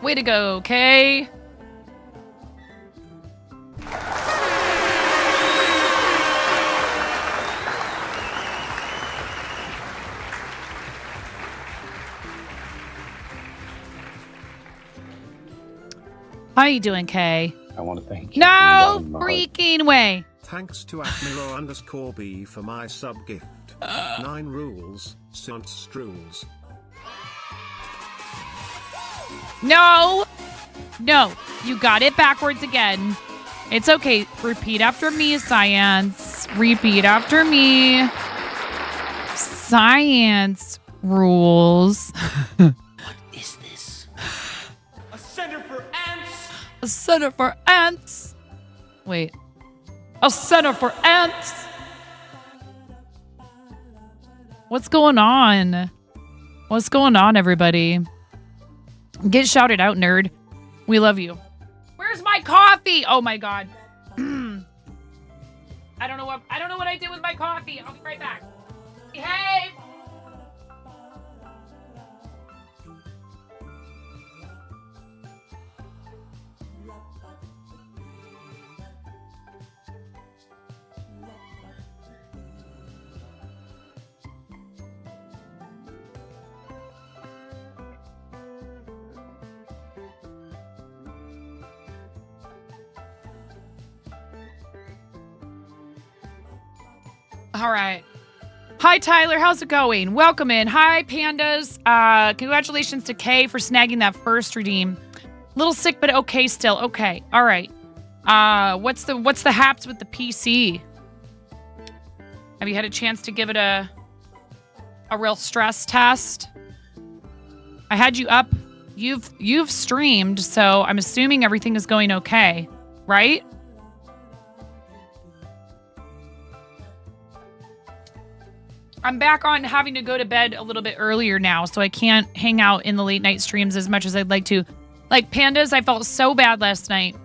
Way to go, Kay. How you doing, Kay? I want to thank you. No freaking way. Thanks to Admiral_B for my sub gift. 9 rules, strules. No, you got it backwards again. It's okay. Repeat after me, Science. Repeat after me. Science rules. What is this? A center for ants. A center for ants. Wait. A center for ants. What's going on? What's going on, everybody? Get shouted out, nerd. We love you. Where's my coffee? Oh my god. I don't know what I did with my coffee. I'll be right back. Hey. All right. Hi, Tyler. How's it going? Welcome in. Hi, pandas. Congratulations to Kay for snagging that first redeem. Little sick, but okay still. Okay. All right. What's the haps with the PC? Have you had a chance to give it a real stress test? I had you up. You've streamed, so I'm assuming everything is going okay, right? I'm back on having to go to bed a little bit earlier now, so I can't hang out in the late night streams as much as I'd like to. Like pandas, I felt so bad last night.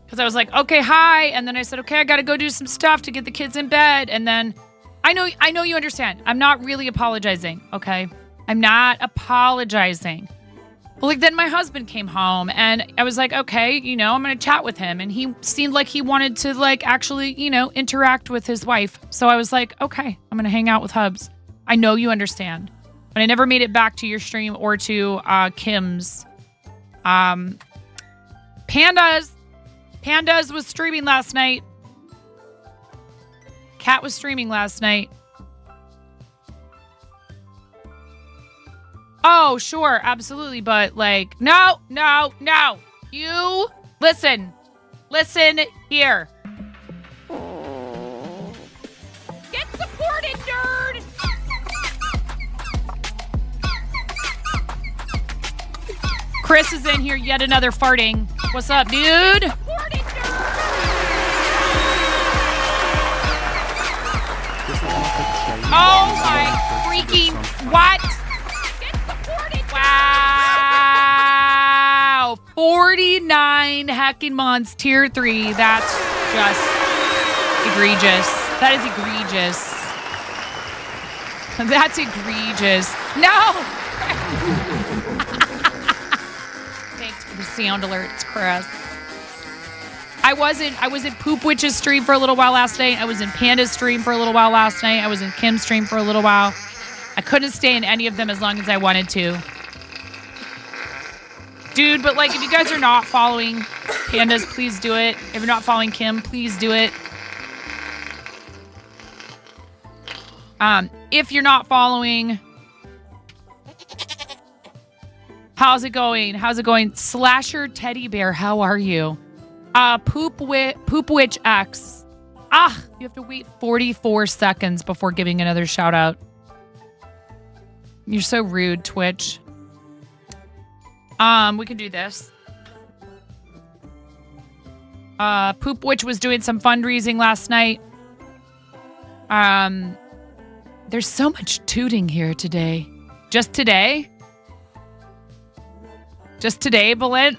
Because I was like, okay, hi. And then I said, okay, I got to go do some stuff to get the kids in bed. And then I know you understand. I'm not really apologizing, okay? I'm not apologizing. Well, like then my husband came home and I was like, okay, I'm going to chat with him. And he seemed like he wanted to like actually, interact with his wife. So I was like, okay, I'm going to hang out with Hubs. I know you understand. But I never made it back to your stream or to Kim's. Pandas was streaming last night. Cat was streaming last night. Oh, sure, absolutely, but like, no. You listen here. Get supported, nerd. Chris is in here, yet another farting. What's up, dude? Oh my freaking what? Wow. 49 hacking mons tier 3. That's just egregious. That is egregious. That's egregious. No. Thanks for the sound alerts, Chris. I was in Poop Witch's stream for a little while last night. I was in Panda's stream for a little while last night. I was in Kim's stream for a little while. I couldn't stay in any of them as long as I wanted to. Dude, but like if you guys are not following Pandas, please do it. If you're not following Kim, please do it. If you're not following, how's it going? Slasher Teddy Bear, how are you? Poop Witch X. You have to wait 44 seconds before giving another shout out. You're so rude, Twitch. We can do this. Poop Witch was doing some fundraising last night. There's so much tooting here today. Just today? Just today, Bullet?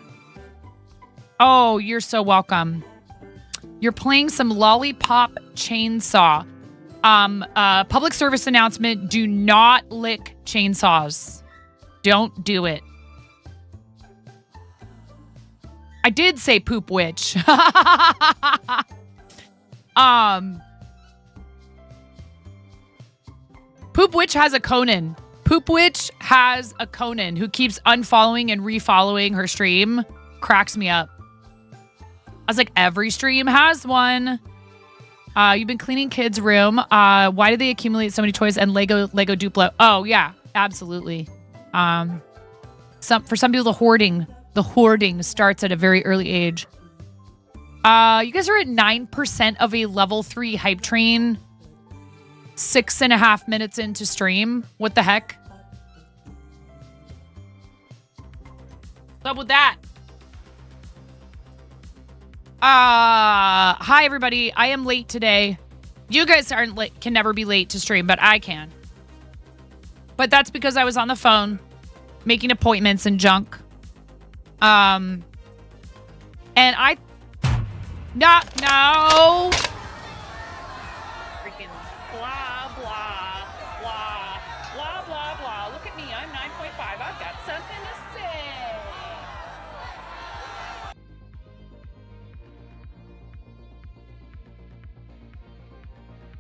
Oh, you're so welcome. You're playing some Lollipop Chainsaw. Public service announcement, do not lick chainsaws. Don't do it. I did say poop witch. Poop witch has a Conan. Poop witch has a Conan who keeps unfollowing and refollowing her stream. Cracks me up. I was like, every stream has one. You've been cleaning kids' room. Why do they accumulate so many toys and Lego Duplo? Oh yeah, absolutely. For some people, the hoarding starts at a very early age. You guys are at 9% of a level 3 hype train. 6.5 minutes into stream. What the heck? What's up with that? Hi everybody. I am late today. You guys aren't late, can never be late to stream, but I can. But that's because I was on the phone making appointments and junk. And I no. Freaking blah blah blah blah blah blah. Look at me. I'm 9.5. I've got something to say.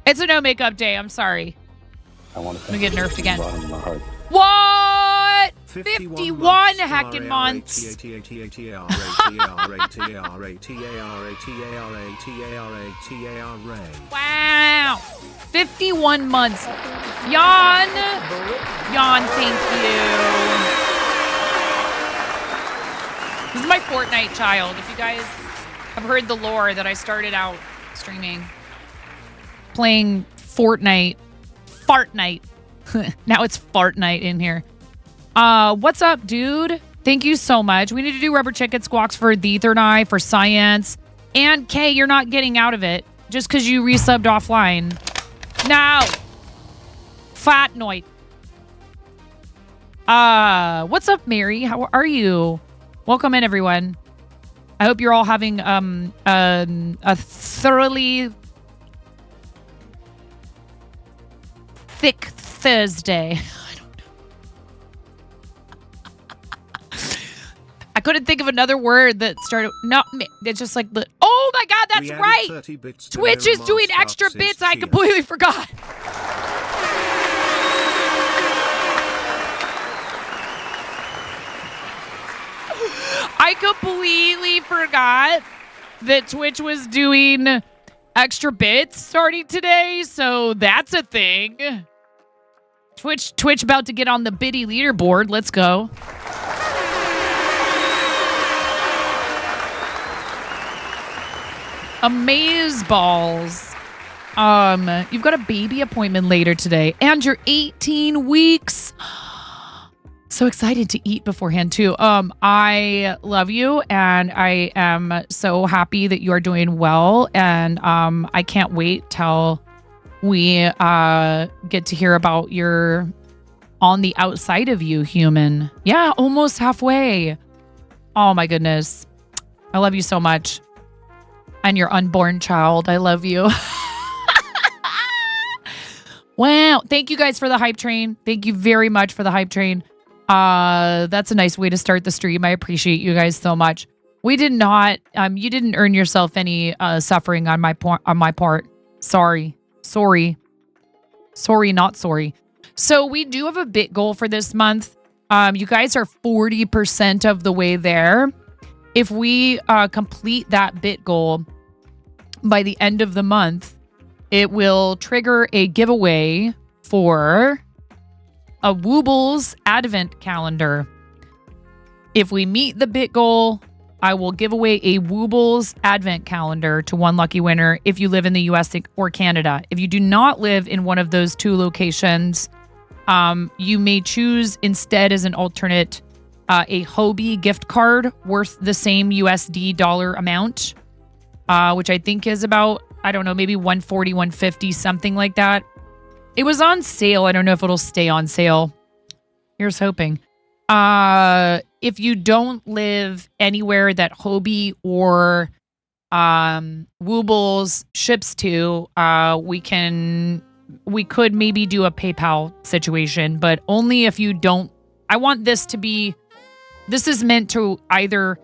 It's a no makeup day. I'm sorry. I'm gonna get nerfed again. What? 51 heckin' months. Wow. 51 months. Yawn, thank you. This is my Fortnite child. If you guys have heard the lore that I started out streaming playing Fortnite. Now it's Fartnite in here. What's up, dude? Thank you so much. We need to do rubber chicken squawks for the third eye, for science. And Kay, you're not getting out of it just because you resubbed offline. No. Fat noit. What's up, Mary? How are you? Welcome in, everyone. I hope you're all having a thoroughly thick Thursday. I don't know. I couldn't think of another word that started. No, it's just like the. Oh my God, that's right. Twitch is doing extra bits. I completely forgot. I completely forgot that Twitch was doing extra bits starting today. So that's a thing. Twitch about to get on the biddy leaderboard. Let's go. Amaze balls. You've got a baby appointment later today and you're 18 weeks. So excited to eat beforehand too. I love you and I am so happy that you are doing well. And I can't wait till we get to hear about your on the outside of you human. Yeah, almost halfway. Oh my goodness. I love you so much. And your unborn child. I love you. Wow. Thank you guys for the hype train. Thank you very much for the hype train. That's a nice way to start the stream. I appreciate you guys so much. We did not, you didn't earn yourself any suffering on my part. Sorry, not sorry. So we do have a bit goal for this month. You guys are 40% of the way there. If we complete that bit goal by the end of the month, it will trigger a giveaway for a Woobles Advent calendar. If we meet the bit goal, I will give away a Woobles Advent calendar to one lucky winner if you live in the US or Canada. If you do not live in one of those two locations, you may choose instead as an alternate a Hobie gift card worth the same USD dollar amount, which I think is about, I don't know, maybe 140, 150, something like that. It was on sale. I don't know if it'll stay on sale. Here's hoping. If you don't live anywhere that Hobie or Woobles ships to, we could maybe do a PayPal situation, but only if you don't. I want this to be, this is meant to either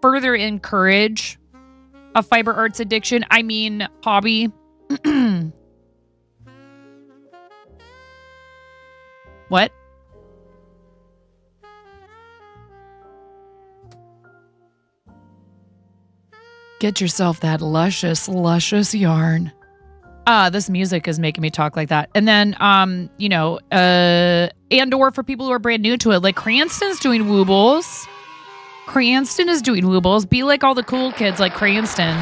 further encourage a fiber arts addiction. I mean, hobby. What? Get yourself that luscious, luscious yarn. This music is making me talk like that. And then, and or for people who are brand new to it, like Cranston's doing woobles. Cranston is doing woobles. Be like all the cool kids like Cranston.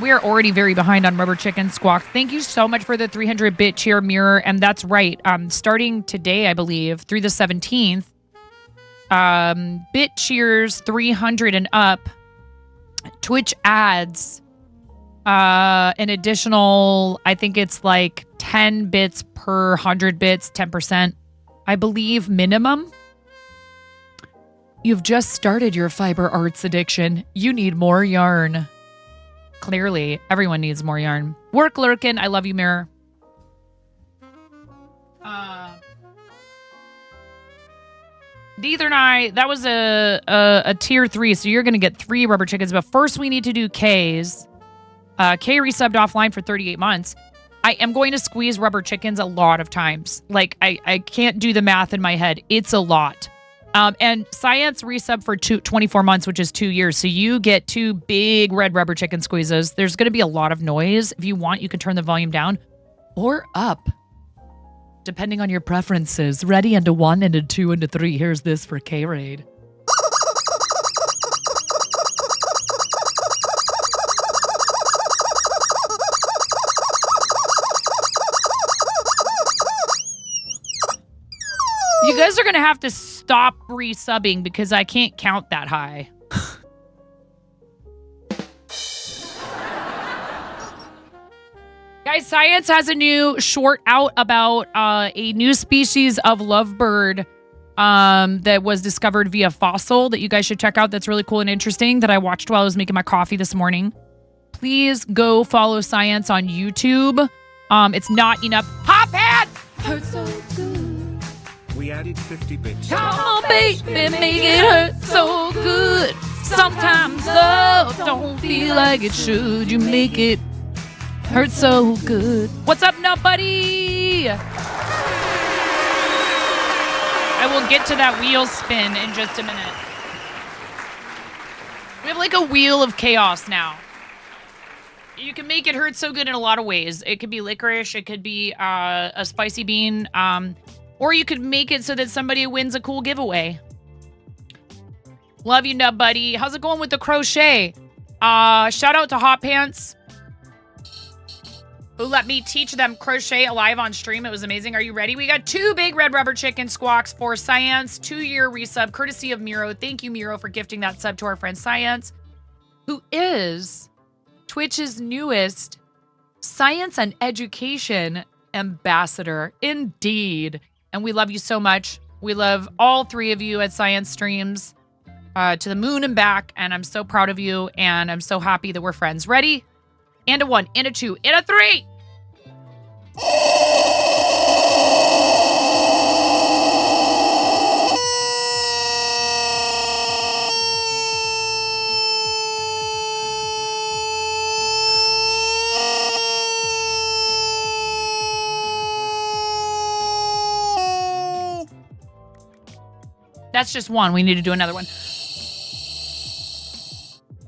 We are already very behind on Rubber Chicken Squawk. Thank you so much for the 300-bit cheer mirror. And that's right. Starting today, I believe, through the 17th, bit cheers 300 and up, Twitch ads, an additional, I think it's like 10 bits per 100 bits, 10%, I believe, minimum. You've just started your fiber arts addiction. You need more yarn. Clearly, everyone needs more yarn. Work lurkin'. I love you, Mirror. Neither and I, that was a tier 3, so you're going to get 3 rubber chickens. But first, we need to do K's. K resubbed offline for 38 months. I am going to squeeze rubber chickens a lot of times. Like, I can't do the math in my head. It's a lot. And Science resub for 24 months, which is 2 years. So you get 2 big red rubber chicken squeezes. There's going to be a lot of noise. If you want, you can turn the volume down or up, depending on your preferences. Ready into 1, into 2, into 3. Here's this for K-Raid. You guys are going to have to stop resubbing because I can't count that high. Guys, Science has a new short out about a new species of lovebird that was discovered via fossil that you guys should check out. That's really cool and interesting that I watched while I was making my coffee this morning. Please go follow Science on YouTube. It's not enough. Hop hat! Hurts so good. We added 50 bits. Come on, baby, make it hurt so good. Sometimes love don't feel like it should. You make it hurt so good. What's up, nobody? I will get to that wheel spin in just a minute. We have like a wheel of chaos now. You can make it hurt so good in a lot of ways. It could be licorice. It could be a spicy bean. Or you could make it so that somebody wins a cool giveaway. Love you, Nub Buddy. How's it going with the crochet? Shout out to Hot Pants, who let me teach them crochet live on stream. It was amazing. Are you ready? We got 2 big red rubber chicken squawks for Science. 2-year resub, courtesy of Miro. Thank you, Miro, for gifting that sub to our friend Science, who is Twitch's newest science and education ambassador. Indeed. And we love you so much. We love all 3 of you at Science Streams to the moon and back. And I'm so proud of you. And I'm so happy that we're friends. Ready? And a 1, and a 2, and a 3. That's just 1. We need to do another one.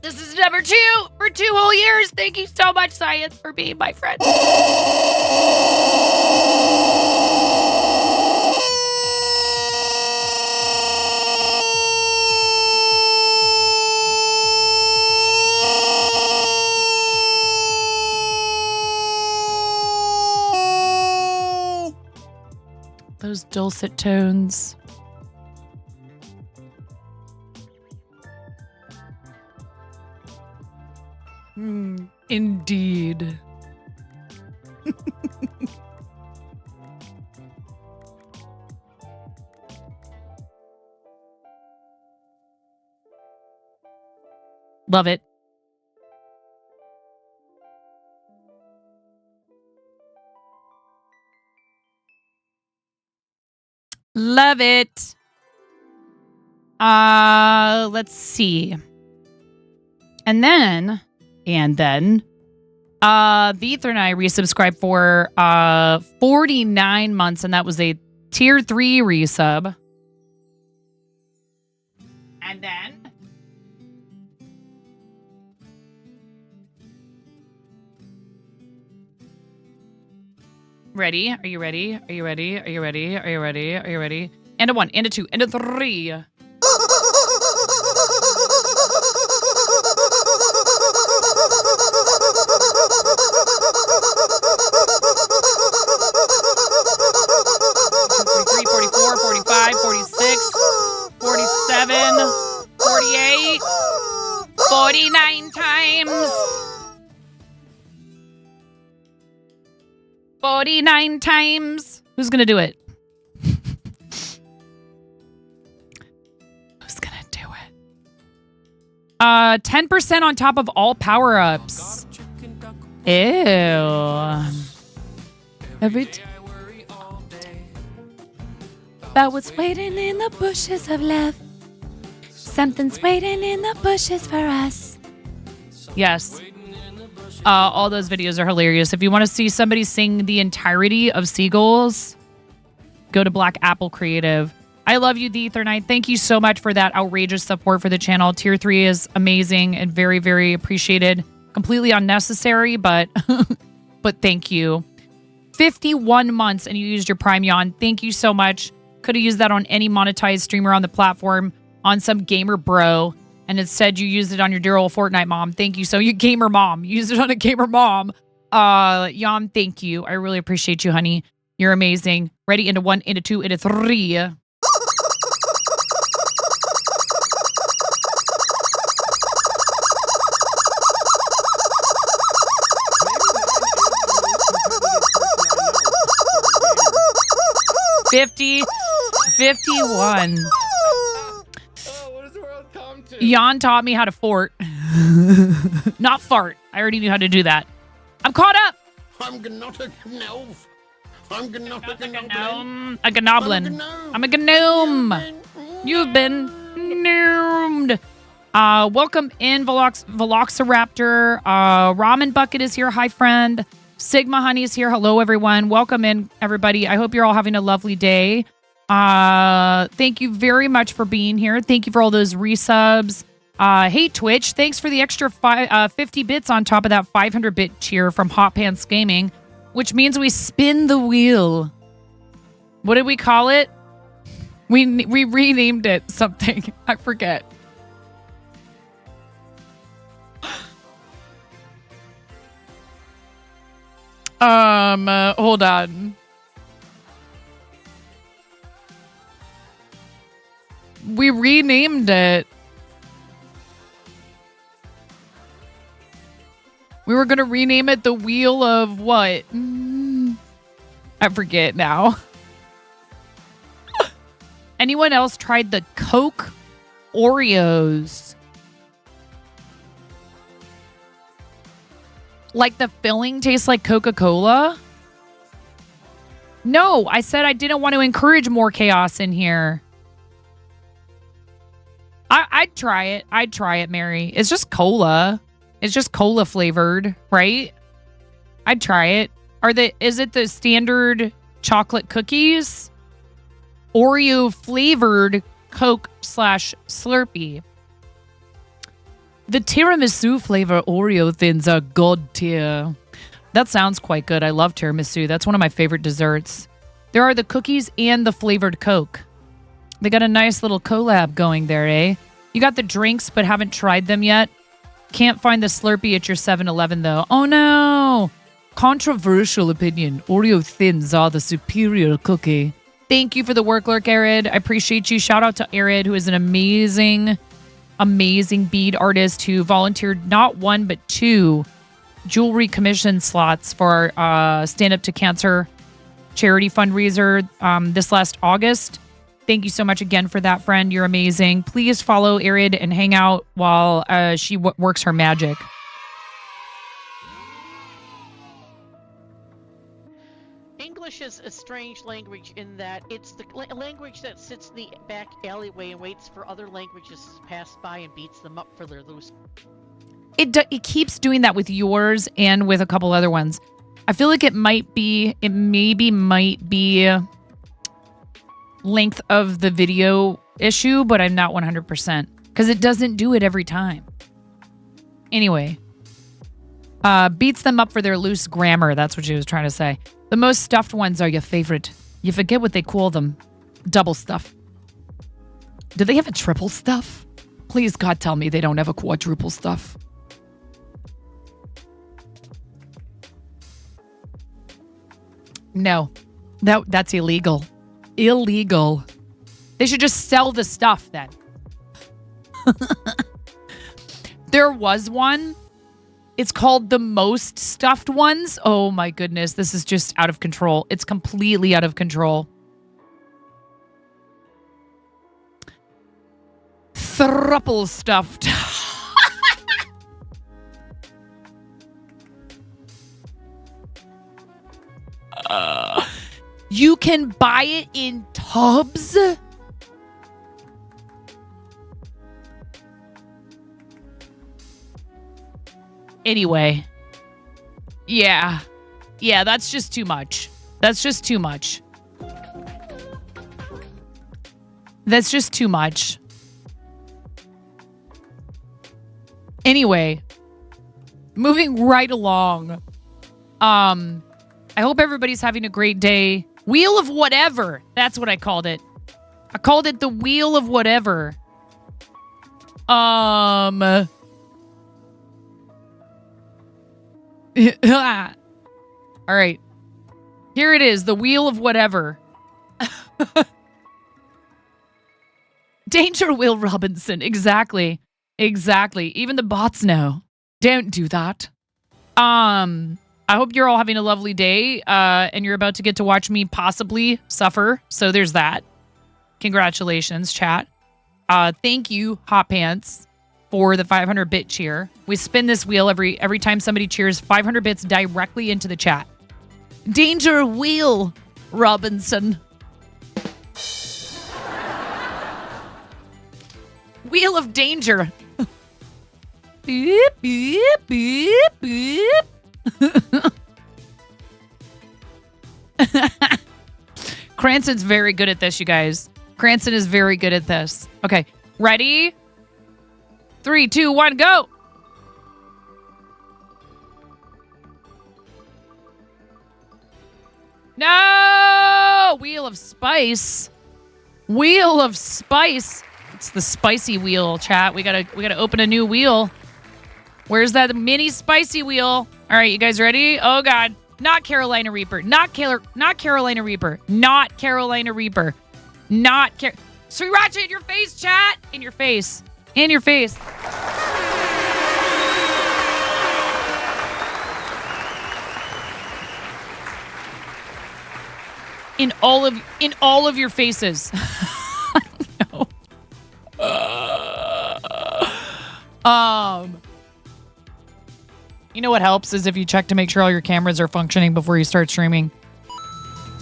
This is number 2 for 2 whole years. Thank you so much, Science, for being my friend. Those dulcet tones. Indeed. Love it. love it. Let's see. And then, the Ether and I resubscribed for 49 months, and that was a tier 3 resub. And then ready? Are you ready? Are you ready? Are you ready? Are you ready? Are you ready? And a 1, and a 2, and a 3. Three, 44, 45, 46, 47, 48, 49 times. 49 times. Who's going to do it? Who's going to do it? 10% on top of all power-ups. Ew. Every time. But what's waiting in the bushes of love? Something's waiting in the bushes for us. Yes. All those videos are hilarious. If you want to see somebody sing the entirety of Seagulls, go to Black Apple Creative. I love you, The Ether Knight. Thank you so much for that outrageous support for the channel. Tier 3 is amazing and very, very appreciated. Completely unnecessary, but but thank you. 51 months and you used your Prime Yawn. Thank you so much. Could have used that on any monetized streamer on the platform, on some gamer bro, and instead you used it on your dear old Fortnite mom. Thank you. So you gamer mom. You used it on a gamer mom. Yam, thank you. I really appreciate you, honey. You're amazing. Ready? Into 1, into 2, into 3. $50, 51. What does the world come to? Jan taught me how to fort. Not fart. I already knew how to do that. I'm caught up. I'm not a gnome. I'm not a Gnome. A gnoblin. I'm a gnome. You've been gnomed. Welcome in, Veloxiraptor. Ramen Bucket is here. Hi, friend. Sigma Honey is here. Hello, everyone. Welcome in, everybody. I hope you're all having a lovely day. Thank you very much for being here. Thank you for all those resubs. Hey, Twitch. Thanks for the extra 50 bits on top of that 500-bit cheer from Hot Pants Gaming, which means we spin the wheel. What did we call it? We renamed it something. I forget. Hold on. We renamed it. We were going to rename it the Wheel of what? I forget now. Anyone else tried the Coke Oreos? Like the filling tastes like Coca-Cola? No, I said I didn't want to encourage more chaos in here. I'd try it. I'd try it, Mary. It's just cola. It's just cola flavored, right? I'd try it. Is it the standard chocolate cookies? Oreo flavored Coke / Slurpee. The tiramisu flavor Oreo thins are god tier. That sounds quite good. I love tiramisu. That's one of my favorite desserts. There are the cookies and the flavored Coke. They got a nice little collab going there, eh? You got the drinks but haven't tried them yet. Can't find the Slurpee at your 7-Eleven though. Oh no! Controversial opinion. Oreo thins are the superior cookie. Thank you for the work, Lurk Arid. I appreciate you. Shout out to Arid, who is an amazing bead artist who volunteered not 1 but 2 jewelry commission slots for our Stand Up to Cancer charity fundraiser this last August. Thank you so much again for that, friend. You're amazing. Please follow Arid and hang out while she works her magic. English English is a strange language in that it's the language that sits in the back alleyway and waits for other languages to pass by and beats them up for their loose. It keeps doing that with yours and with a couple other ones. I feel like it might be length of the video issue, but I'm not 100% because it doesn't do it every time. Anyway, beats them up for their loose grammar. That's what she was trying to say. The most stuffed ones are your favorite. You forget what they call them. Double stuff. Do they have a triple stuff? Please, God, tell me they don't have a quadruple stuff. No, that's illegal. Illegal. They should just sell the stuff then. There was one. It's called the most stuffed ones. Oh my goodness. This is just out of control. It's completely out of control. Thruple stuffed. You can buy it in tubs? Anyway. Yeah. Yeah, that's just too much. That's just too much. That's just too much. Anyway. Moving right along. I hope everybody's having a great day. Wheel of whatever. That's what I called it. I called it the wheel of whatever. All right. Here it is. The wheel of whatever. Danger, Will Robinson. Exactly. Exactly. Even the bots know. Don't do that. I hope you're all having a lovely day, and you're about to get to watch me possibly suffer. So there's that. Congratulations, chat. Thank you, Hot Pants, for the 500 bit cheer. We spin this wheel every time somebody cheers 500 bits directly into the chat. Danger, Will Robinson. Wheel of danger. Beep, beep, beep, beep. Cranston's very good at this, you guys. Cranston is very good at this. Okay, ready? 3, 2, 1, go! No! Wheel of spice. Wheel of spice. It's the spicy wheel, chat. We gotta open a new wheel. Where's that mini spicy wheel? All right, you guys ready? Oh God, not Carolina Reaper, not Carolina Reaper, not Carolina Reaper, Sriracha in your face, chat, in your face, in your face. In all of your faces. No. You know what helps is if you check to make sure all your cameras are functioning before you start streaming.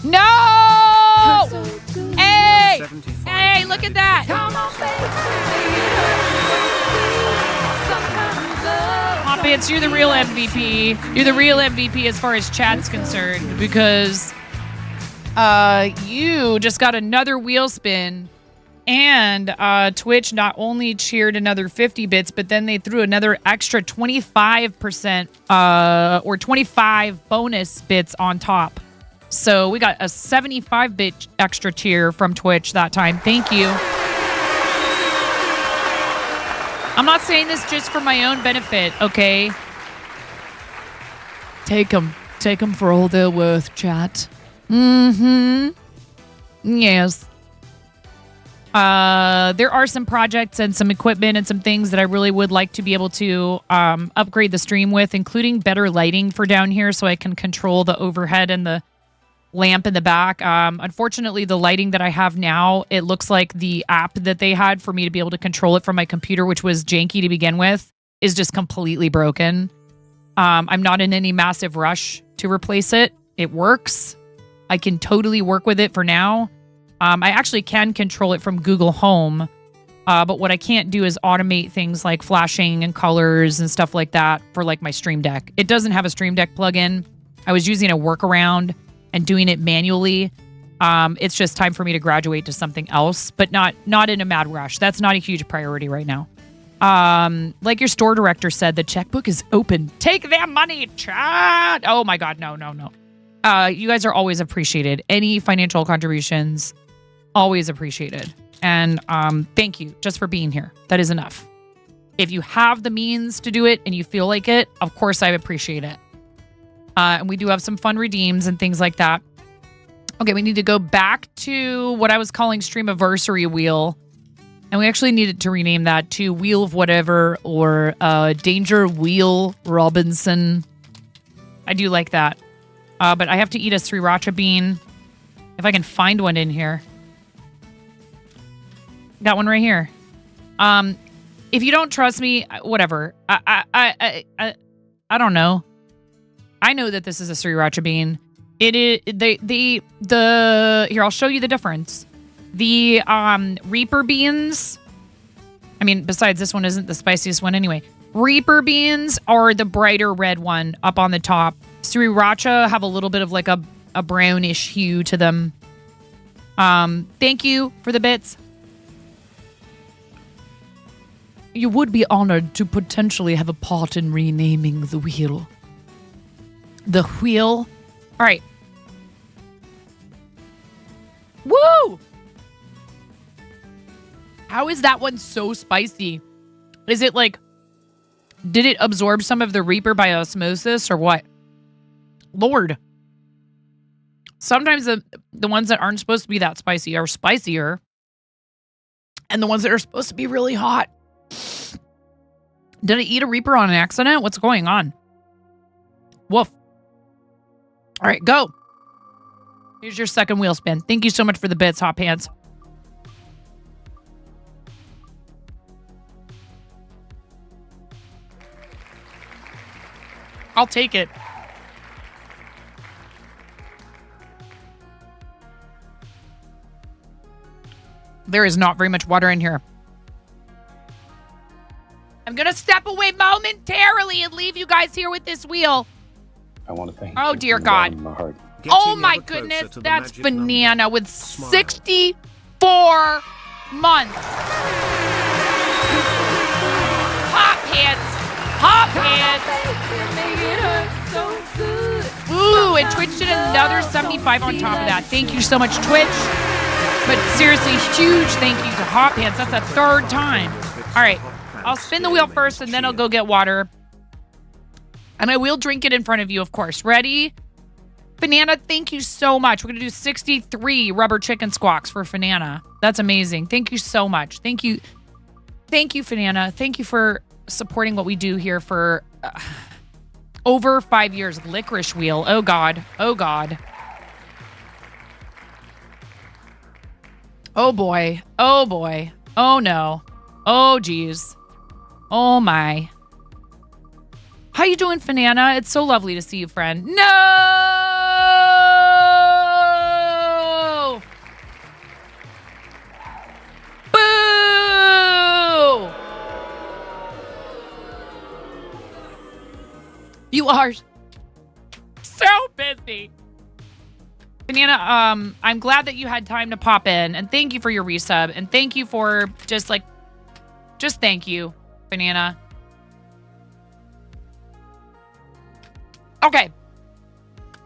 No! Hey! Hey, look at that! Hot Bits, you're the real MVP. You're the real MVP as far as chat's concerned because you just got another wheel spin. And Twitch not only cheered another 50 bits, but then they threw another extra 25% or 25 bonus bits on top. So we got a 75-bit extra cheer from Twitch that time. Thank you. I'm not saying this just for my own benefit, okay? Take them. Take them for all they're worth, chat. Mm-hmm. Yes. There are some projects and some equipment and some things that I really would like to be able to upgrade the stream with, including better lighting for down here so I can control the overhead and the lamp in the back. Unfortunately, the lighting that I have now, it looks like the app that they had for me to be able to control it from my computer, which was janky to begin with, is just completely broken. I'm not in any massive rush to replace it. It works. I can totally work with it for now. I actually can control it from Google Home. But what I can't do is automate things like flashing and colors and stuff like that for like my Stream Deck. It doesn't have a Stream Deck plugin. I was using a workaround and doing it manually. It's just time for me to graduate to something else, but not in a mad rush. That's not a huge priority right now. Like your store director said, the checkbook is open. Take their money, chat. Oh my God, no. You guys are always appreciated. Any financial contributions, always appreciated. And thank you just for being here. That is enough. If you have the means to do it and you feel like it, of course I appreciate it. And we do have some fun redeems and things like that. Okay, we need to go back to what I was calling Streamiversary Wheel. And we actually needed to rename that to Wheel of Whatever or Danger Wheel Robinson. I do like that. But I have to eat a sriracha bean. If I can find one in here. Got one right here. If you don't trust me, whatever. I don't know. I know that this is a sriracha bean. It is the here. I'll show you the difference. The Reaper beans. I mean, besides this one isn't the spiciest one anyway. Reaper beans are the brighter red one up on the top. Sriracha have a little bit of like a brownish hue to them. Thank you for the bits. You would be honored to potentially have a part in renaming the wheel. The wheel. All right. Woo! How is that one so spicy? Is it like, did it absorb some of the Reaper by osmosis or what? Lord. Sometimes the ones that aren't supposed to be that spicy are spicier. And the ones that are supposed to be really hot. Did I eat a Reaper on accident? What's going on? Woof. All right, go. Here's your second wheel spin. Thank you so much for the bits, Hot Pants. I'll take it. There is not very much water in here. I'm going to step away momentarily and leave you guys here with this wheel. I want to thank Oh, you dear from the bottom God. of my heart. Oh, Getting my ever closer goodness. to the That's magic banana number. with Smile. 64 months. Hot Pants. Hot Pants. Ooh, and Twitch did another 75 on top of that. Thank you so much, Twitch. But seriously, huge thank you to Hot Pants. That's a third time. All right. I'll spin the wheel first, and then I'll go get water. And I will drink it in front of you, of course. Ready? Banana, thank you so much. We're going to do 63 rubber chicken squawks for Fanana. That's amazing. Thank you so much. Thank you. Thank you, Fanana. Thank you for supporting what we do here for over 5 years. Licorice wheel. Oh, God. Oh, God. Oh, boy. Oh, boy. Oh, no. Oh, geez. Oh, my. How you doing, Fanana? It's so lovely to see you, friend. No! Boo! You are so busy. Banana, I'm glad that you had time to pop in, and thank you for your resub, and thank you for just thank you, Banana. Okay.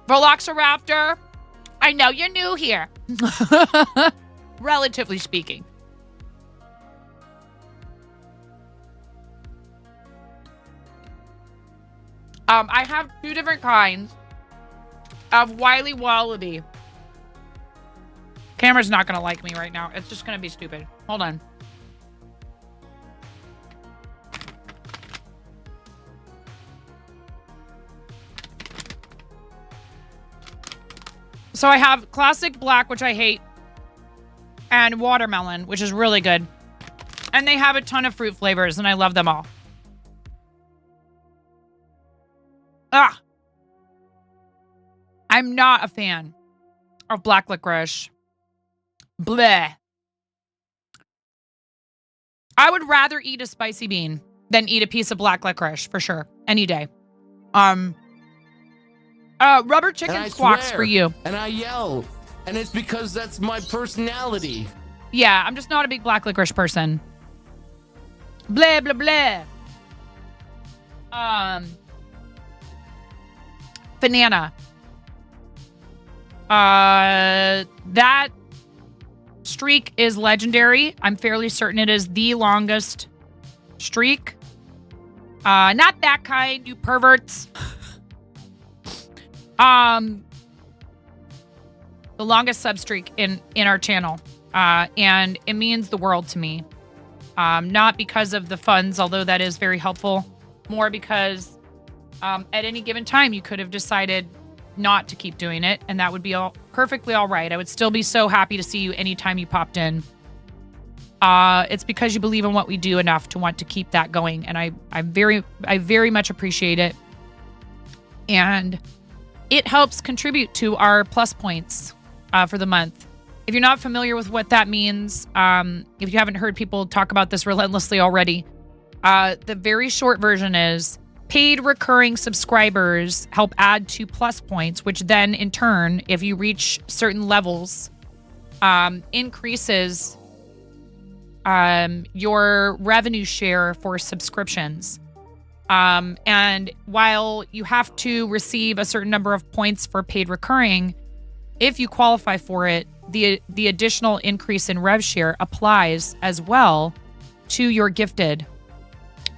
Veloxiraptor, I know you're new here. Relatively speaking. I have two different kinds of Wily Wallaby. Camera's not going to like me right now. It's just going to be stupid. Hold on. So I have classic black, which I hate, and watermelon, which is really good. And they have a ton of fruit flavors, and I love them all. I'm not a fan of black licorice. Bleh. I would rather eat a spicy bean than eat a piece of black licorice for sure. Any day. Rubber chicken squawks for you. And I yell. And it's because that's my personality. Yeah, I'm just not a big black licorice person. Blah, blah, blah. Banana. That streak is legendary. I'm fairly certain it is the longest streak. Not that kind, you perverts. The longest sub streak in our channel. And it means the world to me. Not because of the funds, although that is very helpful. More because at any given time, you could have decided not to keep doing it, and that would be perfectly all right. I would still be so happy to see you anytime you popped in. It's because you believe in what we do enough to want to keep that going, and I very much appreciate it. And it helps contribute to our plus points for the month. If you're not familiar with what that means, if you haven't heard people talk about this relentlessly already, the very short version is paid recurring subscribers help add to plus points, which then in turn, if you reach certain levels, increases your revenue share for subscriptions. And while you have to receive a certain number of points for paid recurring, if you qualify for it, the additional increase in rev share applies as well to your gifted.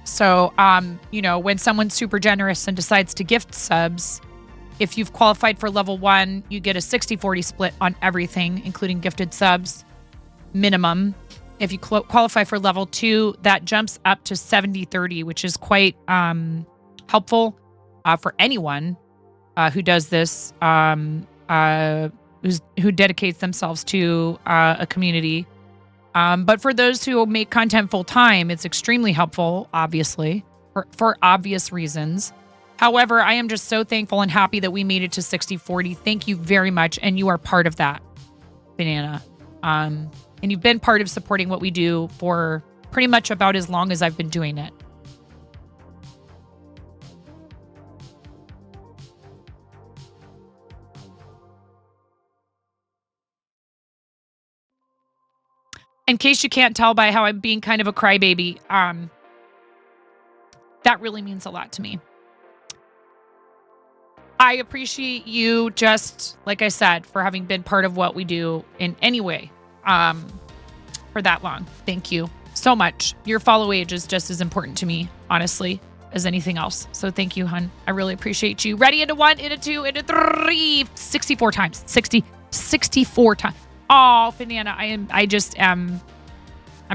So, when someone's super generous and decides to gift subs, if you've qualified for level 1, you get a 60-40 split on everything, including gifted subs, minimum. If you qualify for level 2, that jumps up to 70-30, which is quite helpful for anyone who does this, who dedicates themselves to a community. But for those who make content full time, it's extremely helpful, obviously, for obvious reasons. However, I am just so thankful and happy that we made it to 60-40. Thank you very much. And you are part of that, Banana. And you've been part of supporting what we do for pretty much about as long as I've been doing it. In case you can't tell by how I'm being kind of a crybaby, that really means a lot to me. I appreciate you, just like I said, for having been part of what we do in any way for that long. Thank you so much. Your follow age is just as important to me, honestly, as anything else. So thank you, hun. I really appreciate you. Ready into 1, into 2, into 3, 64 times. 64 times. Oh, Banana, I'm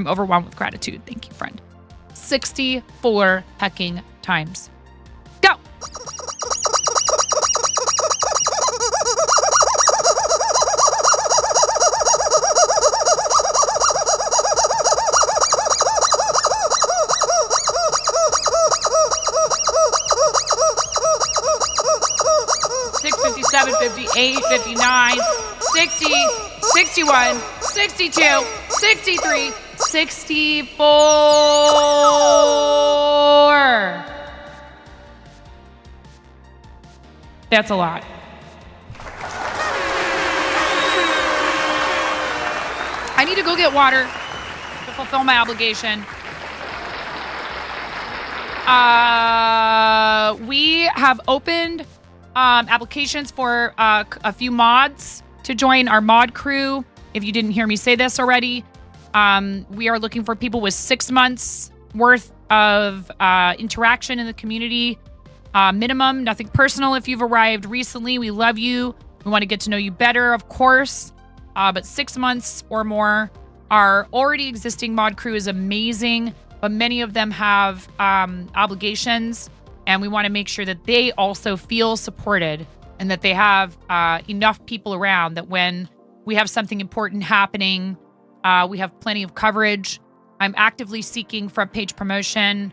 overwhelmed with gratitude. Thank you, friend. 64 hecking times. Go. $657, $58, $59, $60, $61, $62, $63, $64. That's a lot. I need to go get water to fulfill my obligation. We have opened applications for a few mods to join our mod crew. If you didn't hear me say this already, we are looking for people with 6 months worth of interaction in the community. Minimum, nothing personal. If you've arrived recently, we love you. We want to get to know you better, of course. But 6 months or more. Our already existing mod crew is amazing, but many of them have obligations, and we want to make sure that they also feel supported and that they have enough people around that when we have something important happening, we have plenty of coverage. I'm actively seeking front page promotion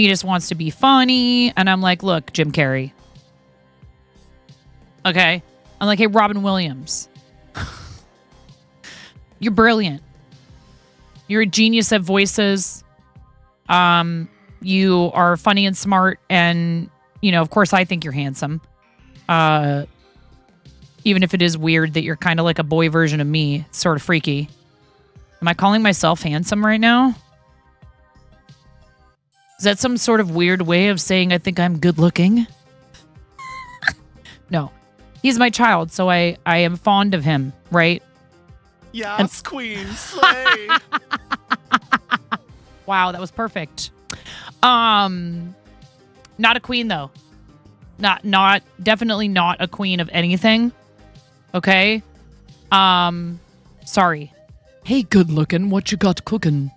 He just wants to be funny. And I'm like, look, Jim Carrey. Okay. I'm like, hey, Robin Williams. You're brilliant. You're a genius at voices. You are funny and smart. And, you know, of course, I think you're handsome. Even if it is weird that you're kind of like a boy version of me. It's sort of freaky. Am I calling myself handsome right now? Is that some sort of weird way of saying I think I'm good looking? No. He's my child, so I am fond of him, right? Yes, queen, slay. Wow, that was perfect. Not a queen though. Definitely not a queen of anything. Okay? Sorry. Hey, good looking, what you got cooking?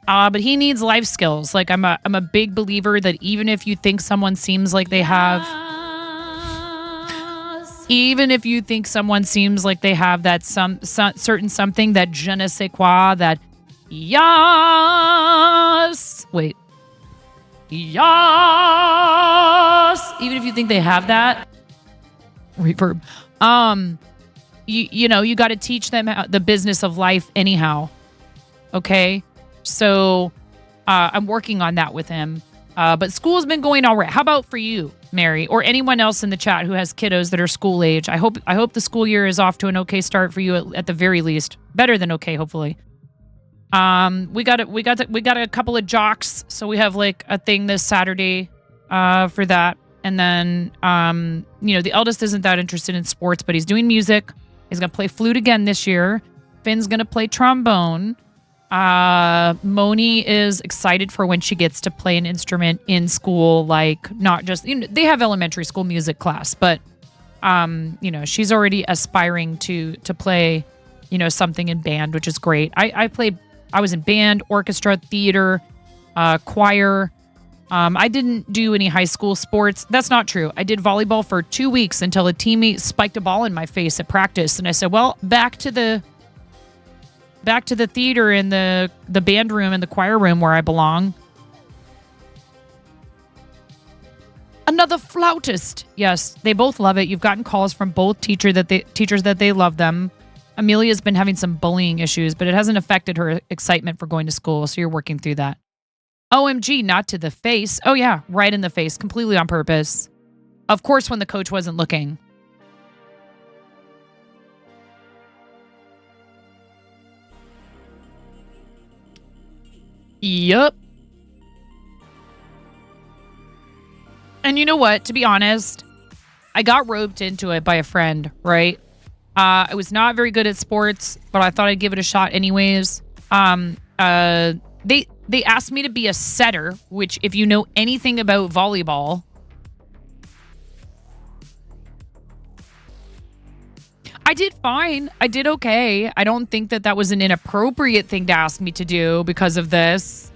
But he needs life skills. Like I'm a big believer that even if you think someone seems like they have that some certain something, that je ne sais quoi, that yes. Wait. Yes. Even if you think they have that reverb, you know, you got to teach them the business of life anyhow. Okay. So, I'm working on that with him. But school's been going all right. How about for you, Mary, or anyone else in the chat who has kiddos that are school age? I hope the school year is off to an okay start for you at the very least. Better than okay, hopefully. We got a couple of jocks, so we have like a thing this Saturday for that. And then you know, the eldest isn't that interested in sports, but he's doing music. He's going to play flute again this year. Finn's going to play trombone. Moni is excited for when she gets to play an instrument in school, like not just, you know, they have elementary school music class, but you know, she's already aspiring to play, you know, something in band, which is great. I was in band, orchestra, theater, choir. I didn't do any high school sports. That's not true. I did volleyball for 2 weeks until a teammate spiked a ball in my face at practice, and I said, well, back to the theater and the band room and the choir room where I belong. Another flautist. Yes, they both love it. You've gotten calls from both teachers that they love them. Amelia's been having some bullying issues, but it hasn't affected her excitement for going to school, so you're working through that. OMG, not to the face. Oh yeah, right in the face, completely on purpose. Of course, when the coach wasn't looking. Yup. And you know what? To be honest, I got roped into it by a friend, right? I was not very good at sports, but I thought I'd give it a shot anyways. They asked me to be a setter, which if you know anything about volleyball, I did fine. I did okay. I don't think that was an inappropriate thing to ask me to do because of this.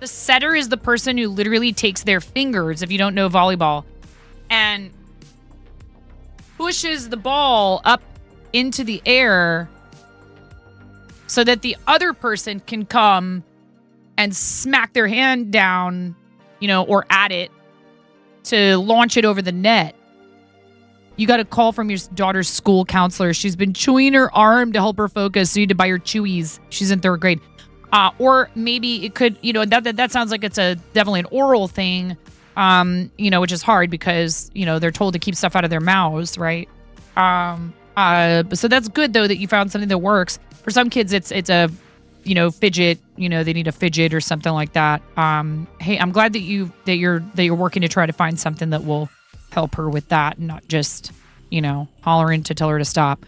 The setter is the person who literally takes their fingers, if you don't know volleyball, and pushes the ball up into the air so that the other person can come and smack their hand down, you know, or at it to launch it over the net. You got a call from your daughter's school counselor. She's been chewing her arm to help her focus, so you need to buy her chewies. She's in 3rd grade. Or maybe it could, you know, that sounds like it's definitely an oral thing, you know, which is hard because, you know, they're told to keep stuff out of their mouths, right? So that's good though that you found something that works. For some kids, it's a, you know, fidget. You know, they need a fidget or something like that. Hey, I'm glad that you're working to try to find something that will help her with that, and not just, you know, hollering to tell her to stop.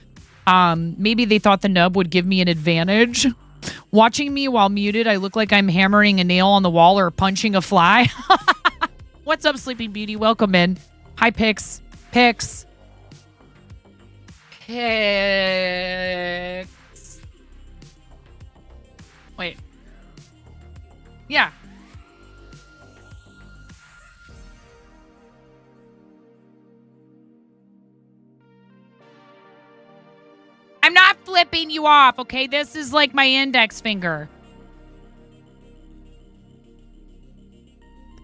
Maybe they thought the nub would give me an advantage. Watching me while muted, I look like I'm hammering a nail on the wall or punching a fly. What's up, Sleeping Beauty? Welcome in. Hi, Pix. Pix. Pix. Wait. Yeah. I'm not flipping you off, okay? This is like my index finger.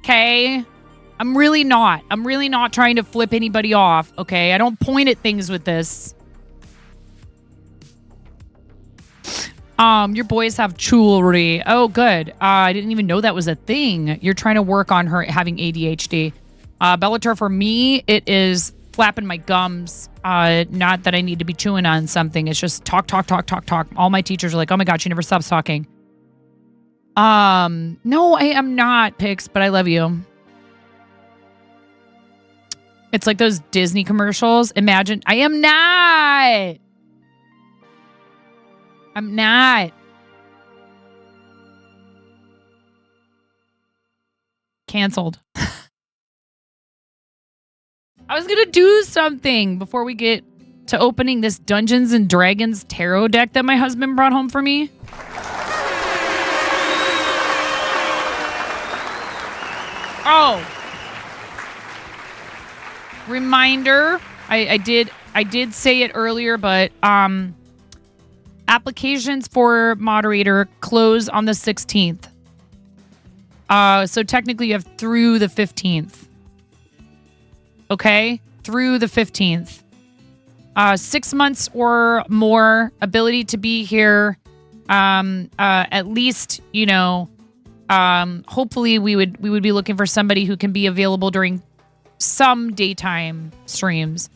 Okay? I'm really not. I'm really not trying to flip anybody off, okay? I don't point at things with this. Your boys have jewelry. Oh, good. I didn't even know that was a thing. You're trying to work on her having ADHD. Bellator, for me, it is flapping my gums. Not that I need to be chewing on something. It's just talk. All my teachers are like, oh my God, she never stops talking. No, I am not, Pix, but I love you. It's like those Disney commercials. Imagine, I am not. I'm not. Canceled. I was going to do something before we get to opening this Dungeons and Dragons tarot deck that my husband brought home for me. Oh. Reminder. I did say it earlier, but applications for moderator close on the 16th. So technically you have through the 15th. Okay? Through the 15th. 6 months or more, ability to be here. At least, hopefully we would be looking for somebody who can be available during some daytime streams.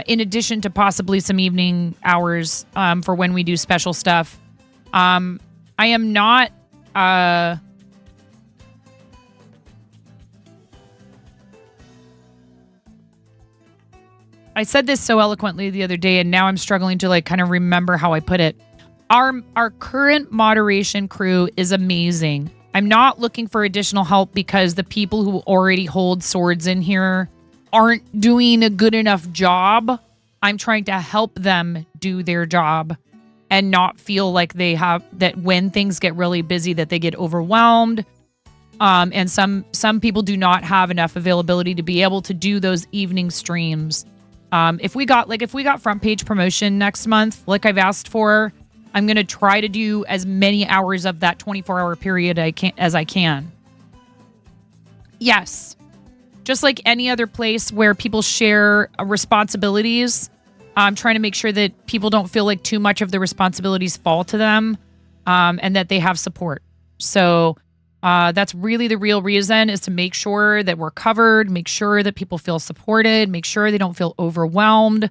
In addition to possibly some evening hours for when we do special stuff. I am not... I said this so eloquently the other day, and now I'm struggling to kind of remember how I put it. Our current moderation crew is amazing. I'm not looking for additional help because the people who already hold swords in here aren't doing a good enough job. I'm trying to help them do their job and not feel like they have that when things get really busy that they get overwhelmed. And some people do not have enough availability to be able to do those evening streams. If we got front page promotion next month, like I've asked for, I'm going to try to do as many hours of that 24-hour period as I can. Yes. Just like any other place where people share responsibilities, I'm trying to make sure that people don't feel like too much of the responsibilities fall to them, and that they have support. So that's really the real reason, is to make sure that we're covered, make sure that people feel supported, make sure they don't feel overwhelmed.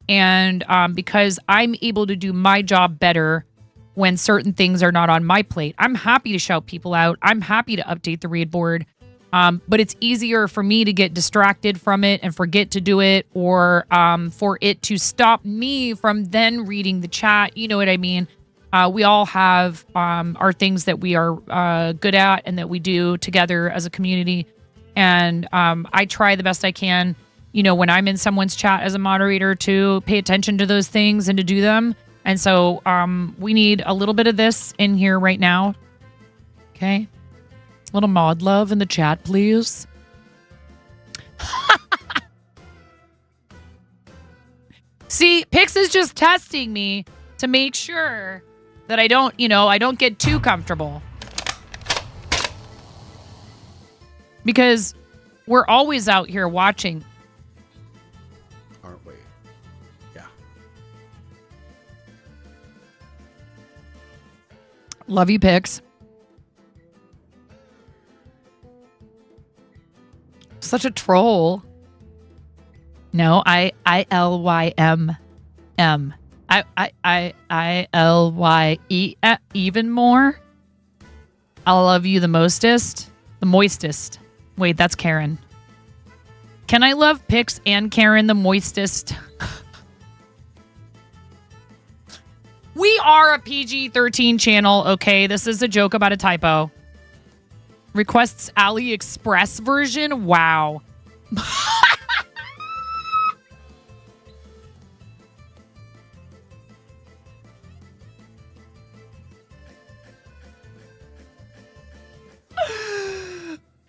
And because I'm able to do my job better when certain things are not on my plate. I'm happy to shout people out. I'm happy to update the read board. But it's easier for me to get distracted from it and forget to do it, or for it to stop me from then reading the chat. You know what I mean? We all have our things that we are good at and that we do together as a community. And I try the best I can, when I'm in someone's chat as a moderator, to pay attention to those things and to do them. And so we need a little bit of this in here right now. Okay. A little mod love in the chat, please. See, Pix is just testing me to make sure that I don't get too comfortable. Because we're always out here watching. Aren't we? Yeah. Love you, Pix. Such a troll. No, ILYM. ILYE even more. I'll love you the mostest. The moistest. Wait, that's Karen. Can I love Pix and Karen the moistest? We are a PG-13 channel, okay? This is a joke about a typo. Requests AliExpress version? Wow.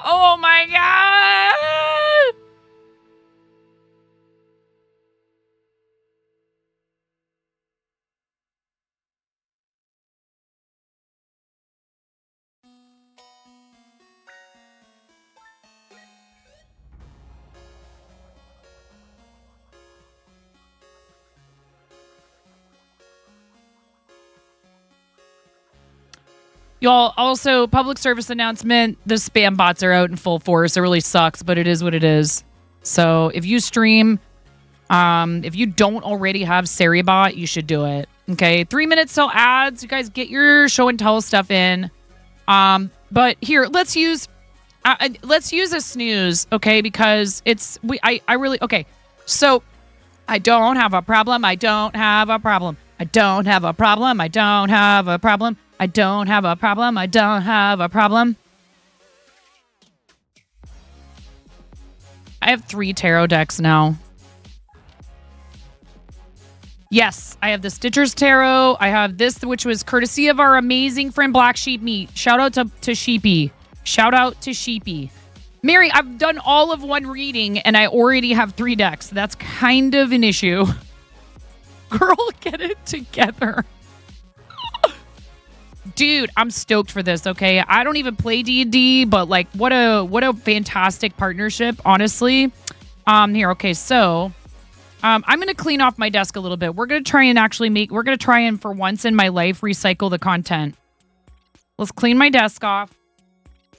Oh my God. Y'all, also, public service announcement, the spam bots are out in full force. It really sucks, but it is what it is. So if you stream, if you don't already have Seribot, you should do it. Okay, 3 minutes till ads. You guys get your show and tell stuff in. But here, let's use a snooze, okay? Because I really, okay. So I don't have a problem. I don't have a problem. I don't have a problem. I don't have a problem. I don't have a problem. I don't have a problem. I have 3 tarot decks now. Yes, I have the Stitcher's Tarot. I have this, which was courtesy of our amazing friend Black Sheep Meat. Shout out to Sheepy. Shout out to Sheepy. Mary, I've done all of one reading, and I already have 3 decks. That's kind of an issue. Girl, get it together. Dude, I'm stoked for this, okay? I don't even play D&D, but like what a fantastic partnership, honestly. Here, okay, so I'm going to clean off my desk a little bit. We're going to try and for once in my life recycle the content. Let's clean my desk off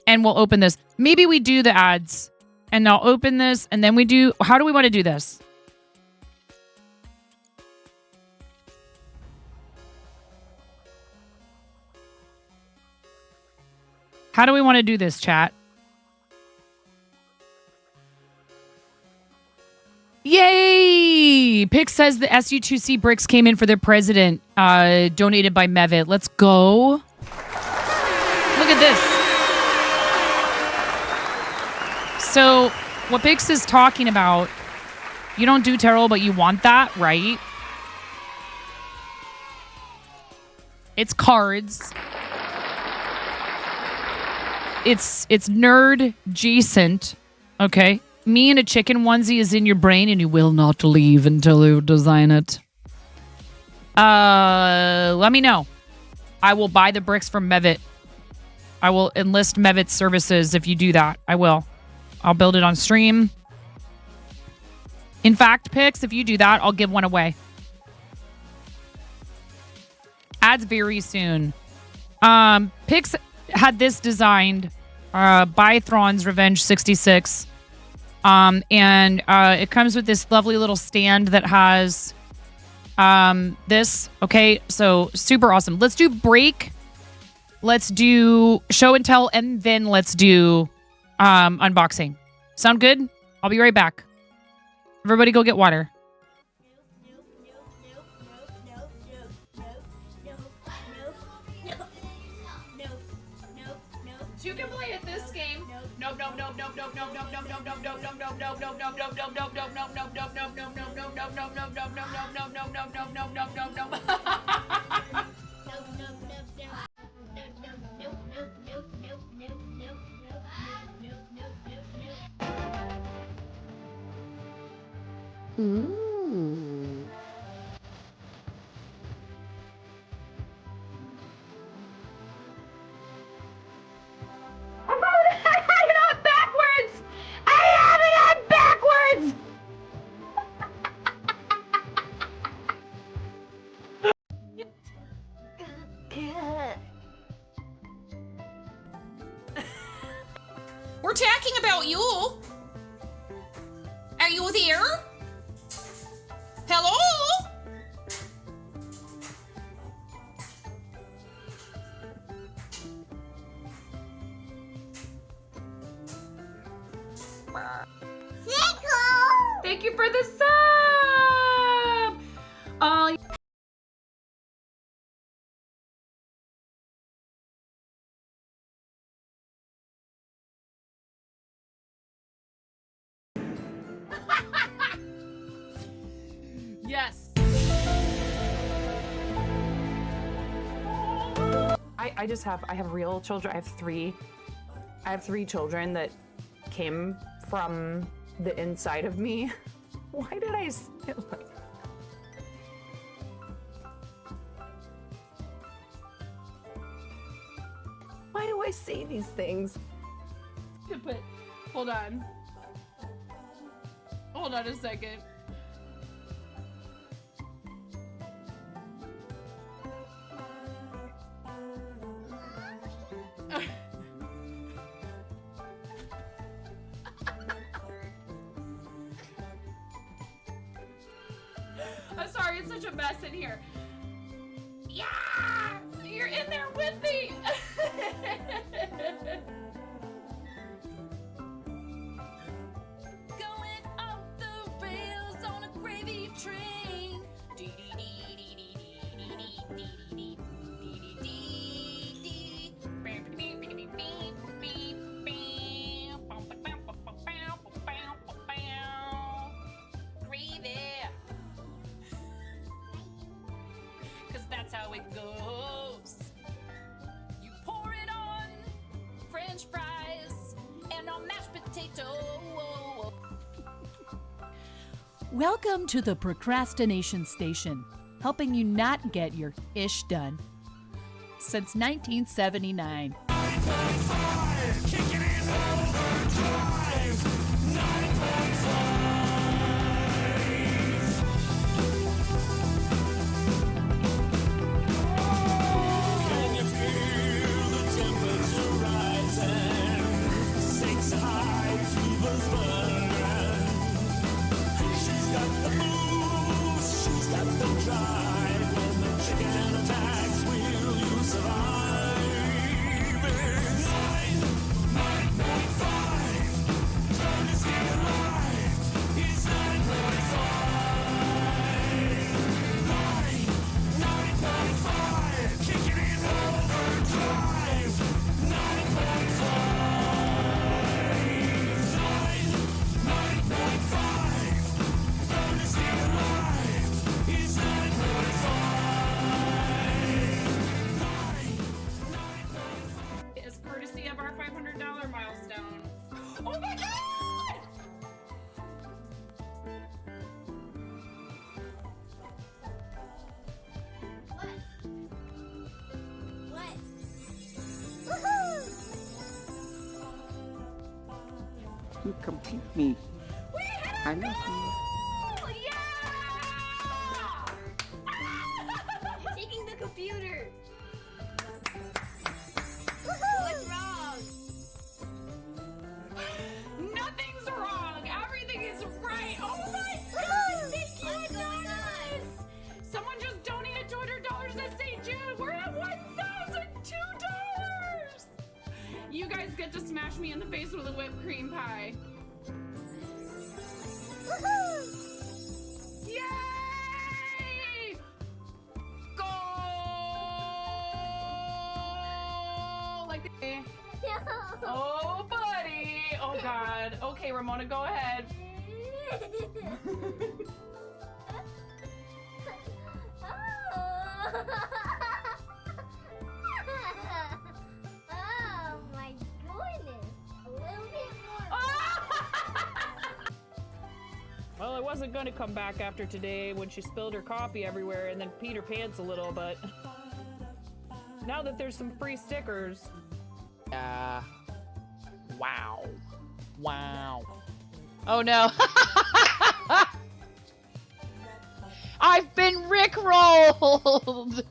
and we'll open this. Maybe we do the ads and I'll open this and then we do, how do we want to do this? How do we want to do this, chat? Yay! Pick says the SU2C bricks came in for their president, donated by Mevit. Let's go. Look at this. So, what Pix is talking about, you don't do tarot, but you want that, right? It's cards. It's nerd adjacent, okay? Me and a chicken onesie is in your brain and you will not leave until you design it. Let me know. I will buy the bricks from Mevit. I will enlist Mevit's services if you do that. I will. I'll build it on stream. In fact, Pix, if you do that, I'll give one away. Ads very soon. Pix had this designed by Thrawn's Revenge 66. And it comes with this lovely little stand that has this. Okay, so super awesome. Let's do break. Let's do show and tell, and then let's do unboxing. Sound good? I'll be right back. Everybody go get water. You can play at this game. No. We're talking about you. Are you there? Hello? Thank you for the sub. Yes. I have real children. I have three children that came from the inside of me. Why did I say it like that? Why do I say these things? Hold on. Hold on a second. sorry. It's such a mess in here. Yeah! You're in there with me! Going off the rails on a gravy train. Gravy. 'Cause that's how it goes. You pour it on French fries and on mashed potato. Welcome to the Procrastination Station, helping you not get your ish done. Since 1979. Is courtesy of our $500 milestone. Oh my god! You complete me. We hit I our love you. goal! Yeah! Taking the computer. What's wrong? Nothing's wrong. Everything is right. Oh my god! Thank you, What's going on? Someone just donated $200 to St. Jude. We're at $1,002. You guys get to smash me in the face with a whipped cream pie. Yay! Goal! Like, oh, buddy. Oh, God. Okay, Ramona, go ahead. Oh my goodness. A little bit more. Well, I wasn't going to come back after today when she spilled her coffee everywhere and then peed her pants a little, but now that there's some free stickers. Wow. Wow. Oh no. I've been rickrolled.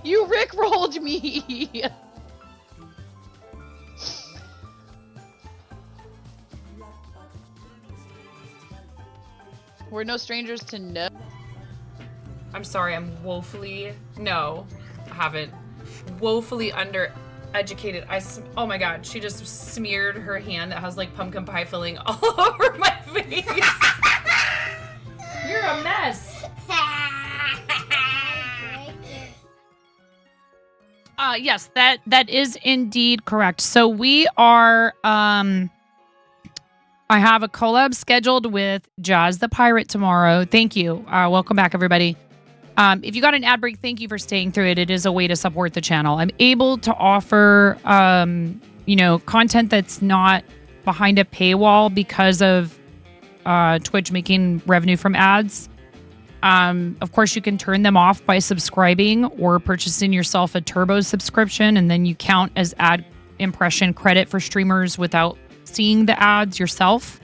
You rickrolled me. We're no strangers to no. I'm sorry, I'm woefully, no, I haven't. Woefully undereducated. Oh my god, she just smeared her hand that has like pumpkin pie filling all over my face. You're a mess. Yes, that is indeed correct. So we are, I have a collab scheduled with Jazz the Pirate tomorrow. Thank you. Welcome back, everybody. If you got an ad break, thank you for staying through it. It is a way to support the channel. I'm able to offer, content that's not behind a paywall because of Twitch making revenue from ads. Of course, you can turn them off by subscribing or purchasing yourself a turbo subscription, and then you count as ad impression credit for streamers without seeing the ads yourself.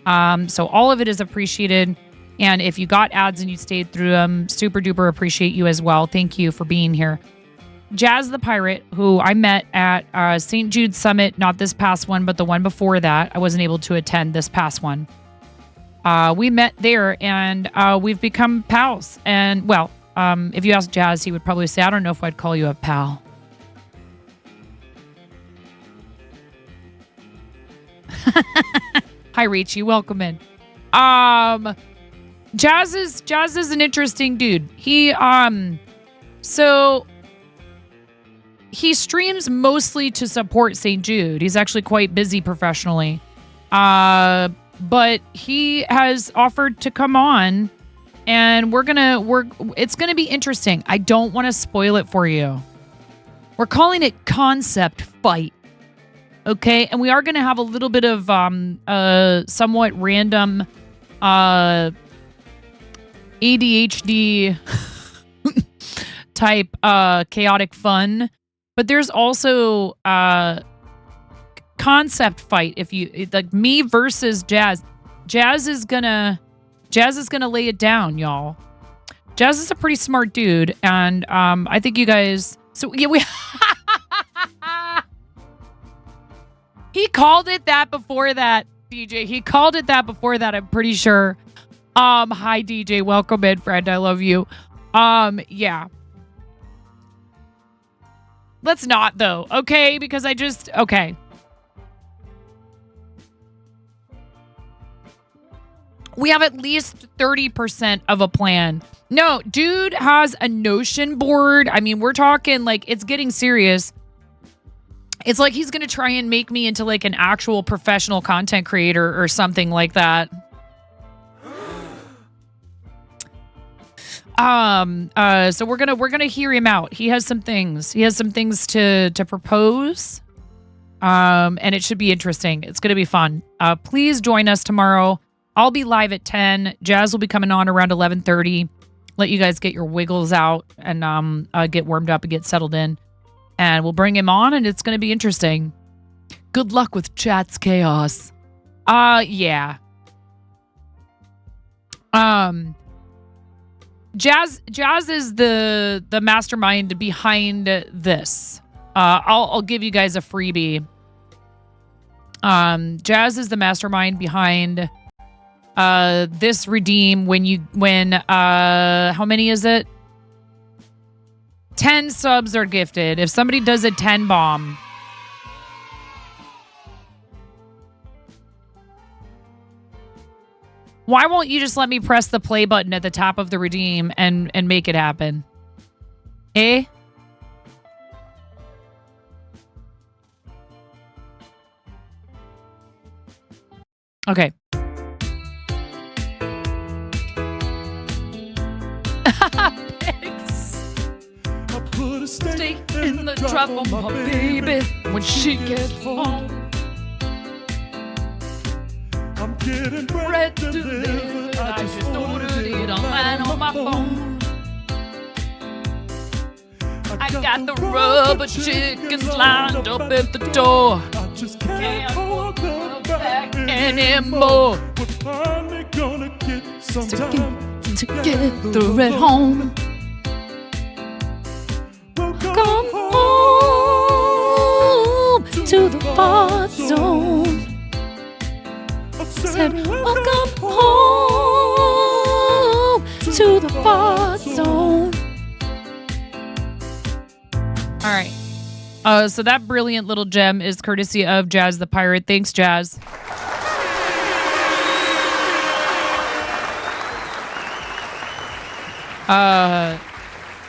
So all of it is appreciated. And if you got ads and you stayed through them, super duper appreciate you as well. Thank you for being here. Jazz the Pirate, who I met at St. Jude Summit, not this past one, but the one before that. I wasn't able to attend this past one. We met there, and we've become pals. And, well, if you ask Jazz, he would probably say, I don't know if I'd call you a pal. Hi, Richie. Welcome in. Jazz is an interesting dude. He streams mostly to support St. Jude. He's actually quite busy professionally. But he has offered to come on, and it's gonna be interesting. I don't want to spoil it for you. We're calling it Concept Fight. Okay, and we are going to have a little bit of somewhat random ADHD type chaotic fun, but there's also concept fight. If you like me versus Jazz, Jazz is gonna lay it down, y'all. Jazz is a pretty smart dude, and I think you guys. So yeah, we. He called it that before that, DJ. He called it that before that, I'm pretty sure. Hi, DJ. Welcome in, friend. I love you. Yeah. Let's not, though, okay? Because okay. We have at least 30% of a plan. No, dude has a Notion board. I mean, we're talking, like, it's getting serious. It's like he's going to try and make me into like an actual professional content creator or something like that. So we're going to hear him out. He has some things. He has some things to propose. And it should be interesting. It's going to be fun. Please join us tomorrow. I'll be live at 10. Jazz will be coming on around 11:30. Let you guys get your wiggles out and get warmed up and get settled in. And we'll bring him on, and it's going to be interesting. Good luck with chat's chaos. Yeah. Jazz is the mastermind behind this. I'll give you guys a freebie. Jazz is the mastermind behind this redeem when how many is it? 10 subs are gifted. If somebody does a 10 bomb. Why won't you just let me press the play button at the top of the redeem and make it happen? Eh? Okay. Put a Stay in the drop on my baby when she gets home. I'm getting Bread delivered. I just ordered it online on my phone. I got the rubber chickens lined up at the door. I just can't hold them back anymore. We're finally gonna get some time Together at home. Come home to the far zone. Said, welcome home to the far zone. All right. So that brilliant little gem is courtesy of Jazz the Pirate. Thanks, Jazz.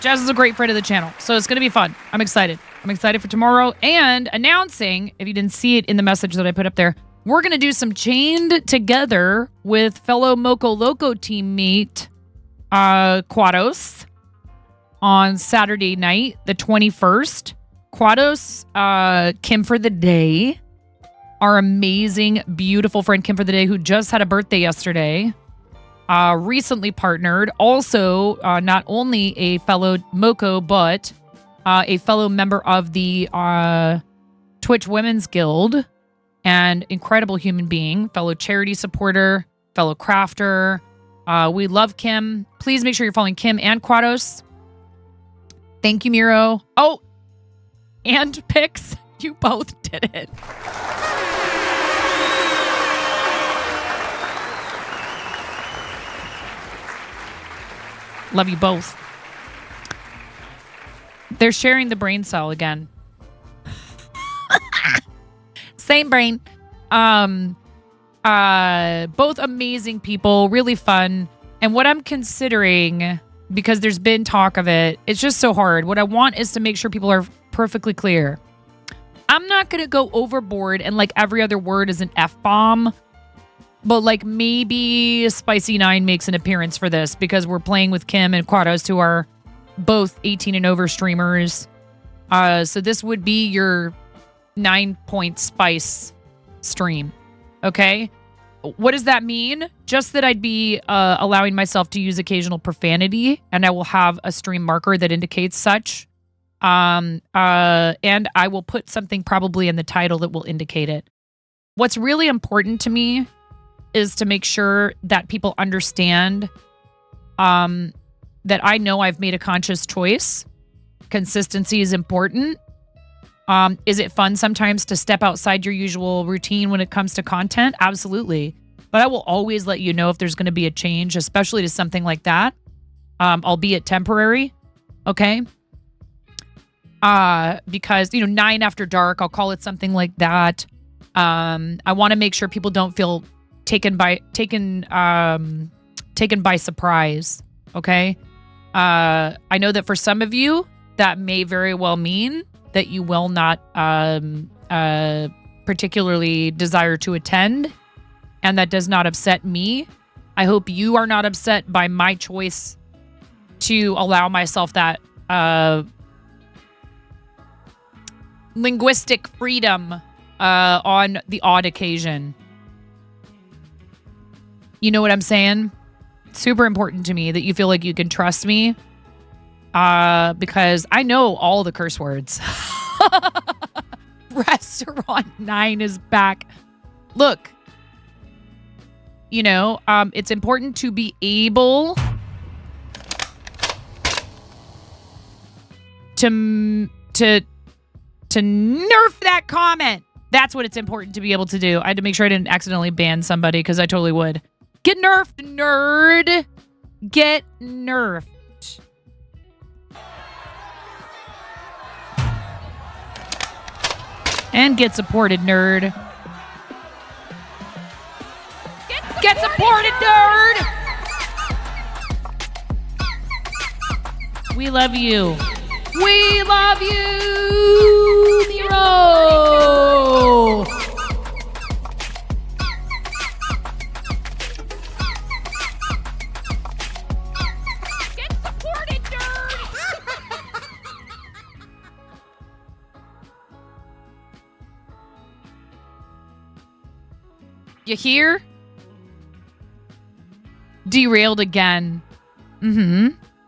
Jazz is a great friend of the channel, so it's going to be fun. I'm excited. I'm excited for tomorrow. And announcing, if you didn't see it in the message that I put up there, we're going to do some Chained Together with fellow Moco Loco teammate Quados on Saturday night, the 21st. Quados, Kim for the Day, our amazing, beautiful friend Kim for the Day, who just had a birthday yesterday. Recently partnered, also not only a fellow Moco, but a fellow member of the Twitch Women's Guild, and incredible human being, fellow charity supporter, fellow crafter. We love Kim. Please make sure you're following Kim and Quados. Thank you, Miro. Oh, and Pix, you both did it. Love you both. They're sharing the brain cell again. Same brain. Both amazing people, really fun. And what I'm considering, because there's been talk of it, it's just so hard. What I want is to make sure people are perfectly clear. I'm not going to go overboard and like every other word is an F-bomb. But like maybe Spicy 9 makes an appearance for this because we're playing with Kim and Quados, who are both 18 and over streamers. So this would be your 9-point spice stream. Okay? What does that mean? Just that I'd be allowing myself to use occasional profanity, and I will have a stream marker that indicates such. And I will put something probably in the title that will indicate it. What's really important to me is to make sure that people understand that I know I've made a conscious choice. Consistency is important. Is it fun sometimes to step outside your usual routine when it comes to content? Absolutely. But I will always let you know if there's going to be a change, especially to something like that, albeit temporary. Okay? Because, 9 after dark, I'll call it something like that. I want to make sure people don't feel taken by surprise. Okay? I know that for some of you, that may very well mean that you will not particularly desire to attend, and that does not upset me. I hope you are not upset by my choice to allow myself that linguistic freedom on the odd occasion. You know what I'm saying? Super important to me that you feel like you can trust me. Because I know all the curse words. Restaurant 9 is back. Look, it's important to be able to nerf that comment. That's what it's important to be able to do. I had to make sure I didn't accidentally ban somebody because I totally would. Get nerfed, nerd. Get nerfed. And get supported, nerd. Get supported, nerd! We love you. We love you, Miro! Get supported, nerd! You hear? Derailed again.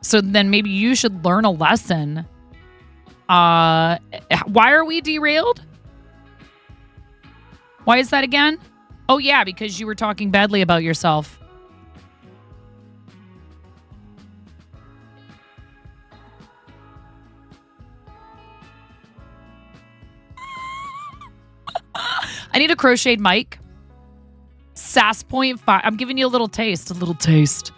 So then maybe you should learn a lesson. Why are we derailed? Why is that again? Oh yeah, because you were talking badly about yourself. I need a crocheted mic. Sass 0.5. I'm giving you a little taste. A little taste.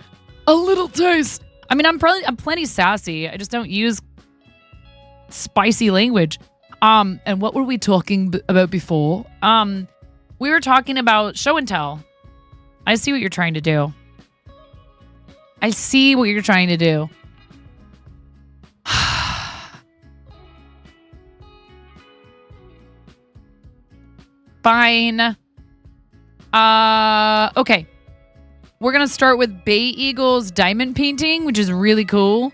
A little taste. I mean, I'm plenty sassy. I just don't use spicy language. And what were we talking about before? We were talking about show and tell. I see what you're trying to do. I see what you're trying to do. Fine. Okay. We're going to start with Bay Eagle's diamond painting, which is really cool.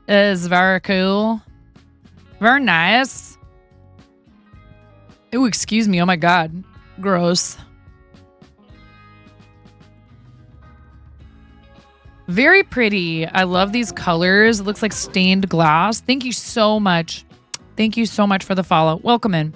It's very cool. Very nice. Oh, excuse me. Oh my God. Gross. Very pretty. I love these colors. It looks like stained glass. Thank you so much. Thank you so much for the follow. Welcome in.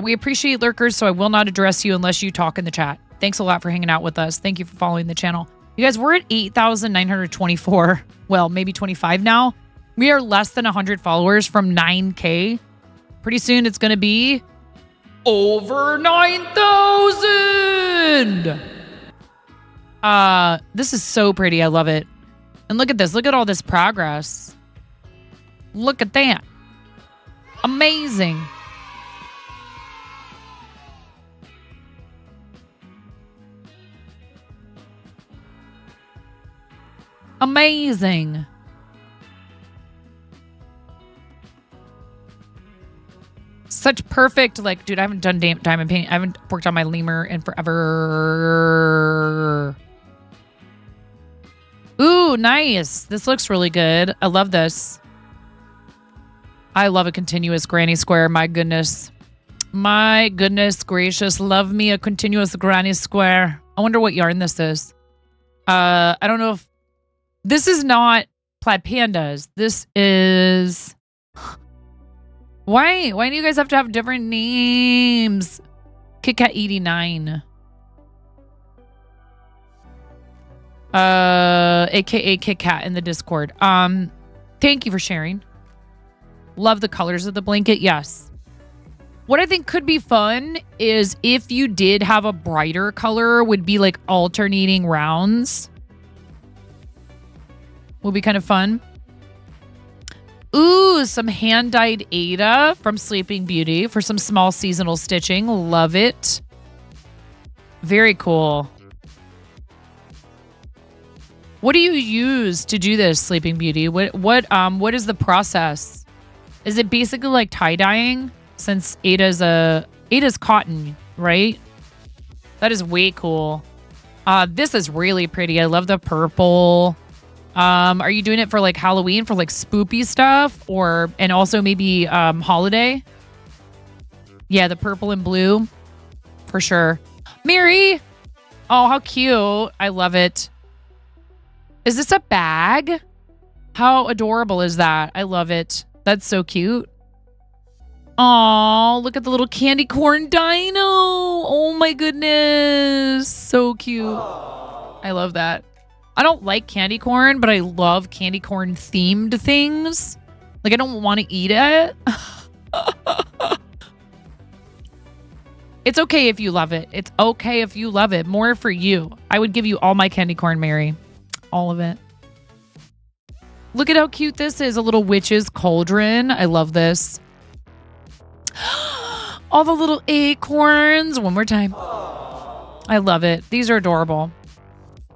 We appreciate lurkers, so I will not address you unless you talk in the chat. Thanks a lot for hanging out with us. Thank you for following the channel. You guys, we're at 8,924. Well, maybe 25 now. We are less than 100 followers from 9K. Pretty soon it's going to be over 9,000. This is so pretty. I love it. And look at this. Look at all this progress. Look at that. Amazing. Amazing. Such perfect, like, dude, I haven't done diamond painting. I haven't worked on my lemur in forever. Ooh, nice. This looks really good. I love this. I love a continuous granny square. My goodness. My goodness gracious. Love me a continuous granny square. I wonder what yarn this is. I don't know if... This is not Plaid Pandas. This is... Why do you guys have to have different names? KitKat 89. AKA KitKat in the Discord. Thank you for sharing. Love the colors of the blanket. Yes. What I think could be fun is if you did have a brighter color, would be like alternating rounds. Will be kind of fun. Ooh, some hand-dyed Ada from Sleeping Beauty for some small seasonal stitching. Love it. Very cool. What do you use to do this, Sleeping Beauty? What is the process? Is it basically like tie-dyeing? Since Ada's cotton, right? That is way cool. This is really pretty. I love the purple. Are you doing it for like Halloween, for like spoopy stuff, and also maybe holiday? Yeah, the purple and blue for sure. Mary, oh, how cute. I love it. Is this a bag? How adorable is that? I love it. That's so cute. Oh, look at the little candy corn dino. Oh my goodness. So cute. I love that. I don't like candy corn, but I love candy corn themed things. Like, I don't want to eat it. It's okay if you love it. It's okay if you love it. More for you. I would give you all my candy corn, Mary. All of it. Look at how cute this is. A little witch's cauldron. I love this. All the little acorns. One more time. I love it. These are adorable.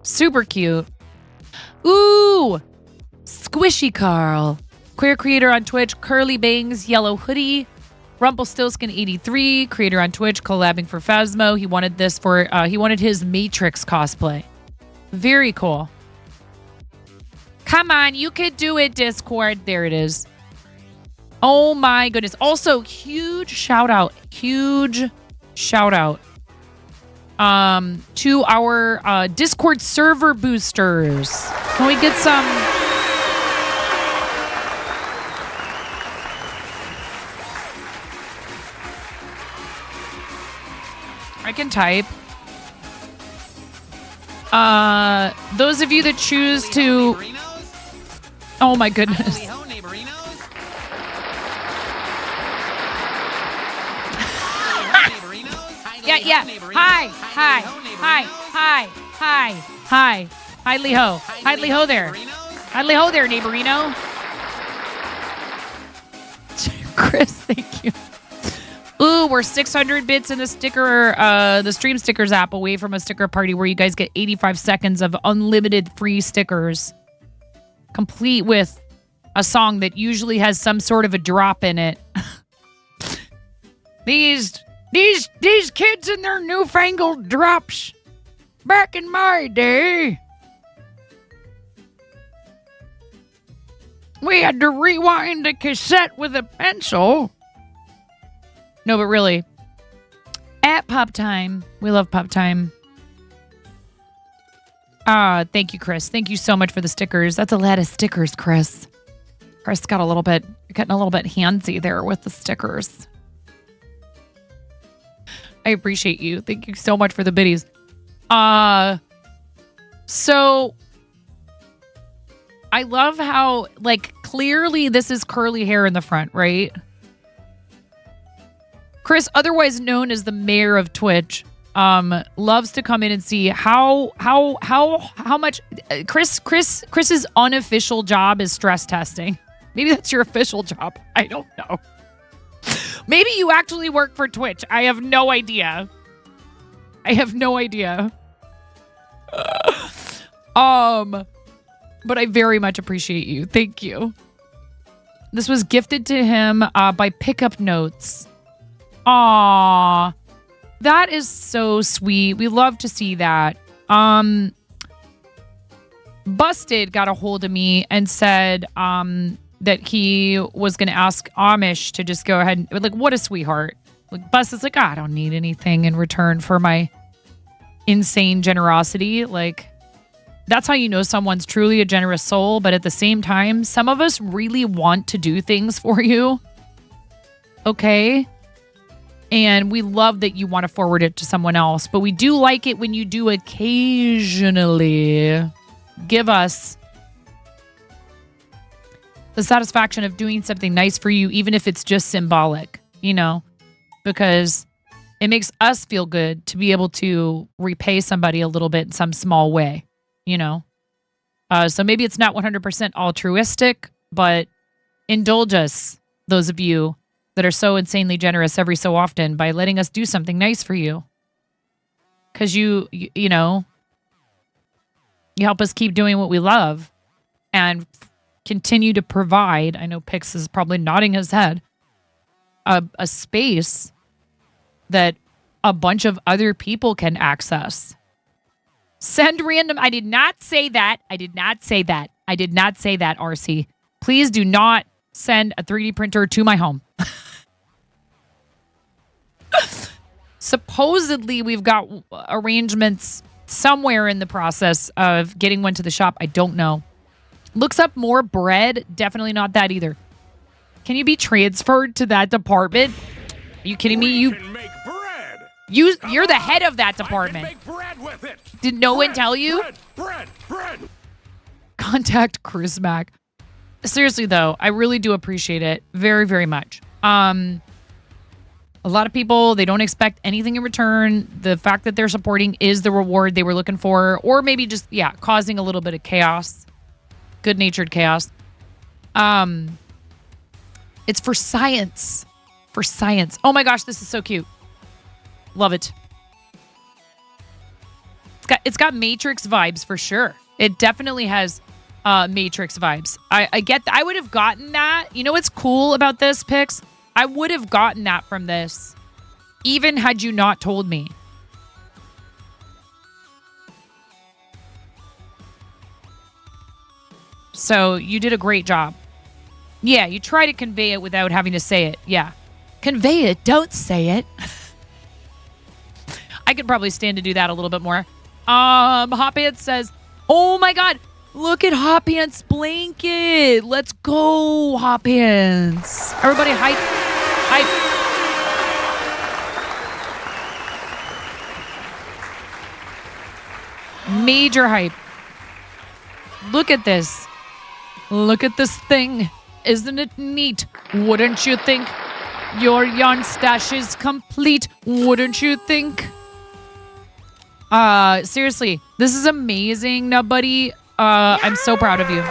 Super cute. Ooh, Squishy Carl. Queer creator on Twitch, Curly Bangs, Yellow Hoodie. Rumpelstiltskin83, creator on Twitch, collabing for Phasmo. He wanted this for, he wanted his Matrix cosplay. Very cool. Come on, you could do it, Discord. There it is. Oh my goodness. Also, huge shout out to our Discord server boosters. Can we get some? I can type. Those of you that choose to... Oh my goodness. Yeah. Hi, Leho. Hi, Leho there. Hi, Leho there, neighborino. Chris, thank you. Ooh, we're 600 bits in the stream stickers app away from a sticker party where you guys get 85 seconds of unlimited free stickers, complete with a song that usually has some sort of a drop in it. These kids and their newfangled drops. Back in my day, we had to rewind a cassette with a pencil. No, but really, at Pop Time, we love Pop Time. Thank you, Chris. Thank you so much for the stickers. That's a lot of stickers, Chris. Chris got you're getting a little bit handsy there with the stickers. I appreciate you. Thank you so much for the biddies. So I love how, like, clearly this is curly hair in the front, right? Chris, otherwise known as the mayor of Twitch. loves to come in and see how much Chris's unofficial job is stress testing. Maybe that's your official job. I don't know. Maybe you actually work for Twitch. I have no idea. But I very much appreciate you. Thank you. This was gifted to him by Pickup Notes. Aww. That is so sweet. We love to see that. Busted got a hold of me and said that he was going to ask Amish to just go ahead and, like, what a sweetheart. Like, Busted's like, I don't need anything in return for my insane generosity. Like, that's how you know someone's truly a generous soul. But at the same time, some of us really want to do things for you. Okay? And we love that you want to forward it to someone else. But we do like it when you do occasionally give us the satisfaction of doing something nice for you, even if it's just symbolic, you know, because it makes us feel good to be able to repay somebody a little bit in some small way, you know. So maybe it's not 100% altruistic, but indulge us, those of you that are so insanely generous every so often, by letting us do something nice for you. Because you know, you help us keep doing what we love and continue to provide. I know Pix is probably nodding his head. A space that a bunch of other people can access. Send random. I did not say that. RC. Please do not send a 3D printer to my home. Supposedly, we've got arrangements somewhere in the process of getting one to the shop. I don't know. Looks up more bread. Definitely not that either. Can you be transferred to that department? Are you kidding me? You're the head of that department. Did no one tell you? Bread. Contact Chris Mac. Seriously though, I really do appreciate it very, very much. A lot of people, they don't expect anything in return. The fact that they're supporting is the reward they were looking for, or maybe just, causing a little bit of chaos. Good-natured chaos. It's for science. For science. Oh my gosh, this is so cute. Love it. It's got Matrix vibes for sure. It definitely has Matrix vibes. I would have gotten that. You know what's cool about this, Pix? I would have gotten that from this, even had you not told me. So you did a great job. Yeah, you try to convey it without having to say it. Yeah. Convey it, don't say it. I could probably stand to do that a little bit more. Hot Pants says, oh my God, look at Hot Pants' blanket. Let's go, Hot Pants. Everybody hype. Major hype. Look at this. Look at this thing. Isn't it neat? Wouldn't you think? Your yarn stash is complete. Wouldn't you think? Seriously, this is amazing, Nub Buddy. I'm so proud of you.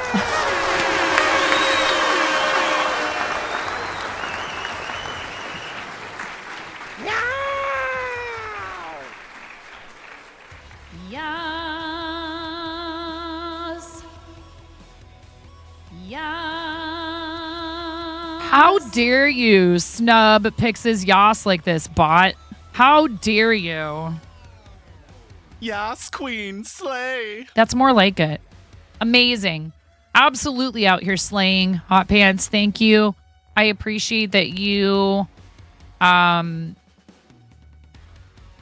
How dare you snub Pix's Yas like this, bot? How dare you? Yas, queen, slay. That's more like it. Amazing. Absolutely out here slaying, Hot Pants. Thank you. I appreciate that you...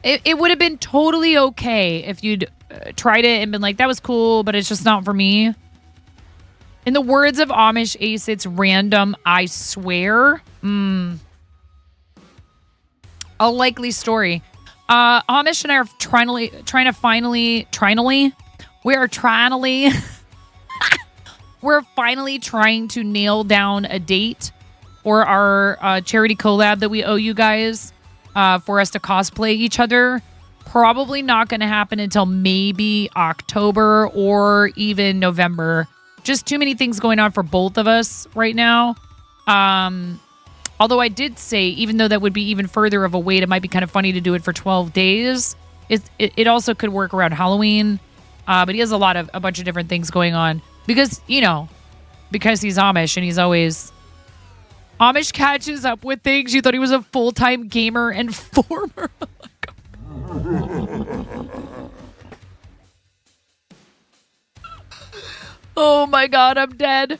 It would have been totally okay if you'd tried it and been like, that was cool, but it's just not for me. In the words of Amish Ace, it's random, I swear. A likely story. Amish and I are we're finally trying to nail down a date for our charity collab that we owe you guys for us to cosplay each other. probably not going to happen until maybe October or even November. Just too many things going on for both of us right now. Although I did say, even though that would be even further of a wait, it might be kind of funny to do it for 12 days. It also could work around Halloween. But he has a bunch of different things going on. Because, because he's Amish and he's always... Amish catches up with things. You thought he was a full-time gamer and former... Oh my god, I'm dead.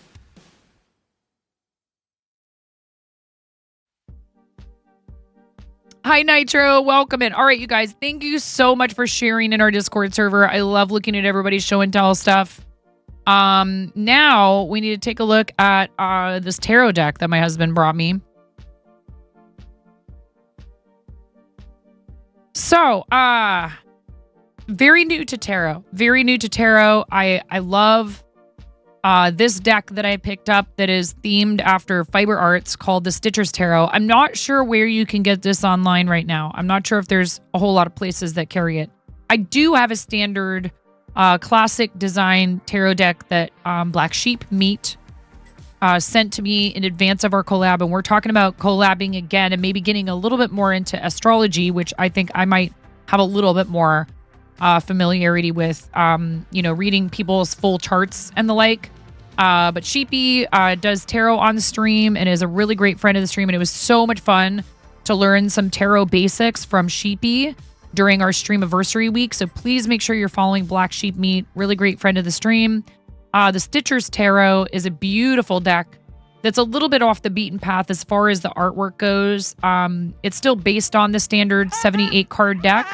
Hi, Nitro. Welcome in. All right, you guys, thank you so much for sharing in our Discord server. I love looking at everybody's show and tell stuff. Now we need to take a look at this tarot deck that my husband brought me. So, very new to tarot. Very new to tarot. I love this deck that I picked up that is themed after fiber arts called the Stitcher's Tarot. I'm not sure where you can get this online right now. I'm not sure if there's a whole lot of places that carry it. I do have a standard classic design tarot deck that Black Sheep Meat sent to me in advance of our collab, and we're talking about collabing again and maybe getting a little bit more into astrology, which I think I might have a little bit more familiarity with, reading people's full charts and the like. But Sheepy does tarot on the stream and is a really great friend of the stream, and it was so much fun to learn some tarot basics from Sheepy during our streamiversary week. So please make sure you're following Black Sheep Meat, really great friend of the stream. The Stitcher's Tarot is a beautiful deck that's a little bit off the beaten path as far as the artwork goes. It's still based on the standard 78 card deck.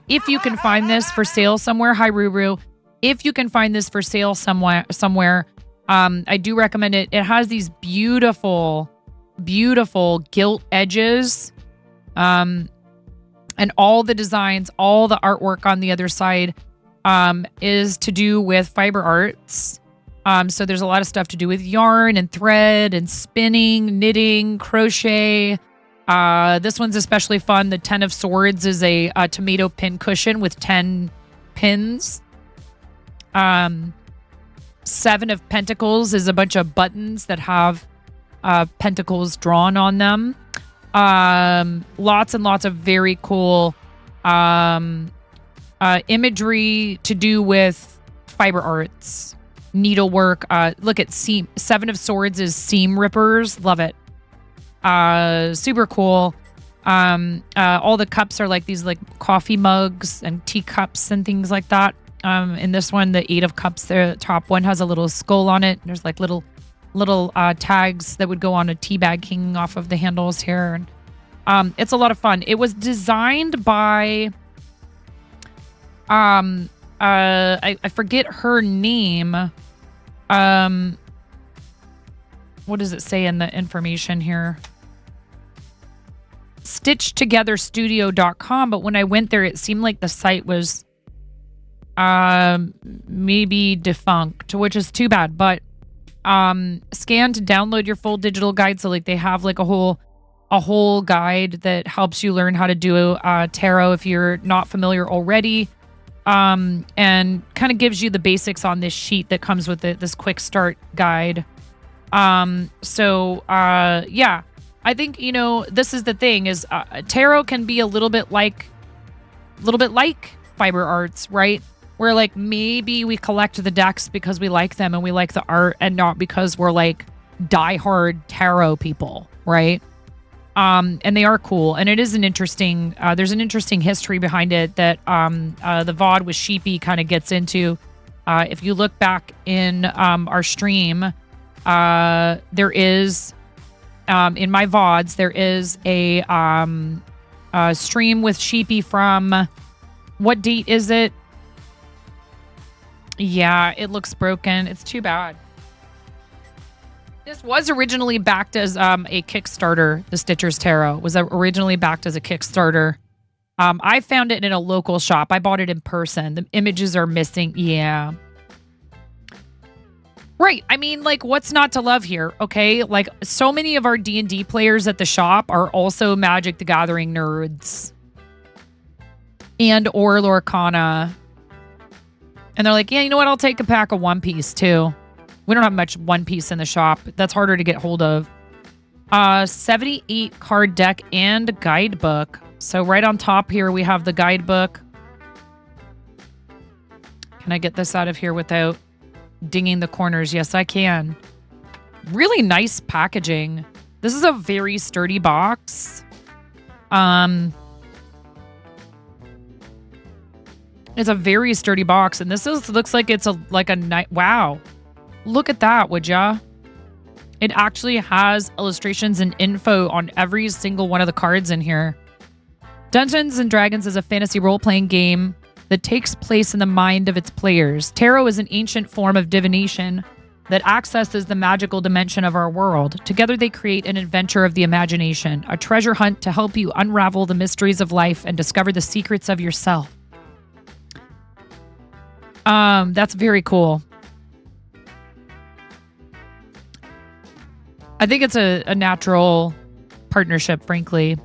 If you can find this for sale somewhere, hi Ruru. If you can find this for sale somewhere, I do recommend it. It has these beautiful, beautiful gilt edges. And all the designs, all the artwork on the other side is to do with fiber arts. So there's a lot of stuff to do with yarn and thread and spinning, knitting, crochet. This one's especially fun. The 10 of Swords is a tomato pin cushion with 10 pins. 7 of Pentacles is a bunch of buttons that have pentacles drawn on them. Lots and lots of very cool imagery to do with fiber arts, needlework. Look at 7 of Swords is seam rippers. Love it. Super cool. All the cups are like these like coffee mugs and teacups and things like that. In this one, the 8 of Cups, the top one has a little skull on it. There's like little tags that would go on a tea bag hanging off of the handles here. And it's a lot of fun. It was designed by I forget her name. What does it say in the information here? StitchTogetherStudio.com, but when I went there, it seemed like the site was maybe defunct, which is too bad. But scan to download your full digital guide. So like they have like a whole guide that helps you learn how to do tarot if you're not familiar already, and kind of gives you the basics on this sheet that comes with it, this quick start guide. Yeah, I think, this is the thing is tarot can be a little bit like fiber arts, right? Where like maybe we collect the decks because we like them and we like the art and not because we're like diehard tarot people, right? And they are cool. And it is an interesting, there's an interesting history behind it that the VOD with Sheepy kind of gets into. If you look back in our stream, there is, in my VODs, there is a stream with Sheepy from, what date is it? Yeah, it looks broken. It's too bad. This was originally backed as a Kickstarter. The Stitcher's Tarot was originally backed as a Kickstarter. I found it in a local shop. I bought it in person. The images are missing. Yeah. Right. I mean, like, what's not to love here? Okay. Like, so many of our D&D players at the shop are also Magic the Gathering nerds. and or Lorcana. And they're like, yeah, you know what? I'll take a pack of One Piece too. We don't have much One Piece in the shop. That's harder to get hold of. 78 card deck and guidebook. So right on top here, we have the guidebook. Can I get this out of here without dinging the corners? Yes, I can. Really nice packaging. This is a very sturdy box. It's a very sturdy box, and looks like it's a night. Wow, look at that, would ya? It actually has illustrations and info on every single one of the cards in here. Dungeons and Dragons is a fantasy role-playing game that takes place in the mind of its players. Tarot is an ancient form of divination that accesses the magical dimension of our world. Together they create an adventure of the imagination, a treasure hunt to help you unravel the mysteries of life and discover the secrets of yourself. That's very cool. I think it's a natural partnership, frankly.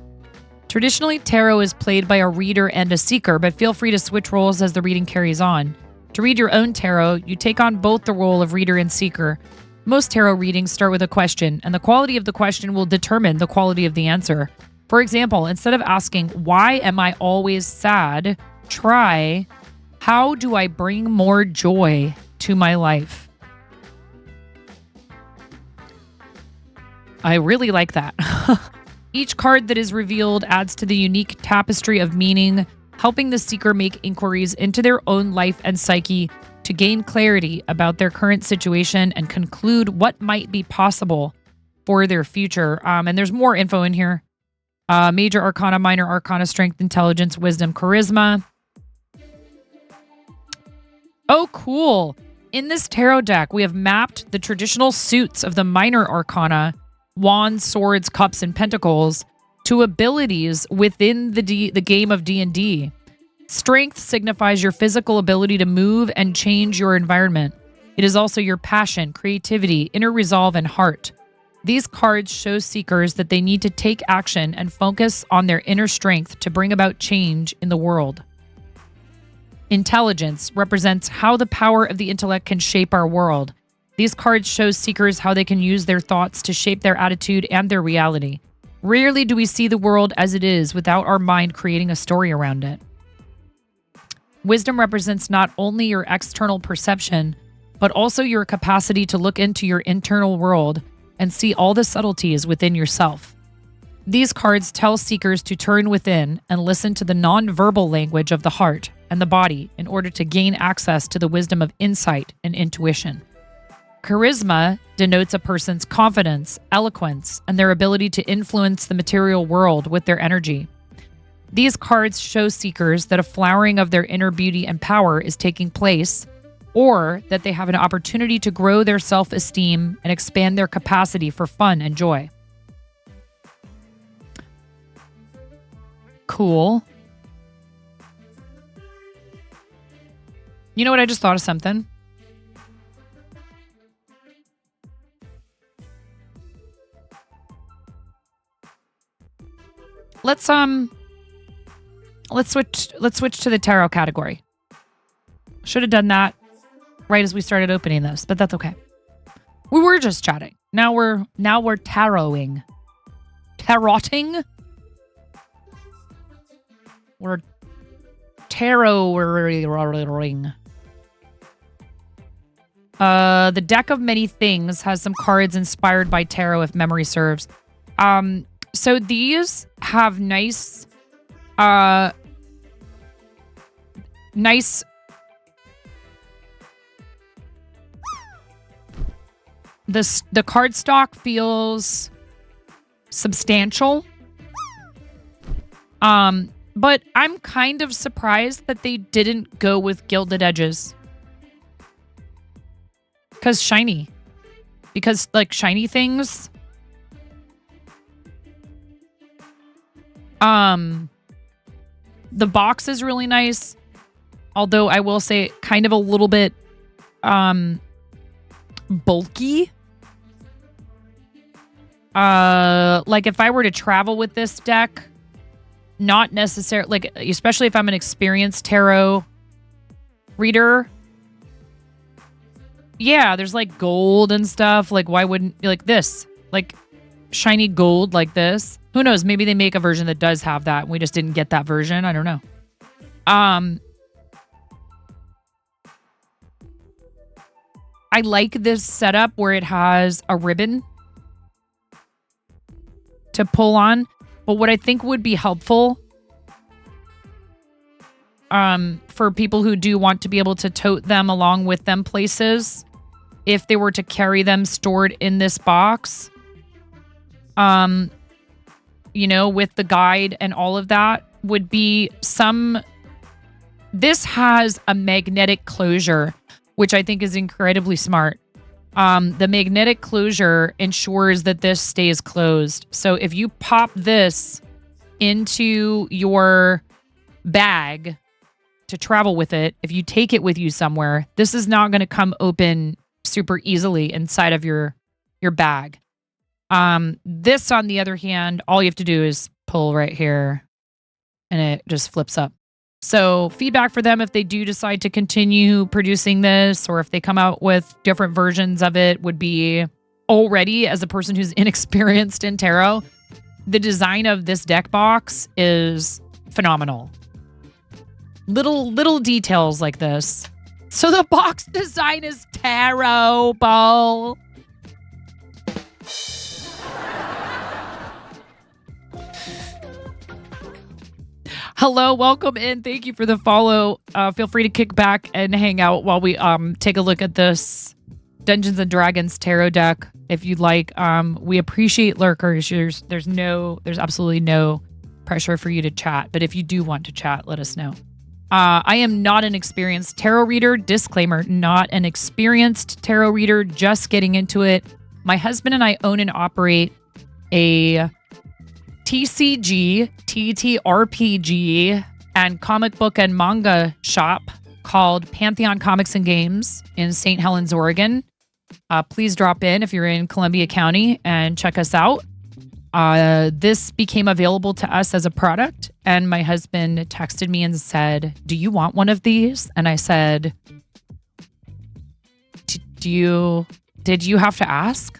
Traditionally, tarot is played by a reader and a seeker, but feel free to switch roles as the reading carries on. To read your own tarot, you take on both the role of reader and seeker. Most tarot readings start with a question, and the quality of the question will determine the quality of the answer. For example, instead of asking, "Why am I always sad?" try, "How do I bring more joy to my life?" I really like that. Each card that is revealed adds to the unique tapestry of meaning, helping the seeker make inquiries into their own life and psyche to gain clarity about their current situation and conclude what might be possible for their future. And there's more info in here. Major Arcana, Minor Arcana, Strength, Intelligence, Wisdom, Charisma. Oh, cool. In this tarot deck, we have mapped the traditional suits of the Minor Arcana, Wands, Swords, Cups, and Pentacles, to abilities within the game of D&D. Strength signifies your physical ability to move and change your environment. It is also your passion, creativity, inner resolve, and heart. These cards show seekers that they need to take action and focus on their inner strength to bring about change in the world. Intelligence represents how the power of the intellect can shape our world. These cards show seekers how they can use their thoughts to shape their attitude and their reality. Rarely do we see the world as it is without our mind creating a story around it. Wisdom represents not only your external perception, but also your capacity to look into your internal world and see all the subtleties within yourself. These cards tell seekers to turn within and listen to the non-verbal language of the heart and the body in order to gain access to the wisdom of insight and intuition. Charisma denotes a person's confidence, eloquence, and their ability to influence the material world with their energy. These cards show seekers that a flowering of their inner beauty and power is taking place, or that they have an opportunity to grow their self-esteem and expand their capacity for fun and joy. Cool. You know what? I just thought of something. Let's switch to the tarot category. Should have done that right as we started opening this, but that's okay. We were just chatting. Now we're tarotting. Tarotting? We're taroting. The deck of many things has some cards inspired by tarot, if memory serves. So these have nice the cardstock feels substantial. But I'm kind of surprised that they didn't go with gilded edges. Because shiny, like shiny things. The box is really nice, although I will say kind of a little bit bulky. Like if I were to travel with this deck, not necessarily, like, especially if I'm an experienced tarot reader. Yeah, there's like gold and stuff. Like, why wouldn't, like this, like shiny gold like this? Who knows? Maybe they make a version that does have that. And we just didn't get that version. I don't know. I like this setup where it has a ribbon to pull on. But what I think would be helpful for people who do want to be able to tote them along with them places, if they were to carry them stored in this box, you know, with the guide and all of that, would be this has a magnetic closure, which I think is incredibly smart. The magnetic closure ensures that this stays closed. So if you pop this into your bag to travel with it, if you take it with you somewhere, this is not going to come open super easily inside of your bag. This, on the other hand, all you have to do is pull right here and it just flips up. So feedback for them if they do decide to continue producing this, or if they come out with different versions of it, would be, already, as a person who's inexperienced in tarot, the design of this deck box is phenomenal. Little details like this. So the box design is terrible. Hello, welcome in. Thank you for the follow. Feel free to kick back and hang out while we take a look at this Dungeons and Dragons tarot deck if you'd like. We appreciate lurkers. There's absolutely no pressure for you to chat, but if you do want to chat, let us know. I am not an experienced tarot reader. Disclaimer, not an experienced tarot reader, just getting into it. My husband and I own and operate a TCG, TTRPG, and comic book and manga shop called Pantheon Comics and Games in St. Helens, Oregon. Please drop in if you're in Columbia County and check us out. This became available to us as a product, and my husband texted me and said, "Do you want one of these?" And I said, did you have to ask?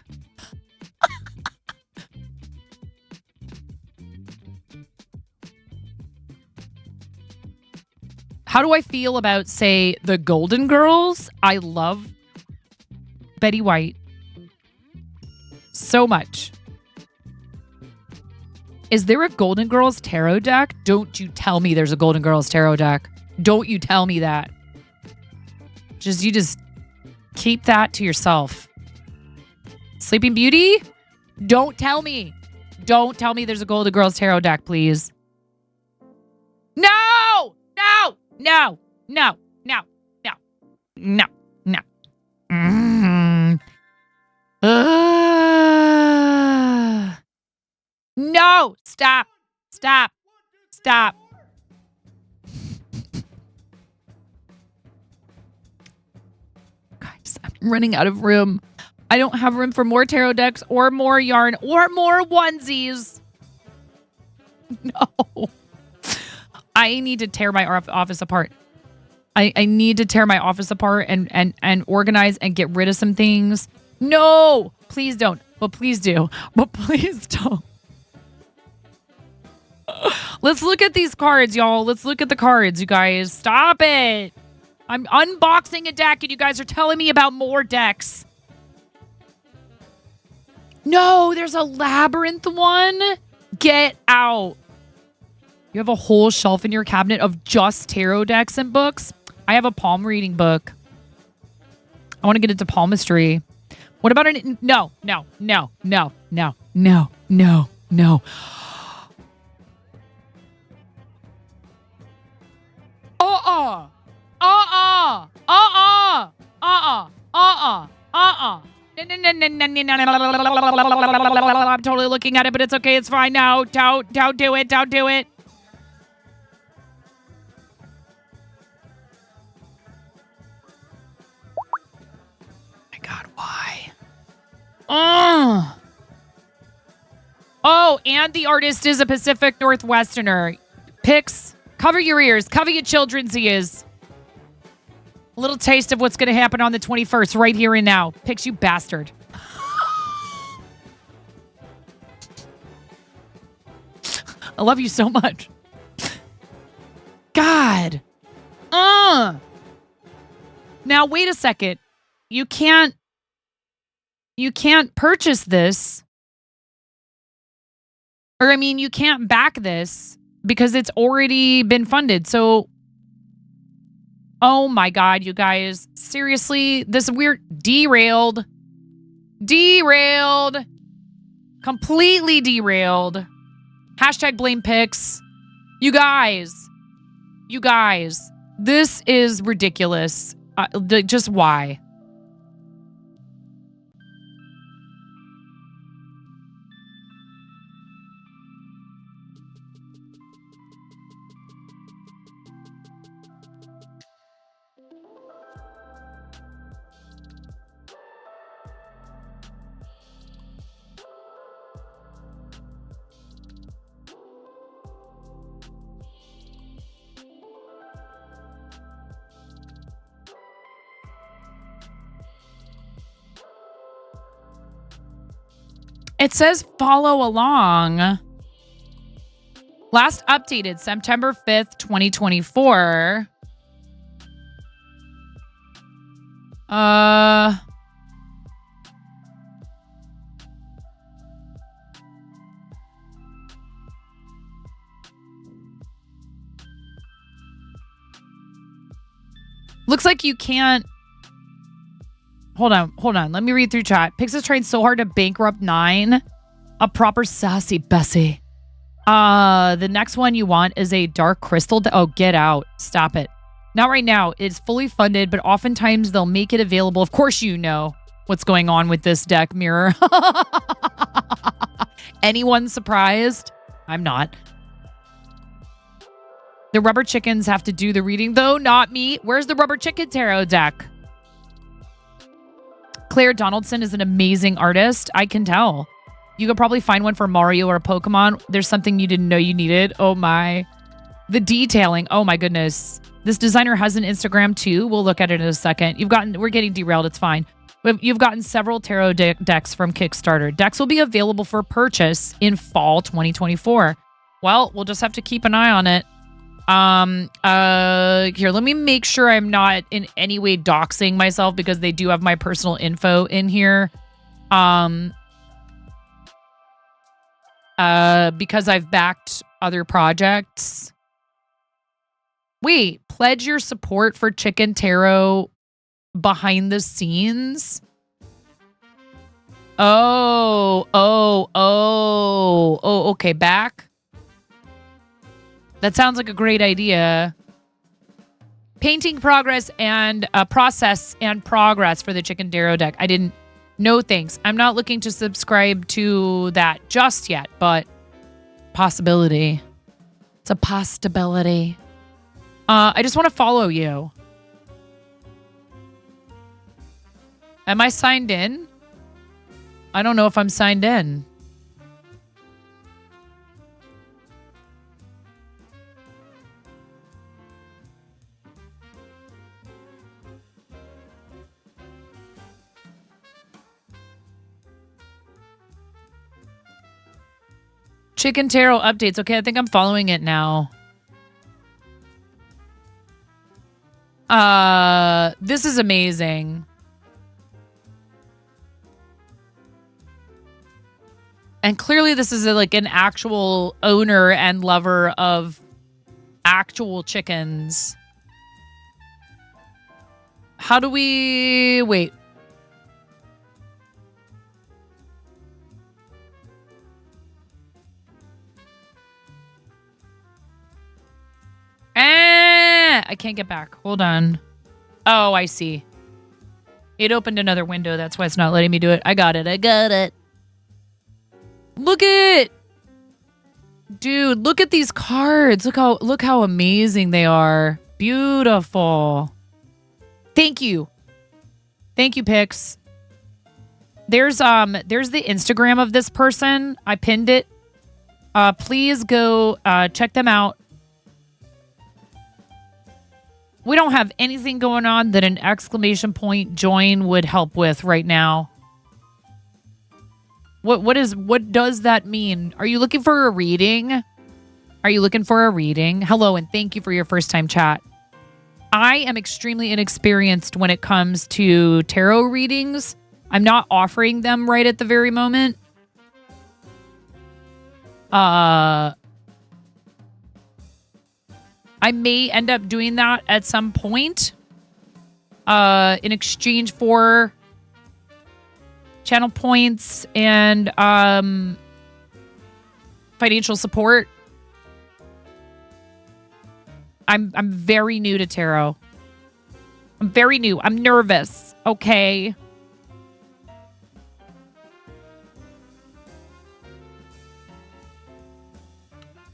How do I feel about, say, the Golden Girls? I love Betty White so much. Is there a Golden Girls tarot deck? Don't you tell me there's a Golden Girls tarot deck. Don't you tell me that. You just keep that to yourself. Sleeping Beauty? Don't tell me. Don't tell me there's a Golden Girls tarot deck, please. No! No! No, no, no, no, no, no. No, stop, stop, stop. Guys, I'm running out of room. I don't have room for more tarot decks or more yarn or more onesies. No. I need to tear my office apart. I need to tear my office apart and organize and get rid of some things. No, please don't. But please do. But please don't. Let's look at these cards, y'all. Let's look at the cards, you guys. Stop it. I'm unboxing a deck and you guys are telling me about more decks. No, there's a labyrinth one. Get out. You have a whole shelf in your cabinet of just tarot decks and books. I have a palm reading book. I want to get into palmistry. What about no. I'm totally looking at it, but it's okay. It's fine now. Don't do it. Don't do it. God, why? Oh, and the artist is a Pacific Northwesterner. Pix, cover your ears. Cover your children's ears. A little taste of what's going to happen on the 21st right here and now. Pix, you bastard. I love you so much. God. Now, wait a second. You can't purchase this. Or, I mean, you can't back this because it's already been funded. So, oh my God, you guys. Seriously, this weird derailed. Completely derailed. Hashtag blame Pix. You guys. This is ridiculous. Just why? It says follow along. Last updated September 5th, 2024. Looks like you can't. Hold on. Let me read through chat. Pix is trying so hard to bankrupt 9. A proper sassy Bessie. The next one you want is a dark crystal. Oh, get out. Stop it. Not right now. It's fully funded, but oftentimes they'll make it available. Of course you know what's going on with this deck, Mirror. Anyone surprised? I'm not. The rubber chickens have to do the reading, though, not me. Where's the rubber chicken tarot deck? Claire Donaldson is an amazing artist. I can tell. You could probably find one for Mario or Pokemon. There's something you didn't know you needed. Oh my. The detailing. Oh my goodness. This designer has an Instagram too. We'll look at it in a second. We're getting derailed. It's fine. You've gotten several tarot decks from Kickstarter. Decks will be available for purchase in fall 2024. Well, we'll just have to keep an eye on it. Here, let me make sure I'm not in any way doxing myself because they do have my personal info in here. Because I've backed other projects. Wait, pledge your support for Chicken Tarot behind the scenes? Oh, okay, back. That sounds like a great idea. Painting progress and process and progress for the Chicken Darrow deck. I didn't. No thanks. I'm not looking to subscribe to that just yet, but possibility. It's a possibility. I just want to follow you. Am I signed in? I don't know if I'm signed in. Chicken Tarot updates. Okay, I think I'm following it now. This is amazing. And clearly this is like an actual owner and lover of actual chickens. How do we... Wait. I can't get back. Hold on. Oh, I see. It opened another window. That's why it's not letting me do it. I got it. Look at... Dude, look at these cards. Look how amazing they are. Beautiful. Thank you. Thank you, Pix. There's the Instagram of this person. I pinned it. Please go check them out. We don't have anything going on that an exclamation point join would help with right now. What does that mean? Are you looking for a reading? Are you looking for a reading? Hello, and thank you for your first time chat. I am extremely inexperienced when it comes to tarot readings. I'm not offering them right at the very moment. I may end up doing that at some point in exchange for channel points and financial support. I'm very new to tarot. I'm very new. I'm nervous. Okay.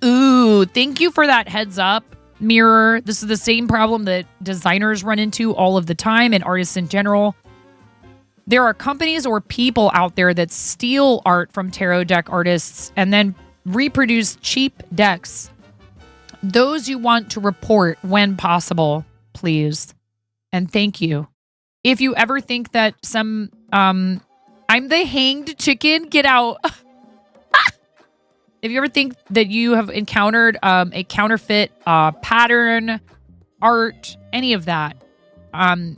Ooh, thank you for that heads up, Mirror. This is the same problem that designers run into all of the time and artists in general. There are companies or people out there that steal art from tarot deck artists and then reproduce cheap decks. Those you want to report when possible, please. And thank you. If you ever think that some, I'm the hanged chicken, get out. If you ever think that you have encountered a counterfeit pattern, art, any of that,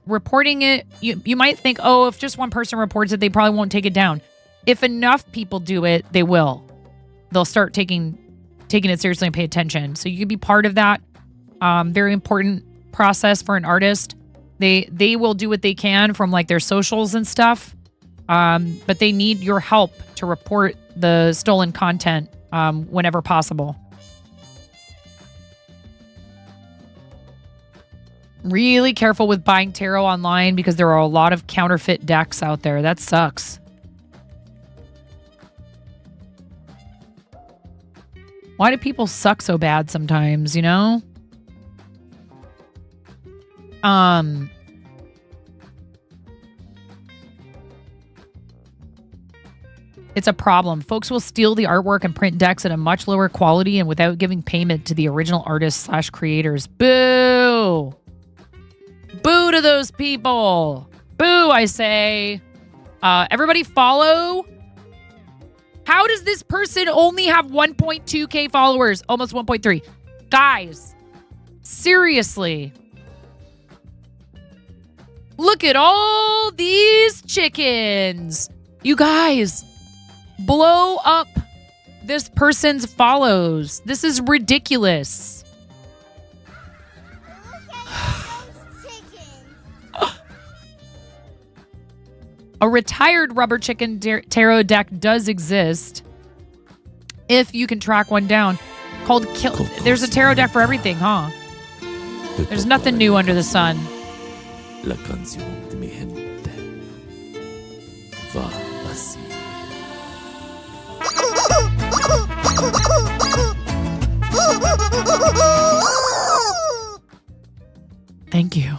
reporting it, you might think, oh, if just one person reports it, they probably won't take it down. If enough people do it, they will. They'll start taking it seriously and pay attention. So you can be part of that. Very important process for an artist. They will do what they can from like their socials and stuff, but they need your help to report the stolen content whenever possible. Really careful with buying tarot online because there are a lot of counterfeit decks out there. That sucks. Why do people suck so bad sometimes, you know? It's a problem. Folks will steal the artwork and print decks at a much lower quality and without giving payment to the original artists/creators. Boo! Boo to those people. Boo, I say. Everybody follow. How does this person only have 1.2k followers? Almost 1.3. Guys, seriously. Look at all these chickens. You guys, blow up this person's follows. This is ridiculous. A retired rubber chicken tarot deck does exist. If you can track one down. Called Kill. There's a tarot deck for everything, huh? There's nothing new under the sun. La canción de mi gente va así. Thank you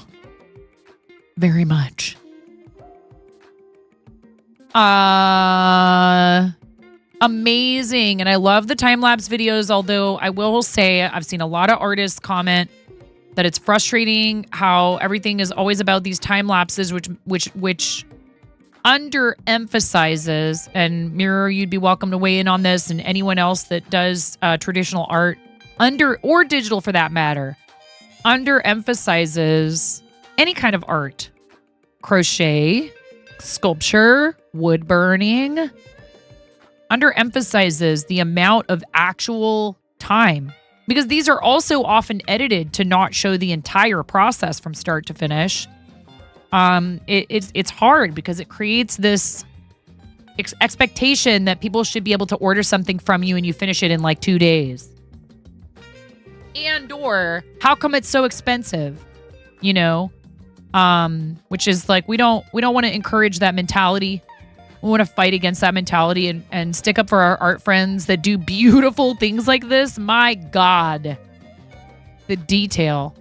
very much. Amazing. And I love the time-lapse videos, although I will say I've seen a lot of artists comment that it's frustrating how everything is always about these time lapses, which underemphasizes, and Mirror, you'd be welcome to weigh in on this, and anyone else that does traditional art, or digital for that matter, underemphasizes any kind of art. Crochet, sculpture, wood burning, underemphasizes the amount of actual time. Because these are also often edited to not show the entire process from start to finish. It's hard because it creates this expectation that people should be able to order something from you and you finish it in like 2 days. And or how come it's so expensive? You know, which is like we don't want to encourage that mentality. We want to fight against that mentality and stick up for our art friends that do beautiful things like this. My God. The detail.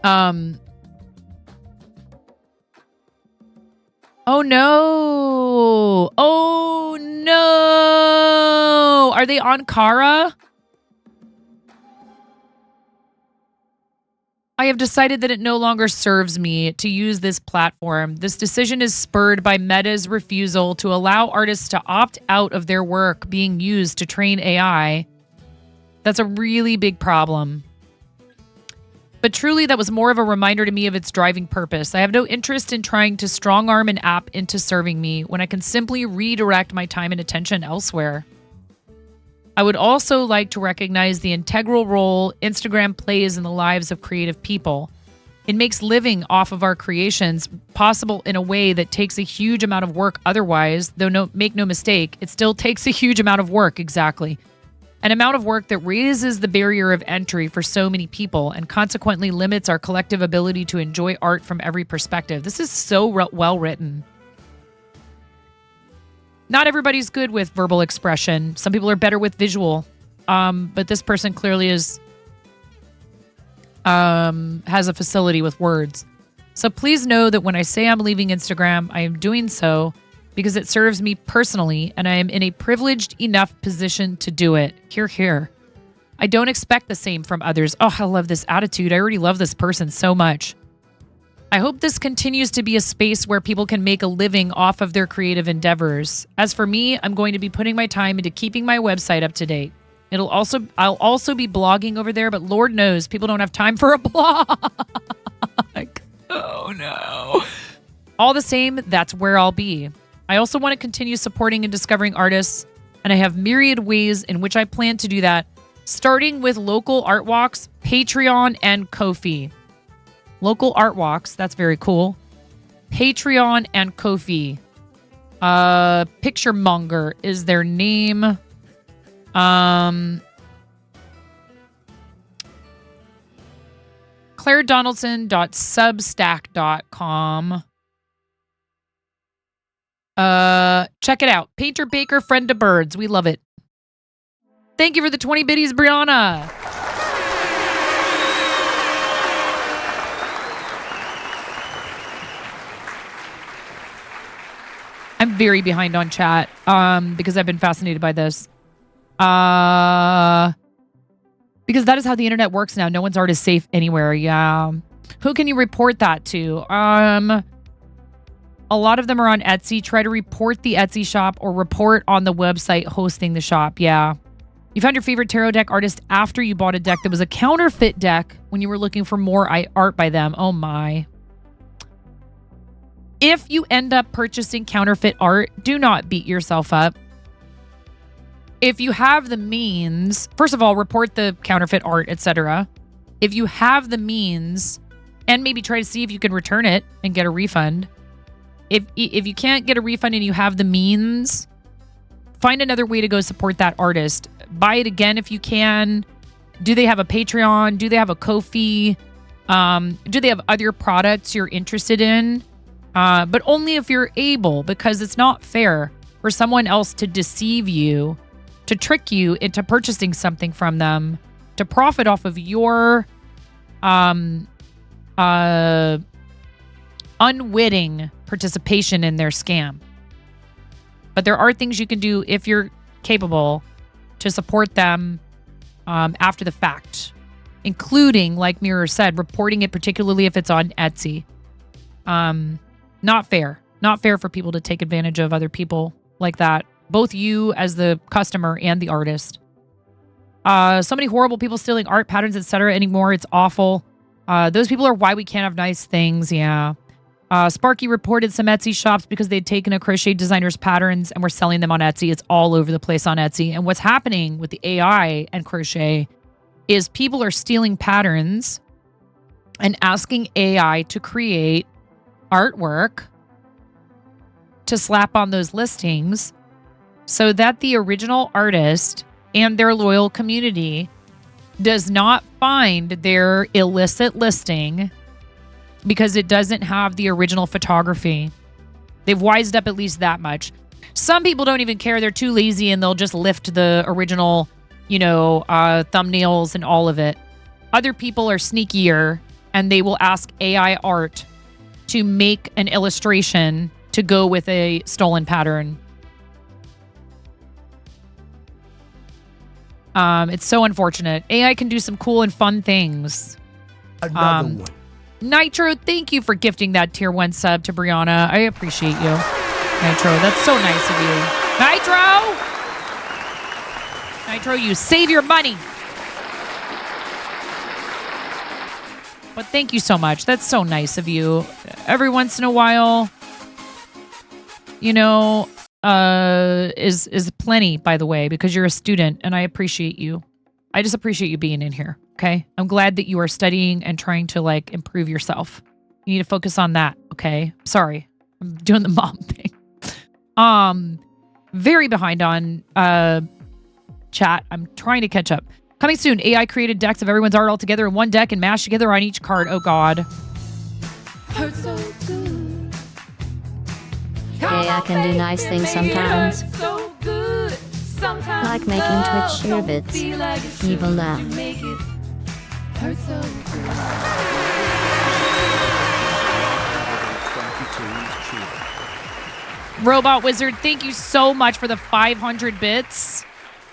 Oh no. Oh no. Are they on Kara? I have decided that it no longer serves me to use this platform. This decision is spurred by Meta's refusal to allow artists to opt out of their work being used to train AI. That's a really big problem. But truly, that was more of a reminder to me of its driving purpose. I have no interest in trying to strong-arm an app into serving me when I can simply redirect my time and attention elsewhere. I would also like to recognize the integral role Instagram plays in the lives of creative people. It makes living off of our creations possible in a way that takes a huge amount of work otherwise, though make no mistake, it still takes a huge amount of work, exactly. An amount of work that raises the barrier of entry for so many people and consequently limits our collective ability to enjoy art from every perspective. This is so well written. Not everybody's good with verbal expression. Some people are better with visual. But this person clearly has a facility with words. So please know that when I say I'm leaving Instagram, I am doing so because it serves me personally and I am in a privileged enough position to do it. Hear, hear. I don't expect the same from others. Oh, I love this attitude. I already love this person so much. I hope this continues to be a space where people can make a living off of their creative endeavors. As for me, I'm going to be putting my time into keeping my website up to date. I'll also be blogging over there, but Lord knows people don't have time for a blog. Oh no. All the same, that's where I'll be. I also want to continue supporting and discovering artists, and I have myriad ways in which I plan to do that, starting with local art walks, Patreon, and Ko-fi. Local art walks, that's very cool. Patreon and Ko-fi. Picture Monger is their name. ClaireDonaldson.substack.com. Check it out. Painter Baker, friend to birds. We love it. Thank you for the 20 biddies, Brianna. I'm very behind on chat because I've been fascinated by this. Because that is how the internet works now. No one's art is safe anywhere. Yeah. Who can you report that to? A lot of them are on Etsy. Try to report the Etsy shop or report on the website hosting the shop. Yeah. You found your favorite tarot deck artist after you bought a deck that was a counterfeit deck when you were looking for more art by them. Oh my. If you end up purchasing counterfeit art, do not beat yourself up. If you have the means, first of all, report the counterfeit art, etc. If you have the means, and maybe try to see if you can return it and get a refund. If you can't get a refund and you have the means, find another way to go support that artist. Buy it again if you can. Do they have a Patreon? Do they have a Ko-fi? Do they have other products you're interested in? But only if you're able, because it's not fair for someone else to deceive you, to trick you into purchasing something from them, to profit off of your unwitting participation in their scam. But there are things you can do if you're capable to support them after the fact, including, like Mirror said, reporting it, particularly if it's on Etsy. Not fair. Not fair for people to take advantage of other people like that. Both you as the customer and the artist. So many horrible people stealing art patterns, etc. anymore. It's awful. Those people are why we can't have nice things. Yeah. Sparky reported some Etsy shops because they'd taken a crochet designer's patterns and were selling them on Etsy. It's all over the place on Etsy. And what's happening with the AI and crochet is people are stealing patterns and asking AI to create artwork to slap on those listings so that the original artist and their loyal community does not find their illicit listing because it doesn't have the original photography. They've wised up at least that much. Some people don't even care. They're too lazy and they'll just lift the original, thumbnails and all of it. Other people are sneakier and they will ask AI art to make an illustration to go with a stolen pattern. It's so unfortunate. AI can do some cool and fun things. Another one. Nitro, thank you for gifting that tier 1 sub to Brianna. I appreciate you. Nitro, that's so nice of you. Nitro! Nitro, you save your money. But thank you so much. That's so nice of you. Every once in a while, you know, is plenty, by the way, because you're a student and I appreciate you. I just appreciate you being in here. Okay. I'm glad that you are studying and trying to like improve yourself. You need to focus on that. Okay. Sorry. I'm doing the mom thing. Very behind on chat. I'm trying to catch up. Coming soon, AI created decks of everyone's art all together in one deck and mashed together on each card. Oh God. Hurt so good. AI can do nice things sometimes. So good. Sometimes Like making Twitch cheer bits. Evil laugh. Hurt so good. 22's cheer. Robot Wizard, thank you so much for the 500 bits.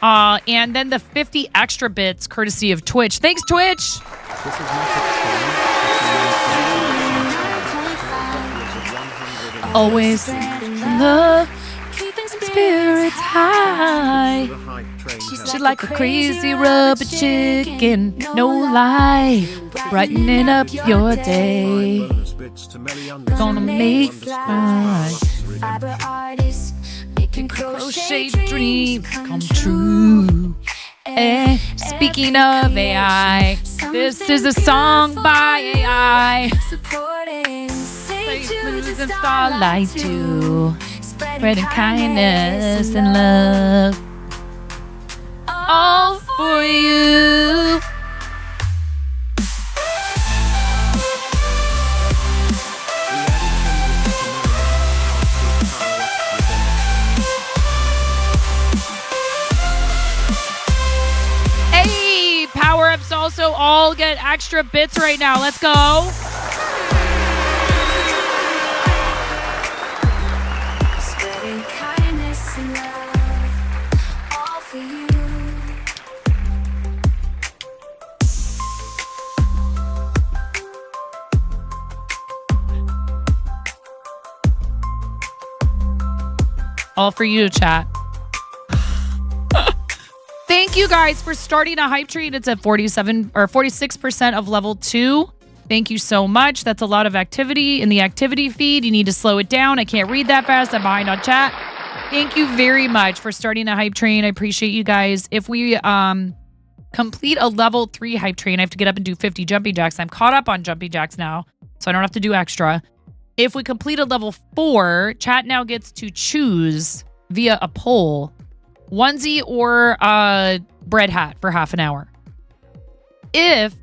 And then the 50 extra bits courtesy of Twitch. Thanks, Twitch. This is not a trend. Always love, spirits high. The hype train She helps. like a crazy rubber chicken, no lie, brightening up your day. Bonus bits to Melly Gonna make it right. Fiber artists making Crochet dreams come true. Speaking of AI, this is a song by AI. supporting Blues and starlight too, spreading kindness and love. All for you. Hey, power-ups also all get extra bits right now. Let's go. spreading kindness and love all for you. All for you, chat. Thank you guys for starting a hype train. It's at 47 or 46% of level 2. Thank you so much. That's a lot of activity in the activity feed. You need to slow it down. I can't read that fast. I'm behind on chat. Thank you very much for starting a hype train. I appreciate you guys. If we complete a level 3 hype train, I have to get up and do 50 jumping jacks. I'm caught up on jumping jacks now, so I don't have to do extra. If we complete a level 4, chat now gets to choose via a poll, onesie or bread hat for half an hour. If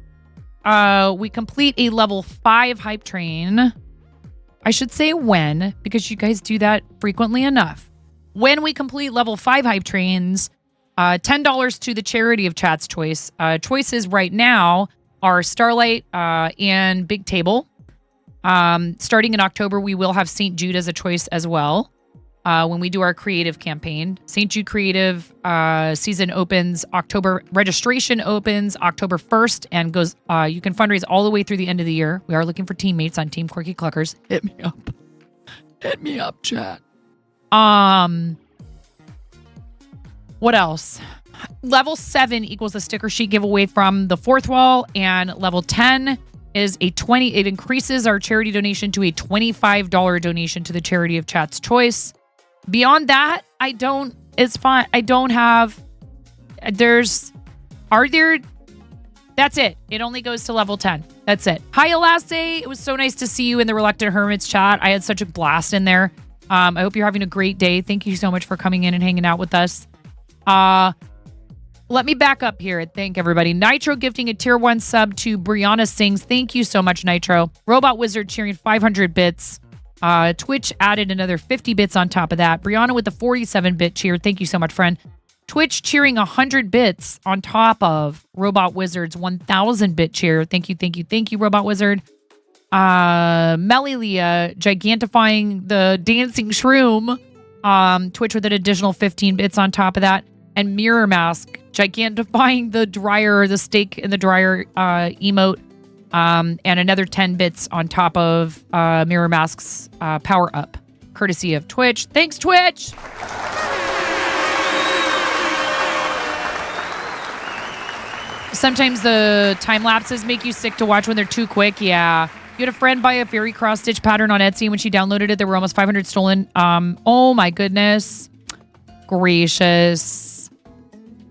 we complete a level 5 hype train, I should say when, because you guys do that frequently enough. When we complete level 5 hype trains, $10 to the charity of chat's choice. Choices right now are Starlight and Big Table. Starting in October, we will have St. Jude as a choice as well. When we do our creative campaign. St. Jude Creative season opens October. Registration opens October 1st and goes, you can fundraise all the way through the end of the year. We are looking for teammates on Team Quirky Cluckers. Hit me up. Hit me up, chat. What else? Level 7 equals the sticker sheet giveaway from the 4th wall, and level 10 is a 20. It increases our charity donation to a $25 donation to the charity of chat's choice. Beyond that, it's fine. I don't have, that's it. It only goes to level 10. That's it. Hi, Elasse. It was so nice to see you in the Reluctant Hermits chat. I had such a blast in there. I hope you're having a great day. Thank you so much for coming in and hanging out with us. Let me back up here and thank everybody. Nitro gifting a tier 1 sub to Brianna Sings. Thank you so much, Nitro. Robot Wizard cheering 500 bits. Twitch added another 50 bits on top of that. Brianna with the 47-bit cheer. Thank you so much, friend. Twitch cheering 100 bits on top of Robot Wizard's 1,000-bit cheer. Thank you, Robot Wizard. Melilia gigantifying the dancing shroom. Twitch with an additional 15 bits on top of that. and Mirror Mask, gigantifying the dryer, the steak in the dryer emote, and another 10 bits on top of Mirror Mask's power up, courtesy of Twitch. Thanks, Twitch! Sometimes the time lapses make you sick to watch when they're too quick. Yeah. You had a friend buy a fairy cross stitch pattern on Etsy. When she downloaded it, there were almost 500 stolen. Oh my goodness. Gracious.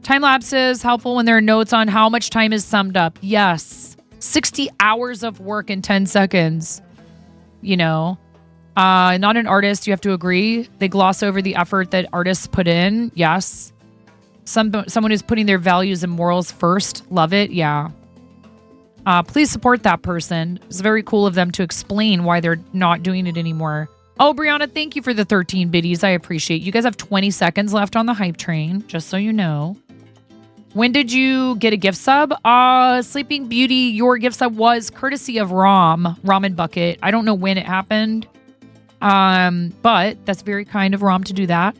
Time lapses helpful when there are notes on how much time is summed up. Yes. 60 hours of work in 10 seconds. You know. Not an artist, you have to agree. They gloss over the effort that artists put in. Yes. Someone who's putting their values and morals first. Love it. Yeah. Please support that person. It's very cool of them to explain why they're not doing it anymore. Oh, Brianna, thank you for the 13 biddies. I appreciate you guys have 20 seconds left on the hype train, just so you know. When did you get a gift sub? Sleeping Beauty, your gift sub was courtesy of Ramen Bucket. I don't know when it happened. But that's very kind of Rom to do that.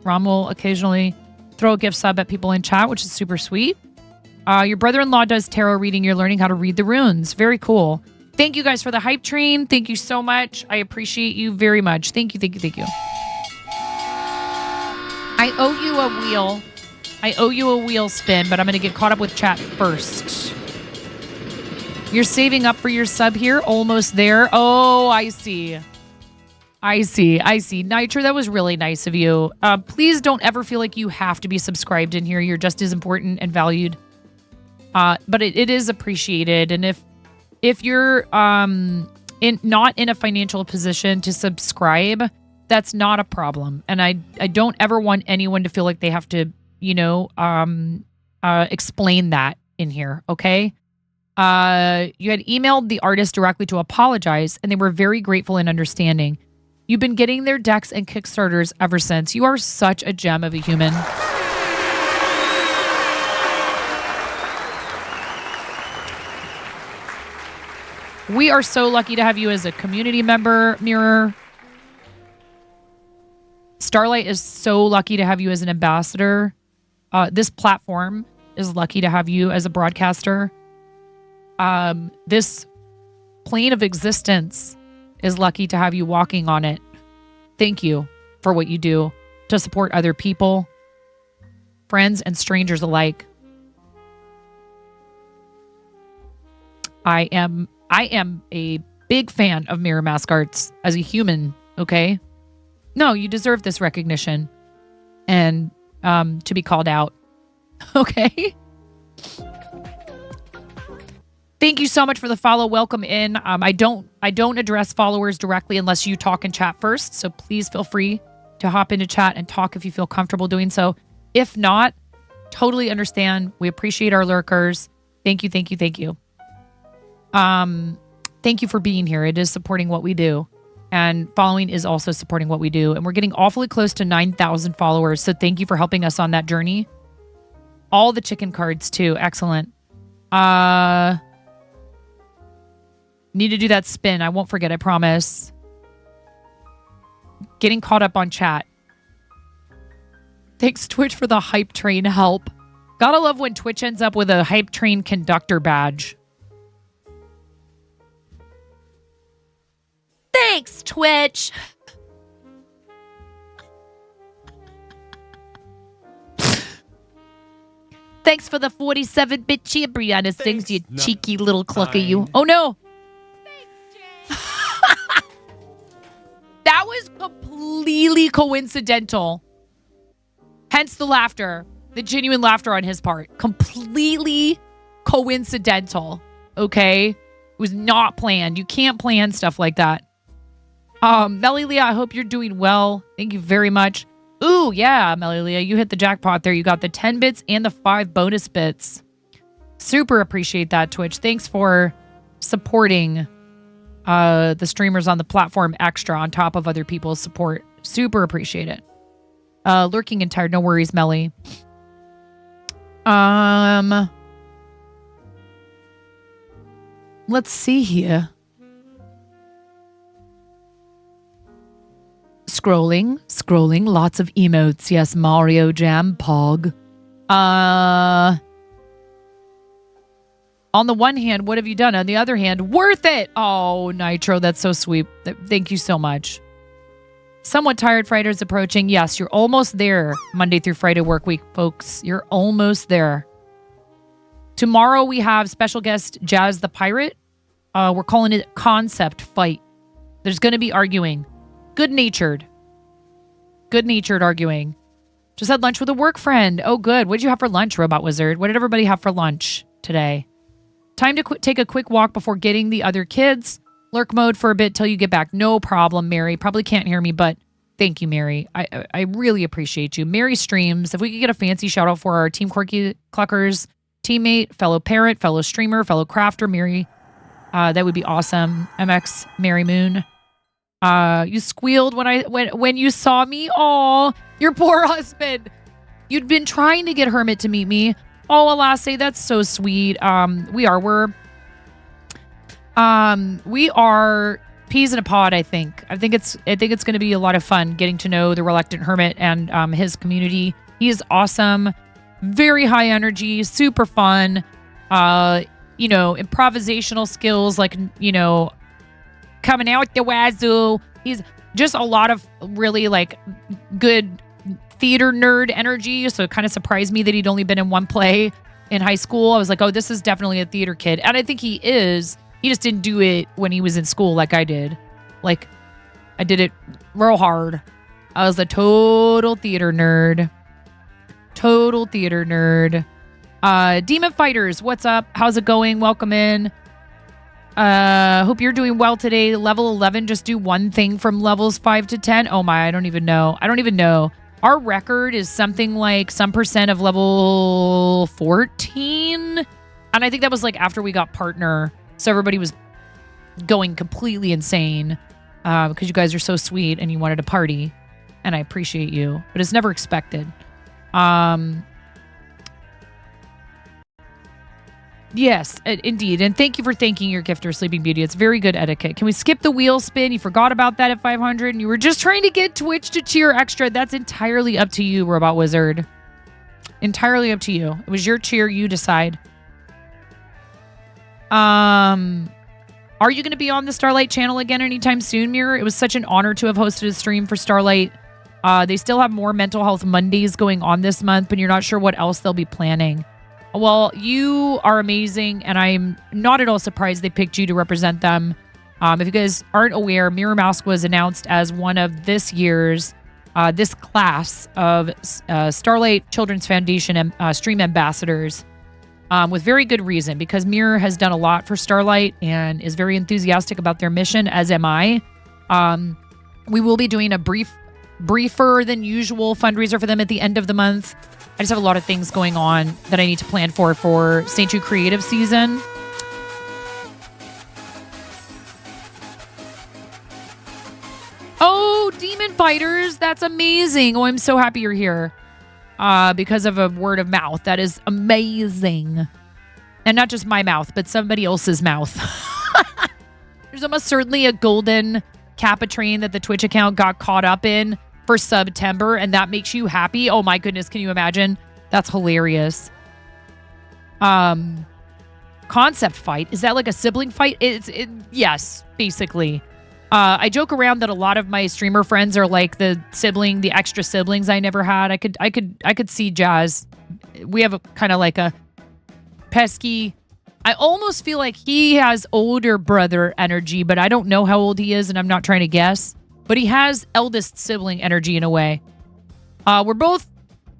Rom will occasionally throw a gift sub at people in chat, which is super sweet. Your brother-in-law does tarot reading. You're learning how to read the runes. Very cool. Thank you guys for the hype train. Thank you so much. I appreciate you very much. Thank you, thank you, thank you. I owe you a wheel. I owe you a wheel spin, but I'm going to get caught up with chat first. You're saving up for your sub here? Almost there? Oh, I see. I see. Nitro, that was really nice of you. Please don't ever feel like you have to be subscribed in here. You're just as important and valued. But it is appreciated. And if you're not in a financial position to subscribe, that's not a problem. And I don't ever want anyone to feel like they have to, explain that in here, okay? You had emailed the artist directly to apologize, and they were very grateful and understanding. You've been getting their decks and Kickstarters ever since. You are such a gem of a human. We are so lucky to have you as a community member, Mirror. Starlight is so lucky to have you as an ambassador. This platform is lucky to have you as a broadcaster. This plane of existence is lucky to have you walking on it. Thank you for what you do to support other people, friends and strangers alike. I am a big fan of Mirror Mask Arts as a human, okay? No, you deserve this recognition and to be called out, okay? Thank you so much for the follow. Welcome in. I don't address followers directly unless you talk in chat first, so please feel free to hop into chat and talk if you feel comfortable doing so. If not, totally understand. We appreciate our lurkers. Thank you, thank you, thank you. Thank you for being here. It is supporting what we do. And following is also supporting what we do. And we're getting awfully close to 9,000 followers. So thank you for helping us on that journey. All the chicken cards too. Excellent. Need to do that spin. I won't forget, I promise. Getting caught up on chat. Thanks, Twitch, for the hype train help. Gotta love when Twitch ends up with a hype train conductor badge. Thanks, Twitch. Thanks for the 47-bit cheer, Brianna sings, you cheeky little clucker, you. Oh, no. That was completely coincidental. Hence the laughter. The genuine laughter on his part. Completely coincidental. Okay? It was not planned. You can't plan stuff like that. Melilia, I hope you're doing well. Thank you very much. Ooh, yeah, Melilia, you hit the jackpot there. You got the 10 bits and the 5 bonus bits. Super appreciate that, Twitch. Thanks for supporting the streamers on the platform extra on top of other people's support. Super appreciate it. Lurking and tired. No worries, Melly. Let's see here. Scrolling. Lots of emotes. Yes, Mario Jam, Pog. On the one hand, what have you done? On the other hand, worth it. Oh, Nitro, that's so sweet. Thank you so much. Somewhat tired Friday's approaching. Yes, you're almost there. Monday through Friday work week, folks. You're almost there. Tomorrow we have special guest Jazz the Pirate. We're calling it Concept Fight. There's going to be arguing. Good-natured arguing. Just had lunch with a work friend. Oh, good. What did you have for lunch, Robot Wizard? What did everybody have for lunch today? Time to take a quick walk before getting the other kids. Lurk mode for a bit till you get back. No problem, Mary. Probably can't hear me, but thank you, Mary. I really appreciate you. Mary streams. If we could get a fancy shout out for our Team Quirky Cluckers teammate, fellow parent, fellow streamer, fellow crafter, Mary, that would be awesome. MX Mary Moon. You squealed when you saw me. Oh, your poor husband. You'd been trying to get Hermit to meet me. Oh, Alasse, that's so sweet. We are peas in a pod, I think. I think it's going to be a lot of fun getting to know the Reluctant Hermit and his community. He is awesome. Very high energy, super fun. Improvisational skills, like, coming out the wazoo. He's just a lot of really like good theater nerd energy. So it kind of surprised me that he'd only been in one play in high school. I was like, oh, this is definitely a theater kid. And I think he is. He just didn't do it when he was in school like I did. Like, I did it real hard. I was a total theater nerd. Demon Fighters, what's up? How's it going? Welcome in. Hope you're doing well today. Level 11, just do one thing from levels 5 to 10. Oh my, I don't even know. Our record is something like some percent of level 14. And I think that was like after we got partner. So everybody was going completely insane because you guys are so sweet and you wanted to party. And I appreciate you. But it's never expected. Yes, indeed. And thank you for thanking your gifter, Sleeping Beauty. It's very good etiquette. Can we skip the wheel spin? You forgot about that at 500 and you were just trying to get Twitch to cheer extra. That's entirely up to you, Robot Wizard. Entirely up to you. It was your cheer. You decide. Are you going to be on the Starlight channel again anytime soon, Mirror? It was such an honor to have hosted a stream for Starlight. They still have more Mental Health Mondays going on this month, but you're not sure what else they'll be planning. Well, you are amazing, and I'm not at all surprised they picked you to represent them. If you guys aren't aware, Mirror Mask was announced as one of this year's, this class of Starlight Children's Foundation stream ambassadors, with very good reason, because Mirror has done a lot for Starlight and is very enthusiastic about their mission, as am I. We will be doing a briefer than usual fundraiser for them at the end of the month. I just have a lot of things going on that I need to plan for St. Jude Creative season. Oh, Demon Fighters. That's amazing. Oh, I'm so happy you're here. Because of a word of mouth. That is amazing. And not just my mouth, but somebody else's mouth. There's almost certainly a golden Kappa train that the Twitch account got caught up in for September, and that makes you happy. Oh my goodness, can you imagine? That's hilarious. Concept fight. Is that like a sibling fight? Yes, basically. I joke around that a lot of my streamer friends are like the extra siblings I never had. I could see Jazz. We have a kind of like a pesky. I almost feel like he has older brother energy, but I don't know how old he is, and I'm not trying to guess. But he has eldest sibling energy in a way. We're both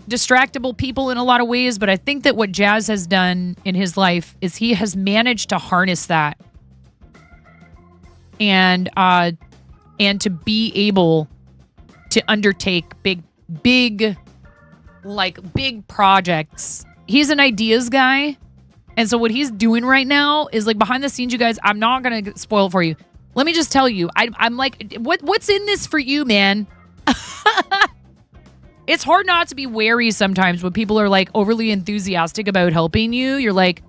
distractible people in a lot of ways, but I think that what Jazz has done in his life is he has managed to harness that and to be able to undertake big projects. He's an ideas guy. And so what he's doing right now is like behind the scenes, you guys, I'm not going to spoil it for you. Let me just tell you, I'm like, what's in this for you, man? It's hard not to be wary sometimes when people are like overly enthusiastic about helping you. You're like,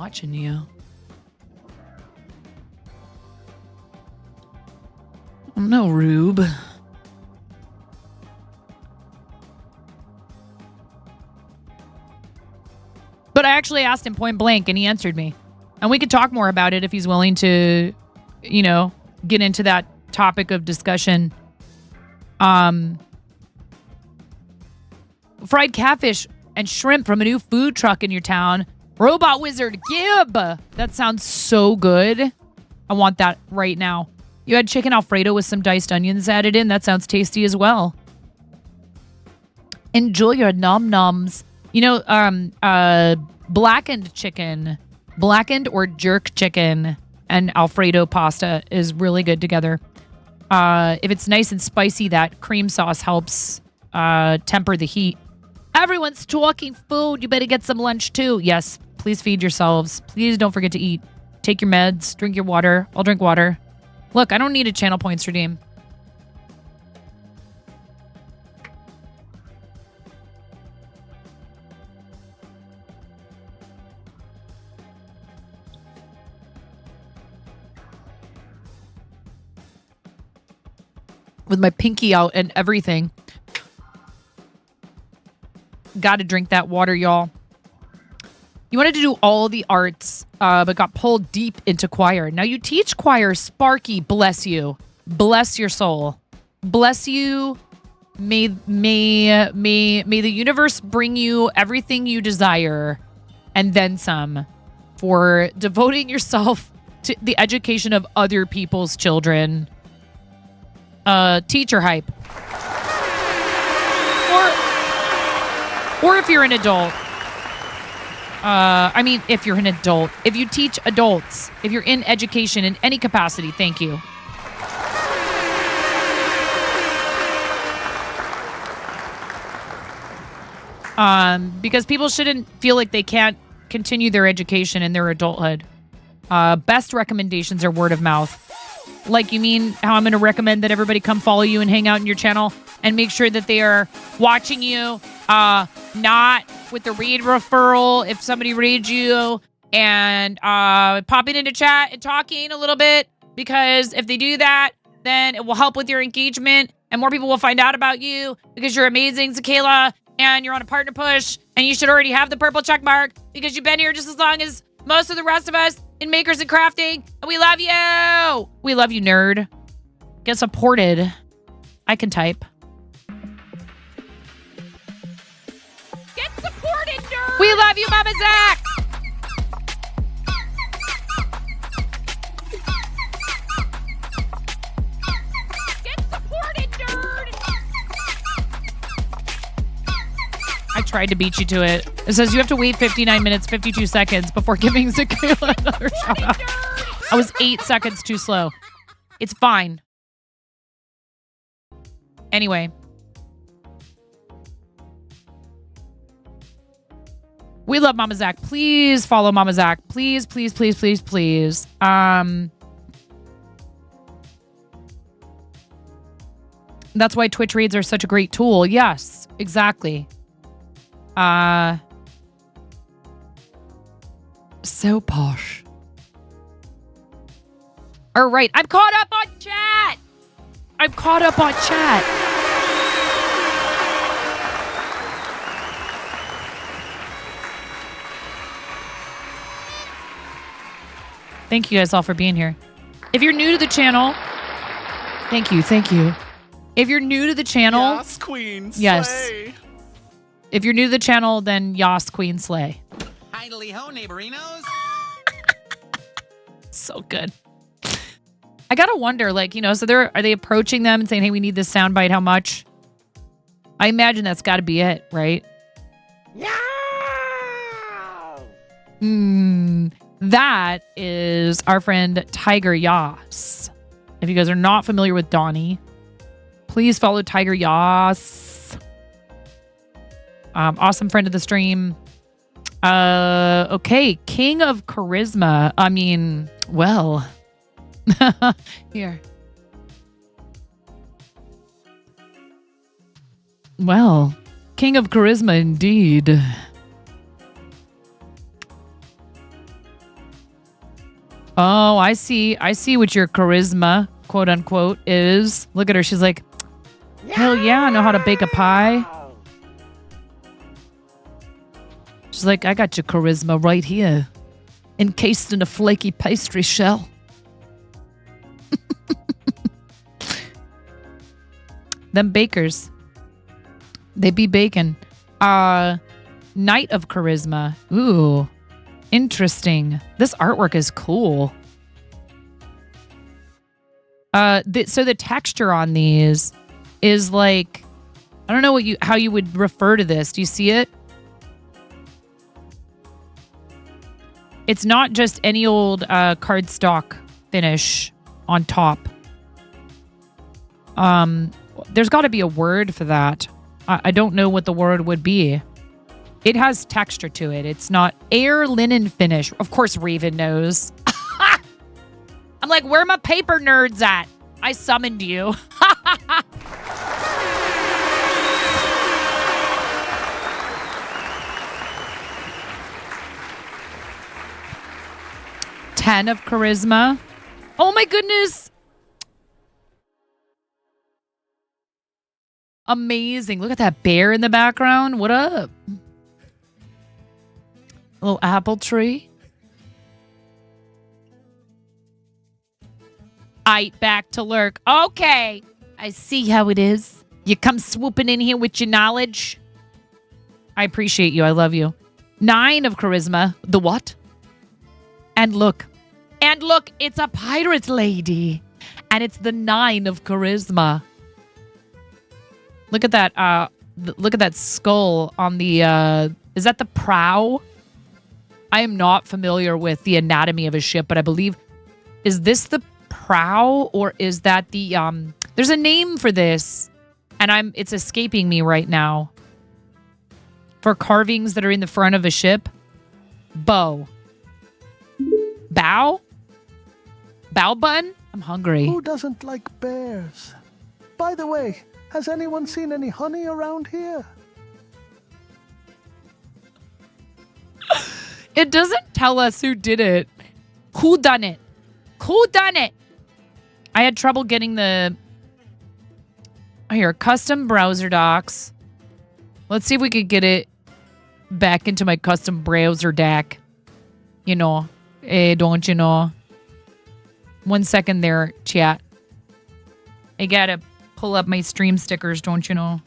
watching you. No, Rube. But I actually asked him point blank and he answered me. And we could talk more about it if he's willing to, you know, get into that topic of discussion. Fried catfish and shrimp from a new food truck in your town. Robot Wizard Gib. That sounds so good. I want that right now. You had chicken Alfredo with some diced onions added in. That sounds tasty as well. Enjoy your nom-noms. You know, blackened chicken, blackened or jerk chicken and Alfredo pasta is really good together. If it's nice and spicy, that cream sauce helps temper the heat. Everyone's talking food. You better get some lunch too. Yes, please feed yourselves. Please don't forget to eat. Take your meds. Drink your water. I'll drink water. Look, I don't need a channel points redeem. With my pinky out and everything. Got to drink that water, y'all. You wanted to do all the arts, but got pulled deep into choir. Now you teach choir. Sparky, bless you. Bless your soul. Bless you. May the universe bring you everything you desire and then some for devoting yourself to the education of other people's children. Teacher hype. Or if you're an adult. If you're an adult. If you teach adults. If you're in education in any capacity, thank you. Because people shouldn't feel like they can't continue their education in their adulthood. Best recommendations are word of mouth. Like, you mean how I'm going to recommend that everybody come follow you and hang out in your channel and make sure that they are watching you, not with the raid referral if somebody raids you, and popping into chat and talking a little bit, because if they do that, then it will help with your engagement and more people will find out about you because you're amazing, Zakayla, and you're on a partner push, and you should already have the purple check mark because you've been here just as long as most of the rest of us in Makers and Crafting, and we love you! We love you, nerd. Get supported. I can type. Get supported, nerd! We love you, Mama Zach! Get supported, nerd! I tried to beat you to it. It says you have to wait 59 minutes, 52 seconds before giving Zakayla another shout out. I was 8 seconds too slow. It's fine. Anyway. We love Mama Zach. Please follow Mama Zach. Please, please, please, please, please. That's why Twitch raids are such a great tool. Yes, exactly. So posh. All right, I'm caught up on chat. I'm caught up on chat. Thank you guys all for being here. If you're new to the channel, thank you, thank you. If you're new to the channel, Yas, Queen, slay. Yes. If you're new to the channel, then Yas, Queen, slay. Idly ho, neighborinos. So good. I gotta wonder, like, you know, so are they approaching them and saying, hey, we need this soundbite, how much? I imagine that's gotta be it, right? That is our friend Tiger Yas. If you guys are not familiar with Donnie, please follow Tiger Yas. Awesome friend of the stream. Okay, King of Charisma. I mean, well, here. Well, King of Charisma indeed. Oh, I see. I see what your charisma, quote unquote, is. Look at her. She's like, hell yeah, I know how to bake a pie. She's like, I got your charisma right here, encased in a flaky pastry shell. Them bakers. They be baking. Knight of Charisma. Ooh, interesting. This artwork is cool. So the texture on these is like, I don't know how you would refer to this. Do you see it? It's not just any old cardstock finish on top. There's got to be a word for that. I don't know what the word would be. It has texture to it. It's not air linen finish. Of course, Raven knows. I'm like, where are my paper nerds at? I summoned you. Ten of charisma. Oh my goodness. Amazing. Look at that bear in the background. What up? Little apple tree. Back to lurk. Okay. I see how it is. You come swooping in here with your knowledge. I appreciate you. I love you. 9 of charisma. The what? And look. And look, it's a pirate lady. And it's the 9 of charisma. Look at that. Look at that skull on the. Is that the prow? I am not familiar with the anatomy of a ship, but I believe, is this the prow or is that the? There's a name for this, and it's escaping me right now. For carvings that are in the front of a ship, bow. Bow bun. I'm hungry. Who doesn't like bears? By the way, has anyone seen any honey around here? It doesn't tell us who did it. Who done it? Who done it? I had trouble getting the... Here, custom browser docs. Let's see if we could get it back into my custom browser doc. You know. Don't you know? 1 second there, chat. I gotta pull up my stream stickers, don't you know?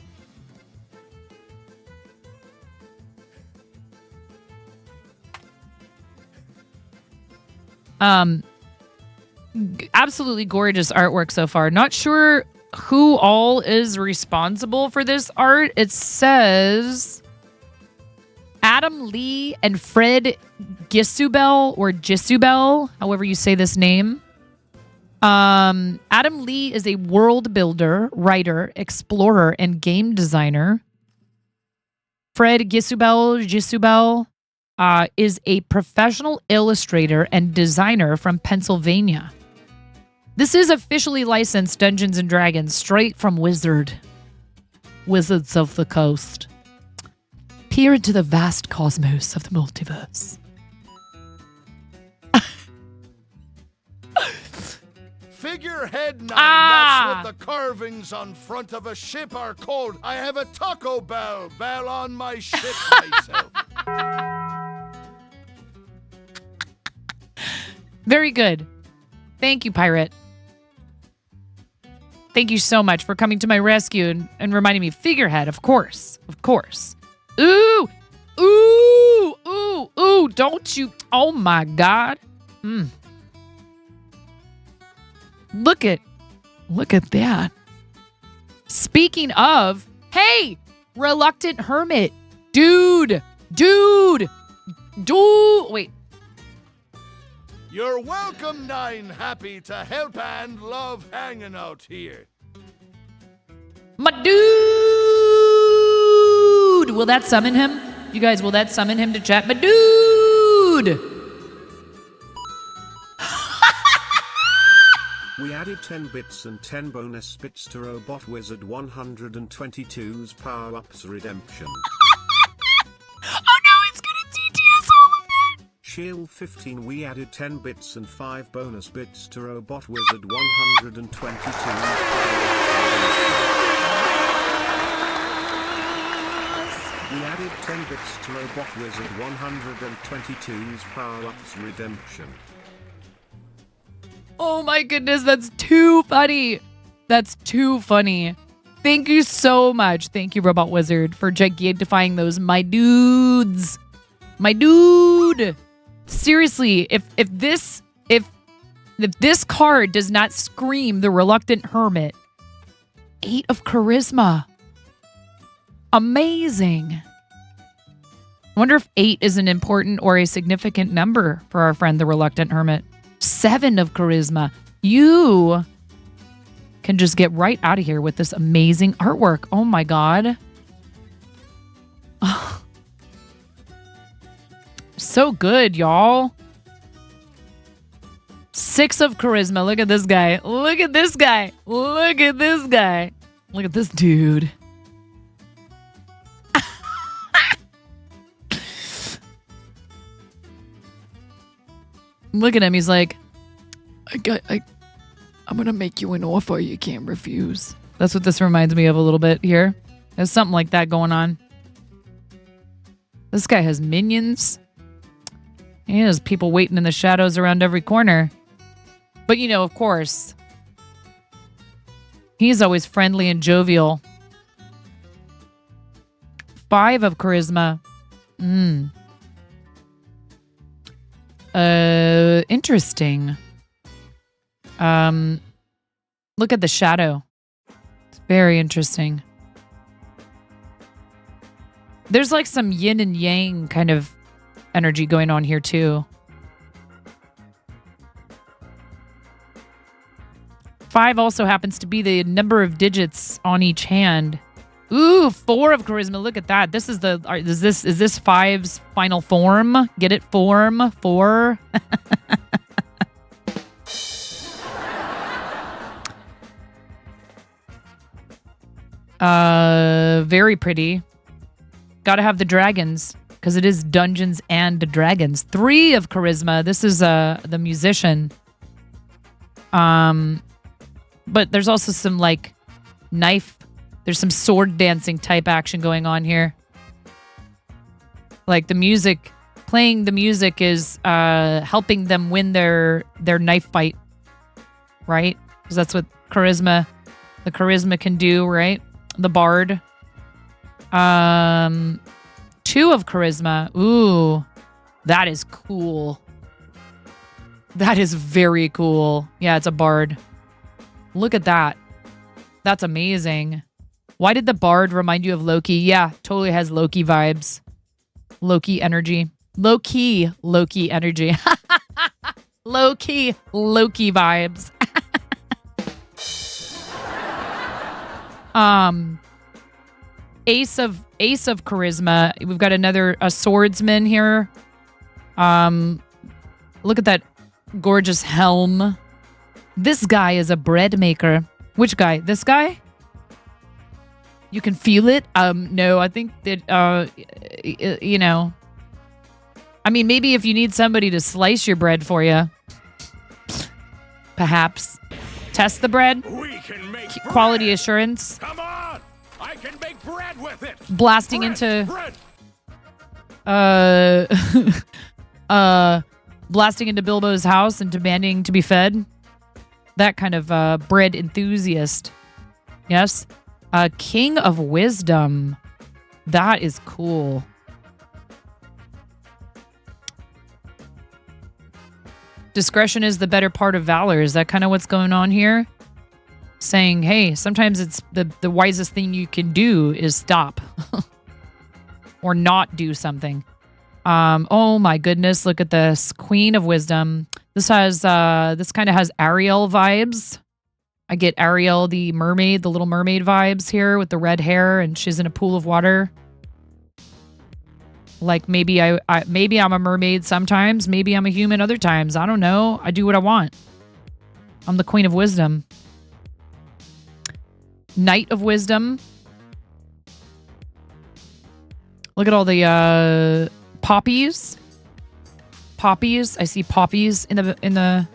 Absolutely gorgeous artwork so far. Not sure who all is responsible for this art. It says Adam Lee and Fred Gisubel or Gisubel, however you say this name. Adam Lee is a world builder, writer, explorer, and game designer. Fred Gisubel is a professional illustrator and designer from Pennsylvania. This is officially licensed Dungeons & Dragons straight from Wizards of the Coast. Peer into the vast cosmos of the multiverse. Figurehead 9, that's what the carvings on front of a ship are called. I have a Taco Bell on my ship myself. Very good. Thank you, Pirate. Thank you so much for coming to my rescue and reminding me. Figurehead, of course. Of course. Ooh! Ooh! Ooh! Ooh! Don't you... Oh, my God. Look at that. Speaking of... Hey! Reluctant Hermit. Dude! Wait. You're welcome, 9. Happy to help and love hanging out here. My dude! Will that summon him? You guys, will that summon him to chat? My dude! We added 10 bits and 10 bonus bits to Robot Wizard 122's Power-Ups Redemption. Oh no, it's gonna TTS all of that! Shield 15 we added 10 bits and 5 bonus bits to Robot Wizard 122. We added 10 bits to Robot Wizard 122's power-ups redemption. Oh my goodness, that's too funny. That's too funny. Thank you so much. Thank you, Robot Wizard, for gigantifying those my dudes. My dude. Seriously, if this card does not scream the Reluctant Hermit, 8 of charisma. Amazing. I wonder if 8 is an important or a significant number for our friend the Reluctant Hermit. 7 of charisma. You can just get right out of here with this amazing artwork. Oh my god. So good, y'all. 6 of charisma. Look at this guy. Look at this guy. Look at this guy. Look at this dude. Look at him. He's like, I'm going to make you an offer you can't refuse. That's what this reminds me of a little bit here. There's something like that going on. This guy has minions. He has people waiting in the shadows around every corner. But, you know, of course, he's always friendly and jovial. 5 of charisma. Interesting. Look at the shadow. It's very interesting. There's like some yin and yang kind of energy going on here too. 5 also happens to be the number of digits on each hand. Ooh, 4 of charisma. Look at that. This is is this 5's final form? Get it? Form 4. Very pretty. Gotta have the dragons because it is Dungeons and Dragons. 3 of charisma. This is the musician. But there's also some like knife. There's some sword dancing type action going on here. Like the music, playing the music is helping them win their knife fight, right? Because that's what the charisma can do, right? The bard. 2 of charisma. Ooh, that is cool. That is very cool. Yeah, it's a bard. Look at that. That's amazing. Why did the bard remind you of Loki? Yeah, totally has Loki vibes. Loki energy. Low-key Loki energy. Low-key Loki vibes. Ace of charisma. We've got a swordsman here. Look at that gorgeous helm. This guy is a bread maker. Which guy? This guy? You can feel it? No, I think that, you know. I mean, maybe if you need somebody to slice your bread for you. Perhaps. Test the bread. We can make quality assurance. Come on! I can make bread with it! Blasting blasting into Bilbo's house and demanding to be fed. That kind of bread enthusiast. Yes. King of Wisdom. That is cool. Discretion is the better part of valor. Is that kind of what's going on here? Saying, hey, sometimes it's the wisest thing you can do is stop. Or not do something. Oh my goodness, look at this. Queen of Wisdom. This has this kind of has Ariel vibes. I get Ariel, the mermaid, the little mermaid vibes here with the red hair, and she's in a pool of water. Like maybe maybe I'm a mermaid sometimes, maybe I'm a human other times. I don't know. I do what I want. I'm the Queen of Wisdom. Knight of Wisdom. Look at all the poppies poppies. I see poppies in the.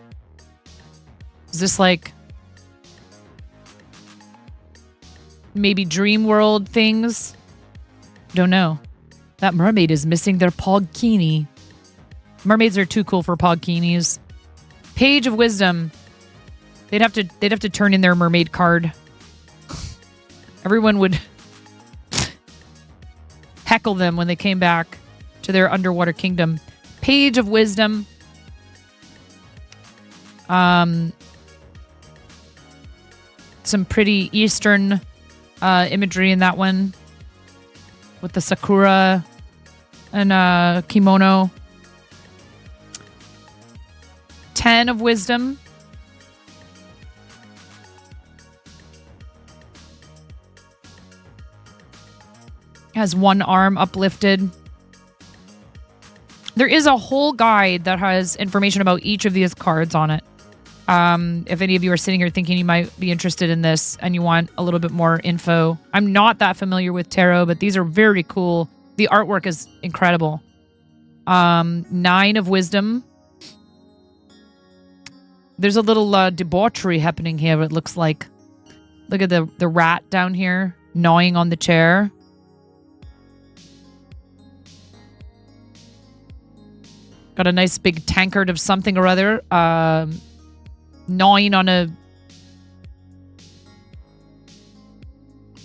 Is this like maybe dream world things? Don't know. That mermaid is missing their pogkini. Mermaids are too cool for pogkinis. Page of Wisdom. They'd have to turn in their mermaid card. Everyone would heckle them when they came back to their underwater kingdom. Page of Wisdom. Some pretty Eastern imagery in that one. With the sakura and kimono. 10 of Wisdom. Has one arm uplifted. There is a whole guide that has information about each of these cards on it. If any of you are sitting here thinking you might be interested in this and you want a little bit more info. I'm not that familiar with tarot, but these are very cool. The artwork is incredible. 9 of Wisdom. There's a little debauchery happening here, it looks like. Look at the rat down here gnawing on the chair. Got a nice big tankard of something or other. Gnawing on a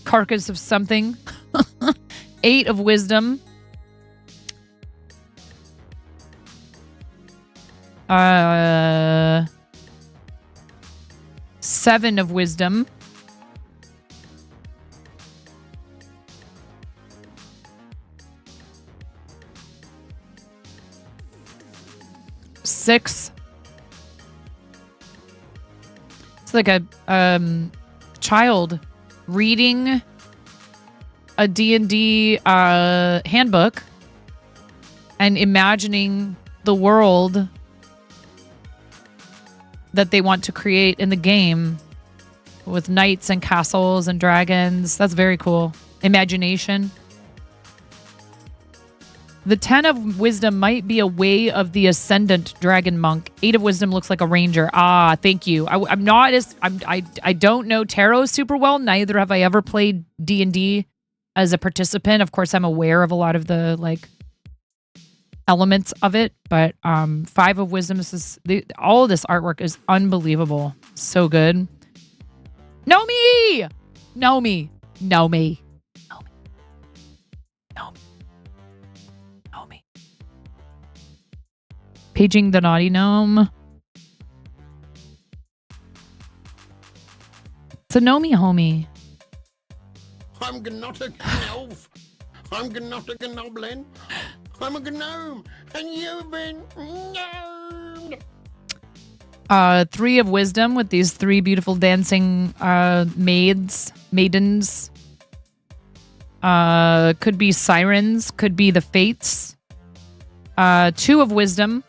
carcass of something. 8 of Wisdom. 7 of Wisdom. Six. It's like a child reading a D&D handbook and imagining the world that they want to create in the game with knights and castles and dragons. That's very cool. Imagination. The 10 of Wisdom might be a way of the Ascendant Dragon Monk. 8 of Wisdom looks like a ranger. Ah, thank you. I don't know tarot super well. Neither have I ever played D&D as a participant. Of course, I'm aware of a lot of the elements of it. But 5 of Wisdom, all of this artwork is unbelievable. So good. Know me! Know me. Know me. Paging the Naughty Gnome. It's a Nomi homie. I'm not a gnome. I'm not a gnoblin. I'm a gnome. And you've been gnomed. 3 of Wisdom with these 3 beautiful dancing maidens. Could be sirens. Could be the fates. 2 of Wisdom.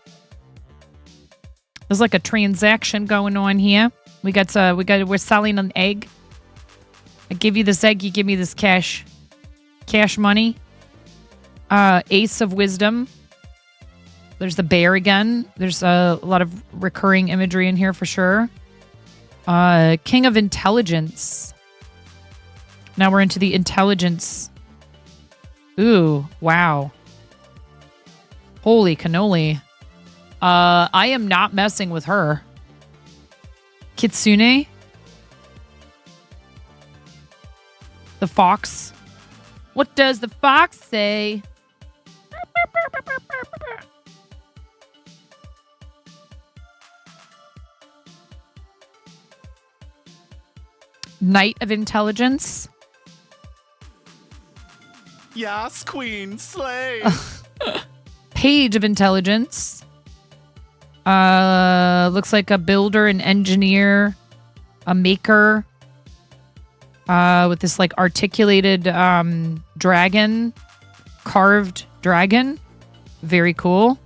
There's like a transaction going on here. We're selling an egg. I give you this egg, you give me this cash money. Ace of Wisdom. There's the bear again. There's a lot of recurring imagery in here for sure. King of Intelligence. Now we're into the intelligence. Ooh, wow. Holy cannoli. I am not messing with her. Kitsune. The fox. What does the fox say? Knight of Intelligence. Yes, Queen, slay. Page of Intelligence. Looks like a builder, an engineer, a maker. With this like articulated dragon, carved dragon. Very cool.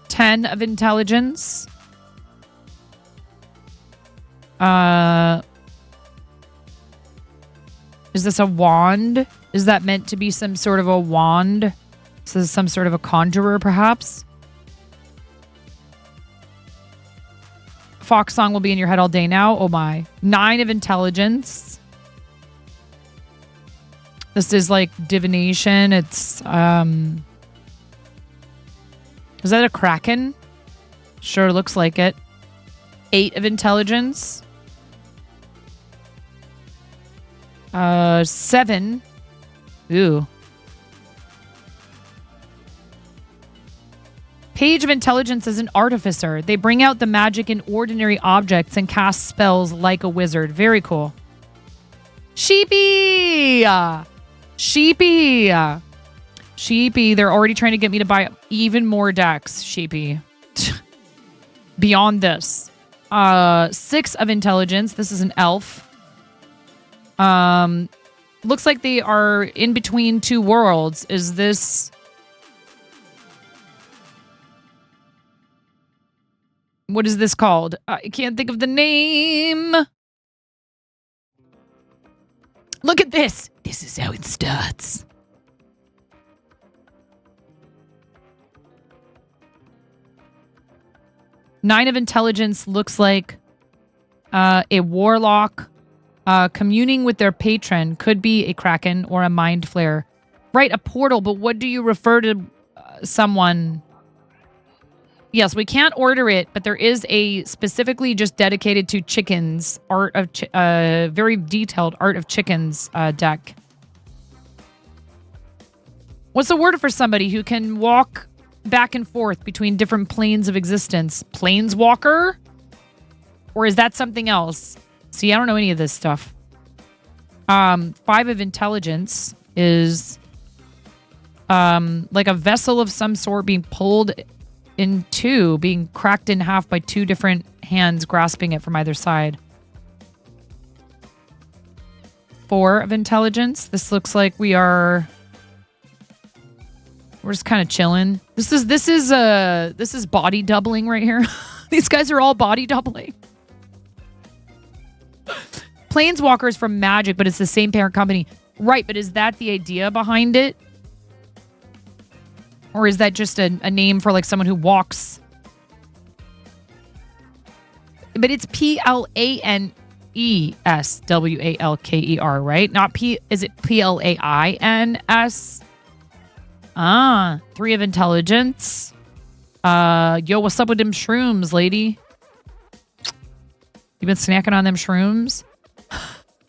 10 of Intelligence. Is this a wand? Is that meant to be some sort of a wand? So this is some sort of a conjurer, perhaps. Fox song will be in your head all day now. Oh my. 9 of intelligence. This is like divination. It's, is that a kraken? Sure looks like it. 8 of intelligence. 7. Ooh. Page of intelligence is an artificer. They bring out the magic in ordinary objects and cast spells like a wizard. Very cool. Sheepy! Sheepy! Sheepy, they're already trying to get me to buy even more decks, Sheepy. Beyond this. 6 of intelligence. This is an elf. Looks like they are in between 2 worlds. Is this... What is this called? I can't think of the name. Look at this. This is how it starts. Nine of intelligence looks like a warlock communing with their patron. Could be a kraken or a mind flare. Right, a portal, but what do you refer to someone... Yes, we can't order it, but there is a specifically just dedicated to chickens, very detailed art of chickens deck. What's the word for somebody who can walk back and forth between different planes of existence? Planeswalker? Or is that something else? See, I don't know any of this stuff. 5 of intelligence is like a vessel of some sort being pulled in 2, being cracked in half by 2 different hands grasping it from either side. 4 of intelligence. This looks like we're just kind of chilling. This is body doubling right here. These guys are all body doubling. Planeswalkers from Magic, but it's the same parent company. Right, but is that the idea behind it? Or is that just a name for like someone who walks? But it's PLANESWALKER, right? Not P. Is it PLAINS? 3 of intelligence. Yo, what's up with them shrooms, lady? You been snacking on them shrooms?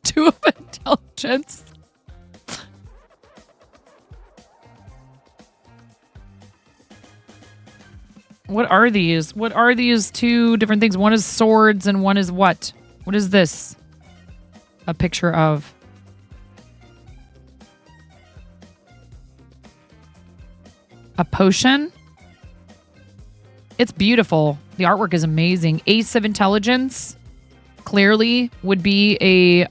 2 of intelligence. What are these? What are these 2 different things? One is swords and one is what? What is this? A picture of. A potion? It's beautiful. The artwork is amazing. Ace of intelligence clearly would be a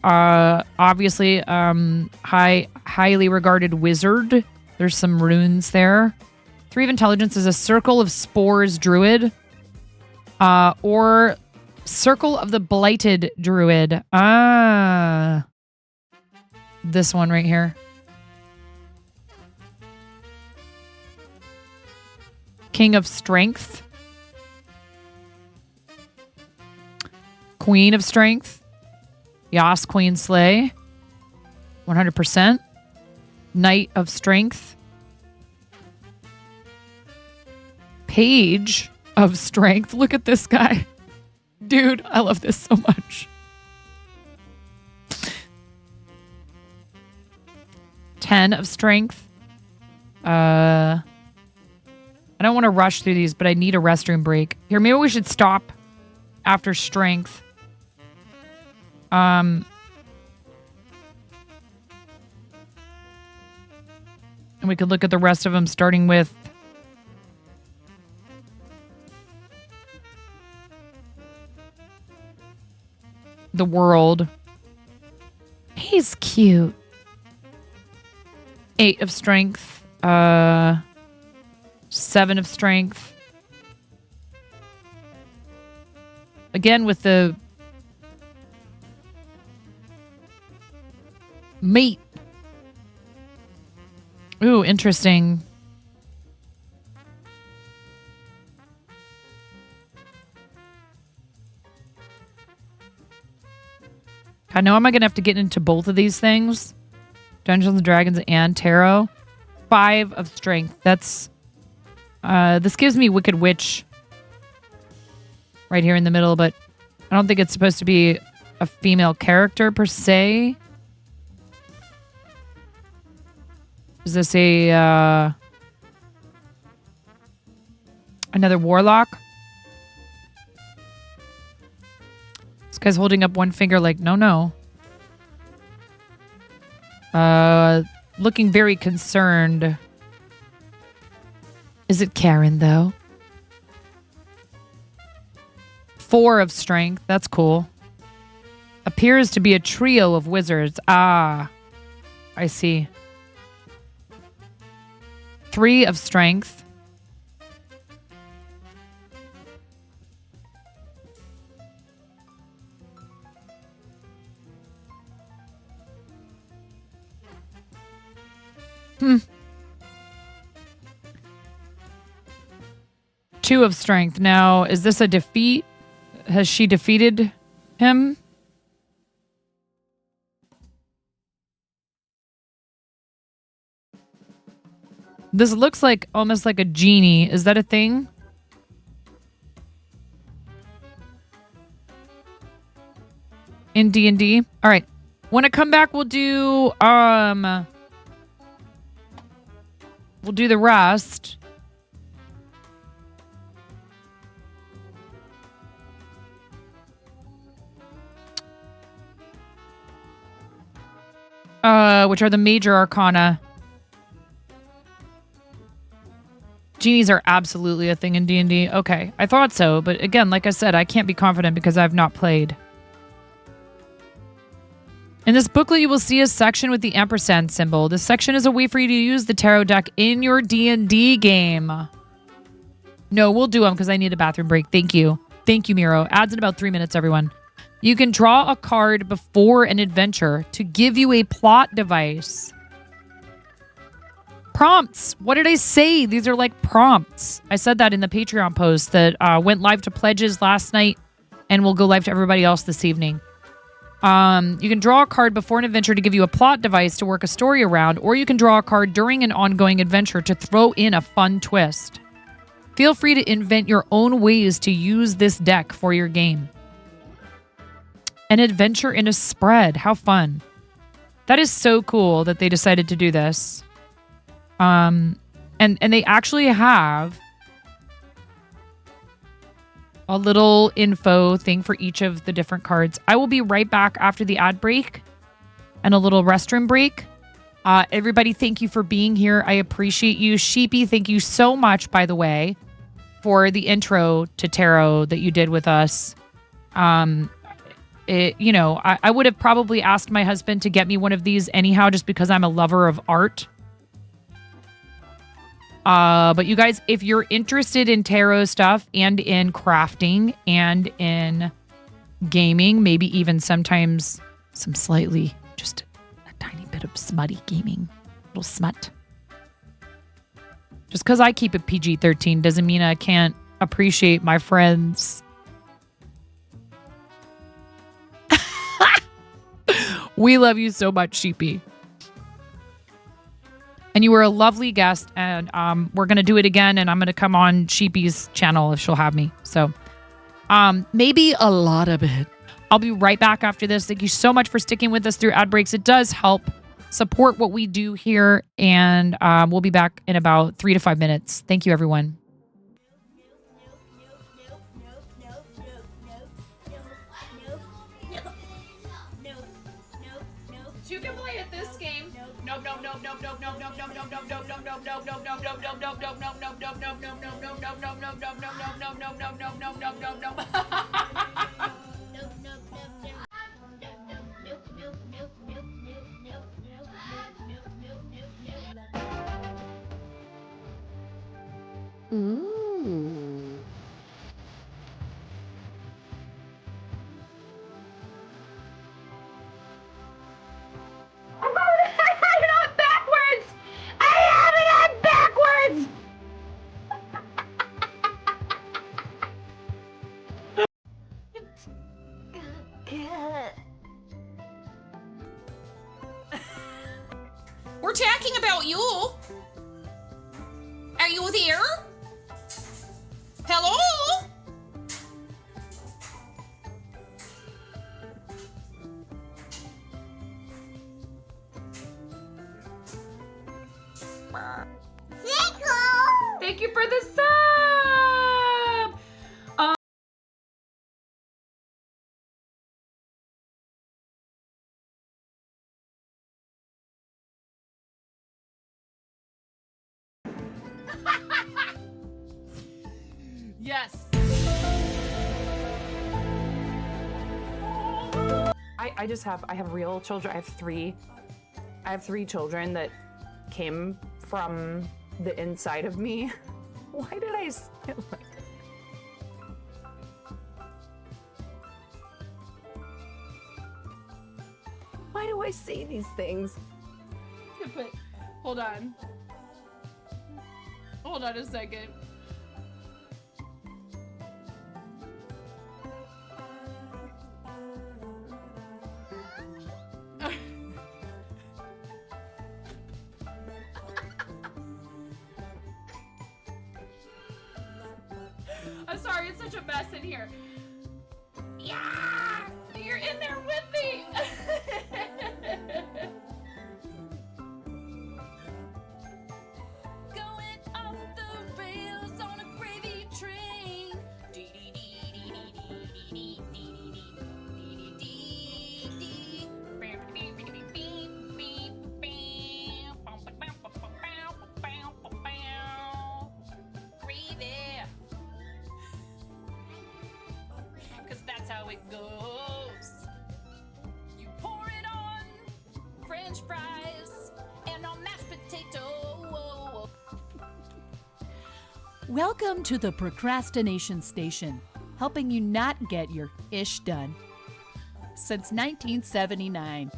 obviously highly regarded wizard. There's some runes there. 3 of intelligence is a circle of spores druid. Or circle of the blighted druid. This one right here. King of strength. Queen of strength. Yas, queen slay. 100%. Knight of strength. Page of strength. Look at this guy. Dude, I love this so much. 10 of strength. I don't want to rush through these, but I need a restroom break. Here, maybe we should stop after strength. And we could look at the rest of them, starting with the world. He's cute. 8 of strength. 7 of strength. Again with the meat. Ooh, interesting. I know I'm going to have to get into both of these things. Dungeons and Dragons and Tarot. 5 of strength. That's... this gives me Wicked Witch right here in the middle, but I don't think it's supposed to be a female character per se. Is this a... another warlock? This guy's holding up one finger like, no. Looking very concerned. Is it Karen, though? 4 of strength. That's cool. Appears to be a trio of wizards. Ah, I see. 3 of strength. Hmm. 2 of strength. Now, is this a defeat? Has she defeated him? This looks like almost like a genie. Is that a thing? In D&D? All right. When I come back, we'll do the rest. Which are the major arcana. Genies are absolutely a thing in D&D. Okay, I thought so, but again, like I said, I can't be confident because I've not played. In this booklet, you will see a section with the ampersand symbol. This section is a way for you to use the tarot deck in your D&D game. No, we'll do them because I need a bathroom break. Thank you. Thank you, Miro. Adds in about 3 minutes, everyone. You can draw a card before an adventure to give you a plot device. Prompts. What did I say? These are like prompts. I said that in the Patreon post that went live to pledges last night and will go live to everybody else this evening. You can draw a card before an adventure to give you a plot device to work a story around, or you can draw a card during an ongoing adventure to throw in a fun twist. Feel free to invent your own ways to use this deck for your game. An adventure in a spread. How fun. That is so cool that they decided to do this. And they actually have a little info thing for each of the different cards. I will be right back after the ad break and a little restroom break. Everybody, thank you for being here. I appreciate you. Sheepy, thank you so much, by the way, for the intro to tarot that you did with us. I would have probably asked my husband to get me one of these anyhow, just because I'm a lover of art. But you guys, if you're interested in tarot stuff and in crafting and in gaming, maybe even sometimes some slightly, just a tiny bit of smutty gaming, a little smut. Just because I keep it PG-13 doesn't mean I can't appreciate my friends. We love you so much, Sheepy. And you were a lovely guest, and we're going to do it again, and I'm going to come on Sheepy's channel if she'll have me. So maybe a lot of it. I'll be right back after this. Thank you so much for sticking with us through ad breaks. It does help support what we do here, and we'll be back in about 3 to 5 minutes. Thank you, everyone. You can play at this game. No. Thank you for the sub. Yes. I have real children. I have three children that came from the inside of me. Why did I say it like that? Why do I say these things? But hold on. Hold on a second. I'm sorry, it's such a mess in here. Yeah! You're in there with me! Going off the rails on a gravy train. Gravy. 'Cause that's how it goes. You pour it on French fries and on mashed potato. Welcome to the Procrastination Station, helping you not get your ish done. Since 1979.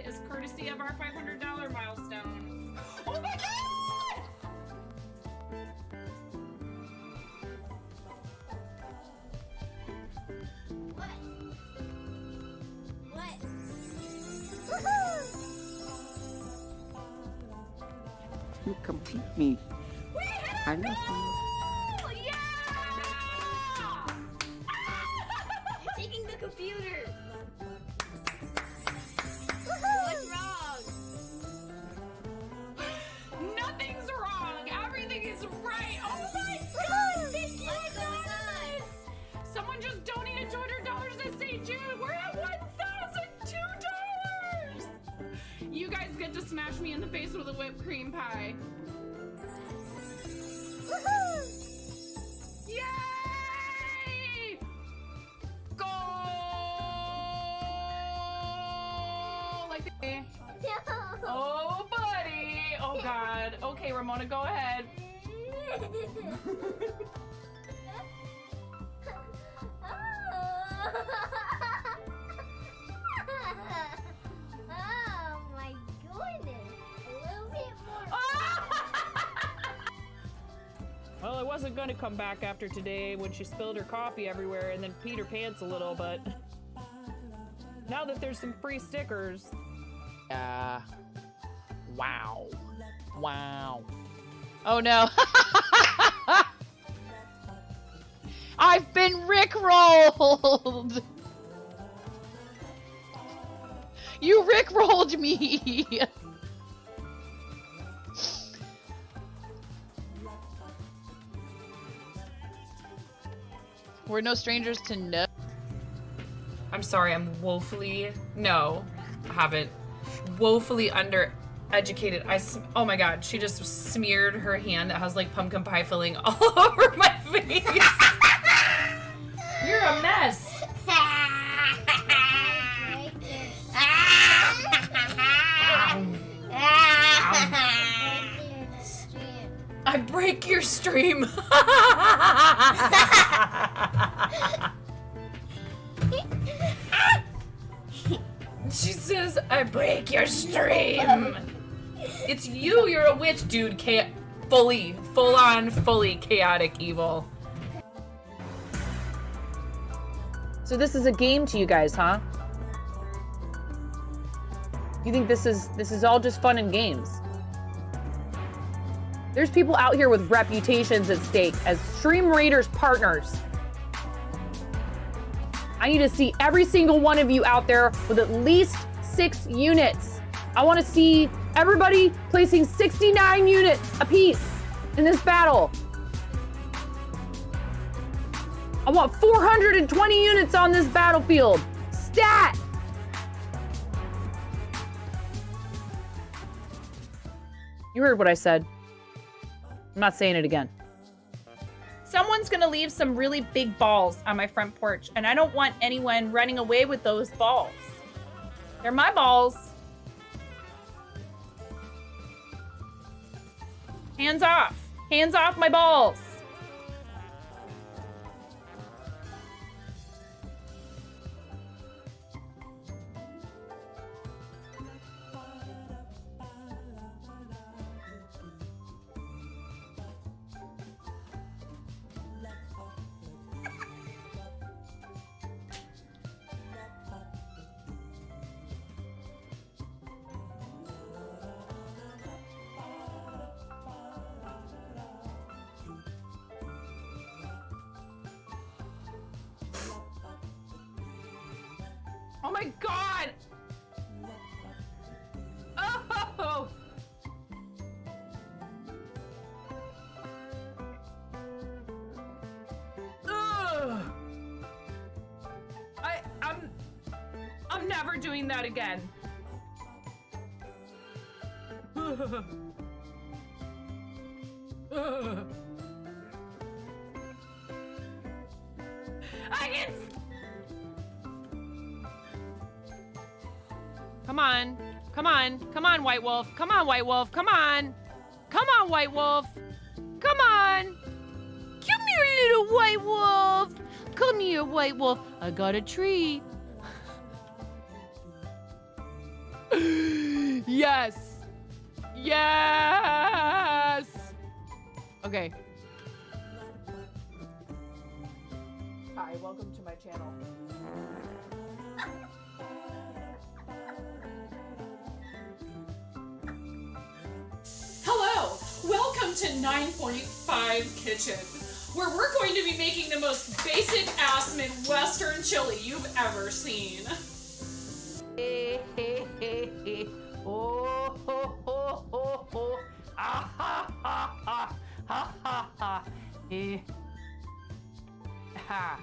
Is courtesy of our $500 milestone. Oh my god! You complete me. I love you. Taking the computer. What's wrong? Nothing's wrong. Everything is right. Oh my god! Thank you guys. Someone just donated $200 to St. Jude. We're at $1,002. You guys get to smash me in the face with a whipped cream pie. Yay! Go! Like that. Oh, buddy. Oh, God. Okay, Ramona, go ahead. Oh my goodness. A little bit more. Well, I wasn't going to come back after today when she spilled her coffee everywhere and then peed her pants a little, but now that there's some free stickers. Wow. Wow. Oh no. I've been rickrolled. You rickrolled me. We're no strangers to no. I'm sorry, I'm woefully, no, I haven't. Woefully educated. Oh my god, she just smeared her hand that has like pumpkin pie filling all over my face. You're a mess. I break your stream. She says, I break your stream. It's you. You're a witch, dude. Fully chaotic evil. So this is a game to you guys, huh? You think this is all just fun and games? There's people out here with reputations at stake as Stream Raiders partners. I need to see every single one of you out there with at least 6 units. I want to see everybody placing 69 units apiece in this battle. I want 420 units on this battlefield. Stat! You heard what I said. I'm not saying it again. Someone's gonna leave some really big balls on my front porch, and I don't want anyone running away with those balls. They're my balls. Hands off. Hands off my balls. Oh my god! Oh! Ugh. I'm never doing that again. Ugh. Ugh. I can. Come on. Come on. Come on, White Wolf. Come on, White Wolf. Come on. Come on, White Wolf. Come on. Come here, little White Wolf. Come here, White Wolf. I got a tree. Yes. Yes. Okay. Hi, welcome to my channel. Hello, welcome to 9.5 Kitchen, where we're going to be making the most basic ass Midwestern chili you've ever seen. Oh, ho, ho, ho, ho. Ah, ha, ha, ha, ha, ha, ha. Ha.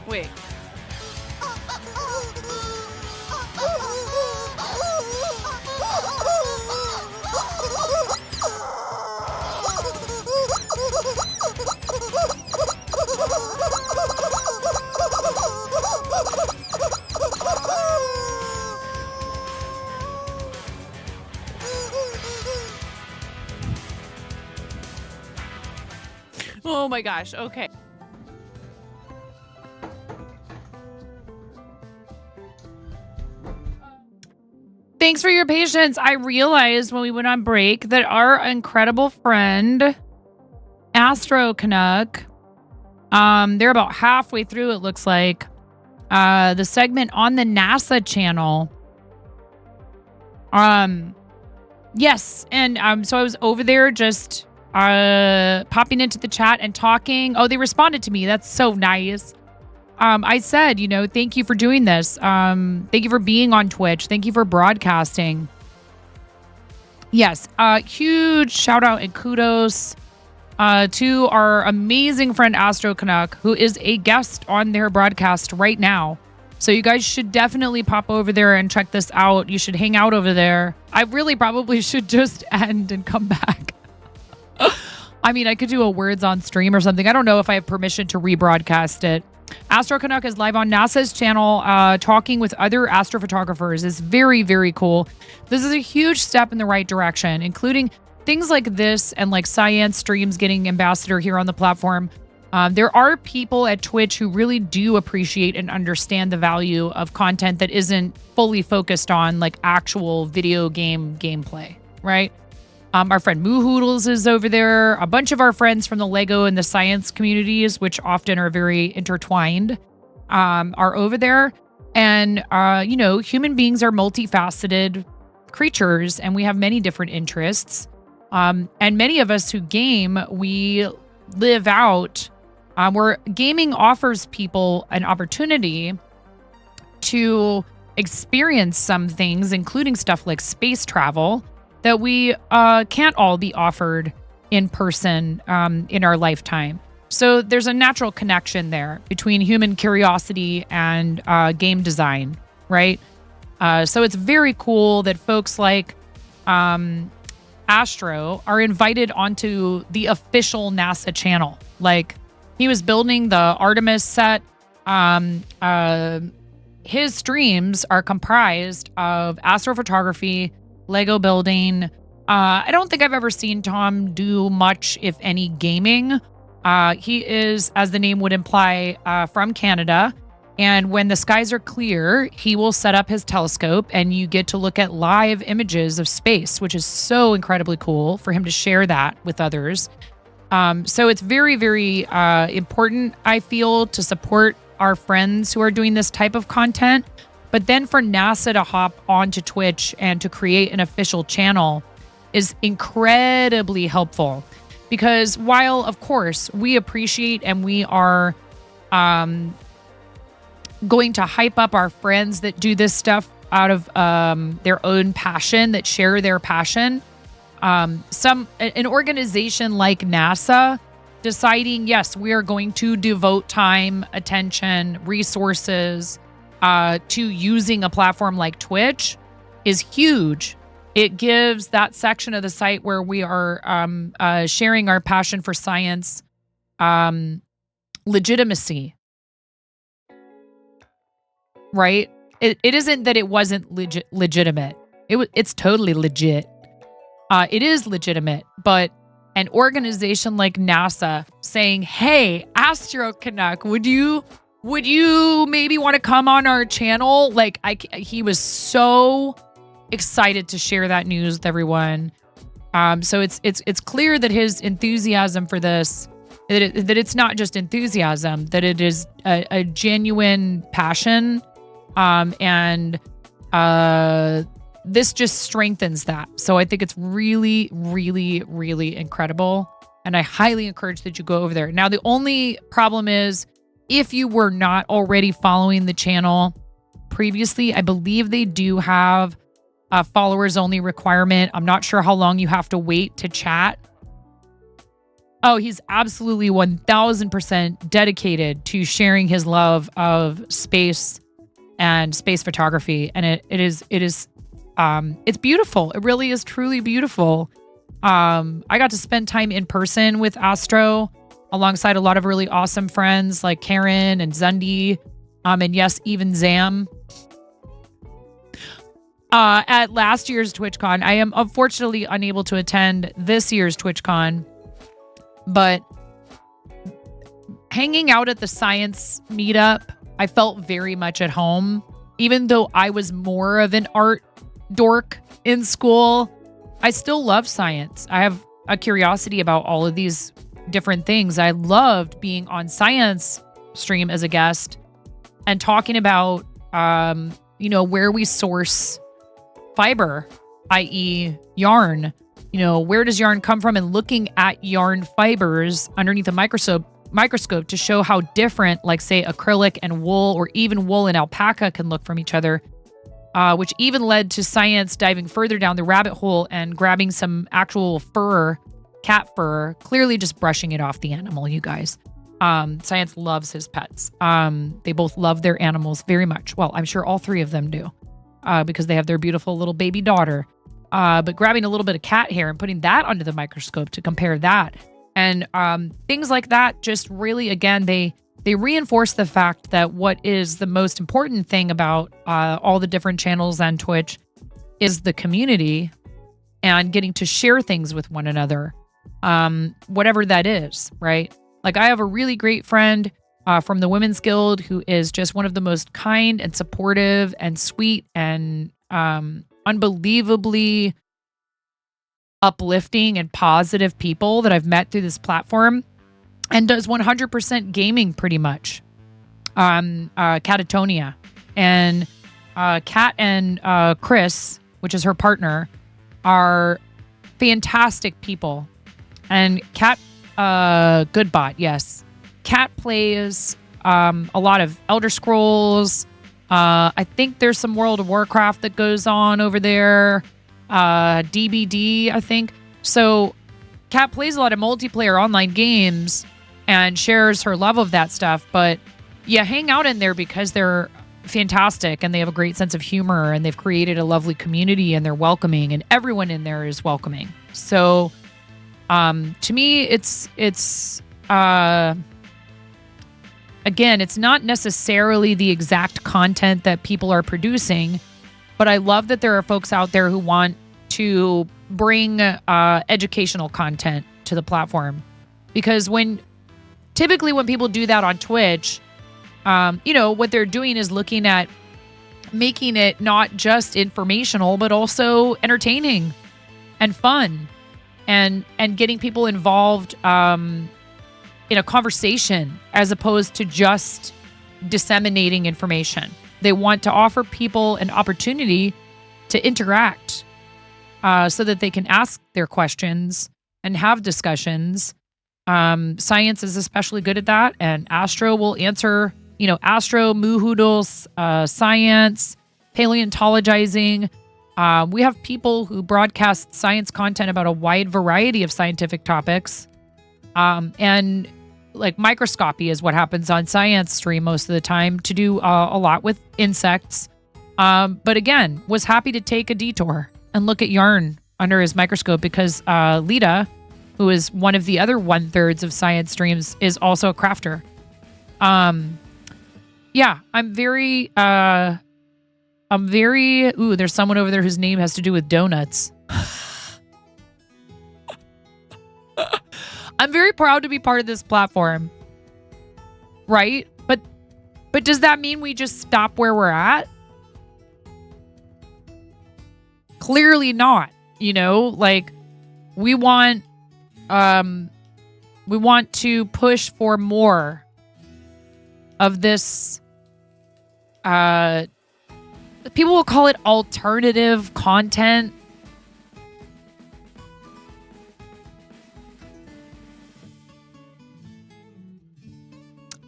Wait. Oh my gosh, okay. Thanks for your patience. I realized when we went on break that our incredible friend, Astro Canuck, they're about halfway through, it looks like, the segment on the NASA channel. Yes, and so I was over there just popping into the chat and talking. Oh, they responded to me. That's so nice. I said, thank you for doing this. Thank you for being on Twitch. Thank you for broadcasting. Yes, huge shout out and kudos to our amazing friend Astro Canuck, who is a guest on their broadcast right now. So you guys should definitely pop over there and check this out. You should hang out over there. I really probably should just end and come back. I mean, I could do a words on stream or something. I don't know if I have permission to rebroadcast it. Astro Canuck is live on NASA's channel talking with other astrophotographers. It's very, very cool. This is a huge step in the right direction, including things like this and like science streams getting ambassador here on the platform. There are people at Twitch who really do appreciate and understand the value of content that isn't fully focused on like actual video game gameplay, right? Our friend Moo Hoodles is over there. A bunch of our friends from the Lego and the science communities, which often are very intertwined, are over there. And, human beings are multifaceted creatures and we have many different interests. And many of us who game, we live out where gaming offers people an opportunity to experience some things, including stuff like space travel, that we can't all be offered in person in our lifetime. So there's a natural connection there between human curiosity and game design, right? So it's very cool that folks like Astro are invited onto the official NASA channel. Like, he was building the Artemis set. His streams are comprised of astrophotography, Lego building. I don't think I've ever seen Tom do much, if any, gaming. He is, as the name would imply, from Canada. And when the skies are clear, he will set up his telescope and you get to look at live images of space, which is so incredibly cool for him to share that with others. So it's very, very important, I feel, to support our friends who are doing this type of content. But then for NASA to hop onto Twitch and to create an official channel is incredibly helpful. Because while, of course, we appreciate and we are going to hype up our friends that do this stuff out of their own passion, that share their passion, an organization like NASA deciding, yes, we are going to devote time, attention, resources to using a platform like Twitch is huge. It gives that section of the site where we are sharing our passion for science legitimacy, right? It isn't that it wasn't legitimate. It's totally legit. It is legitimate, but an organization like NASA saying, "Hey, Astro Canuck, would you maybe want to come on our channel?" Like, he was so excited to share that news with everyone. So it's clear that his enthusiasm for this, that it's not just enthusiasm, that it is a genuine passion, and this just strengthens that. So I think it's really, really, really incredible. And I highly encourage that you go over there. Now, the only problem is, if you were not already following the channel previously, I believe they do have a followers only requirement. I'm not sure how long you have to wait to chat. Oh, he's absolutely 1000% dedicated to sharing his love of space and space photography. And it's beautiful. It really is truly beautiful. I got to spend time in person with Astro alongside a lot of really awesome friends like Karen and Zundi, and yes, even Zam. At last year's TwitchCon, I am unfortunately unable to attend this year's TwitchCon, but hanging out at the science meetup, I felt very much at home. Even though I was more of an art dork in school, I still love science. I have a curiosity about all of these different things. I loved being on science stream as a guest and talking about, where we source fiber i.e. yarn. You know, where does yarn come from? And looking at yarn fibers underneath a microscope to show how different, like, say, acrylic and wool, or even wool and alpaca can look from each other, which even led to science diving further down the rabbit hole and grabbing some actual fur, cat fur, clearly just brushing it off the animal, you guys. Science loves his pets. They both love their animals very much. Well, I'm sure all three of them do, because they have their beautiful little baby daughter. But grabbing a little bit of cat hair and putting that under the microscope to compare that. And things like that just really, again, they reinforce the fact that what is the most important thing about all the different channels on Twitch is the community and getting to share things with one another, whatever that is, right? Like, I have a really great friend from the Women's Guild who is just one of the most kind and supportive and sweet and unbelievably uplifting and positive people that I've met through this platform, and does 100% gaming pretty much. Catatonia. And Kat and Chris, which is her partner, are fantastic people. And Kat, Goodbot, yes. Kat plays a lot of Elder Scrolls. I think there's some World of Warcraft that goes on over there. DBD, I think. So Kat plays a lot of multiplayer online games and shares her love of that stuff. But you hang out in there because they're fantastic and they have a great sense of humor and they've created a lovely community and they're welcoming and everyone in there is welcoming. So to me, it's again, it's not necessarily the exact content that people are producing, but I love that there are folks out there who want to bring educational content to the platform. Because typically when people do that on Twitch, what they're doing is looking at making it not just informational, but also entertaining and fun and getting people involved in a conversation as opposed to just disseminating information. They want to offer people an opportunity to interact so that they can ask their questions and have discussions. Science is especially good at that, and Astro will answer, Astro, Moohoodles, science, paleontologizing. We have people who broadcast science content about a wide variety of scientific topics. And like microscopy is what happens on Science Stream most of the time, to do a lot with insects. But again, was happy to take a detour and look at yarn under his microscope because Lita, who is one of the other 1/3 of Science Streams, is also a crafter. Yeah, I'm very, there's someone over there whose name has to do with donuts. I'm very proud to be part of this platform, right? But does that mean we just stop where we're at? Clearly not. Like we want to push for more of this. People will call it alternative content.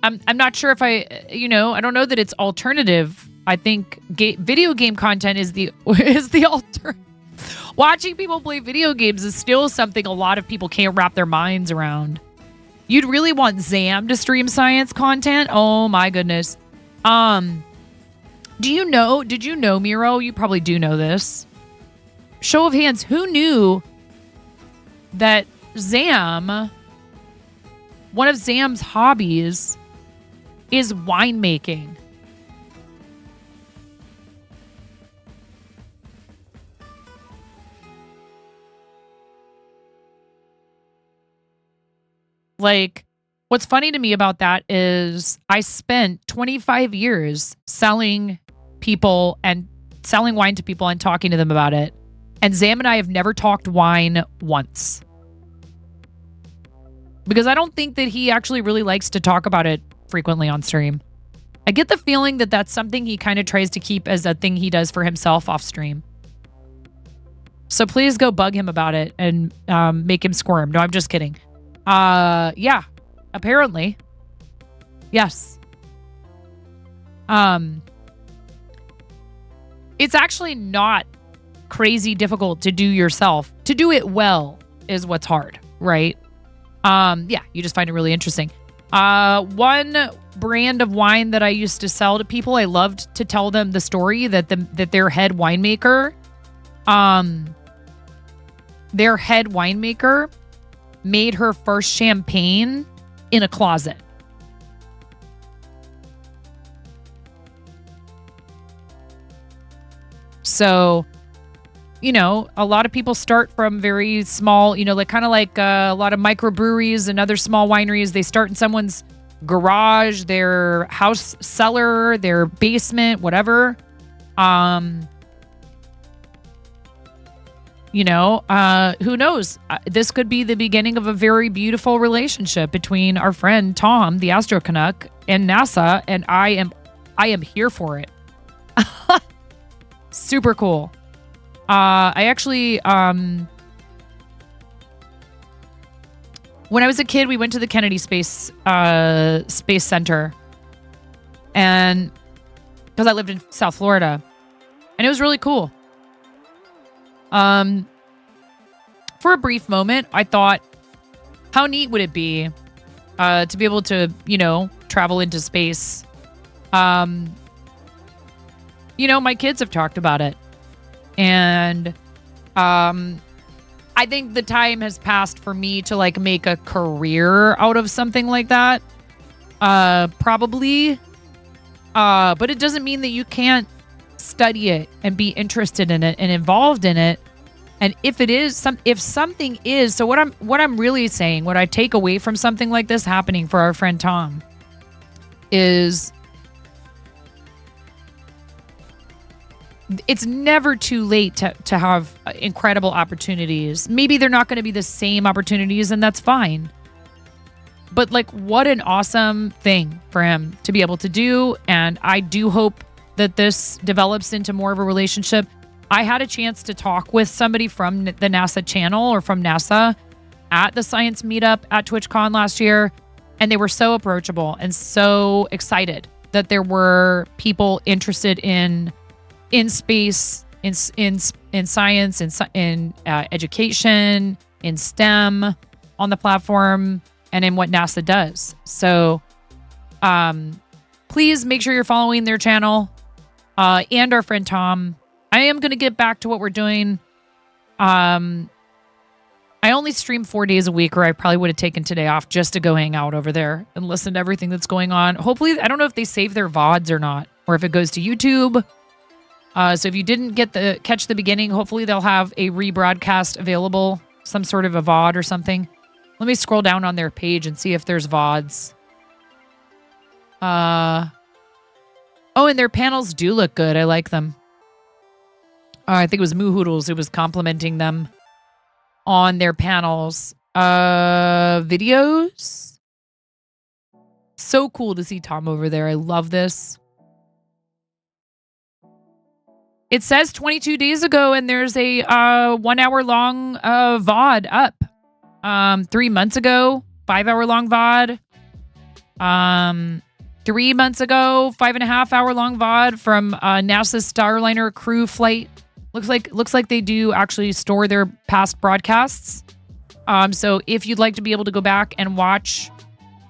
I'm not sure if I don't know that it's alternative. I think video game content is the alter. Watching people play video games is still something a lot of people can't wrap their minds around. You'd really want Zam to stream science content? Oh my goodness. Did you know, Miro? You probably do know this. Show of hands, who knew that Zam, one of Zam's hobbies, is winemaking? Like, what's funny to me about that is I spent 25 years selling wine to people and talking to them about it. And Zam and I have never talked wine once. Because I don't think that he actually really likes to talk about it frequently on stream. I get the feeling that that's something he kind of tries to keep as a thing he does for himself off stream. So please go bug him about it and make him squirm. No, I'm just kidding. Yeah, apparently. Yes. It's actually not crazy difficult to do yourself. To do it well is what's hard, right? Yeah, you just find it really interesting. One brand of wine that I used to sell to people, I loved to tell them the story that their head winemaker made her first champagne in a closet. So, you know, a lot of people start from very small, you know, like kind of like a lot of microbreweries and other small wineries. They start in someone's garage, their house cellar, their basement, whatever. You know, who knows? This could be the beginning of a very beautiful relationship between our friend Tom, the Astro Canuck, and NASA, and I am here for it. Super cool. I actually, when I was a kid, we went to the Kennedy Space Center, and because I lived in South Florida, and it was really cool. For a brief moment, I thought, how neat would it be to be able to, you know, travel into space? You know, my kids have talked about it. And I think the time has passed for me to like make a career out of something like that. Probably. But it doesn't mean that you can't study it and be interested in it and involved in it. And if something is, so what I'm really saying, what I take away from something like this happening for our friend Tom is it's never too late to have incredible opportunities. Maybe they're not going to be the same opportunities, and that's fine. But like, what an awesome thing for him to be able to do. And I do hope that this develops into more of a relationship. I had a chance to talk with somebody from the NASA channel or from NASA at the science meetup at TwitchCon last year. And they were so approachable and so excited that there were people interested in space, in science, in education, in STEM on the platform, and in what NASA does. So please make sure you're following their channel and our friend Tom. I am going to get back to what we're doing. I only stream 4 days a week, or I probably would have taken today off just to go hang out over there and listen to everything that's going on. Hopefully, I don't know if they save their VODs or not, or if it goes to YouTube. So if you didn't catch the beginning, hopefully they'll have a rebroadcast available, some sort of a VOD or something. Let me scroll down on their page and see if there's VODs. Oh, and their panels do look good. I like them. I think it was Moo Hoodles who was complimenting them on their panels. Videos. So cool to see Tom over there. I love this. It says 22 days ago, and there's a 1 hour long VOD up. 3 months ago, 5 hour long VOD. 3 months ago, 5.5 hour long VOD from NASA's Starliner crew flight. Looks like they do actually store their past broadcasts. So if you'd like to be able to go back and watch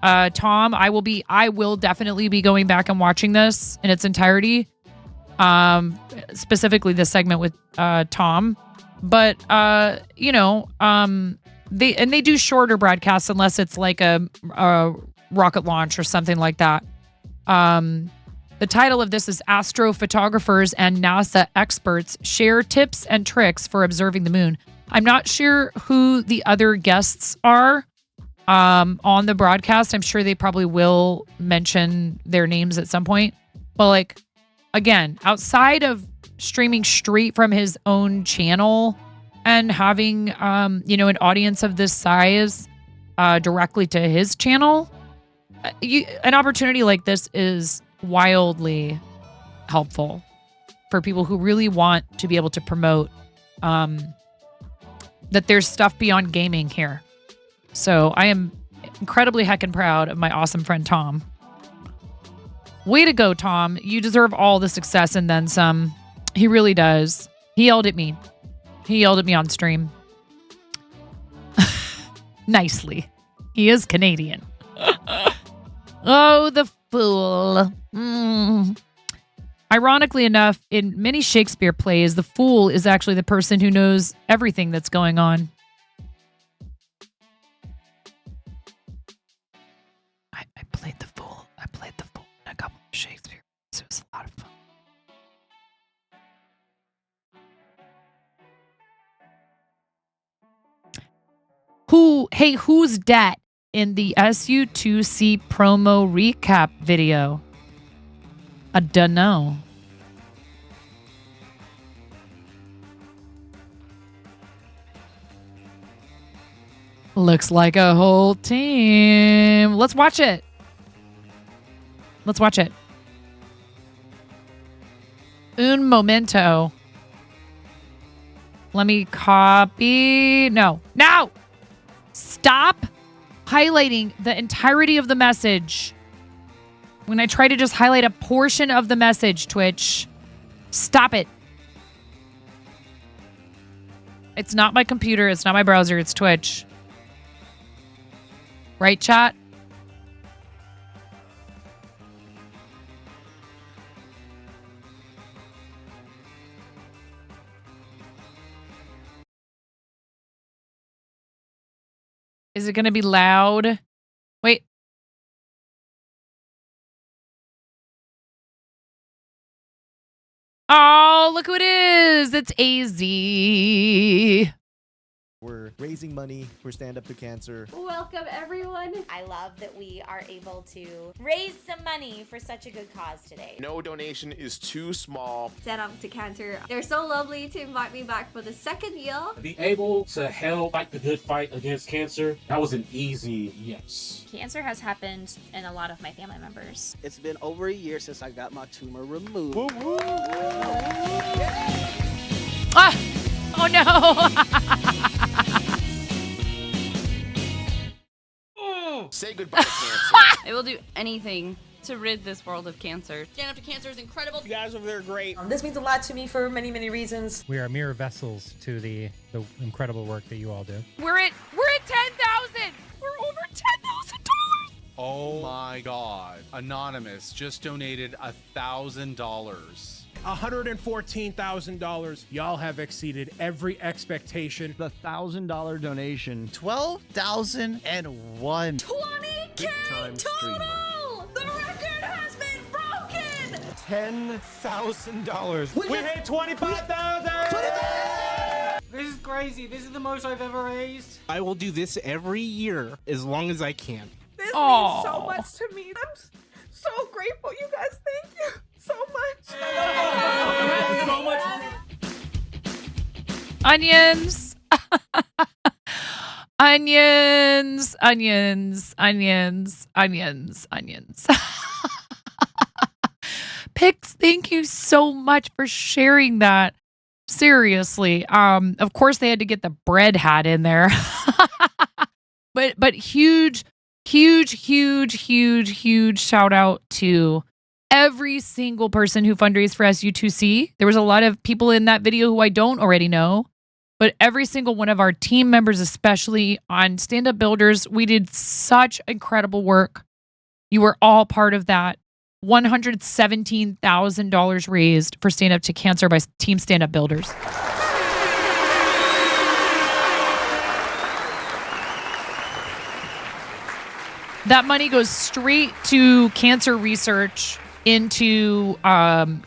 Tom, I will definitely be going back and watching this in its entirety. Specifically this segment with Tom. But they do shorter broadcasts unless it's like a rocket launch or something like that. The title of this is Astrophotographers and NASA Experts Share Tips and Tricks for Observing the Moon. I'm not sure who the other guests are on the broadcast. I'm sure they probably will mention their names at some point. But like, again, outside of streaming straight from his own channel and having, an audience of this size directly to his channel, an opportunity like this is wildly helpful for people who really want to be able to promote that there's stuff beyond gaming here. So I am incredibly heckin' proud of my awesome friend Tom. Way to go, Tom. You deserve all the success and then some. He really does. He yelled at me. He yelled at me on stream. Nicely. He is Canadian. Oh, the fool. Ironically enough, in many Shakespeare plays, the fool is actually the person who knows everything that's going on. I played the fool. I played the fool in a couple of Shakespeare. So it was a lot of fun. Who's dat in the SU2C promo recap video? I dunno. Looks like a whole team. Let's watch it. Let's watch it. Un momento. Let me copy. No. Stop highlighting the entirety of the message. When I try to just highlight a portion of the message, Twitch, stop it. It's not my computer. It's not my browser. It's Twitch. Right, chat? Is it going to be loud? Wait. Oh, look who it is. It's AZ. We're raising money for Stand Up to Cancer. Welcome, everyone. I love that we are able to raise some money for such a good cause today. No donation is too small. Stand Up to Cancer. They're so lovely to invite me back for the second year. Be able to help fight the good fight against cancer, that was an easy yes. Cancer has happened in a lot of my family members. It's been over a year since I got my tumor removed. Woo woo! Ah! Oh no! Say goodbye to cancer. I will do anything to rid this world of cancer. Stand Up to Cancer is incredible. You guys over there are great. This means a lot to me for many, many reasons. We are mere vessels to the incredible work that you all do. We're at 10,000. We're over $10,000. Oh my God. Anonymous just donated $1,000. $114,000. Y'all have exceeded every expectation. The $1,000 donation. 12,001. 20K total! The record has been broken! $10,000. We hit 25,000! This is crazy. This is the most I've ever raised. I will do this every year as long as I can. This means so much to me. I'm so grateful, you guys. Thank you so much. So much. Onions. Onions. Pix, thank you so much for sharing that. Seriously. Of course they had to get the bread hat in there. but huge shout out to every single person who fundraised for SU2C. There was a lot of people in that video who I don't already know, but every single one of our team members, especially on Stand Up Builders, we did such incredible work. You were all part of that. $117,000 raised for Stand Up to Cancer by Team Stand Up Builders. That money goes straight to cancer research, into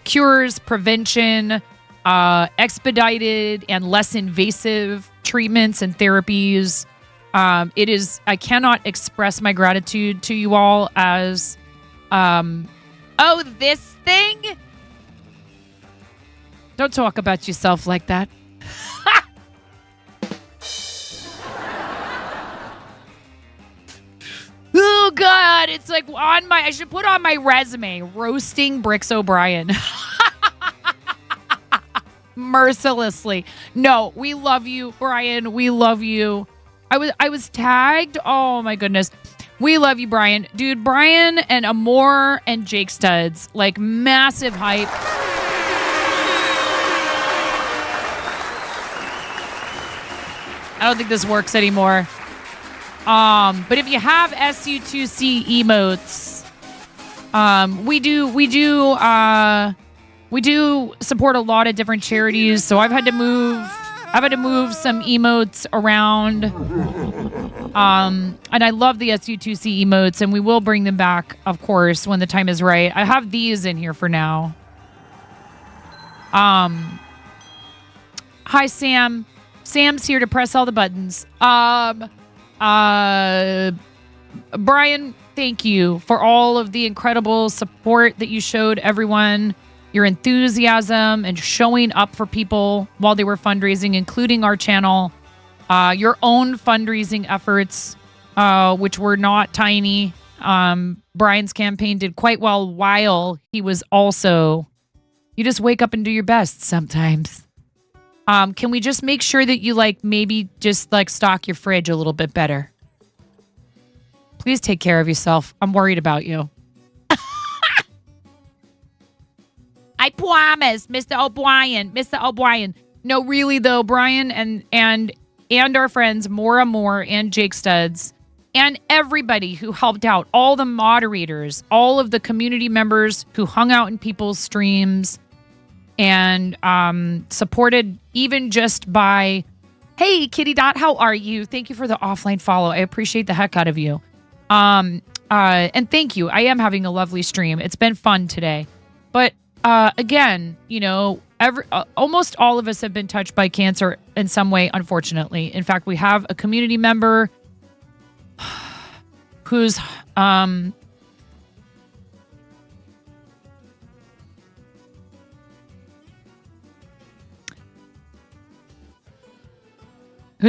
cures, prevention, expedited and less invasive treatments and therapies. I cannot express my gratitude to you all as, this thing? Don't talk about yourself like that. Oh God, it's like I should put on my resume, roasting Bricks O'Brien. mercilessly. No, we love you, Brian. We love you. I was tagged. Oh my goodness. We love you, Brian. Dude, Brian and Amore and Jake Studs, like massive hype. I don't think this works anymore. But if you have SU2C emotes, we do support a lot of different charities. So I've had to move some emotes around. And I love the SU2C emotes, and we will bring them back, of course, when the time is right. I have these in here for now. Hi, Sam. Sam's here to press all the buttons. Brian, thank you for all of the incredible support that you showed everyone, your enthusiasm and showing up for people while they were fundraising, including our channel, your own fundraising efforts, which were not tiny. Brian's campaign did quite well while he was also, you just wake up and do your best sometimes. Can we just make sure that you maybe just stock your fridge a little bit better? Please take care of yourself. I'm worried about you. I promise, Mr. O'Brien. Mr. O'Brien. No, really though, Brian and our friends More and Jake Studs and everybody who helped out, all the moderators, all of the community members who hung out in people's streams and supported even just by, hey, Kitty Dot, how are you? Thank you for the offline follow. I appreciate the heck out of you. And thank you. I am having a lovely stream. It's been fun today. But again, almost all of us have been touched by cancer in some way, unfortunately. In fact, we have a community member whose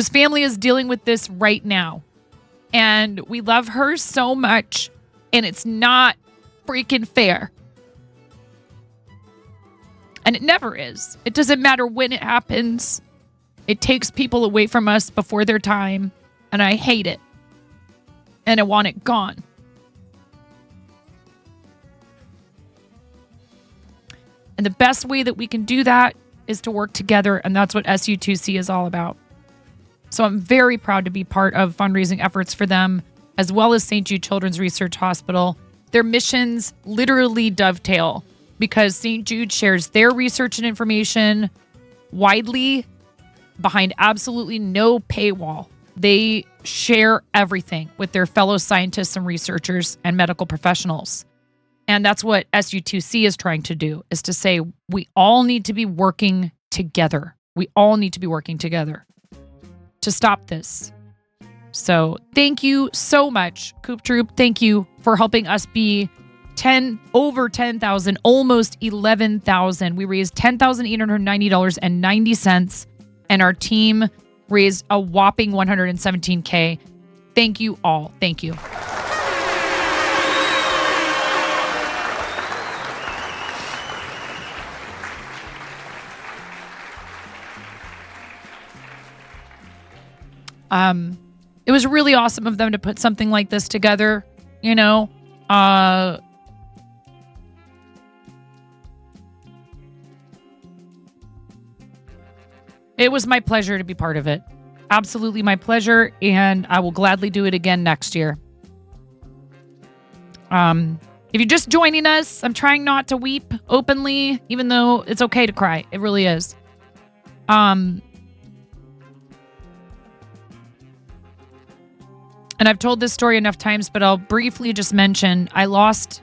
family is dealing with this right now. And we love her so much, and it's not freaking fair. And it never is. It doesn't matter when it happens. It takes people away from us before their time, and I hate it. And I want it gone. And the best way that we can do that is to work together, and that's what SU2C is all about. So I'm very proud to be part of fundraising efforts for them, as well as St. Jude Children's Research Hospital. Their missions literally dovetail because St. Jude shares their research and information widely behind absolutely no paywall. They share everything with their fellow scientists and researchers and medical professionals. And that's what SU2C is trying to do, is to say we all need to be working together. We all need to be working together to stop this. So thank you so much, Coop Troop. Thank you for helping us be over 10,000, almost 11,000. We raised $10,890.90, and our team raised a whopping $117K. Thank you all. Thank you. It was really awesome of them to put something like this together, It was my pleasure to be part of it. Absolutely my pleasure, and I will gladly do it again next year. If you're just joining us, I'm trying not to weep openly, even though it's okay to cry. It really is. And I've told this story enough times, but I'll briefly just mention I lost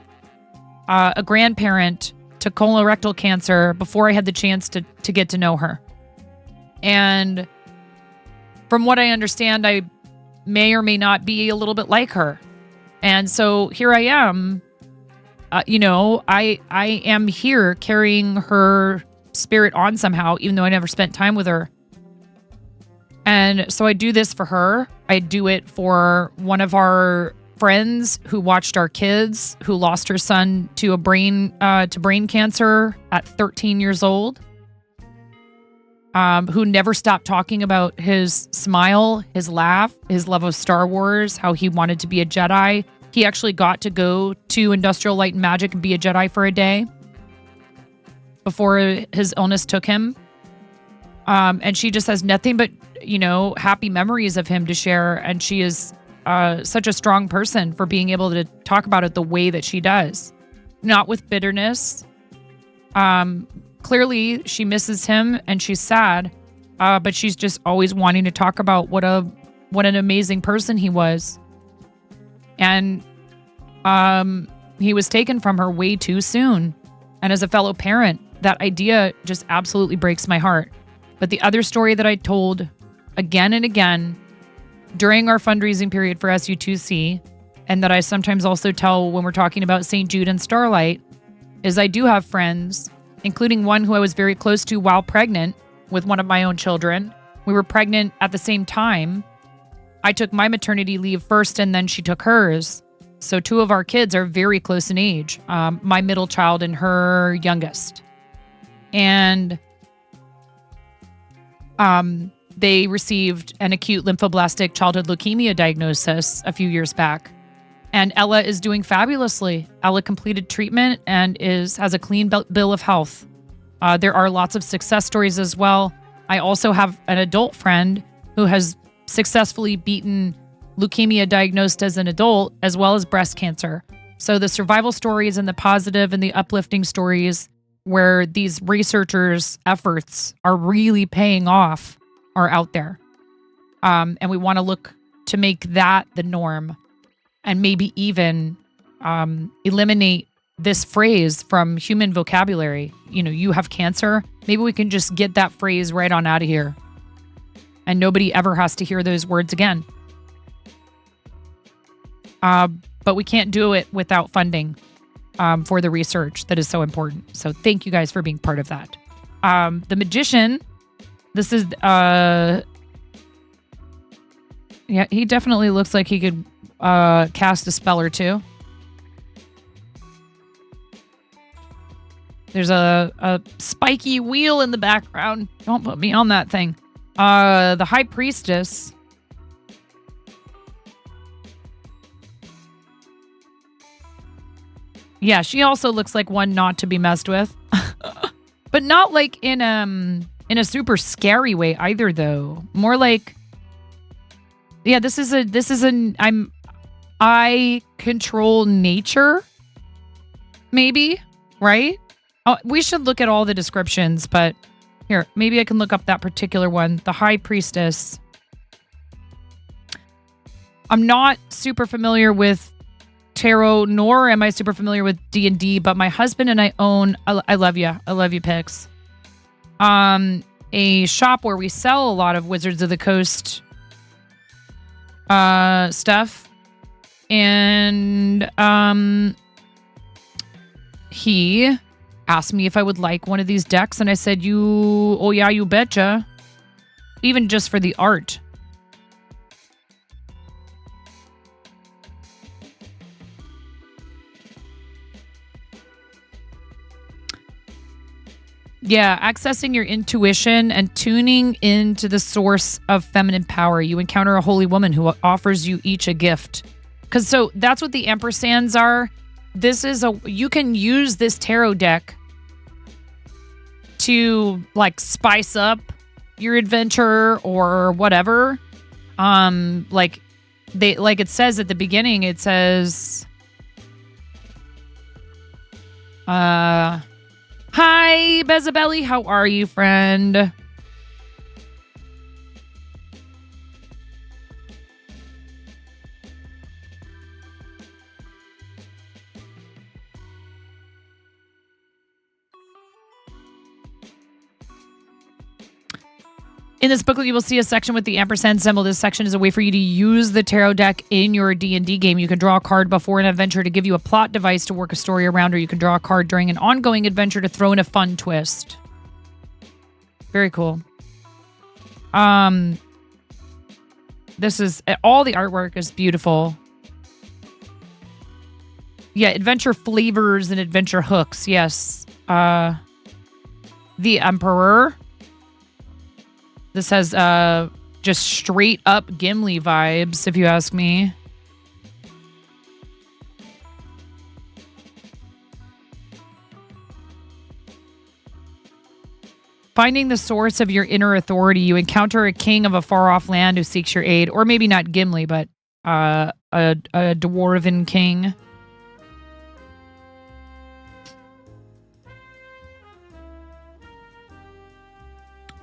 a grandparent to colorectal cancer before I had the chance to get to know her. And from what I understand, I may or may not be a little bit like her. And so here I am, I am here carrying her spirit on somehow, even though I never spent time with her. And so I do this for her. I do it for one of our friends who watched our kids, who lost her son to brain cancer at 13 years old. who never stopped talking about his smile, his laugh, his love of Star Wars, how he wanted to be a Jedi. He actually got to go to Industrial Light and Magic and be a Jedi for a day before his illness took him. And she just has nothing but, happy memories of him to share. And she is such a strong person for being able to talk about it the way that she does. Not with bitterness. Clearly, she misses him and she's sad, but she's just always wanting to talk about what an amazing person he was. And he was taken from her way too soon. And as a fellow parent, that idea just absolutely breaks my heart. But the other story that I told again and again during our fundraising period for SU2C, and that I sometimes also tell when we're talking about St. Jude and Starlight, is I do have friends, including one who I was very close to while pregnant with one of my own children. We were pregnant at the same time. I took my maternity leave first and then she took hers. So 2 of our kids are very close in age, my middle child and her youngest. And they received an acute lymphoblastic childhood leukemia diagnosis a few years back. And Ella is doing fabulously. Ella completed treatment and has a clean bill of health. There are lots of success stories as well. I also have an adult friend who has successfully beaten leukemia diagnosed as an adult, as well as breast cancer. So the survival stories and the positive and the uplifting stories where these researchers' efforts are really paying off are out there. And we want to look to make that the norm. And maybe even eliminate this phrase from human vocabulary. You have cancer. Maybe we can just get that phrase right on out of here. And nobody ever has to hear those words again. But we can't do it without funding for the research that is so important. So thank you guys for being part of that. The Magician, this is... yeah, he definitely looks like he could... cast a spell or two. There's a spiky wheel in the background. Don't put me on that thing. The High Priestess. Yeah, she also looks like one not to be messed with. But not like in a super scary way either, though. More like, yeah, I control nature, maybe, right? Oh, we should look at all the descriptions, but here, maybe I can look up that particular one. The High Priestess. I'm not super familiar with tarot, nor am I super familiar with D&D, but my husband and I own, I love you, Pix, a shop where we sell a lot of Wizards of the Coast stuff. And he asked me if I would like one of these decks, and I said, oh yeah, you betcha. Even just for the art. Yeah, accessing your intuition and tuning into the source of feminine power. You encounter a holy woman who offers you each a gift. Because so that's what the ampersands are. You can use this tarot deck to like spice up your adventure or whatever. Like it says at the beginning, it says, hi, Bezabelli. How are you, friend? In this booklet, you will see a section with the ampersand symbol. This section is a way for you to use the tarot deck in your D&D game. You can draw a card before an adventure to give you a plot device to work a story around, or you can draw a card during an ongoing adventure to throw in a fun twist. Very cool. This is, all the artwork is beautiful. Yeah, adventure flavors and adventure hooks. Yes. The Emperor. This has just straight up Gimli vibes, if you ask me. Finding the source of your inner authority, you encounter a king of a far-off land who seeks your aid, or maybe not Gimli, but a dwarven king.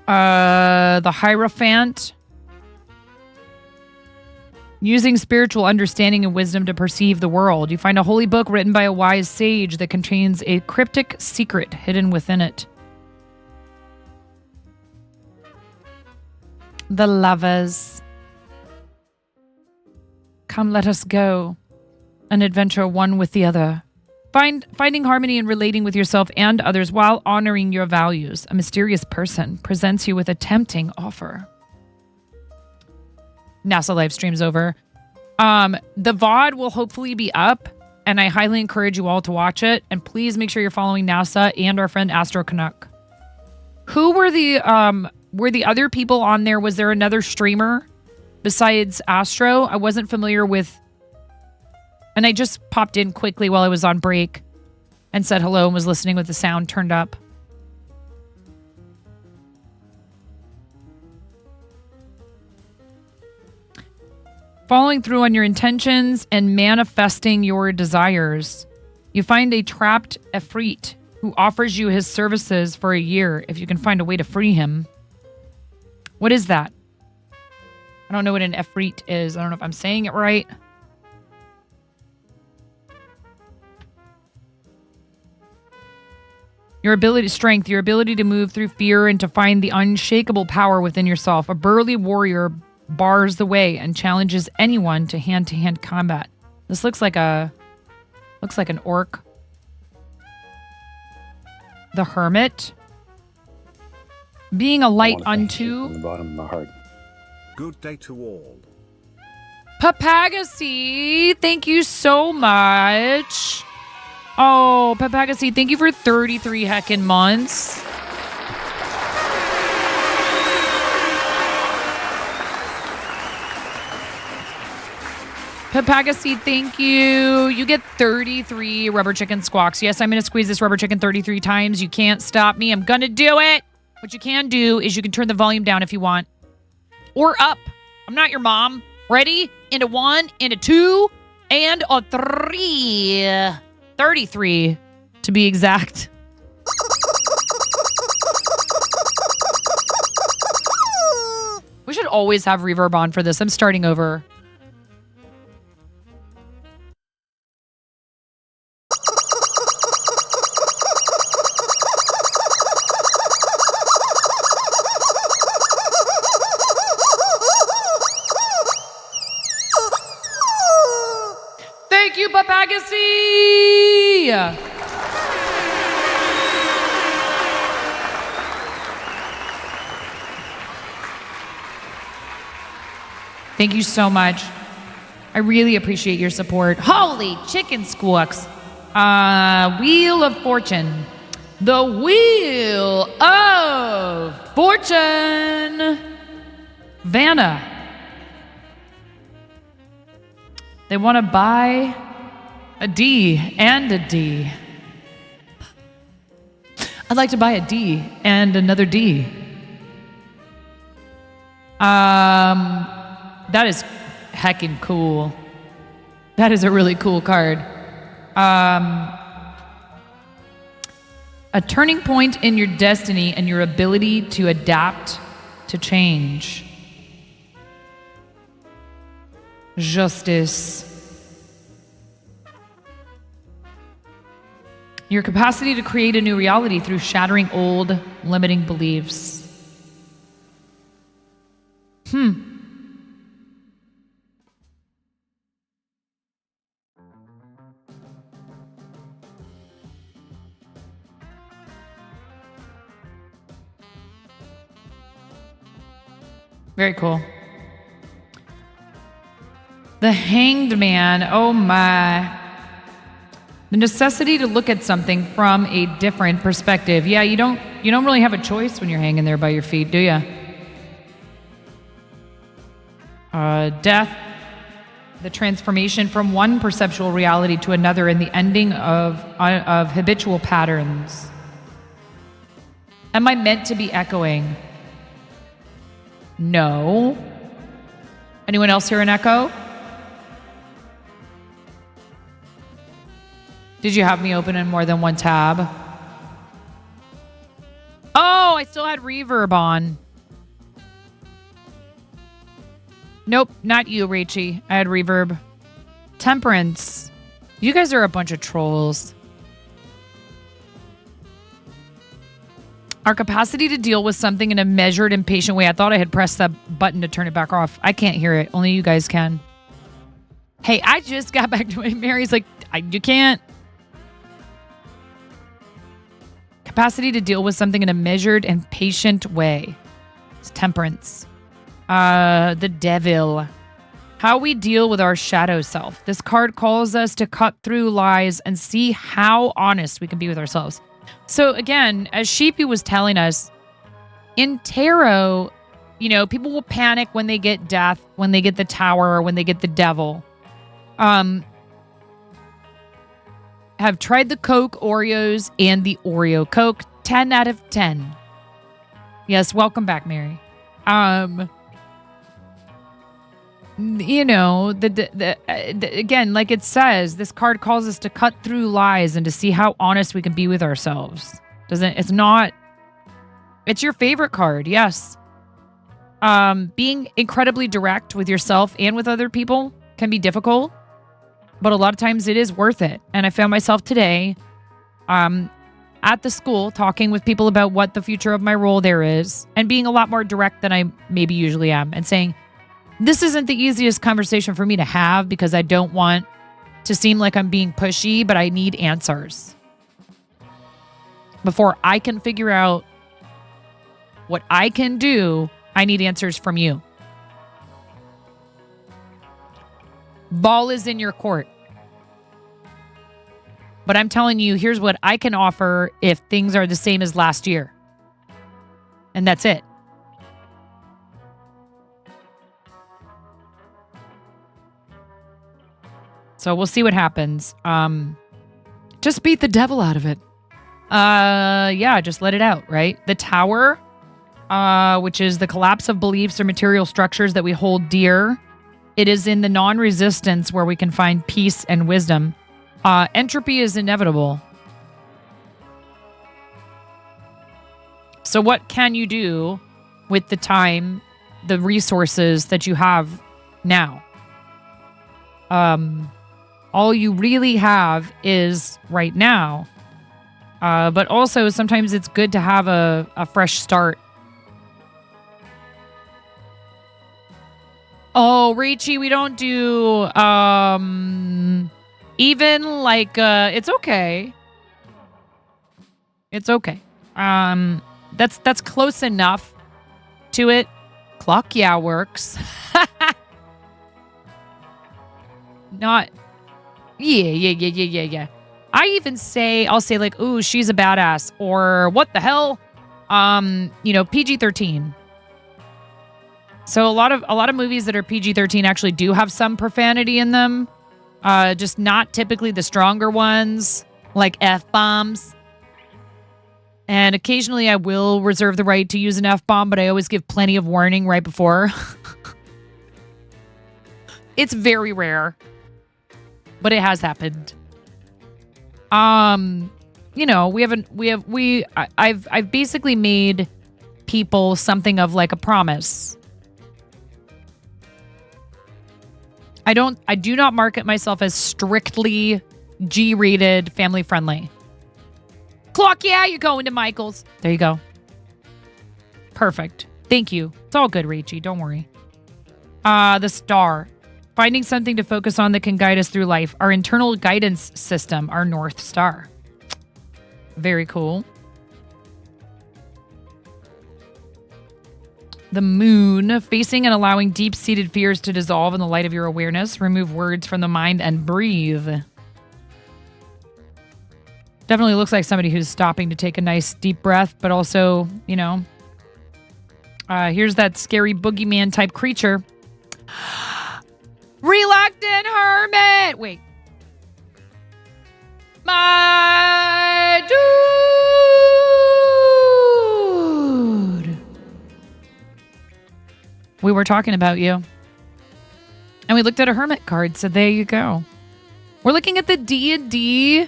The Hierophant. Using spiritual understanding and wisdom to perceive the world. You find a holy book written by a wise sage that contains a cryptic secret hidden within it. The Lovers. Come, let us go. An adventure one with the other. Finding harmony and relating with yourself and others while honoring your values. A mysterious person presents you with a tempting offer. NASA live stream's over. The VOD will hopefully be up, and I highly encourage you all to watch it. And please make sure you're following NASA and our friend Astro Canuck. Who were the other people on there? Was there another streamer besides Astro? I wasn't familiar with. And I just popped in quickly while I was on break and said hello and was listening with the sound turned up. Following through on your intentions and manifesting your desires. You find a trapped Efreet who offers you his services for a year if you can find a way to free him. What is that? I don't know what an Efreet is. I don't know if I'm saying it right. Your strength, your ability to move through fear and to find the unshakable power within yourself. A burly warrior bars the way and challenges anyone to hand-to-hand combat. This looks like an orc. The Hermit. Being a light unto. From the bottom of my heart. Good day to all. Papagacy, thank you so much. Oh, Papagacy, thank you for 33 heckin' months. Papagacy, thank you. You get 33 rubber chicken squawks. Yes, I'm going to squeeze this rubber chicken 33 times. You can't stop me. I'm going to do it. What you can do is you can turn the volume down if you want. Or up. I'm not your mom. Ready? Into 1, into 2, and a 3. 33, to be exact. We should always have reverb on for this. I'm starting over. Thank you, Papagacy! Thank you so much. I really appreciate your support. Holy chicken squawks. Wheel of Fortune. The Wheel of Fortune. Vanna. They want to buy a D and a D. I'd like to buy a D and another D. That is heckin' cool. That is a really cool card. A turning point in your destiny and your ability to adapt to change. Justice. Your capacity to create a new reality through shattering old, limiting beliefs. Very cool. The Hanged Man. Oh my. The necessity to look at something from a different perspective. Yeah, you don't really have a choice when you're hanging there by your feet, do you? Death, the transformation from one perceptual reality to another, and the ending of habitual patterns. Am I meant to be echoing? No. Anyone else hear an echo? Did you have me open in more than one tab? Oh, I still had reverb on. Nope, not you, Rachie. I had reverb. Temperance. You guys are a bunch of trolls. Our capacity to deal with something in a measured and patient way. I thought I had pressed that button to turn it back off. I can't hear it. Only you guys can. Hey, I just got back to it. Mary's like, you can't. Capacity to deal with something in a measured and patient way. It's temperance. The devil. How we deal with our shadow self. This card calls us to cut through lies and see how honest we can be with ourselves. So again, as Sheepy was telling us, in tarot, people will panic when they get death, when they get the tower, or when they get the devil. Have tried the Coke Oreos and the Oreo Coke. 10 out of 10. Yes, welcome back, Mary. Again, like it says, this card calls us to cut through lies and to see how honest we can be with ourselves. It's your favorite card, yes. Being incredibly direct with yourself and with other people can be difficult, but a lot of times it is worth it. And I found myself today at the school talking with people about what the future of my role there is and being a lot more direct than I maybe usually am and saying, this isn't the easiest conversation for me to have because I don't want to seem like I'm being pushy, but I need answers. Before I can figure out what I can do, I need answers from you. Ball is in your court. But I'm telling you, here's what I can offer if things are the same as last year. And that's it. So we'll see what happens. Just beat the devil out of it. Just let it out, right? The tower, which is the collapse of beliefs or material structures that we hold dear. It is in the non-resistance where we can find peace and wisdom. Entropy is inevitable. So what can you do with the time, the resources that you have now? All you really have is right now. But also sometimes it's good to have a fresh start. Oh, Rachie, we don't do even like it's okay. It's okay. That's close enough to it. Clock works. Not yeah. I even I'll say like, ooh, she's a badass, or what the hell? PG-13. So a lot of movies that are PG-13 actually do have some profanity in them. Just not typically the stronger ones, like F-bombs. And occasionally I will reserve the right to use an F-bomb, but I always give plenty of warning right before. It's very rare, but it has happened. I've basically made people something of like a promise. I do not market myself as strictly G-rated, family friendly. Clock, you're going to Michael's. There you go. Perfect. Thank you. It's all good, Rachie. Don't worry. The star. Finding something to focus on that can guide us through life. Our internal guidance system, our North Star. Very cool. The moon, facing and allowing deep-seated fears to dissolve in the light of your awareness. Remove words from the mind and breathe. Definitely looks like somebody who's stopping to take a nice deep breath, but also, here's that scary boogeyman type creature. Reluctant Hermit! Wait. My dude! We were talking about you. And we looked at a hermit card, so there you go. We're looking at the D&D.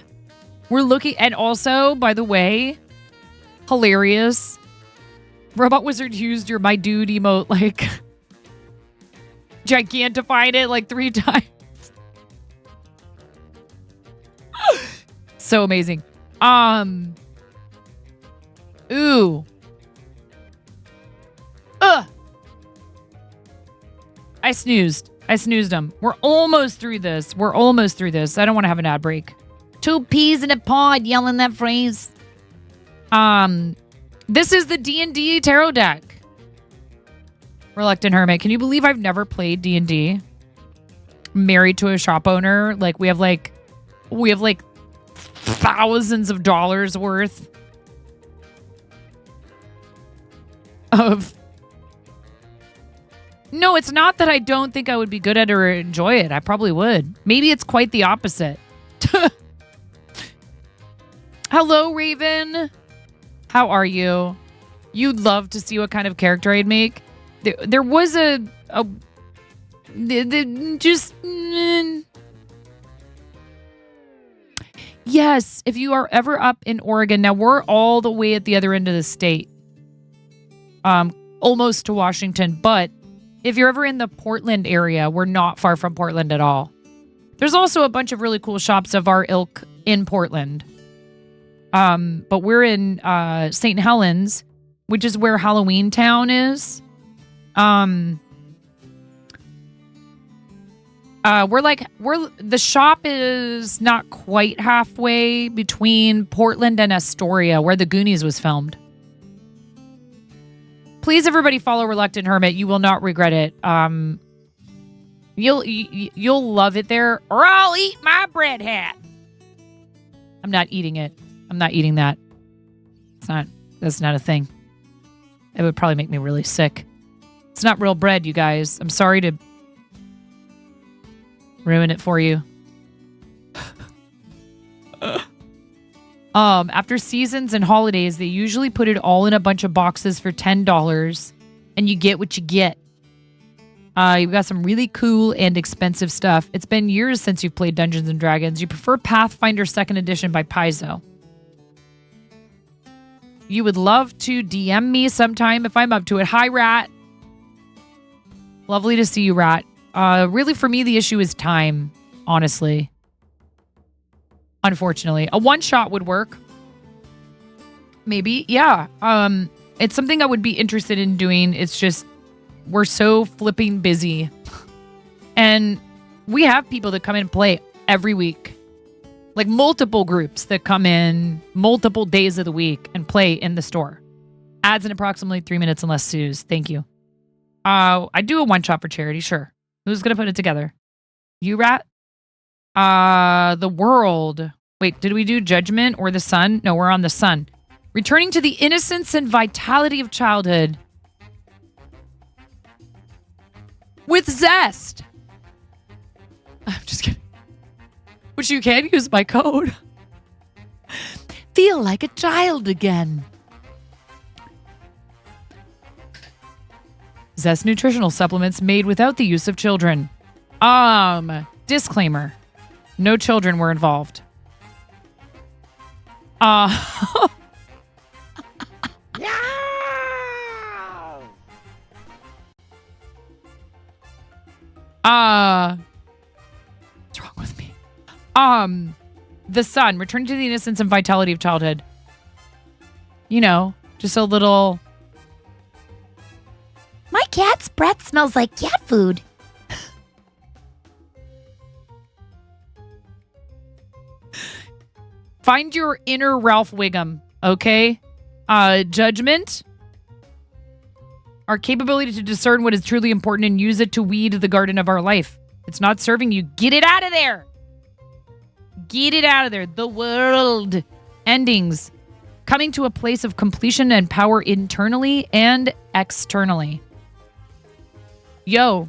We're looking, and also, by the way, hilarious. Robot Wizard used your my dude emote, like, gigantified it like 3 times. So amazing. Ooh. Ugh. I snoozed them. We're almost through this. I don't want to have an ad break. 2 peas in a pod, yelling that phrase. This is the D&D tarot deck. Reluctant Hermit. Can you believe I've never played D&D? Married to a shop owner. Like, we have thousands of dollars worth of... No, it's not that I don't think I would be good at it or enjoy it. I probably would. Maybe it's quite the opposite. Hello, Raven. How are you? You'd love to see what kind of character I'd make. There was Yes, if you are ever up in Oregon. Now, we're all the way at the other end of the state. Almost to Washington, but if you're ever in the Portland area, we're not far from Portland at all. There's also a bunch of really cool shops of our ilk in Portland. But we're in St. Helens, which is where Halloween Town is. The shop is not quite halfway between Portland and Astoria, where the Goonies was filmed. Please, everybody, follow Reluctant Hermit. You will not regret it. You'll love it there, or I'll eat my bread hat. I'm not eating it. I'm not eating that. That's not a thing. It would probably make me really sick. It's not real bread, you guys. I'm sorry to ruin it for you. After seasons and holidays, they usually put it all in a bunch of boxes for $10, and you get what you get. You've got some really cool and expensive stuff. It's been years since you've played Dungeons & Dragons. You prefer Pathfinder 2nd Edition by Paizo. You would love to DM me sometime if I'm up to it. Hi, Rat. Lovely to see you, Rat. Really, for me, the issue is time, honestly. Unfortunately. A one-shot would work. Maybe, yeah. It's something I would be interested in doing. It's just, we're so flipping busy. And we have people that come in and play every week. Like multiple groups that come in multiple days of the week and play in the store. Ads in approximately 3 minutes and less Suze. Thank you. I do a one-shot for charity, sure. Who's going to put it together? You, Rat? The World. Wait, did we do Judgment or the Sun? No, we're on the Sun. Returning to the innocence and vitality of childhood. With zest. I'm just kidding. Which you can use my code. Feel like a child again. Zest nutritional supplements made without the use of children. Disclaimer. No children were involved. What's wrong with me? The Sun, returning to the innocence and vitality of childhood. You know, just a little... My cat's breath smells like cat food. Find your inner Ralph Wiggum, okay? Judgment. Our capability to discern what is truly important and use it to weed the garden of our life. It's not serving you. Get it out of there. Get it out of there. The World. Endings. Coming to a place of completion and power internally and externally. Yo.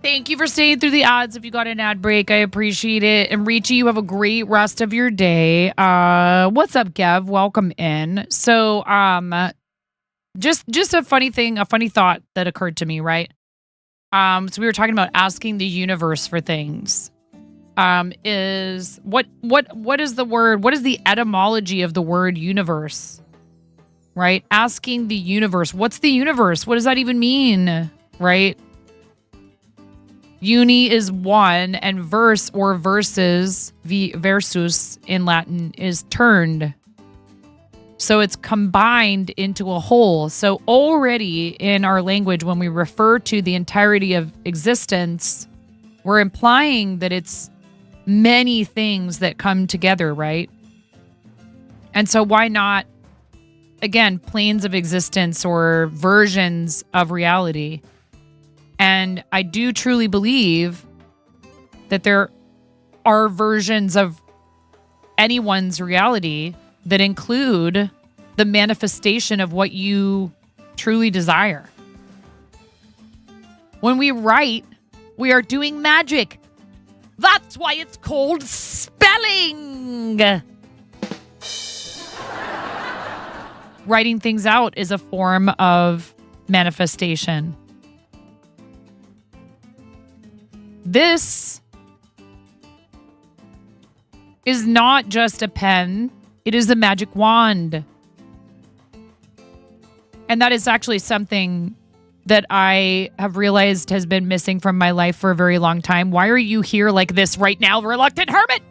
Thank you for staying through the odds. If you got an ad break, I appreciate it. And Richie, you have a great rest of your day. What's up, Gev? Welcome in. So, just a funny thought that occurred to me, right? So we were talking about asking the universe for things. Is what is the word? What is the etymology of the word universe? Right? Asking the universe. What's the universe? What does that even mean? Right? Uni is one, and verse or versus, versus in Latin, is turned. So it's combined into a whole. So already in our language, when we refer to the entirety of existence, we're implying that it's many things that come together, right? And so why not, again, planes of existence or versions of reality? And I do truly believe that there are versions of anyone's reality that include the manifestation of what you truly desire. When we write, we are doing magic. That's why it's called spelling. Writing things out is a form of manifestation. This is not just a pen. It is a magic wand. And that is actually something that I have realized has been missing from my life for a very long time. Why are you here like this right now, reluctant hermit?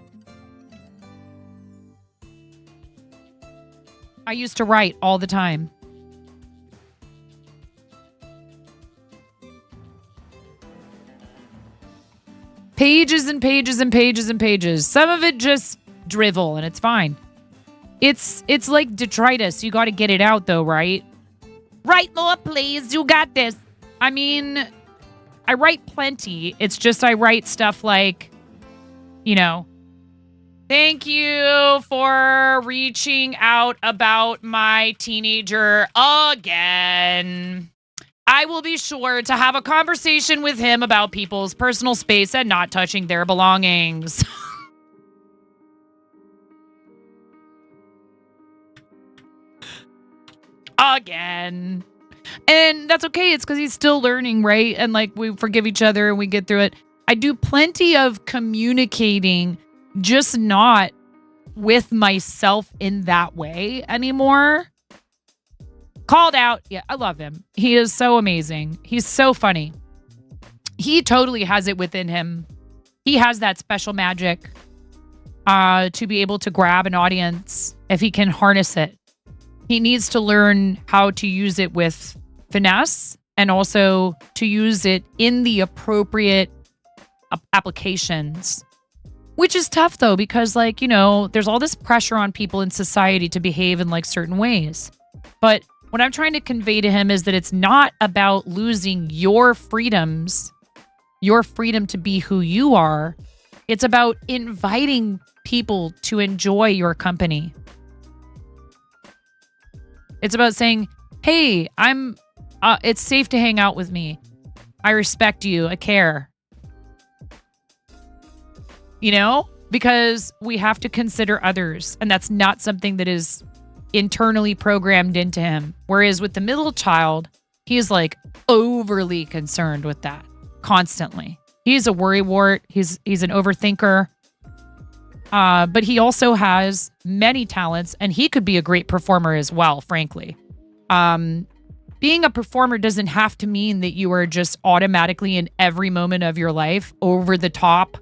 I used to write all the time. Pages and pages and pages and pages. Some of it just drivel, and it's fine. It's like detritus. You got to get it out, though, right? Write more, please. You got this. I mean, I write plenty. It's just I write stuff like, thank you for reaching out about my teenager again. I will be sure to have a conversation with him about people's personal space and not touching their belongings. Again. And that's okay. It's because he's still learning, right? And we forgive each other and we get through it. I do plenty of communicating, just not with myself in that way anymore. Called out. Yeah, I love him. He is so amazing. He's so funny. He totally has it within him. He has that special magic to be able to grab an audience if he can harness it. He needs to learn how to use it with finesse and also to use it in the appropriate applications, which is tough though, because there's all this pressure on people in society to behave in certain ways. But what I'm trying to convey to him is that it's not about losing your freedoms, your freedom to be who you are. It's about inviting people to enjoy your company. It's about saying, hey, it's safe to hang out with me. I respect you. I care. Because we have to consider others. And that's not something that is internally programmed into him. Whereas with the middle child, he's overly concerned with that constantly. He's a worrywart. He's an overthinker. But he also has many talents, and he could be a great performer as well, frankly. Being a performer doesn't have to mean that you are just automatically in every moment of your life over the top.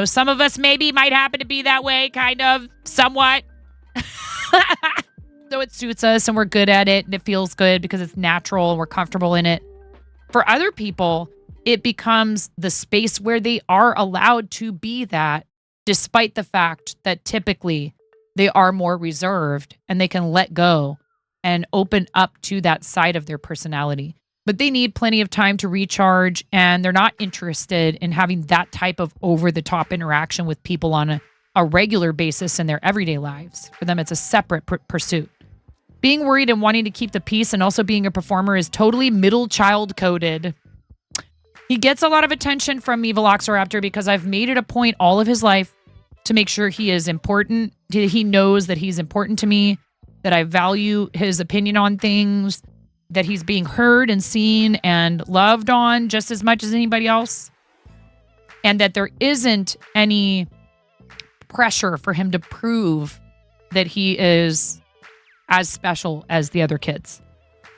Some of us maybe might happen to be that way, kind of, somewhat. So it suits us and we're good at it and it feels good because it's natural and we're comfortable in it. For other people, it becomes the space where they are allowed to be that, despite the fact that typically they are more reserved and they can let go and open up to that side of their personality. But they need plenty of time to recharge, and they're not interested in having that type of over-the-top interaction with people on a regular basis in their everyday lives. For them, it's a separate pursuit. Being worried and wanting to keep the peace and also being a performer is totally middle child coded. He gets a lot of attention from me, Velociraptor, because I've made it a point all of his life to make sure he is important. He knows that he's important to me, that I value his opinion on things, that he's being heard and seen and loved on just as much as anybody else, and that there isn't any pressure for him to prove that he is as special as the other kids,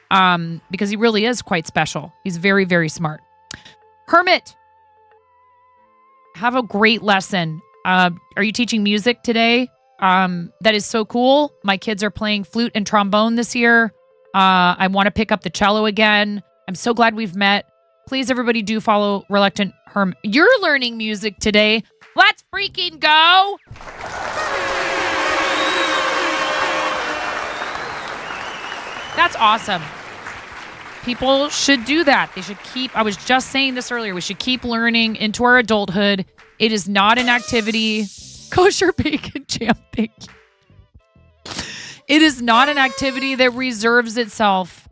because he really is quite special. He's very, very smart. Hermit, have a great lesson. Are you teaching music today? That is so cool. My kids are playing flute and trombone this year. I want to pick up the cello again. I'm so glad we've met. Please, everybody, do follow Reluctant Hermit. You're learning music today. Let's freaking go. That's awesome. People should do that. They should keep, I was just saying this earlier, we should keep learning into our adulthood. It is not an activity. Kosher bacon jam, thank you. It is not an activity that reserves itself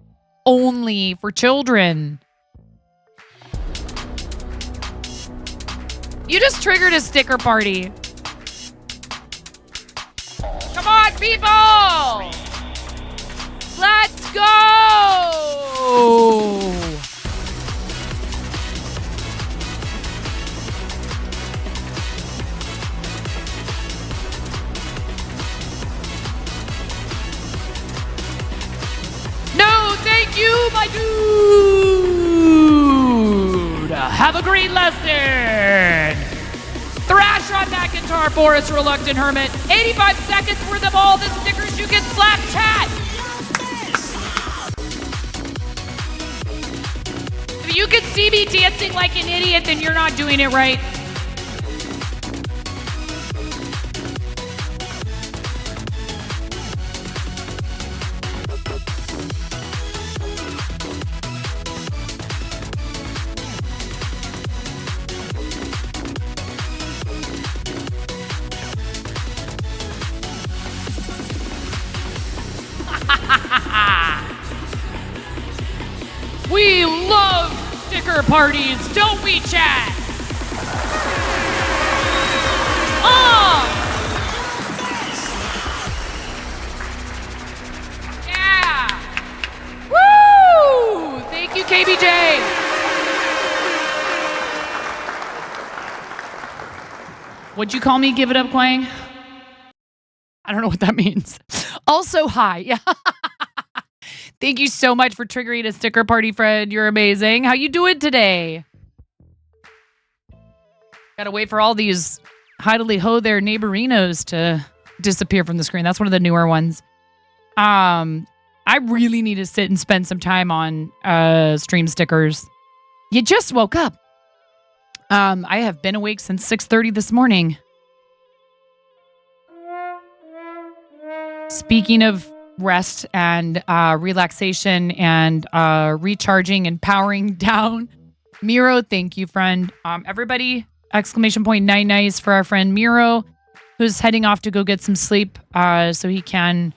only for children. You just triggered a sticker party. Come on, people! Let's go! No, thank you, my dude. Have a great lesson. Thrash on McIntyre, Boris, Reluctant Hermit. 85 seconds worth of all the stickers you can slap chat. If you can see me dancing like an idiot, then you're not doing it right. We love sticker parties, don't we, chat? Yeah! Woo! Thank you, KBJ. What'd you call me? Give it up, Quang? I don't know what that means. Also, hi. Yeah. Thank you so much for triggering a sticker party, Fred. You're amazing. How you doing today? Gotta wait for all these hidely-ho there neighborinos to disappear from the screen. That's one of the newer ones. I really need to sit and spend some time on stream stickers. You just woke up. I have been awake since 6:30 this morning. Speaking of rest and relaxation and recharging and powering down, Miro, thank you, friend. Everybody, exclamation point, nice for our friend Miro, who's heading off to go get some sleep so he can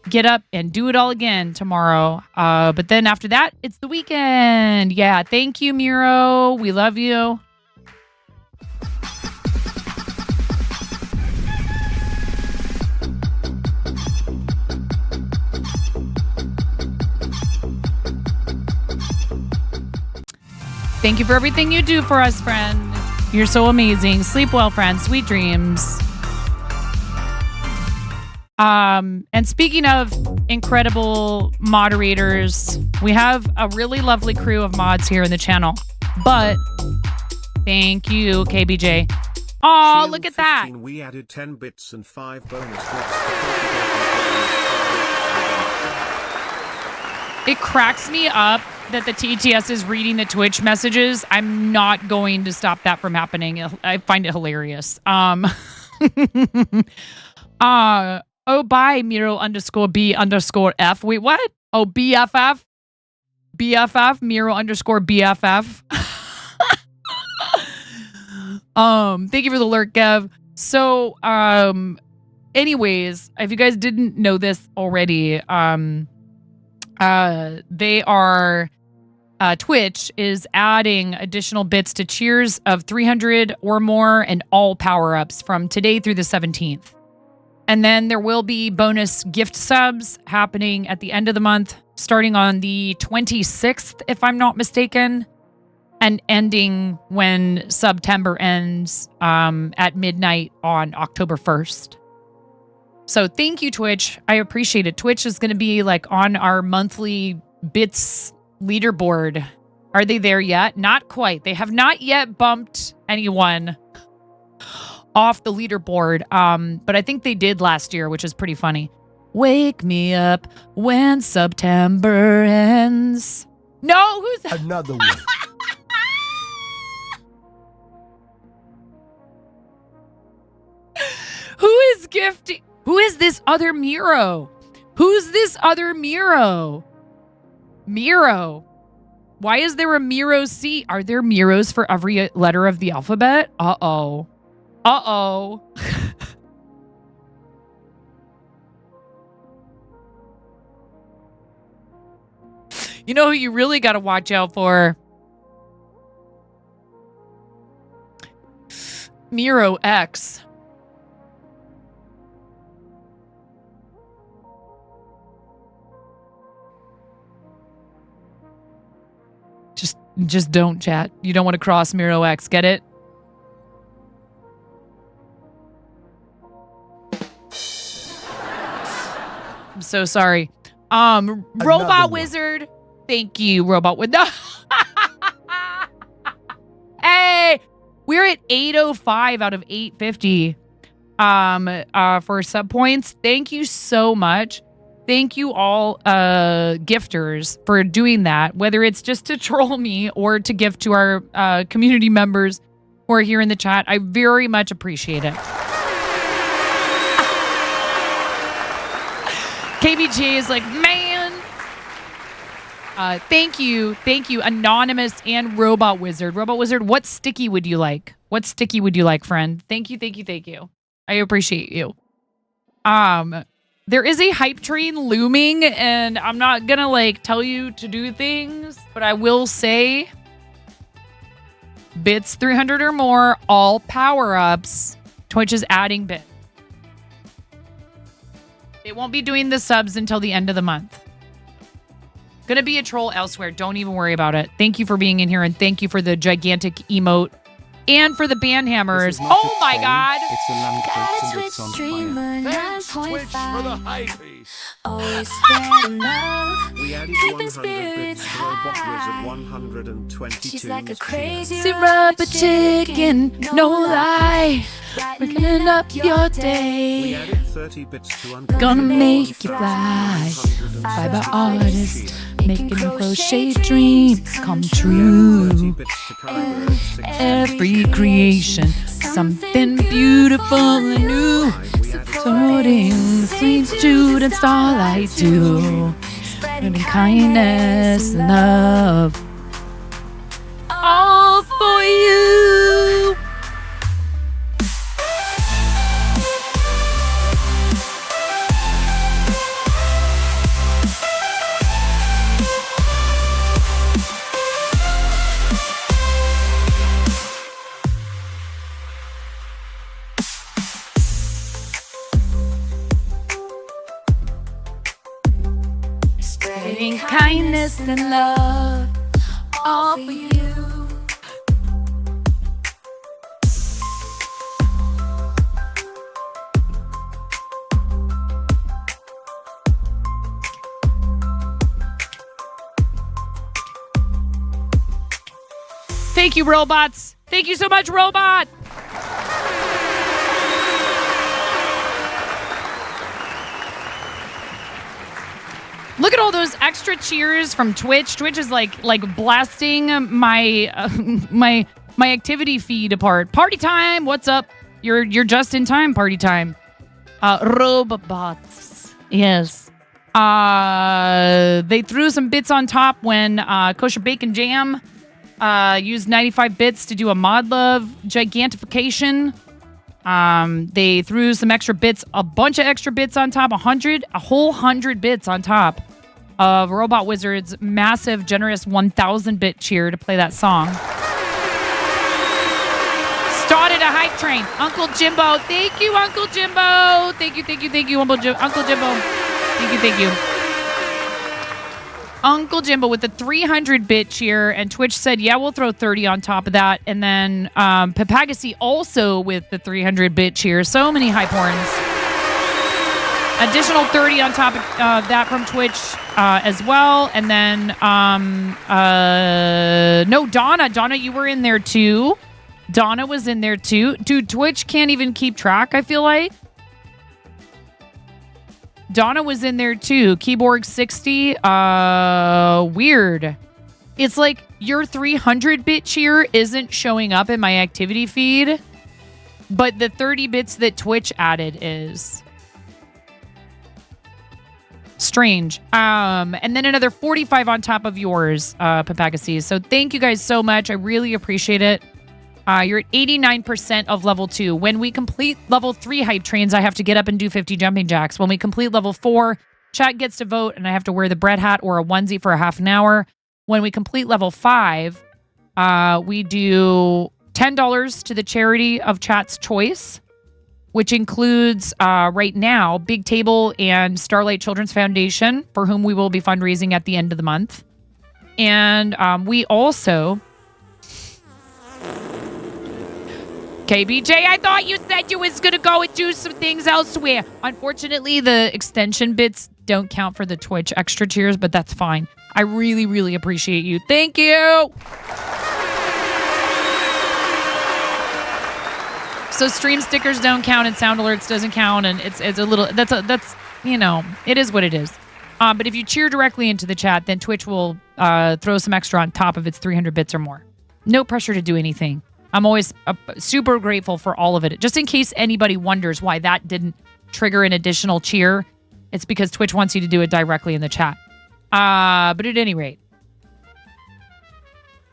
get up and do it all again tomorrow. But then after that, it's the weekend. Yeah, thank you, Miro. We love you. Thank you for everything you do for us, friend. You're so amazing. Sleep well, friend. Sweet dreams. And speaking of incredible moderators, we have a really lovely crew of mods here in the channel. But thank you, KBJ. Oh, look at that. We added 10 bits and 5 bonus It cracks me up that the TTS is reading the Twitch messages. I'm not going to stop that from happening. I find it hilarious. Oh, bye, Miro_B_F. Wait, what? Oh, BFF? BFF, Miro_BFF. Thank you for the alert, Gev. So, anyways, if you guys didn't know this already, Twitch is adding additional bits to cheers of 300 or more and all power-ups from today through the 17th. And then there will be bonus gift subs happening at the end of the month, starting on the 26th, if I'm not mistaken, and ending when September ends at midnight on October 1st. So thank you, Twitch. I appreciate it. Twitch is going to be like on our monthly bits leaderboard. Are they there yet? Not quite. They have not yet bumped anyone off the leaderboard. But I think they did last year, which is pretty funny. Wake me up when September ends. No, who's that? Another one. Who is gifting? Who is this other Miro? Who's this other Miro? Miro. Why is there a Miro C? Are there Miros for every letter of the alphabet? Uh-oh. Uh-oh. You know who you really got to watch out for? Miro X. Just don't chat. You don't want to cross Miro X. Get it? I'm so sorry. Robot Wizard. Thank you, Robot Wizard. Hey, we're at 805 out of 850 for sub points. Thank you so much. Thank you all gifters for doing that, whether it's just to troll me or to gift to our community members who are here in the chat. I very much appreciate it. KBJ is like, man. Thank you, Anonymous and Robot Wizard. Robot Wizard, what sticky would you like? What sticky would you like, friend? Thank you. I appreciate you. There is a hype train looming, and I'm not gonna like tell you to do things, but I will say bits 300 or more, all power-ups. Twitch is adding bits. They won't be doing the subs until the end of the month. Gonna be a troll elsewhere. Don't even worry about it. Thank you for being in here, and thank you for the gigantic emote and for the band hammers. Oh my god! It's a lamp that's on fire. Thanks, Twitch, for the hype. Always spreading love. We added 100 bits to Robot Wizard 122. She's like a crazy See rubber chicken, no lie. Waking up your We day. added 30 bits to Gonna make you fly. Fiber artist, making crochet dreams come true. Every creation, something beautiful and new. Supporting sweet students, all I do. Spreading kindness and love. All for you. Spreading kindness and love, all for you. Thank you, robots. Thank you so much, robot. Look at all those extra cheers from Twitch. Twitch is like blasting my my activity feed apart. Party time! What's up? You're just in time. Party time. Robots. Yes. They threw some bits on top when Kosher Bacon Jam used 95 bits to do a mod love gigantification They threw some extra bits, a bunch of extra bits on top, a whole 100 bits on top of Robot Wizard's massive, generous 1,000-bit cheer to play that song. Started a hype train. Uncle Jimbo. Thank you, Uncle Jimbo. Thank you, Uncle Jimbo. Thank you. Uncle Jimbo with the 300-bit cheer, and Twitch said, yeah, we'll throw 30 on top of that. And then Papagacy also with the 300-bit cheer. So many hype horns. Additional 30 on top of that from Twitch as well. And then, no, Donna, you were in there too. Donna was in there too. Dude, Twitch can't even keep track, I feel like. Donna was in there too. Keyboard 60. Weird. It's like your 300-bit cheer isn't showing up in my activity feed, but the 30 bits that Twitch added is. Strange. And then another 45 on top of yours, Papagacy. So thank you guys so much. I really appreciate it. You're at 89% of level 2. When we complete level 3 hype trains, I have to get up and do 50 jumping jacks. When we complete level 4, chat gets to vote, and I have to wear the bread hat or a onesie for a half an hour. When we complete level 5, we do $10 to the charity of chat's choice, which includes right now Big Table and Starlight Children's Foundation, for whom we will be fundraising at the end of the month. And we also... KBJ, I thought you said you was going to go and do some things elsewhere. Unfortunately, the extension bits don't count for the Twitch extra cheers, but that's fine. I really, really appreciate you. Thank you. So stream stickers don't count and sound alerts doesn't count, and it's a little, that's you know, it is what it is. But if you cheer directly into the chat, then Twitch will throw some extra on top of its 300 bits or more. No pressure to do anything. I'm always super grateful for all of it. Just in case anybody wonders why that didn't trigger an additional cheer, it's because Twitch wants you to do it directly in the chat. But at any rate,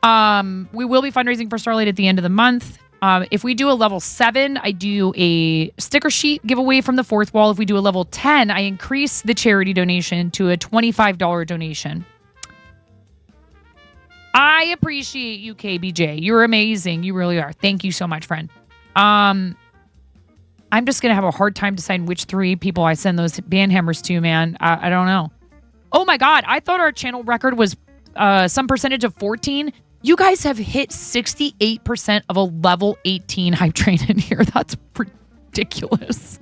we will be fundraising for Starlight at the end of the month. If we do a level 7, I do a sticker sheet giveaway from the fourth wall. If we do a level 10, I increase the charity donation to a $25 donation. I appreciate you, KBJ. You're amazing. You really are. Thank you so much, friend. I'm just going to have a hard time deciding which 3 people I send those band hammers to, man. I don't know. Oh, my God. I thought our channel record was some percentage of 14. You guys have hit 68% of a level 18 hype train in here. That's ridiculous.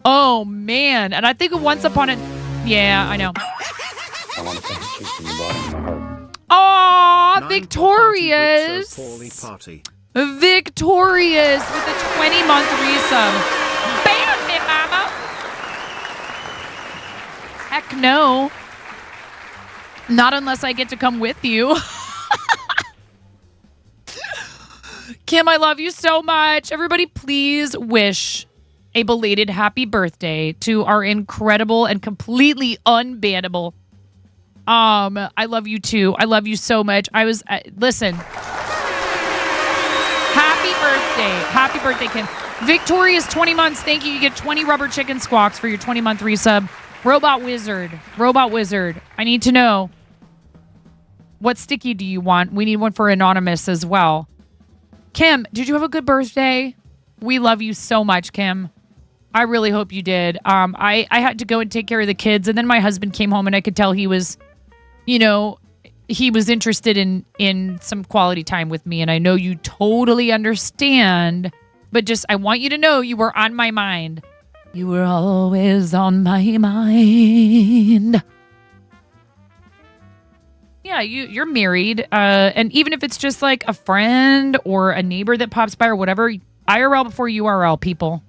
Oh, man. And I think once upon a... Yeah, I know. I want to thank you from the bottom of my heart. Aw, Victorious. Party. Victorious with a 20-month resub. Bam, me mama. Heck no. Not unless I get to come with you. Kim, I love you so much. Everybody, please wish a belated happy birthday to our incredible and completely unbannable. I love you too. I love you so much. Listen. Happy birthday. Happy birthday, Kim. Victorious 20 months. Thank you. You get 20 rubber chicken squawks for your 20-month resub. Robot Wizard. I need to know, what sticky do you want? We need one for Anonymous as well. Kim, did you have a good birthday? We love you so much, Kim. I really hope you did. I had to go and take care of the kids, and then my husband came home, and I could tell he was, he was interested in some quality time with me, and I know you totally understand, but just, I want you to know you were on my mind. You were always on my mind. Yeah, you're married, and even if it's just like a friend or a neighbor that pops by or whatever, IRL before URL, people.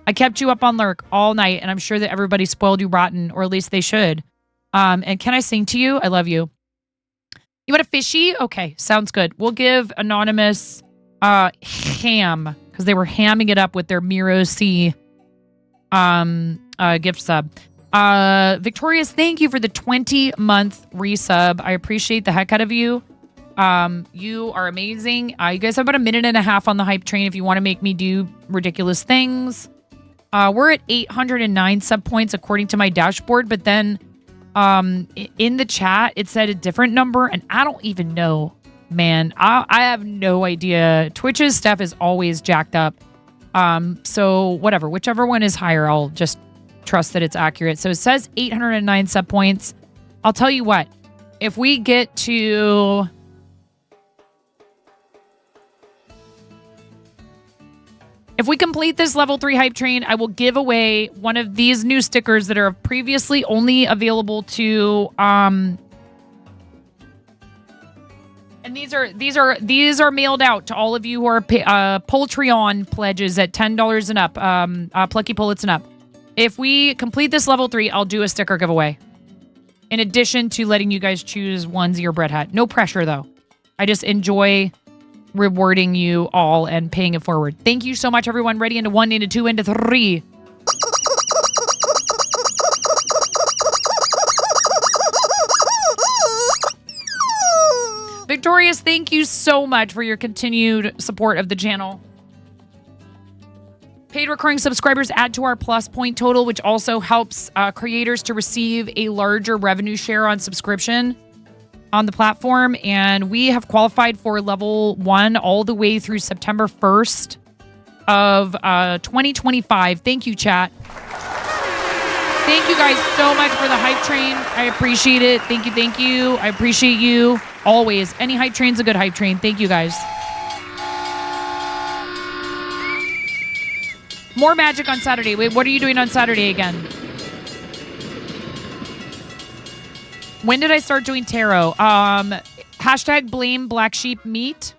I kept you up on Lurk all night, and I'm sure that everybody spoiled you rotten, or at least they should. And can I sing to you? I love you. You want a fishy? Okay, sounds good. We'll give Anonymous ham, because they were hamming it up with their Miro C gift sub. Victorious, thank you for the 20-month resub. I appreciate the heck out of you. You are amazing. You guys have about a minute and a half on the hype train if you want to make me do ridiculous things. We're at 809 sub points according to my dashboard, but then in the chat it said a different number, and I don't even know, man. I have no idea. Twitch's stuff is always jacked up. So whatever, whichever one is higher, I'll just trust that it's accurate. So it says 809 sub points. I'll tell you what, if we get to if we complete this level 3 hype train, I will give away one of these new stickers that are previously only available to and these are mailed out to all of you who are Poultreon pledges at $10 and up, Plucky Pullets and up. If we complete this level 3, I'll do a sticker giveaway. In addition to letting you guys choose onesie or bread hat. No pressure though. I just enjoy rewarding you all and paying it forward. Thank you so much, everyone. Ready into 1, into 2, into 3. Victorious, thank you so much for your continued support of the channel. Paid recurring subscribers add to our plus point total, which also helps creators to receive a larger revenue share on subscription on the platform. And we have qualified for level 1 all the way through September 1st of 2025. Thank you, chat. Thank you guys so much for the hype train. I appreciate it. Thank you. Thank you. I appreciate you always. Any hype train's a good hype train. Thank you guys. More magic on Saturday. Wait, what are you doing on Saturday again? When did I start doing tarot? Hashtag blame black sheep meat.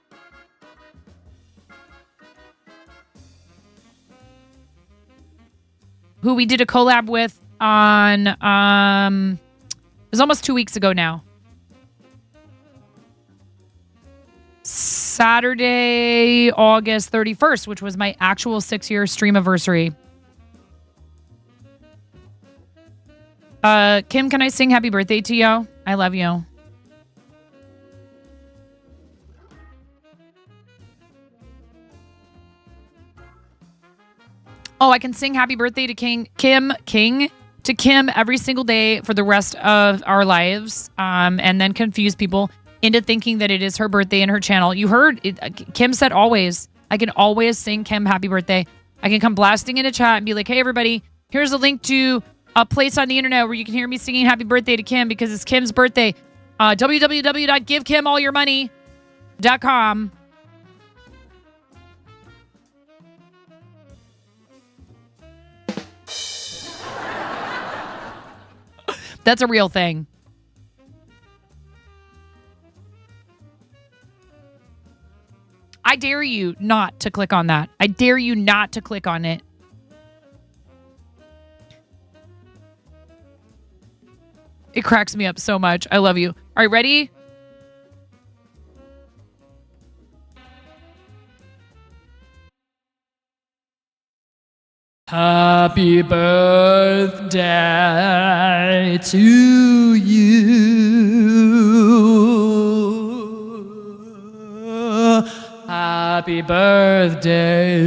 Who we did a collab with on, it was almost 2 weeks ago now. Saturday, August 31st, which was my actual 6-year stream anniversary. Kim, can I sing happy birthday to you? I love you. Oh, I can sing happy birthday to Kim every single day for the rest of our lives, and then confuse people into thinking that it is her birthday and her channel. You heard it, Kim said always. I can always sing Kim happy birthday. I can come blasting in a chat and be like, hey, everybody, here's a link to a place on the internet where you can hear me singing happy birthday to Kim because it's Kim's birthday. www.givekimallyourmoney.com. That's a real thing. I dare you not to click on that. I dare you not to click on it. It cracks me up so much. I love you. All right, ready? Happy birthday to you. Happy birthday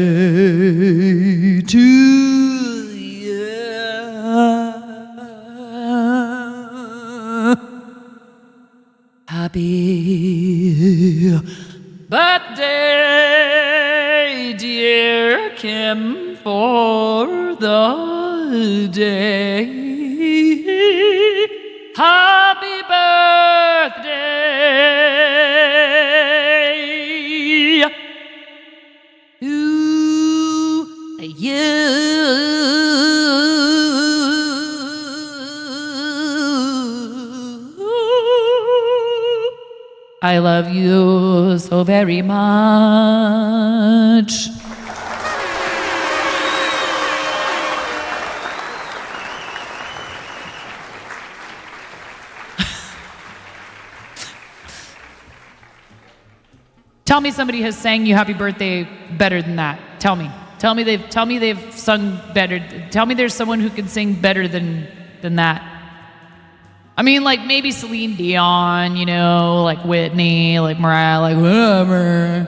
to you. Happy birthday, dear Kim, for the day. Happy birthday to you. I love you so very much. Tell me somebody has sang you happy birthday better than that. Tell me. Tell me they've sung better. Tell me there's someone who can sing better than that. I mean, like maybe Celine Dion, you know, like Whitney, like Mariah, like whatever.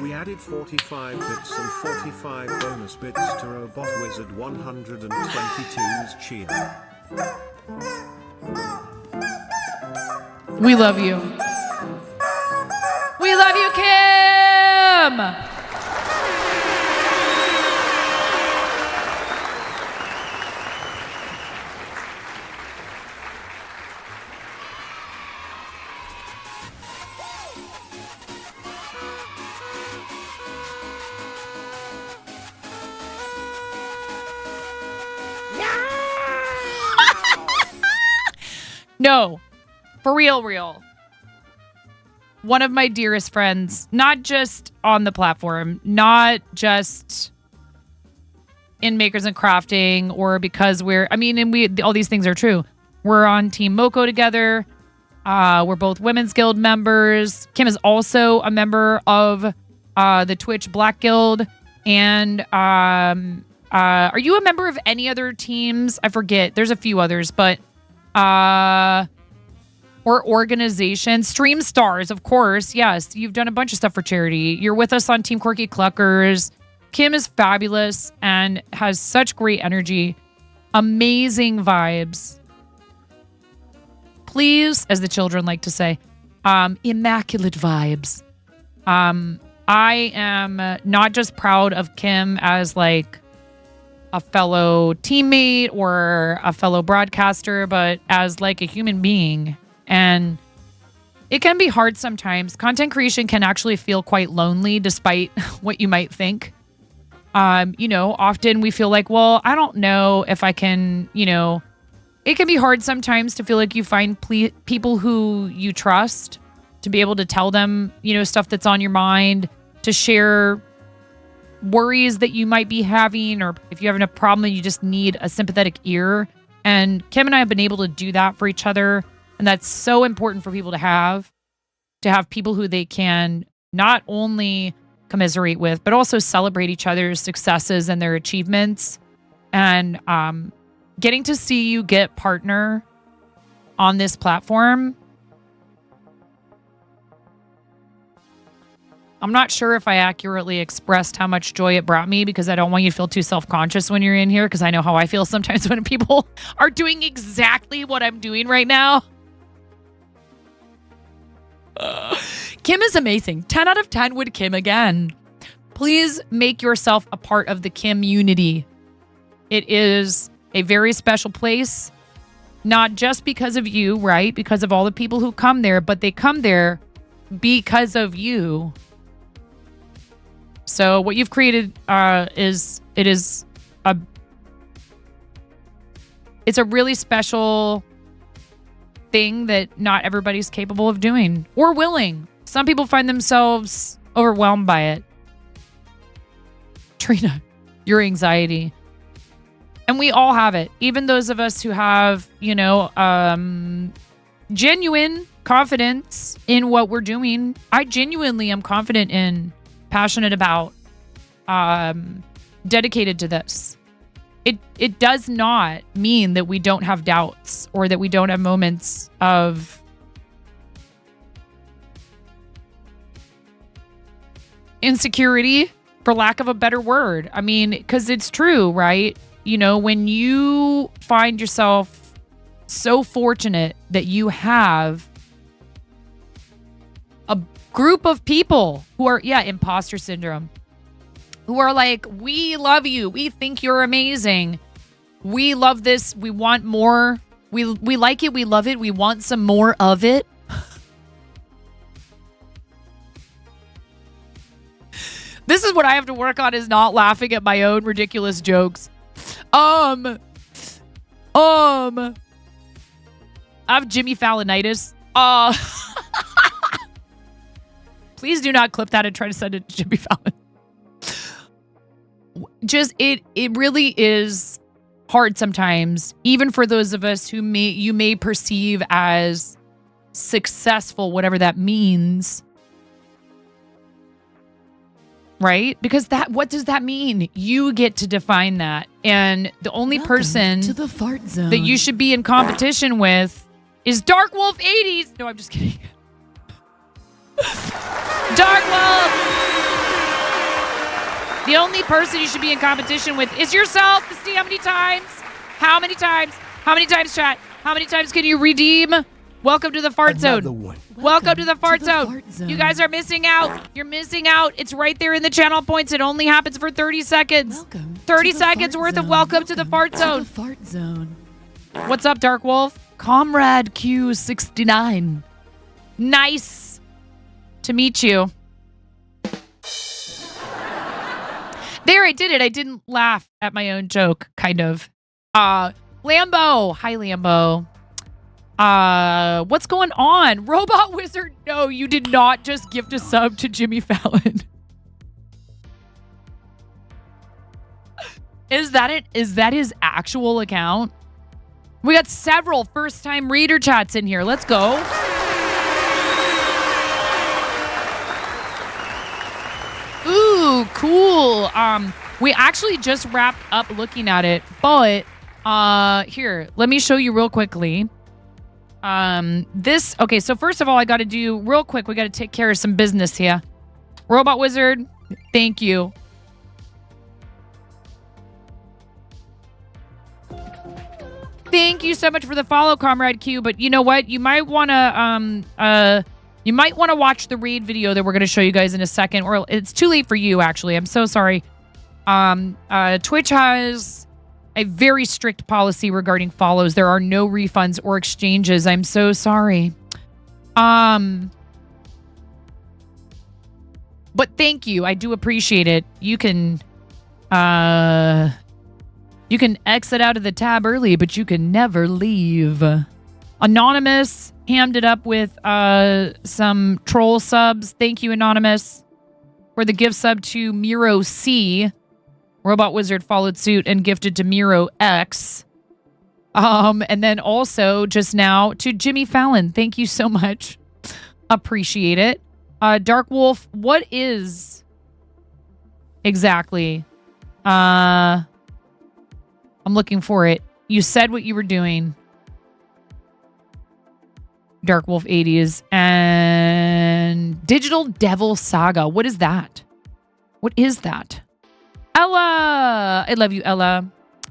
We added 45 bits and 45 bonus bits to Robot Wizard 122's cheer. We love you. We love you, Kim! No, for real. One of my dearest friends, not just on the platform, not just in Makers and Crafting, or because all these things are true. We're on Team Moko together. We're both Women's Guild members. Kim is also a member of the Twitch Black Guild. And are you a member of any other teams? I forget. There's a few others, but or organizations. Stream Stars, of course. Yes, you've done a bunch of stuff for charity. You're with us on Team Quirky Cluckers. Kim is fabulous and has such great energy. Amazing vibes. Please, as the children like to say, immaculate vibes. I am not just proud of Kim as like a fellow teammate or a fellow broadcaster, but as like a human being. And it can be hard sometimes. Content creation can actually feel quite lonely despite what you might think. Often we feel like, well, I don't know if I can, it can be hard sometimes to feel like you find people who you trust to be able to tell them, stuff that's on your mind, to share worries that you might be having, or if you're having a problem and you just need a sympathetic ear. And Kim and I have been able to do that for each other. And that's so important for people to have people who they can not only commiserate with, but also celebrate each other's successes and their achievements. And getting to see you get partner on this platform, I'm not sure if I accurately expressed how much joy it brought me, because I don't want you to feel too self-conscious when you're in here, because I know how I feel sometimes when people are doing exactly what I'm doing right now. Kim is amazing. 10 out of 10 would Kim again. Please make yourself a part of the community. It is a very special place, not just because of you, right? Because of all the people who come there, but they come there because of you. So what you've created it's a really special thing that not everybody's capable of doing or willing. Some people find themselves overwhelmed by it. Trina, your anxiety. And we all have it. Even those of us who have, genuine confidence in what we're doing. I genuinely am confident in, passionate about, dedicated to this. It does not mean that we don't have doubts or that we don't have moments of insecurity, for lack of a better word. I mean, because it's true, right? When you find yourself so fortunate that you have a group of people who are, imposter syndrome, who are like, we love you. We think you're amazing. We love this. We want more. We like it. We love it. We want some more of it. This is what I have to work on, is not laughing at my own ridiculous jokes. I have Jimmy Fallonitis. Please do not clip that and try to send it to Jimmy Fallon. Just it really is hard sometimes, even for those of us who you may perceive as successful, whatever that means. right? Because what does that mean? You get to define that. And the only person to the fart zone that you should be in competition with is Dark Wolf 80s. No, I'm just kidding. Dark Wolf! The only person you should be in competition with is yourself to see how many times, chat? How many times can you redeem? Welcome to the fart zone. Welcome to the fart zone. You guys are missing out. You're missing out. It's right there in the channel points. It only happens for 30 seconds. 30 seconds worth of welcome to the fart zone. fart zone. What's up, Dark Wolf? Comrade Q69. Nice to meet you. There, I did it. I didn't laugh at my own joke, kind of. Lambo. Hi, Lambo. What's going on? Robot Wizard, no, you did not just gift a sub to Jimmy Fallon. Is that his actual account? We got several first-time reader chats in here. Let's go. Ooh, cool. We actually just wrapped up looking at it, but here, let me show you real quickly. Okay, so first of all, I got to do real quick. We got to take care of some business here. Robot Wizard, thank you. Thank you so much for the follow, Comrade Q. But you know what? You might want to watch the raid video that we're going to show you guys in a second. Or it's too late for you, actually. I'm so sorry. Twitch has a very strict policy regarding follows. There are no refunds or exchanges. I'm so sorry. But thank you. I do appreciate it. You can exit out of the tab early, but you can never leave. Anonymous hammed it up with some troll subs. Thank you, Anonymous, for the gift sub to Miro C. Robot Wizard followed suit and gifted to Miro X. And then also just now to Jimmy Fallon. Thank you so much. Appreciate it. Dark Wolf, what is exactly? I'm looking for it. You said what you were doing. Dark Wolf 80s and Digital Devil Saga. What is that? What is that? Ella! I love you, Ella.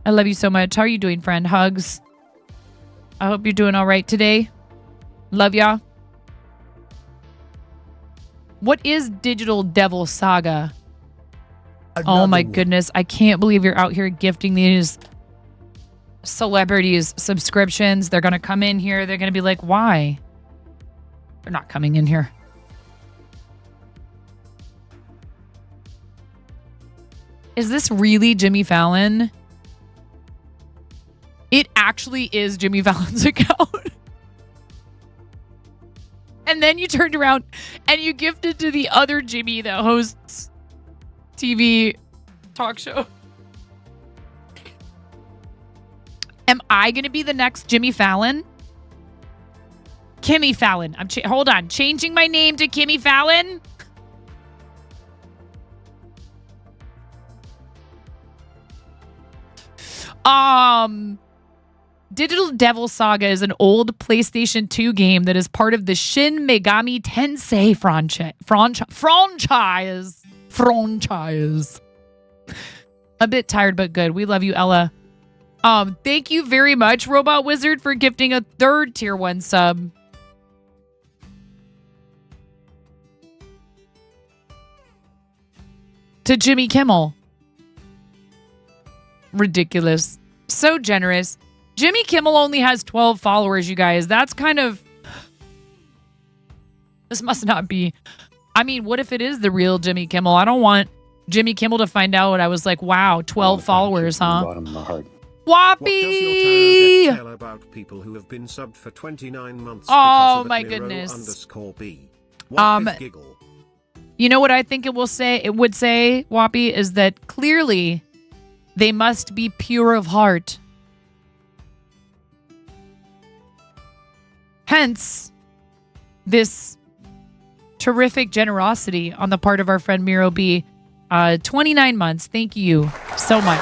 I love you so much. How are you doing, friend? Hugs. I hope you're doing all right today. Love ya. What is Digital Devil Saga? Oh my goodness. I can't believe you're out here gifting these celebrities subscriptions. They're going to come in here. They're going to be like, why? They're not coming in here. Is this really Jimmy Fallon? It actually is Jimmy Fallon's account. And then you turned around and you gifted to the other Jimmy that hosts TV talk show. Am I going to be the next Jimmy Fallon? Kimmy Fallon. Hold on. Changing my name to Kimmy Fallon? Digital Devil Saga is an old PlayStation 2 game that is part of the Shin Megami Tensei franchise. A bit tired, but good. We love you, Ella. Thank you very much, Robot Wizard, for gifting a third tier 1 sub. To Jimmy Kimmel. Ridiculous. So generous. Jimmy Kimmel only has 12 followers, you guys. That's kind of... This must not be... I mean, what if it is the real Jimmy Kimmel? I don't want Jimmy Kimmel to find out what I was like, wow, 12 followers, huh? Whoppy! What does your tarot deck tell about people who have been subbed for 29 months? Oh my goodness. _B. What giggle? You know what I think it will say? It would say, Whoppy, is that clearly they must be pure of heart. Hence, this terrific generosity on the part of our friend Miro B. 29 months. Thank you so much.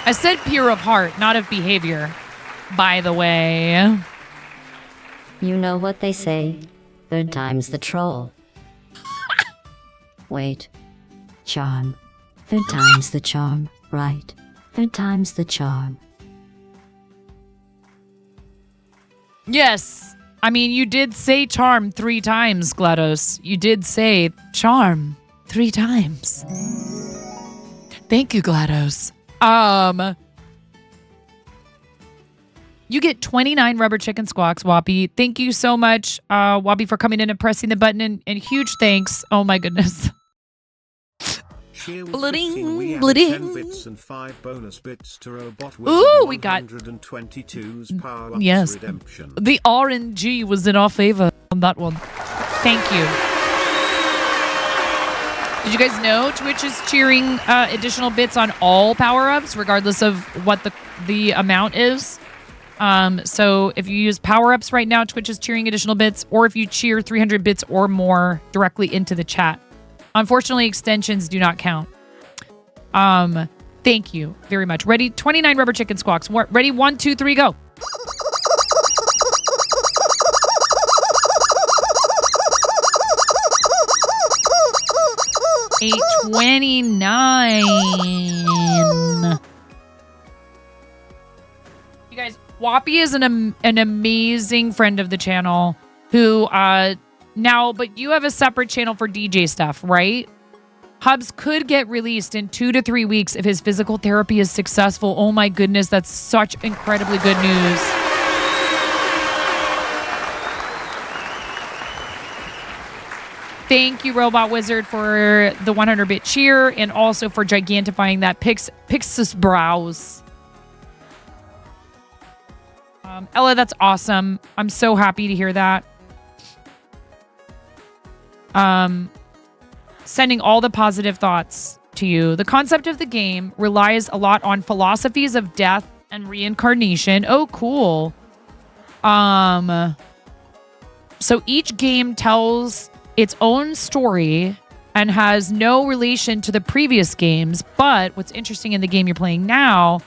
I said pure of heart, not of behavior, by the way. You know what they say. Third time's the troll. Wait. Charm. Third time's the charm, right? Third time's the charm. Yes. I mean, you did say charm 3 times, GLaDOS. You did say charm 3 times. Thank you, GLaDOS. You get 29 rubber chicken squawks, Whoppy. Thank you so much, Whoppy, for coming in and pressing the button. And huge thanks. Oh, my goodness. Blooding, blooding. 10 bits and 5 bonus bits to Robot Wizard. Ooh, we got 122's power ups yes. redemption. The RNG was in our favor on that one. Thank you. Did you guys know Twitch is cheering additional bits on all power-ups, regardless of what the amount is? So if you use power-ups right now, Twitch is cheering additional bits, or if you cheer 300 bits or more directly into the chat. Unfortunately, extensions do not count. Thank you very much. Ready? 29 rubber chicken squawks. Ready? 1, 2, 3, go. $8.29. You guys, Whoppy is an amazing friend of the channel who now, but you have a separate channel for DJ stuff, right? Hubs could get released in 2 to 3 weeks if his physical therapy is successful. Oh my goodness, that's such incredibly good news. Thank you, Robot Wizard, for the 100-bit cheer and also for gigantifying that Pixis brows. Ella, that's awesome. I'm so happy to hear that. Sending all the positive thoughts to you. The concept of the game relies a lot on philosophies of death and reincarnation. Oh, cool. So each game tells its own story and has no relation to the previous games, but what's interesting in the game you're playing now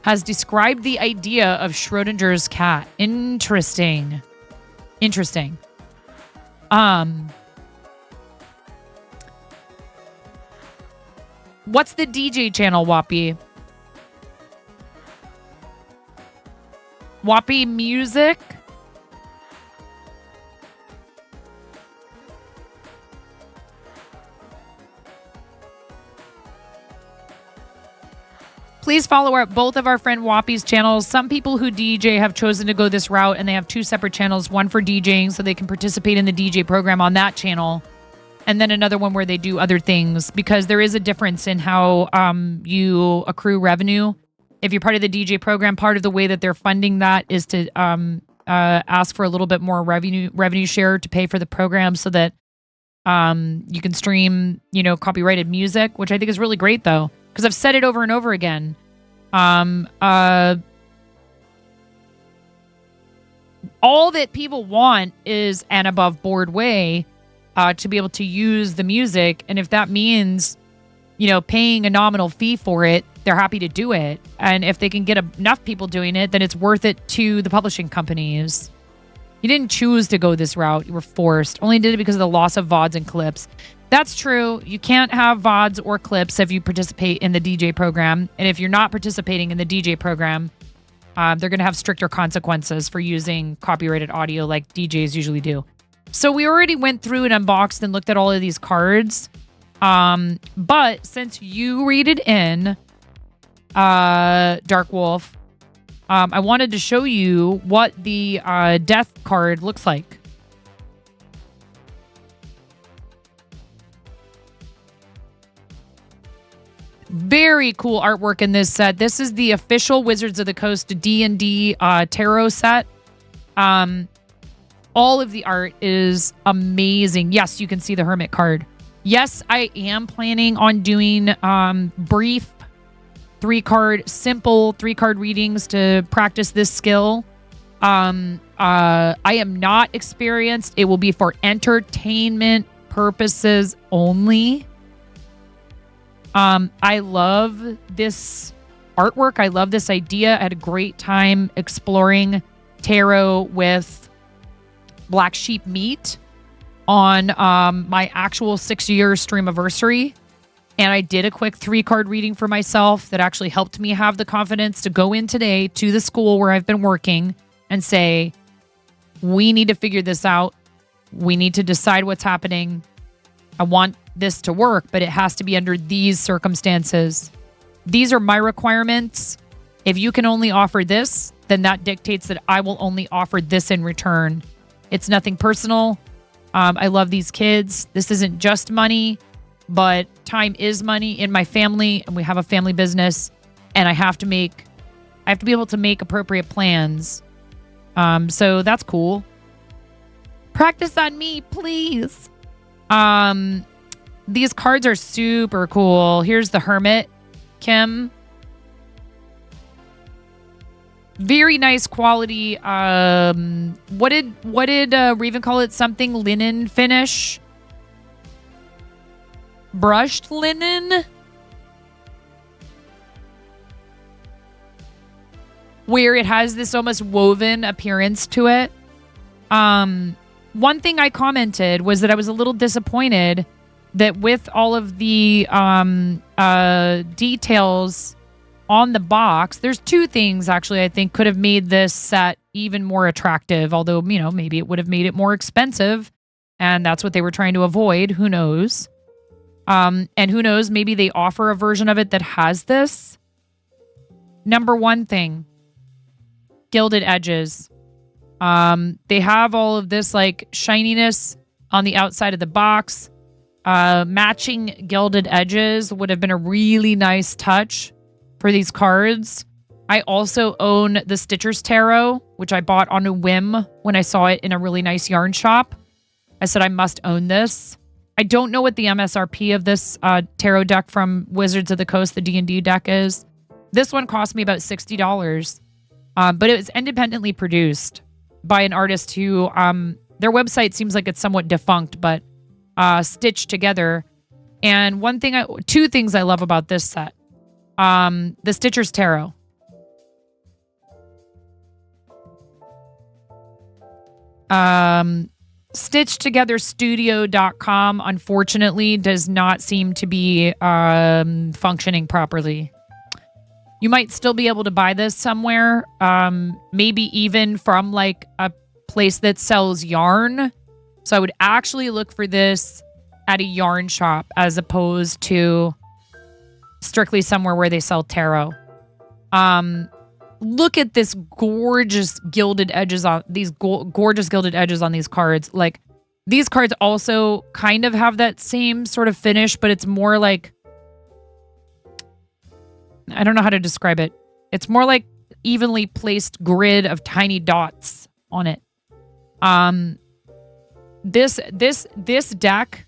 has described the idea of Schrodinger's cat. Interesting. What's the DJ channel, Whoppy? Whoppy Music? Please follow both of our friend Whoppy's channels. Some people who DJ have chosen to go this route, and they have 2 separate channels, one for DJing so they can participate in the DJ program on that channel, and then another one where they do other things, because there is a difference in how you accrue revenue. If you're part of the DJ program, part of the way that they're funding that is to ask for a little bit more revenue share to pay for the program so that you can stream, copyrighted music, which I think is really great, though, because I've said it over and over again. All that people want is an above board way to be able to use the music. And if that means, paying a nominal fee for it, they're happy to do it. And if they can get enough people doing it, then it's worth it to the publishing companies. You didn't choose to go this route. You were forced. Only did it because of the loss of VODs and clips. That's true. You can't have VODs or clips if you participate in the DJ program. And if you're not participating in the DJ program, they're going to have stricter consequences for using copyrighted audio like DJs usually do. So we already went through and unboxed and looked at all of these cards. But since you read it in, Dark Wolf, I wanted to show you what the death card looks like. Very cool artwork in this set. This is the official Wizards of the Coast D&D tarot set. All of the art is amazing. Yes, you can see the Hermit card. Yes, I am planning on doing brief simple 3-card readings to practice this skill. I am not experienced. It will be for entertainment purposes only. I love this artwork. I love this idea. I had a great time exploring tarot with Black Sheep Meat on my actual 6-year streamiversary. And I did a quick 3-card reading for myself that actually helped me have the confidence to go in today to the school where I've been working and say, we need to figure this out. We need to decide what's happening. I want this to work, but it has to be under these circumstances. These are my requirements. If you can only offer this, then that dictates that I will only offer this in return. It's nothing personal. I love these kids. This isn't just money, but time is money in my family, and we have a family business, and I have to be able to make appropriate plans. So that's cool. Practice on me, please. These cards are super cool. Here's the Hermit, Kim. Very nice quality. What did Raven call it? Something linen finish. Brushed linen. Where it has this almost woven appearance to it. One thing I commented was that I was a little disappointed that with all of the details on the box, there's 2 things actually I think could have made this set even more attractive, although, maybe it would have made it more expensive, and that's what they were trying to avoid. Who knows? And who knows, maybe they offer a version of it that has this. Number 1 thing, gilded edges. They have all of this like shininess on the outside of the box. Matching gilded edges would have been a really nice touch for these cards. I also own the Stitcher's Tarot, which I bought on a whim when I saw it in a really nice yarn shop. I said I must own this. I don't know what the MSRP of this tarot deck from Wizards of the Coast, the D&D deck, is. This one cost me about $60, but it was independently produced by an artist who, their website seems like it's somewhat defunct, but stitched together. And 2 things I love about this set. The Stitcher's Tarot. StitchedTogetherStudio.com unfortunately does not seem to be functioning properly. You might still be able to buy this somewhere, maybe even from like a place that sells yarn. So I would actually look for this at a yarn shop as opposed to strictly somewhere where they sell tarot. Look at this gorgeous gilded edges on these gorgeous gilded edges on these cards. Like, these cards also kind of have that same sort of finish, but it's more like, I don't know how to describe it. It's more like evenly placed grid of tiny dots on it. This deck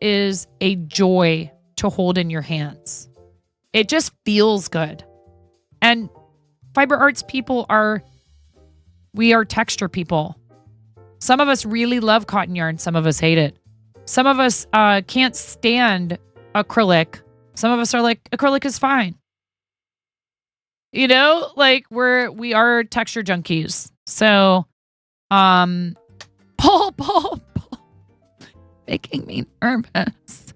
is a joy to hold in your hands. It just feels good. And fiber arts people we are texture people. Some of us really love cotton yarn. Some of us hate it. Some of us can't stand acrylic. Some of us are like, acrylic is fine. Like we are texture junkies. So, Paul, making me nervous.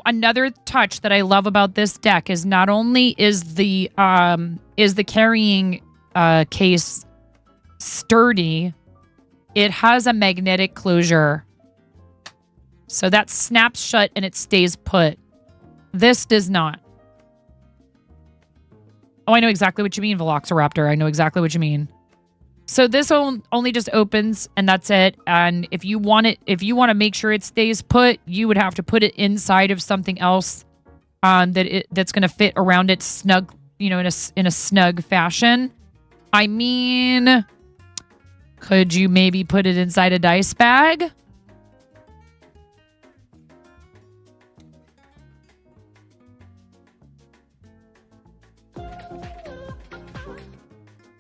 Another touch that I love about this deck is not only is the carrying case sturdy, it has a magnetic closure. So that snaps shut and it stays put. This does not. Oh, I know exactly what you mean, Velociraptor. I know exactly what you mean. So this only just opens and that's it. And if you want to make sure it stays put, you would have to put it inside of something else that's going to fit around it snug, in a snug fashion. I mean, could you maybe put it inside a dice bag?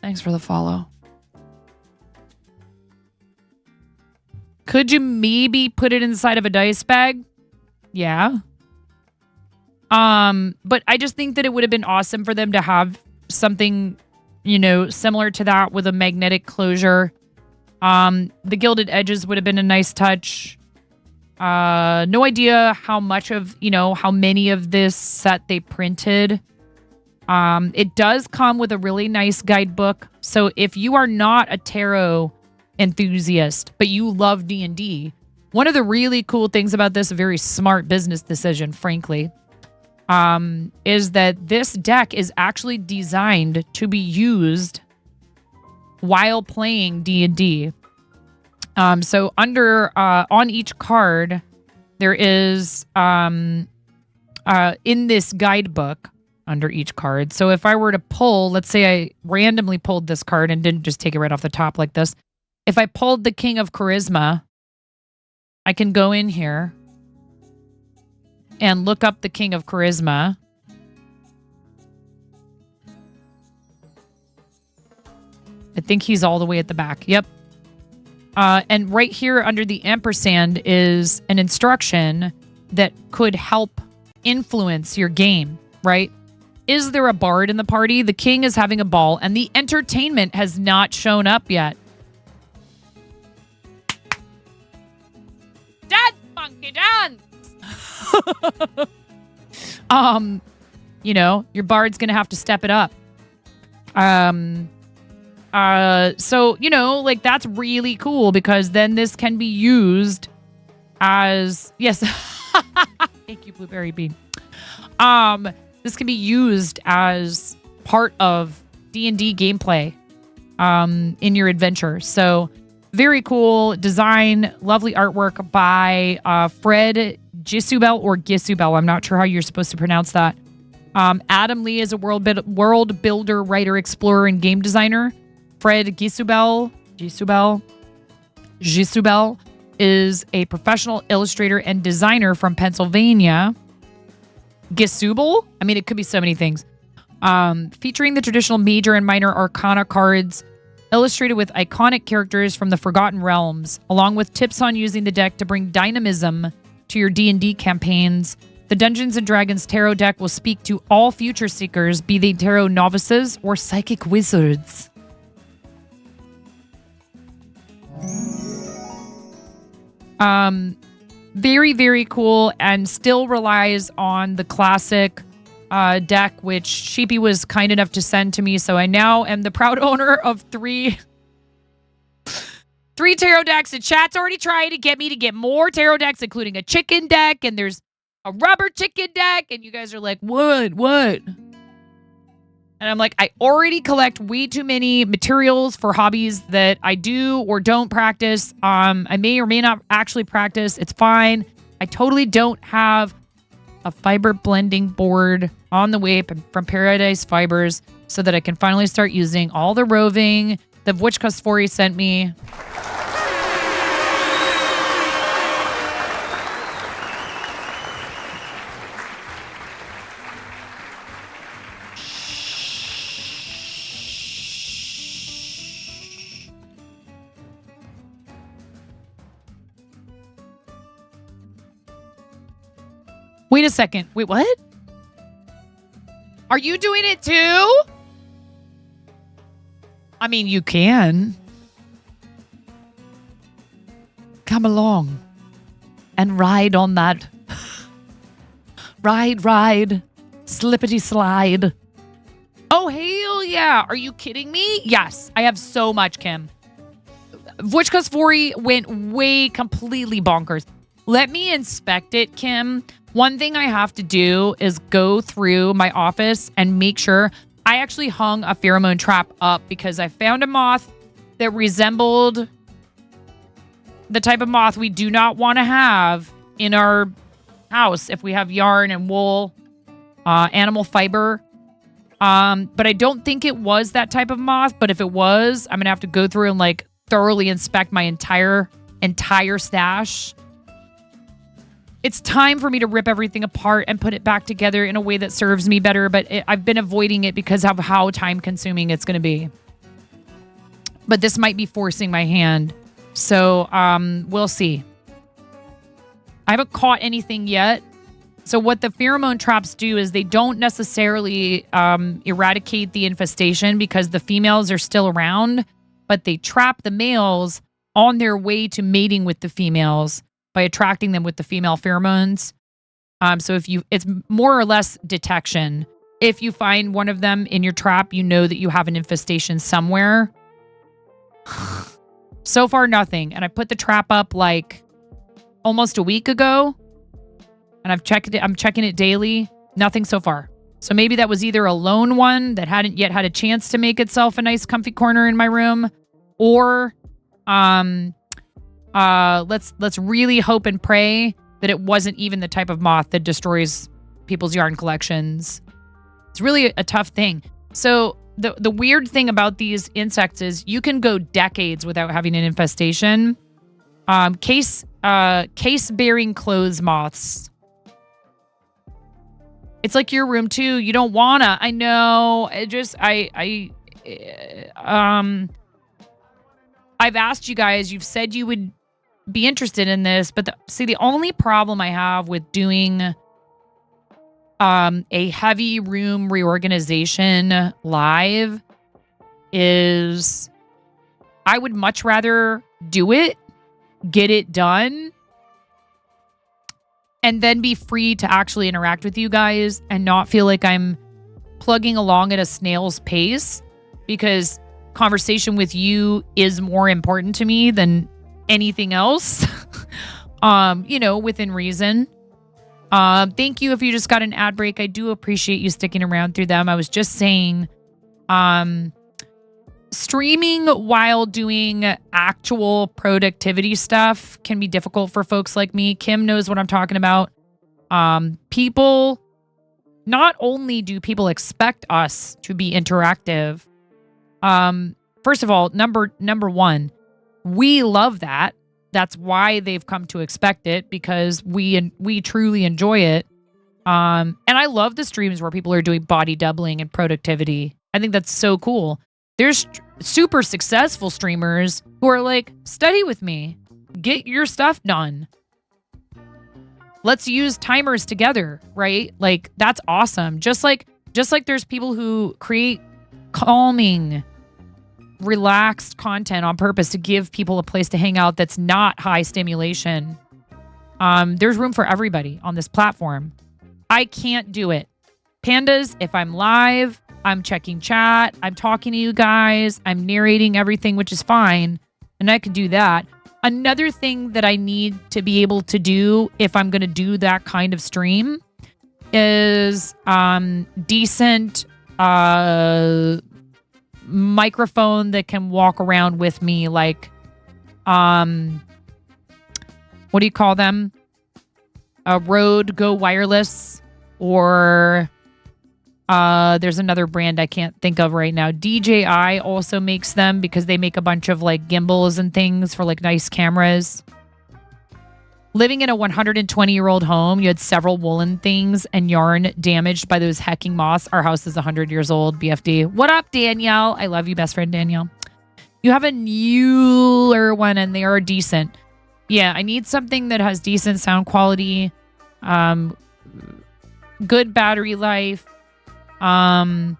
Thanks for the follow. Could you maybe put it inside of a dice bag? Yeah. But I just think that it would have been awesome for them to have something, similar to that with a magnetic closure. The gilded edges would have been a nice touch. No idea how much of, how many of this set they printed. It does come with a really nice guidebook. So if you are not a tarot enthusiast, but you love D&D, one of the really cool things about this, a very smart business decision, frankly, is that this deck is actually designed to be used while playing D&D. So under on each card, there is in this guidebook under each card. So if I were to pull, let's say I randomly pulled this card and didn't just take it right off the top like this. If I pulled the King of Charisma, I can go in here and look up the King of Charisma. I think he's all the way at the back. Yep. And right here under the ampersand is an instruction that could help influence your game, right? Is there a bard in the party? The king is having a ball, and the entertainment has not shown up yet. Dad, monkey dance! Your bard's gonna have to step it up. So, that's really cool because then this can be used as, yes. Thank you, Blueberry Bean. This can be used as part of D&D gameplay, in your adventure. So very cool design, lovely artwork by, Fred Gisubel or Gisubel. I'm not sure how you're supposed to pronounce that. Adam Lee is a world builder, writer, explorer, and game designer. Fred Gisubel is a professional illustrator and designer from Pennsylvania. Gisubel? I mean, it could be so many things. Featuring the traditional major and minor arcana cards, illustrated with iconic characters from the Forgotten Realms, along with tips on using the deck to bring dynamism to your D&D campaigns. The Dungeons & Dragons Tarot deck will speak to all future seekers, be they tarot novices or psychic wizards. Very, very cool, and still relies on the classic deck, which Sheepy was kind enough to send to me. So I now am the proud owner of three tarot decks. And chat's already trying to get me to get more tarot decks, including a chicken deck, and there's a rubber chicken deck, and you guys are like, what? And I'm like, I already collect way too many materials for hobbies that I do or don't practice. I may or may not actually practice. It's fine. I totally don't have a fiber blending board on the way from Paradise Fibers so that I can finally start using all the roving that Witch Cosfori sent me. Wait a second. Wait, what? Are you doing it too? I mean, you can. Come along and ride on that. Ride, slippity slide. Oh, hell yeah. Are you kidding me? Yes, I have so much, Kim. Witch Cosfori went way completely bonkers. Let me inspect it, Kim. One thing I have to do is go through my office and make sure. I actually hung a pheromone trap up because I found a moth that resembled the type of moth we do not want to have in our house if we have yarn and wool, animal fiber. But I don't think it was that type of moth. But if it was, I'm going to have to go through and thoroughly inspect my entire stash. It's time for me to rip everything apart and put it back together in a way that serves me better, but I've been avoiding it because of how time-consuming it's going to be. but this might be forcing my hand. So we'll see. I haven't caught anything yet. So what the pheromone traps do is they don't necessarily eradicate the infestation because the females are still around, but they trap the males on their way to mating with the females by attracting them with the female pheromones. So it's more or less detection. If you find one of them in your trap, you know that you have an infestation somewhere. So far, nothing. And I put the trap up like almost a week ago. And I'm checking it daily. Nothing so far. So maybe that was either a lone one that hadn't yet had a chance to make itself a nice comfy corner in my room, or let's really hope and pray that it wasn't even the type of moth that destroys people's yarn collections. It's really a tough thing. So the weird thing about these insects is you can go decades without having an infestation. Case-bearing clothes moths. It's like your room too. You don't wanna. I know. I've asked you guys. You've said you would be interested in this, but the only problem I have with doing a heavy room reorganization live is I would much rather do it, get it done, and then be free to actually interact with you guys and not feel like I'm plugging along at a snail's pace, because conversation with you is more important to me than anything else. Within reason. Thank you if you just got an ad break. I do appreciate you sticking around through them. I was just saying, streaming while doing actual productivity stuff can be difficult for folks like me. Kim knows what I'm talking about. People, not only do people expect us to be interactive, first of all, number one, we love that. That's why they've come to expect it, because we truly enjoy it. And I love the streams where people are doing body doubling and productivity. I think that's so cool. There's super successful streamers who are like, study with me, get your stuff done. Let's use timers together, right? Like, that's awesome. Just like there's people who create calming, relaxed content on purpose to give people a place to hang out that's not high stimulation. There's room for everybody on this platform. I can't do it. Pandas, if I'm live, I'm checking chat, I'm talking to you guys, I'm narrating everything, which is fine, and I can do that. Another thing that I need to be able to do if I'm going to do that kind of stream is decent microphone that can walk around with me, like what do you call them? A Rode Go Wireless, or there's another brand I can't think of right now. DJI also makes them because they make a bunch of like gimbals and things for like nice cameras. Living in a 120-year-old home, you had several woolen things and yarn damaged by those hecking moths. Our house is 100 years old, BFD. What up, Danielle? I love you, best friend Danielle. You have a newer one and they are decent. Yeah, I need something that has decent sound quality, good battery life, and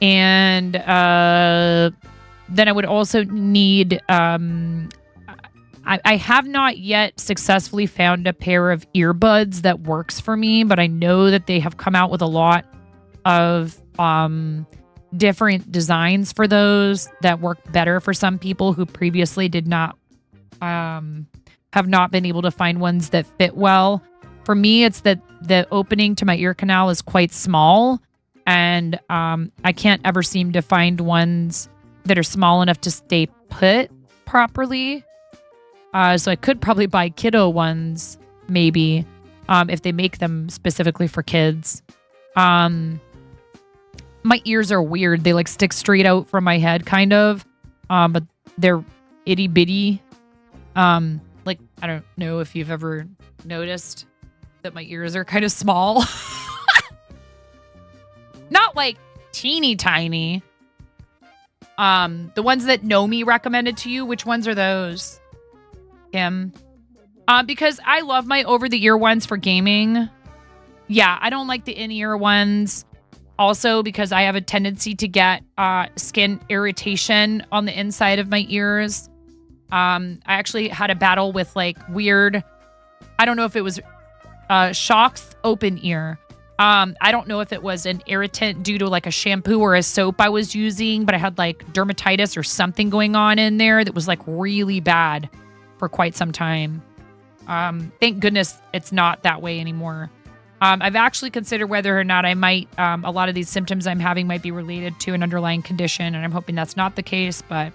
then I would also need... I have not yet successfully found a pair of earbuds that works for me, but I know that they have come out with a lot of different designs for those that work better for some people who previously did not have not been able to find ones that fit well. For me, it's that the opening to my ear canal is quite small, and I can't ever seem to find ones that are small enough to stay put properly. So I could probably buy kiddo ones, maybe, if they make them specifically for kids. My ears are weird. They like stick straight out from my head, kind of. But they're itty bitty. Like, I don't know if you've ever noticed that my ears are kind of small. Not like teeny tiny. The ones that know me recommended to you. Which ones are those, Kim? Because I love my over-the-ear ones for gaming. Yeah, I don't like the in-ear ones. Also, because I have a tendency to get skin irritation on the inside of my ears. I actually had a battle with like weird, I don't know if it was Shock's open ear. I don't know if it was an irritant due to like a shampoo or a soap I was using, but I had like dermatitis or something going on in there that was like really bad for quite some time. Thank goodness it's not that way anymore. I've actually considered whether or not I might, a lot of these symptoms I'm having might be related to an underlying condition, and I'm hoping that's not the case, but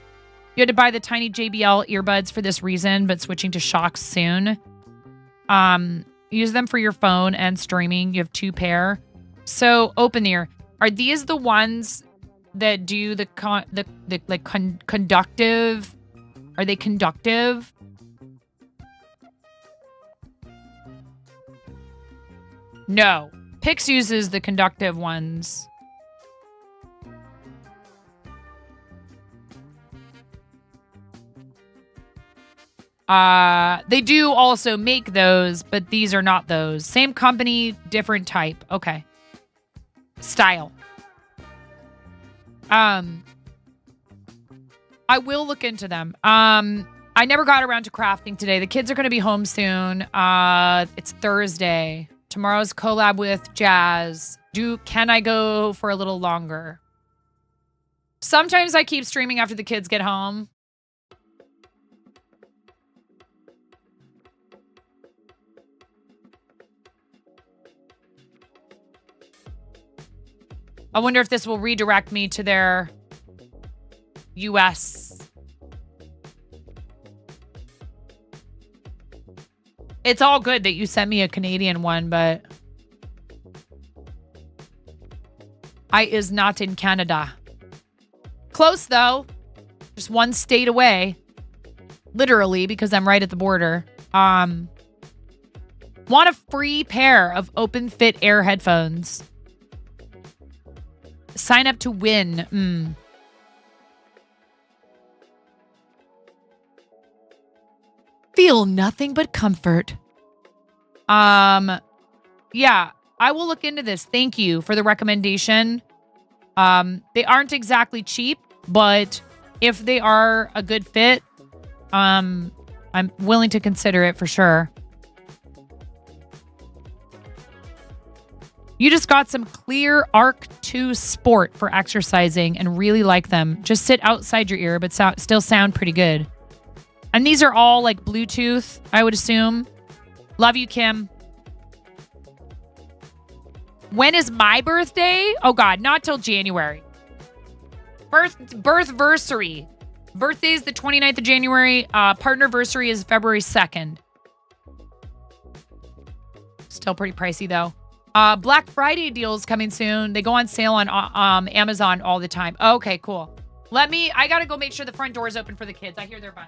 you had to buy the tiny JBL earbuds for this reason, but switching to Shocks soon. Use them for your phone and streaming. You have 2 pair. So open ear. Are these the ones that do the conductive? Are they conductive? No. Pix uses the conductive ones. They do also make those, but these are not those. Same company, different type. Okay. Style. I will look into them. I never got around to crafting today. The kids are going to be home soon. It's Thursday. Tomorrow's collab with Jazz. Can I go for a little longer? Sometimes I keep streaming after the kids get home. I wonder if this will redirect me to their US. It's all good that you sent me a Canadian one, but I is not in Canada. Close, though. Just 1 state away. Literally, because I'm right at the border. Want a free pair of open fit air headphones. Sign up to win. Feel nothing but comfort. Yeah, I will look into this. Thank you for the recommendation. They aren't exactly cheap, but if they are a good fit, I'm willing to consider it for sure. You just got some Clear Arc 2 Sport for exercising and really like them. Just sit outside your ear, but still sound pretty good. And these are all like Bluetooth, I would assume. Love you, Kim. When is my birthday? Oh, God, not till January. Birthversary. Birthday is the 29th of January. Partnerversary is February 2nd. Still pretty pricey, though. Black Friday deals coming soon. They go on sale on Amazon all the time. Okay, cool. I gotta go make sure the front door is open for the kids. I hear they're fun.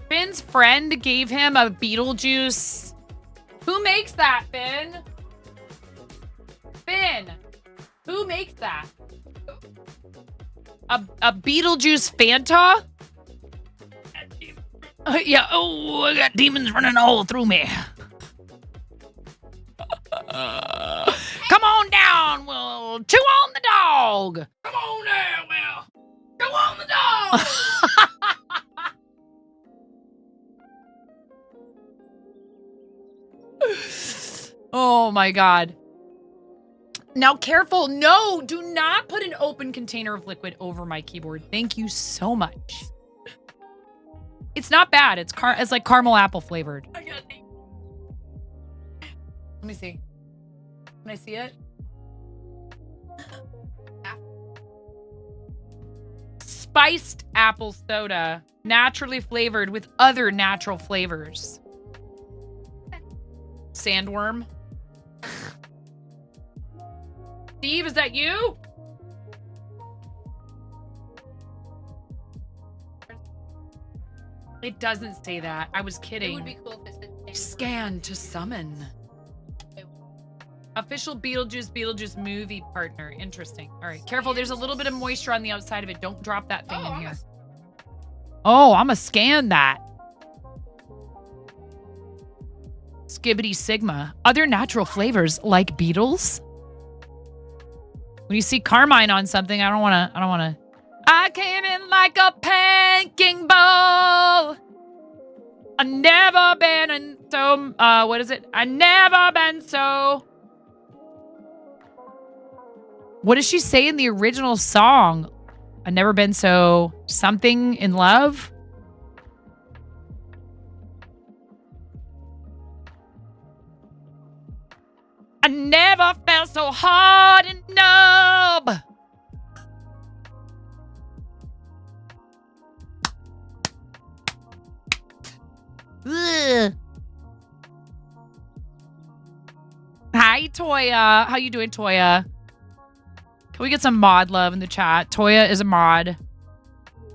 Finn's friend gave him a Beetlejuice. Who makes that, Finn? Finn. makes that? A Beetlejuice Fanta? Yeah. Oh, I got demons running all through me. Come on down. We'll chew on the dog. Come on down, Will. Chew on the dog. Oh my God. Now careful. No, do not put an open container of liquid over my keyboard. Thank you so much. It's not bad. It's like caramel apple flavored. Let me see. Can I see it? Spiced apple soda, naturally flavored with other natural flavors. Sandworm. Steve, is that you? It doesn't say that. I was kidding. It would be cool if it said Scan to summon. Official Beetlejuice movie partner. Interesting. All right, careful. There's a little bit of moisture on the outside of it. Don't drop that thing in here. Oh, I'm gonna scan that. Skibbity Sigma. Other natural flavors like beetles. When you see Carmine on something, I don't wanna. I came in like a panking ball. I never been in so, what is it? I never been so. What does she say in the original song? I never been so something in love. I never felt so hard and numb. Ugh. Hi, Toya. How you doing, Toya? Can we get some mod love in the chat? Toya is a mod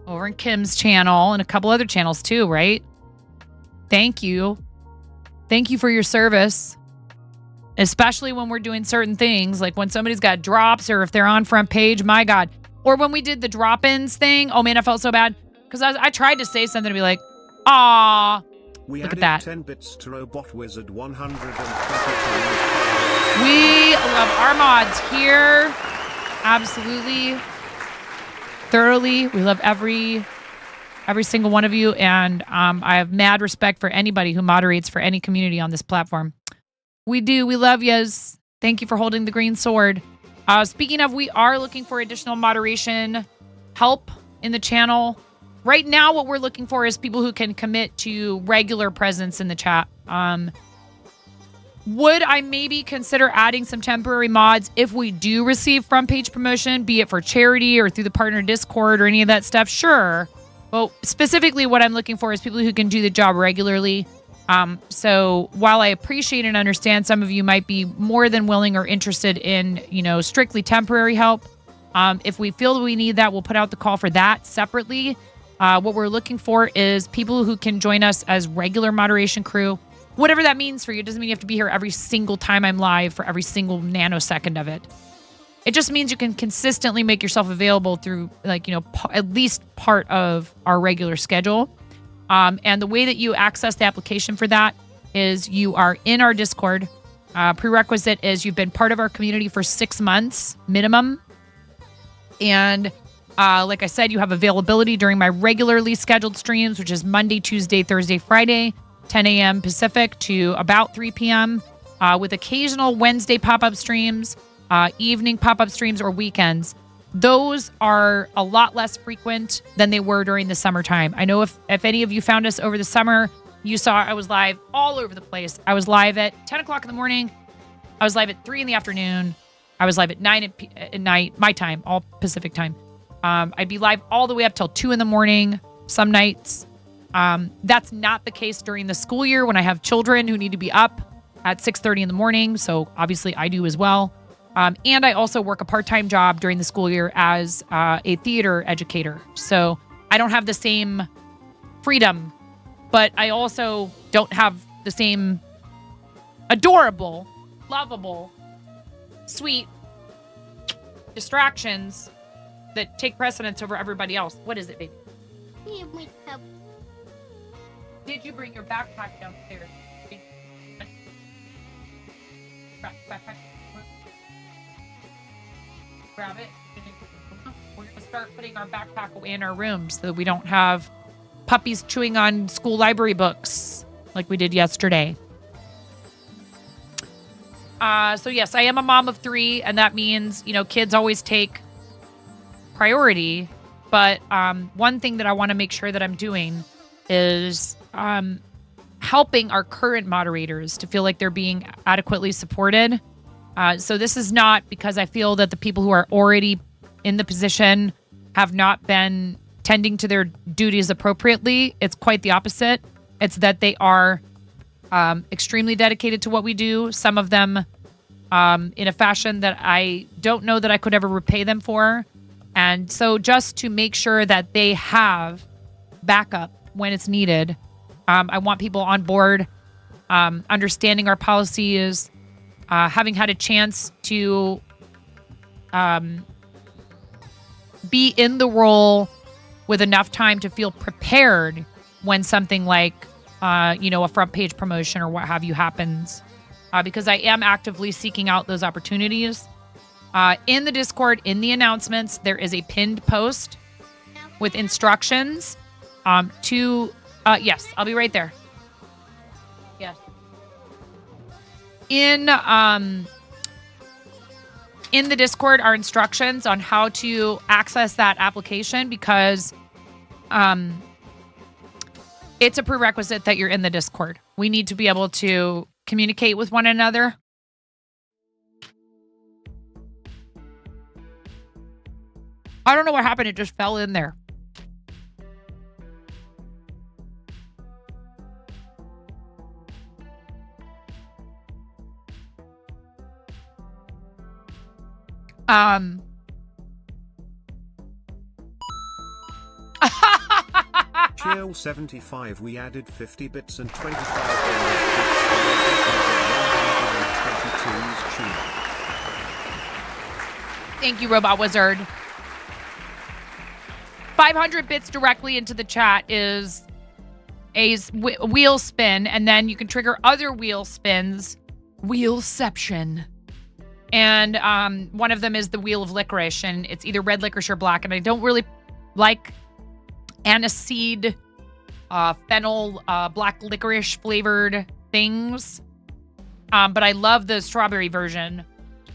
over in Kim's channel and a couple other channels too, right? Thank you. Thank you for your service. Especially when we're doing certain things, like when somebody's got drops or if they're on front page, my God. Or when we did the drop-ins thing. Oh man, I felt so bad. Because I tried to say something to be like, aw, look at that. 10 bits to Robot Wizard 122. We love our mods here. Absolutely. Thoroughly. We love every single one of you. And I have mad respect for anybody who moderates for any community on this platform. We do. We love yous. Thank you for holding the green sword. Speaking of, we are looking for additional moderation help in the channel. Right now, what we're looking for is people who can commit to regular presence in the chat. Would I maybe consider adding some temporary mods if we do receive front page promotion, be it for charity or through the partner Discord or any of that stuff? Sure. Well, specifically what I'm looking for is people who can do the job regularly. So while I appreciate and understand some of you might be more than willing or interested in, strictly temporary help, if we feel that we need that, we'll put out the call for that separately. What we're looking for is people who can join us as regular moderation crew. Whatever that means for you. It doesn't mean you have to be here every single time I'm live for every single nanosecond of it. It just means you can consistently make yourself available through, at least part of our regular schedule. And the way that you access the application for that is you are in our Discord. Prerequisite is you've been part of our community for 6 months minimum. And like I said, you have availability during my regularly scheduled streams, which is Monday, Tuesday, Thursday, Friday, 10 a.m. Pacific to about 3 p.m. With occasional Wednesday pop-up streams, evening pop-up streams, or weekends. Those are a lot less frequent than they were during the summertime. I know if any of you found us over the summer, you saw I was live all over the place. I was live at 10 o'clock in the morning. I was live at 3 in the afternoon. I was live at 9 at night, my time, all Pacific time. I'd be live all the way up till 2 in the morning some nights. That's not the case during the school year when I have children who need to be up at 6:30 in the morning. So obviously I do as well. And I also work a part-time job during the school year as a theater educator. So I don't have the same freedom, but I also don't have the same adorable, lovable, sweet distractions that take precedence over everybody else. What is it, baby? Did you bring your backpack downstairs? Backpack. Grab it. We're going to start putting our backpack away in our rooms so that we don't have puppies chewing on school library books like we did yesterday. So yes, I am a mom of 3, and that means, kids always take priority. But one thing that I want to make sure that I'm doing is helping our current moderators to feel like they're being adequately supported. So this is not because I feel that the people who are already in the position have not been tending to their duties appropriately. It's quite the opposite. It's that they are extremely dedicated to what we do. Some of them in a fashion that I don't know that I could ever repay them for. And so just to make sure that they have backup when it's needed, I want people on board, understanding our policies, having had a chance to be in the role with enough time to feel prepared when something like, a front page promotion or what have you happens, because I am actively seeking out those opportunities. In the Discord, in the announcements, there is a pinned post with instructions yes, I'll be right there. Yes. In the Discord are instructions on how to access that application, because it's a prerequisite that you're in the Discord. We need to be able to communicate with one another. I don't know what happened. It just fell in there. Chill 75, we added 50 bits and 25 Thank you, Robot Wizard. 500 bits directly into the chat is a wheel spin, and then you can trigger other wheel spins. Wheelception. And one of them is the Wheel of Licorice, and it's either red licorice or black. And I don't really like aniseed, fennel, black licorice flavored things. But I love the strawberry version.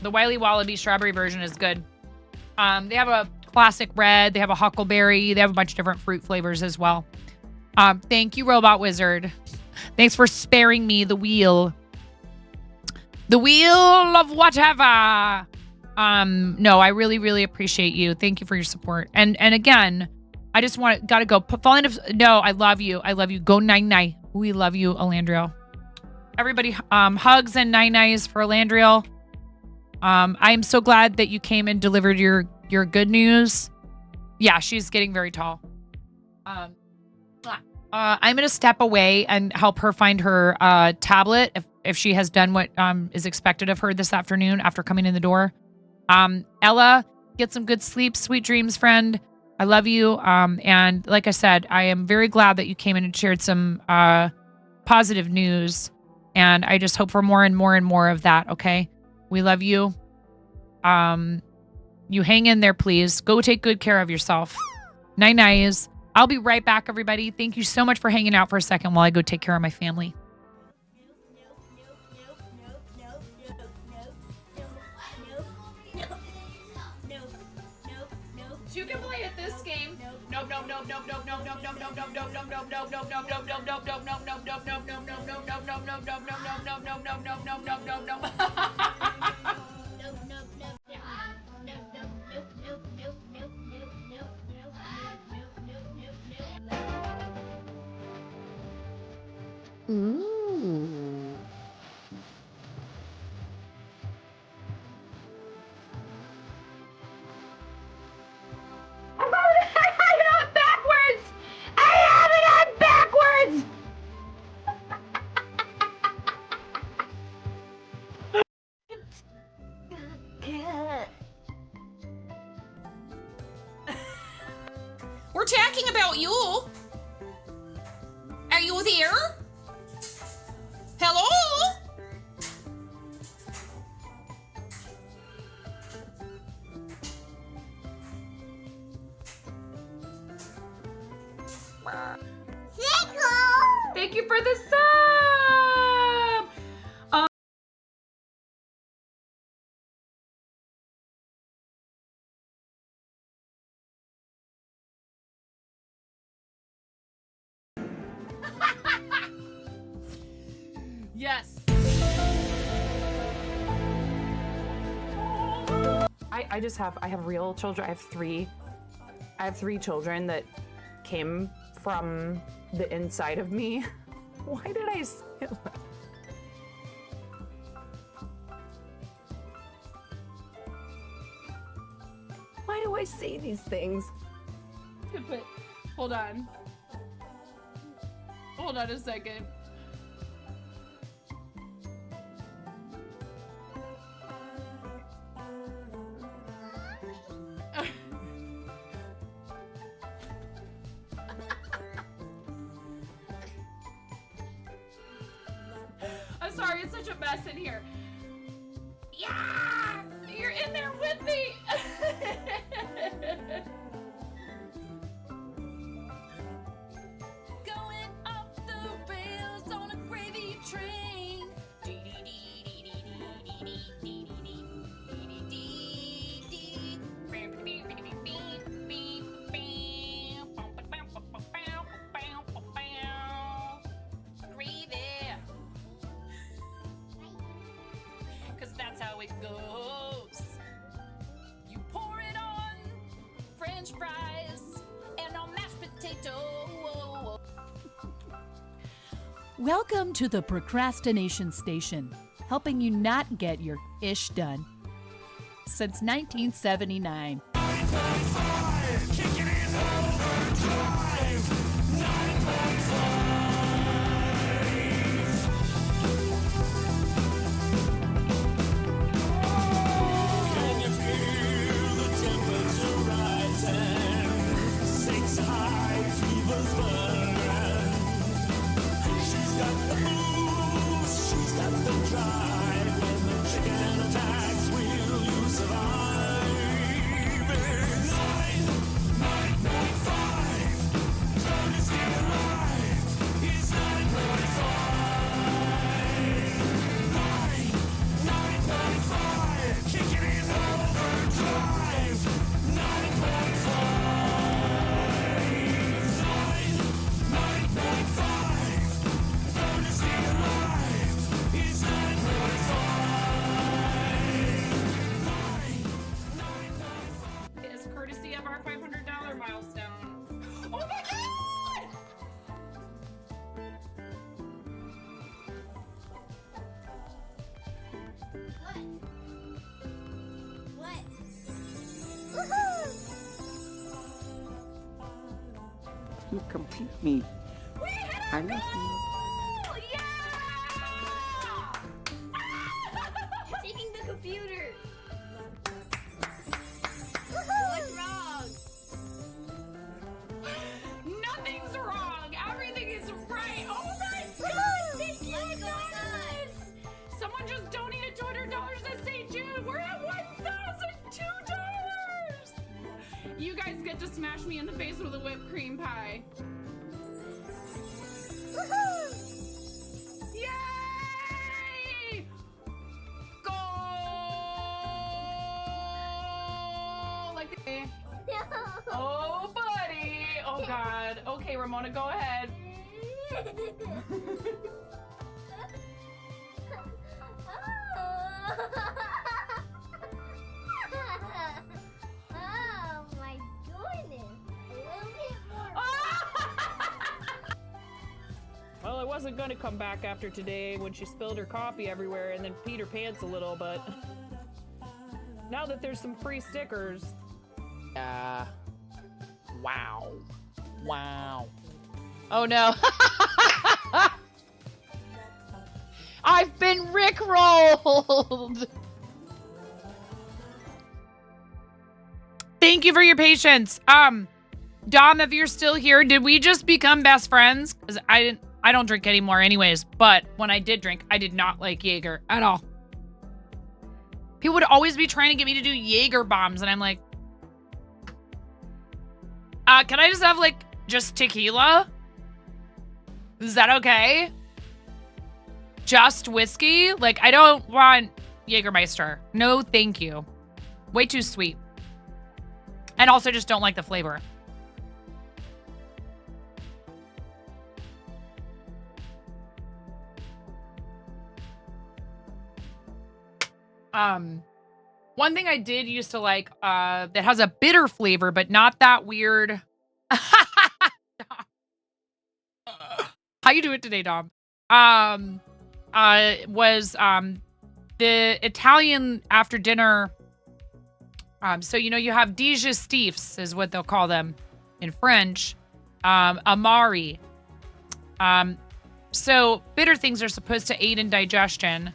The Wiley Wallaby strawberry version is good. They have a classic red. They have a huckleberry. They have a bunch of different fruit flavors as well. Thank you, Robot Wizard. Thanks for sparing me the wheel. The wheel of whatever. No, I really, really appreciate you. Thank you for your support. And again, I just gotta go. No, I love you. I love you. Go nine. We love you, Alandriel. Everybody, hugs and nine-nights for Alandriel. I am so glad that you came and delivered your good news. Yeah, she's getting very tall. I'm going to step away and help her find her tablet if she has done what is expected of her this afternoon after coming in the door. Ella, get some good sleep. Sweet dreams, friend. I love you. And like I said, I am very glad that you came in and shared some positive news. And I just hope for more and more and more of that, okay? We love you. You hang in there, please. Go take good care of yourself. Nice. I'll be right back, everybody. Thank you so much for hanging out for a second while I go take care of my family. You can play at this game. Nope. Ooh. talking about you. Are you there? Hello? Thank you for the sub. Yes. I have real children. I have three children that came from the inside of me. Why did I say it like that? Why do I say these things? But hold on. Hold on a second. I'm sorry, it's such a mess in here. Yeah! You're in there with me! Going off the rails on a gravy train. Gravy. 'Cause that's how it goes. You pour it on French fries and on mashed potato. Welcome to the Procrastination Station, helping you not get your ish done. Since 1979. Is courtesy of our $500 milestone. Oh my god! What? You complete me. I love you. Taking the computer. What's wrong? Nothing's wrong. Everything is right. Oh my god! Thank you, Anonymous. Someone just donated $200 to St. Jude. We're at $1,002. You guys get to smash me in the face with a whipped cream pie. Yay! Go! Like the... Oh, buddy. Oh, God. Okay, Ramona, go ahead. Oh my goodness. A little bit more. Well, I wasn't going to come back after today when she spilled her coffee everywhere and then peed her pants a little, but now that there's some free stickers. Wow. Wow. Oh no. I've been rickrolled. Thank you for your patience. Dom, if you're still here, did we just become best friends? Because I don't drink anymore anyways, but when I did drink, I did not like Jaeger at all. People would always be trying to get me to do Jaeger bombs, and I'm like, can I just have, like, just tequila? Is that okay? Just whiskey? Like, I don't want Jägermeister. No, thank you. Way too sweet. And also just don't like the flavor. One thing I did used to like, that has a bitter flavor, but not that weird. How you doing today, Dom? Was the Italian after dinner. So you have digestifs is what they'll call them in French. Amari. So bitter things are supposed to aid in digestion.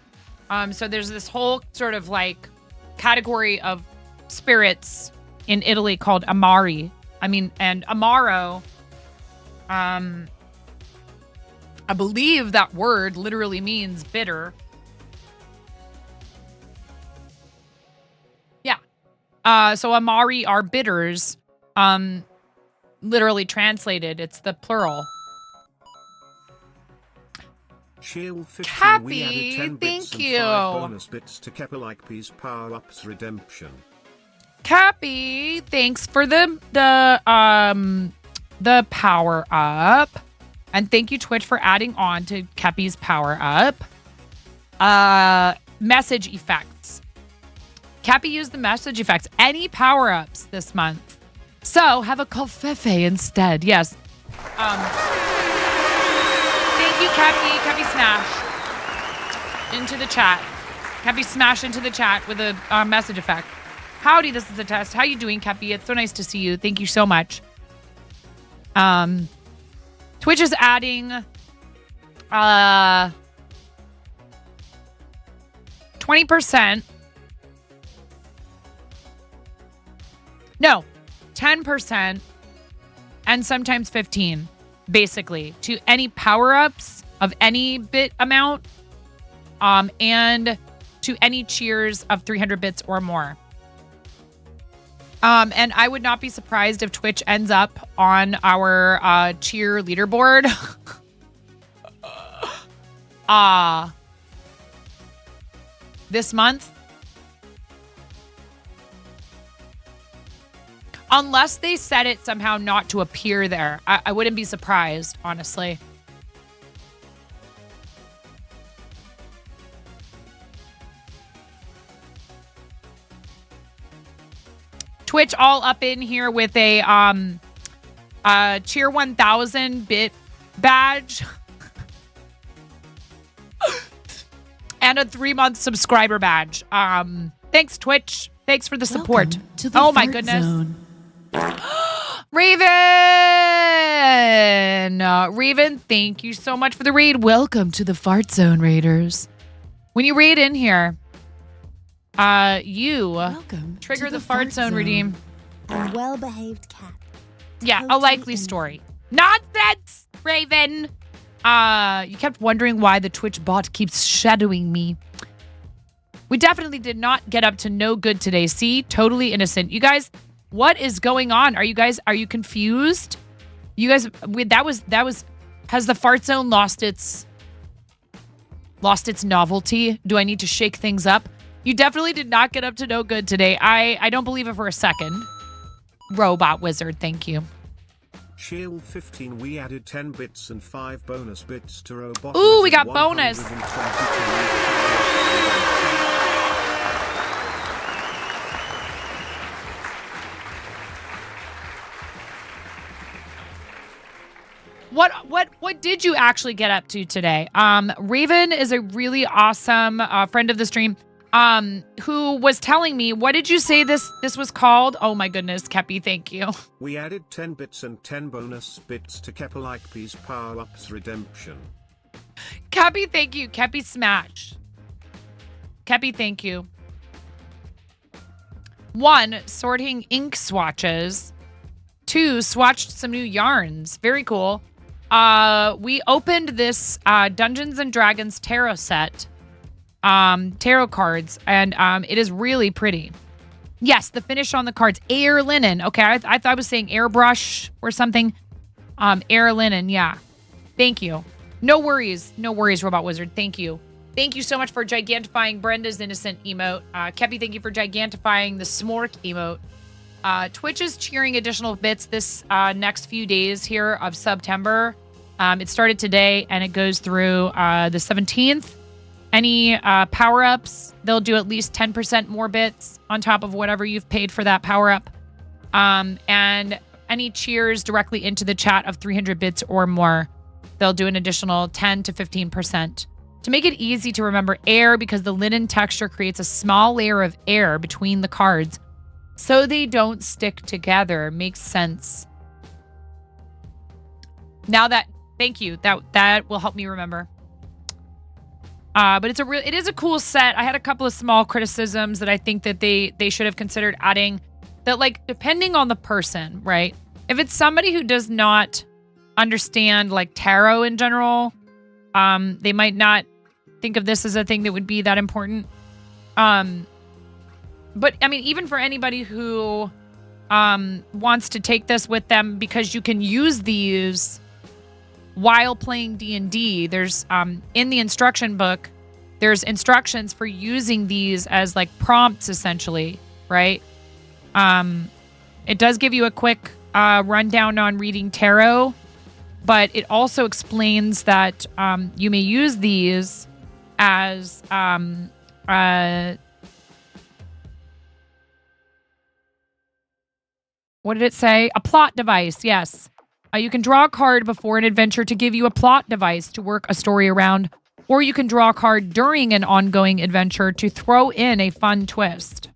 So there's this whole sort of like category of spirits in Italy called Amari. And Amaro, I believe that word literally means bitter. Yeah. So Amari are bitters. Literally translated, it's the plural. Shield 15, Happy, we added 10 bits thank and you. 5 bonus bits to Kepper like P's power-ups redemption. Cappy, thanks for the power up. And thank you, Twitch, for adding on to Cappy's power up. Message effects. Cappy used the message effects. Any power ups this month. So have a covfefe instead. Yes. Thank you, Cappy. Cappy smash into the chat. Cappy smash into the chat with a message effect. Howdy, this is a test. How you doing, Cappy? It's so nice to see you. Thank you so much. Twitch is adding 20%. No, 10% and sometimes 15, basically, to any power-ups of any bit amount, and to any cheers of 300 bits or more. And I would not be surprised if Twitch ends up on our cheer leaderboard. This month. Unless they set it somehow not to appear there. I wouldn't be surprised, honestly. Twitch all up in here with a Cheer 1000 bit badge. And a 3-month subscriber badge. Thanks, Twitch. Thanks for the support. Oh my goodness. Raven! Raven, thank you so much for the raid. Welcome to the Fart Zone, Raiders. When you raid in here, you trigger the Fart Zone redeem. A well-behaved cat. Yeah, a likely story. Nonsense, Raven! You kept wondering why the Twitch bot keeps shadowing me. We definitely did not get up to no good today. See? Totally innocent. You guys, what is going on? Are you confused? You guys, has the Fart Zone lost its novelty? Do I need to shake things up? You definitely did not get up to no good today. I don't believe it for a second. Robot wizard, thank you. Shield 15, we added 10 bits and 5 bonus bits to Robot. Ooh, we got bonus. What did you actually get up to today? Raven is a really awesome friend of the stream. Who was telling me, what did you say this was called? Oh my goodness, Kepi, thank you. We added 10 bits and 10 bonus bits to Kepper like P's power-ups redemption. Kepi, thank you. Kepi smash. Kepi, thank you. 1, sorting ink swatches. too swatched some new yarns. Very cool. We opened this Dungeons and Dragons tarot set, tarot cards, and it is really pretty. Yes, the finish on the cards, air linen. Okay, I thought I was saying airbrush or something. Air linen, yeah. Thank you. No worries, Robot Wizard. Thank you. Thank you so much for gigantifying Brenda's innocent emote. Kepi, thank you for gigantifying the Smork emote. Twitch is cheering additional bits this next few days here of September. It started today and it goes through the 17th. Any power-ups, they'll do at least 10% more bits on top of whatever you've paid for that power-up. And any cheers directly into the chat of 300 bits or more, they'll do an additional 10 to 15%. To make it easy to remember air, because the linen texture creates a small layer of air between the cards so they don't stick together. Makes sense. Now that, thank you. That will help me remember. But it is a cool set. I had a couple of small criticisms that I think that they should have considered adding, that like depending on the person, right? If it's somebody who does not understand like tarot in general, they might not think of this as a thing that would be that important. But I mean, even for anybody who wants to take this with them, because you can use these while playing D&D, there's in the instruction book, there's instructions for using these as like prompts essentially, right? It does give you a quick rundown on reading tarot, but it also explains that you may use these as what did it say? A plot device, yes. You can draw a card before an adventure to give you a plot device to work a story around, or you can draw a card during an ongoing adventure to throw in a fun twist.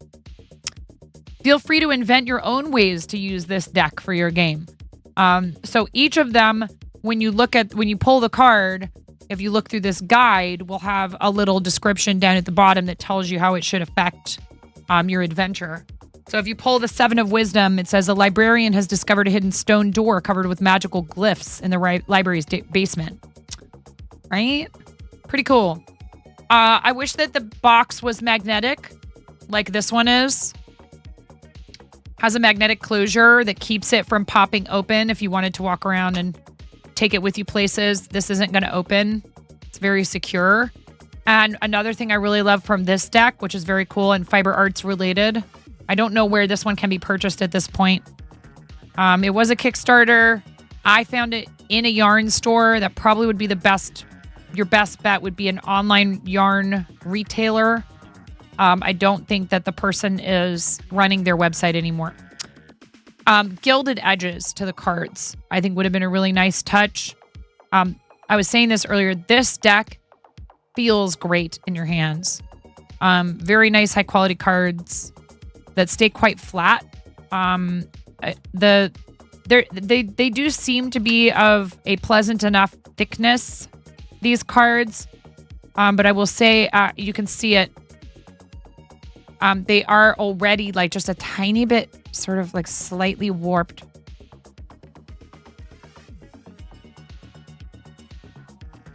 Feel free to invent your own ways to use this deck for your game. So each of them, when you pull the card, if you look through this guide, will have a little description down at the bottom that tells you how it should affect your adventure. So if you pull the Seven of Wisdom, it says a librarian has discovered a hidden stone door covered with magical glyphs in the library's basement. Right? Pretty cool. I wish that the box was magnetic, like this one is. Has a magnetic closure that keeps it from popping open if you wanted to walk around and take it with you places. This isn't going to open. It's very secure. And another thing I really love from this deck, which is very cool and Fiber Arts related, I don't know where this one can be purchased at this point. It was a Kickstarter. I found it in a yarn store. That probably would be the best. Your best bet would be an online yarn retailer. I don't think that the person is running their website anymore. Gilded edges to the cards, I think would have been a really nice touch. I was saying this earlier. This deck feels great in your hands. Very nice, high quality cards that stay quite flat. They do seem to be of a pleasant enough thickness, these cards. But I will say, you can see it. They are already like just a tiny bit sort of like slightly warped.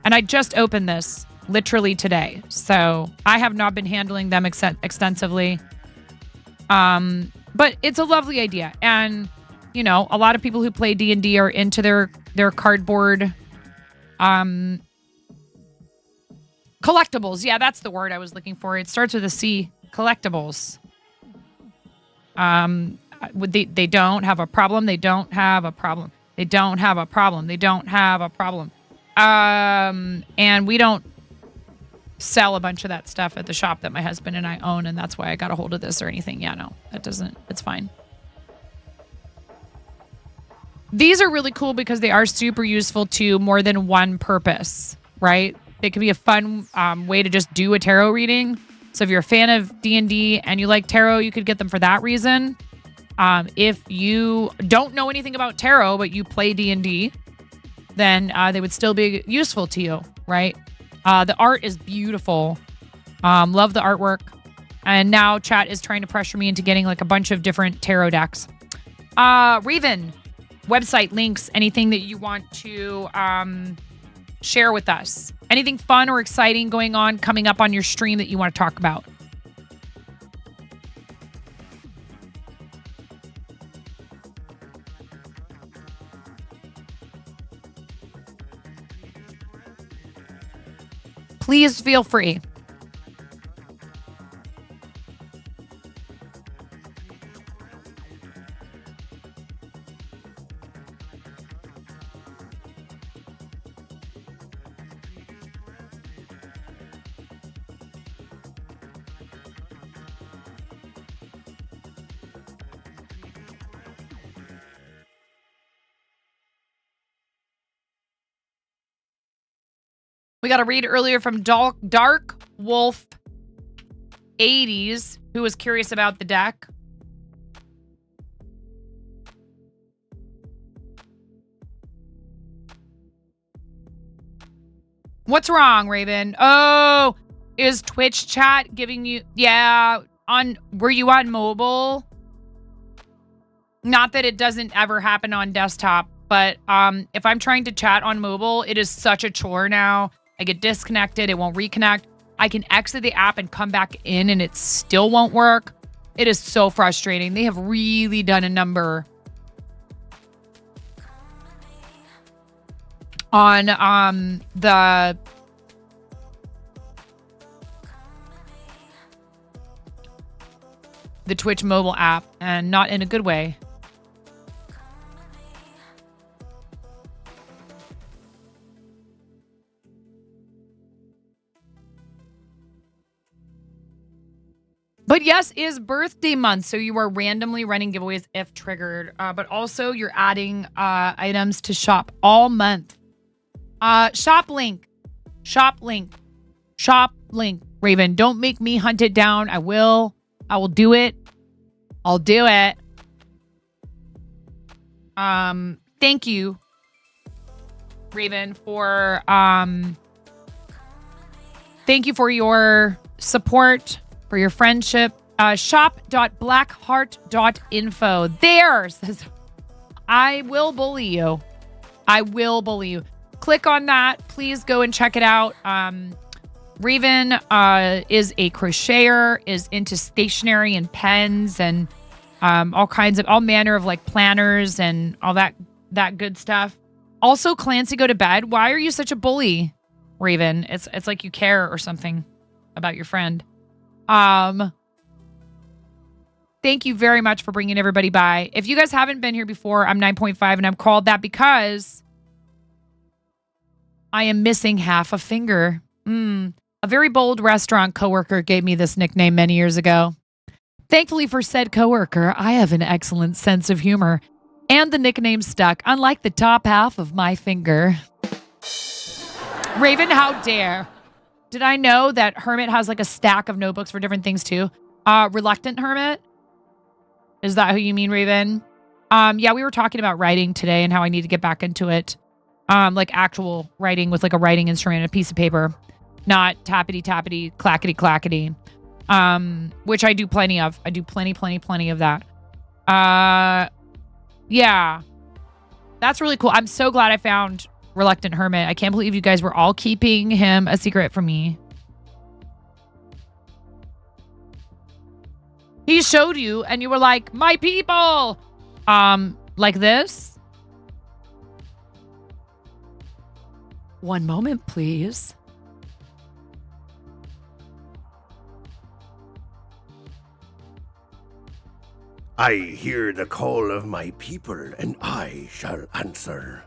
And I just opened this literally today. So I have not been handling them extensively. But it's a lovely idea. And, you know, a lot of people who play D&D are into their cardboard collectibles. Yeah, that's the word I was looking for. It starts with a C. Collectibles. They don't have a problem. They don't have a problem. They don't have a problem. They don't have a problem. And we don't sell a bunch of that stuff at the shop that my husband and I own, and that's why I got a hold of this or anything. Yeah, no, that doesn't, it's fine. These are really cool because they are super useful to more than one purpose, right? They can be a fun way to just do a tarot reading. So if you're a fan of D&D and you like tarot, you could get them for that reason. If you don't know anything about tarot, but you play D&D, then they would still be useful to you, right? The art is beautiful. Love the artwork. And now chat is trying to pressure me into getting like a bunch of different tarot decks. Raven, website links, anything that you want to share with us. Anything fun or exciting going on coming up on your stream that you want to talk about. Please feel free. We got a read earlier from Dark Wolf 80s, who was curious about the deck. What's wrong, Raven? Oh, is Twitch chat giving you... Yeah, were you on mobile? Not that it doesn't ever happen on desktop, but if I'm trying to chat on mobile, it is such a chore now. I get disconnected. It won't reconnect. I can exit the app and come back in and it still won't work. It is so frustrating. They have really done a number on the Twitch mobile app, and not in a good way. But yes, is birthday month, so you are randomly running giveaways if triggered. But also, you're adding items to shop all month. Shop link. Raven, don't make me hunt it down. I will do it. I'll do it. Thank you, Raven, for thank you for your support, for your friendship. Shop.blackheart.info. There says, I will bully you. Click on that. Please go and check it out. Raven is a crocheter, is into stationery and pens and all manner of like planners and all that good stuff. Also, Clancy, go to bed. Why are you such a bully, Raven? It's like you care or something about your friend. Thank you very much for bringing everybody by. If you guys haven't been here before, I'm 9.5 and I'm called that because I am missing half a finger. A very bold restaurant coworker gave me this nickname many years ago. Thankfully for said coworker, I have an excellent sense of humor, and the nickname stuck, unlike the top half of my finger. Raven, how dare. Did I know that Hermit has like a stack of notebooks for different things too? Reluctant Hermit? Is that who you mean, Raven? Yeah, we were talking about writing today and how I need to get back into it. Like actual writing with like a writing instrument and a piece of paper. Not tappity, clackety, clackety. Which I do plenty of. I do plenty of that. Yeah. That's really cool. I'm so glad I found Reluctant Hermit. I can't believe you guys were all keeping him a secret from me. He showed you and you were like, my people! Like this? One moment, please. I hear the call of my people, and I shall answer.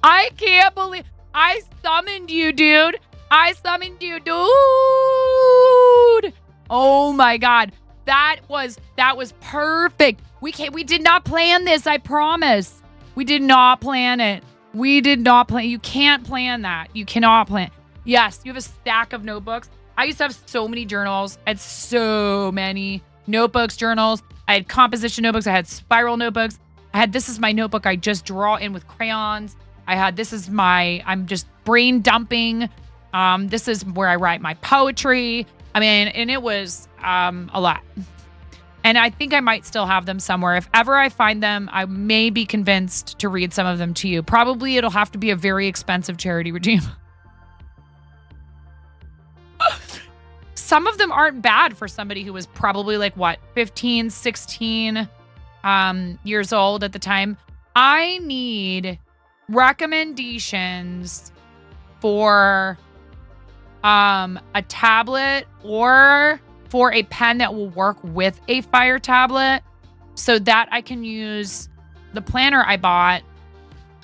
I can't believe I summoned you, dude. Oh my God. That was perfect. We did not plan this, I promise. We did not plan it. You can't plan that. You cannot plan. Yes, you have a stack of notebooks. I used to have so many journals. I had so many notebooks, journals. I had composition notebooks. I had spiral notebooks. This is my notebook I just draw in with crayons. I'm just brain dumping. This is where I write my poetry. I mean, and it was a lot. And I think I might still have them somewhere. If ever I find them, I may be convinced to read some of them to you. Probably it'll have to be a very expensive charity redeem. Some of them aren't bad for somebody who was probably like, what, 15, 16 years old at the time. I need recommendations for a tablet or for a pen that will work with a Fire tablet so that I can use the planner I bought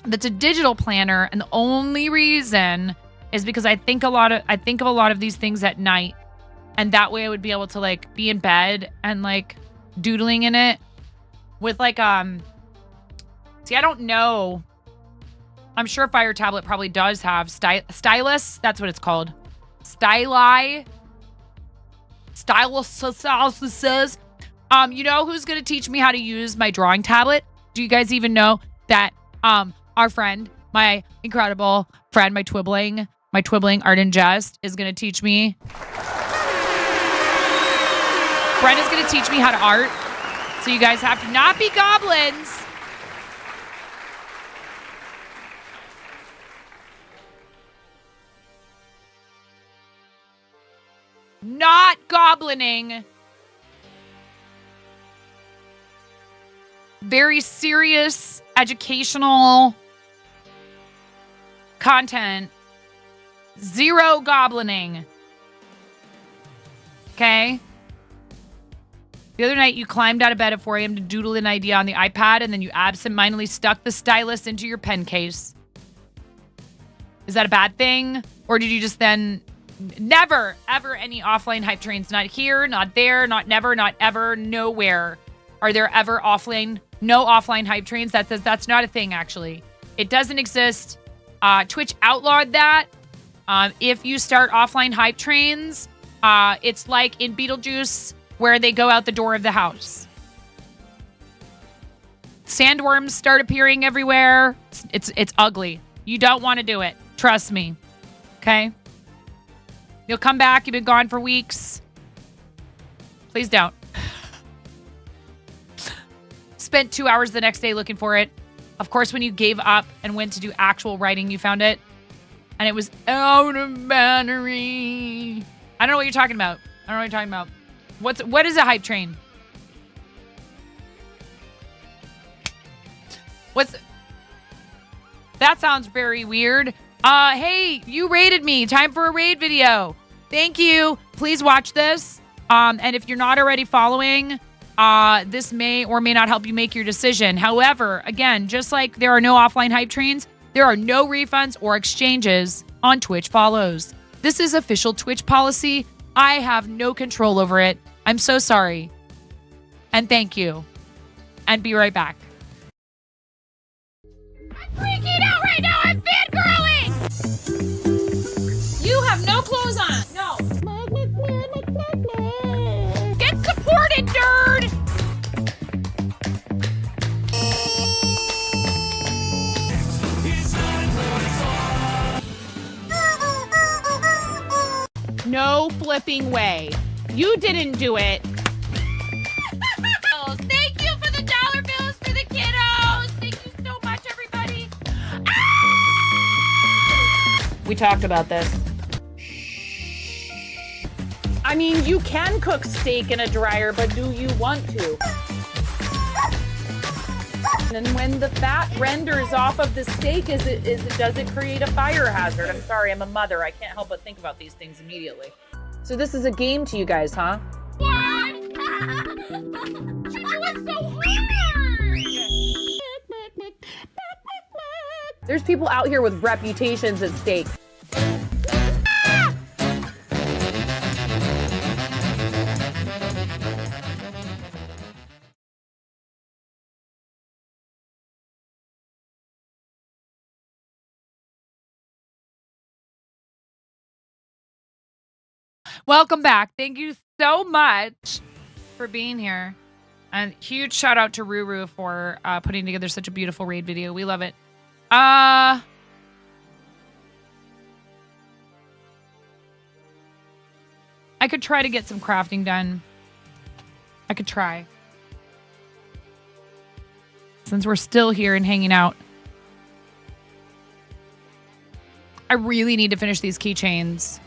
that's a digital planner. And the only reason is because I think of a lot of these things at night. And that way I would be able to like be in bed and like doodling in it with like, see, I don't know. I'm sure Fire tablet probably does have stylus. That's what it's called. Styluses. You know who's going to teach me how to use my drawing tablet? Do you guys even know that our friend, my incredible friend, my twibbling art and jest is going to teach me. Brenda's going to teach me how to art. So you guys have to not be goblins. Not goblining. Very serious educational content. Zero goblining. Okay? The other night you climbed out of bed at 4 a.m. to doodle an idea on the iPad and then you absentmindedly stuck the stylus into your pen case. Is that a bad thing? Or did you just then... Never, ever any offline hype trains. Not here, not there, not never, not ever, nowhere. Are there ever no offline hype trains? That's not a thing, actually. It doesn't exist. Twitch outlawed that. If you start offline hype trains, it's like in Beetlejuice where they go out the door of the house. Sandworms start appearing everywhere. It's ugly. You don't want to do it. Trust me. Okay? You'll come back. You've been gone for weeks. Please don't. Spent 2 hours the next day looking for it. Of course, when you gave up and went to do actual writing, you found it. And it was out of battery. I don't know what you're talking about. What is a hype train? That sounds very weird. Hey, you raided me. Time for a raid video. Thank you. Please watch this. And if you're not already following, this may or may not help you make your decision. However, again, just like there are no offline hype trains, there are no refunds or exchanges on Twitch follows. This is official Twitch policy. I have no control over it. I'm so sorry. And thank you. And be right back. I'm freaking out right now. I'm fangirling. You have no clothes on. No. Get supported, nerd. No flipping way. You didn't do it. Thank you for the dollar bills for the kiddos. Thank you so much, everybody. We talked about this. I mean, you can cook steak in a dryer, but do you want to? And when the fat renders off of the steak, does it create a fire hazard? I'm sorry, I'm a mother. I can't help but think about these things immediately. So this is a game to you guys, huh? What? She went so hard. There's people out here with reputations at stake. Welcome back. Thank you so much for being here. And huge shout out to Ruru for putting together such a beautiful raid video. We love it. I could try to get some crafting done. I could try. Since we're still here and hanging out. I really need to finish these keychains.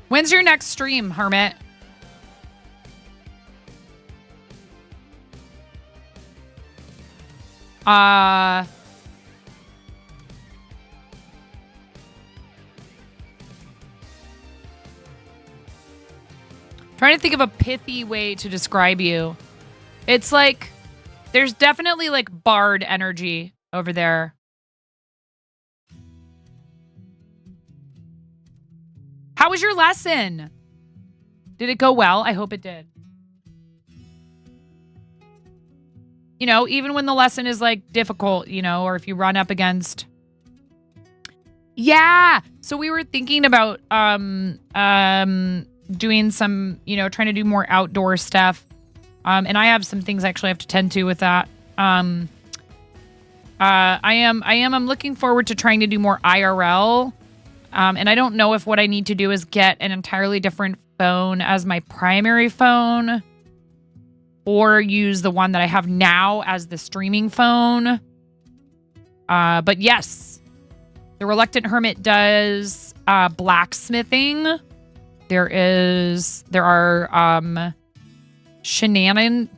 When's your next stream, Hermit? Trying to think of a pithy way to describe you. It's like, there's definitely like bard energy over there. How was your lesson? Did it go well? I hope it did. You know, even when the lesson is like difficult, you know, or if you run up against. Yeah. So we were thinking about doing some, you know, trying to do more outdoor stuff. And I have some things actually I have to tend to with that. I'm looking forward to trying to do more IRL. And I don't know if what I need to do is get an entirely different phone as my primary phone or use the one that I have now as the streaming phone. But yes, the Reluctant Hermit does blacksmithing. There are shenanigans.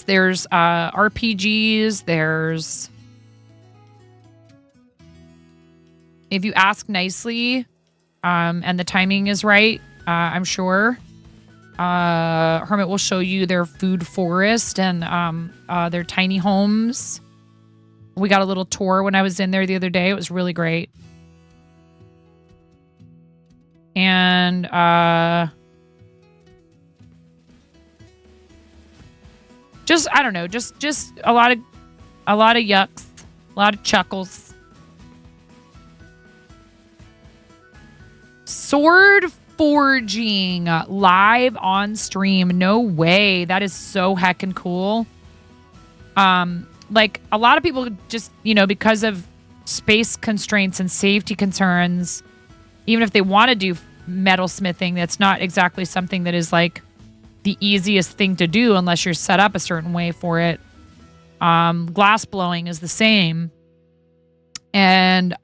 There's RPGs. There's, if you ask nicely, and the timing is right, I'm sure, Hermit will show you their food forest and their tiny homes. We got a little tour when I was in there the other day. It was really great. And just, I don't know, just a lot of yucks, a lot of chuckles. Sword forging live on stream. No way. That is so heckin' cool. Like a lot of people just, you know, because of space constraints and safety concerns, even if they want to do metal smithing, that's not exactly something that is like the easiest thing to do unless you're set up a certain way for it. Glass blowing is the same. And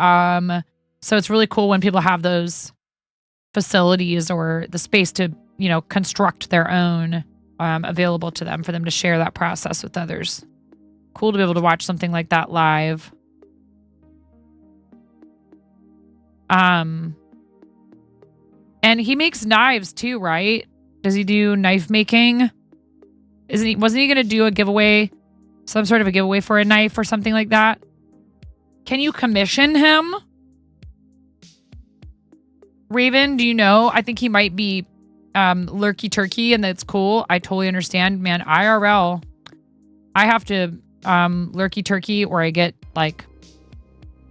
so it's really cool when people have those facilities or the space to, you know, construct their own available to them for them to share that process with others. Cool to be able to watch something like that live. And he makes knives too, right? Does he do knife making? Wasn't he going to do a giveaway, some sort of a giveaway for a knife or something like that? Can you commission him? Raven, do you know? I think he might be lurky turkey, and that's cool. I totally understand, man. IRL, I have to lurky turkey, or I get like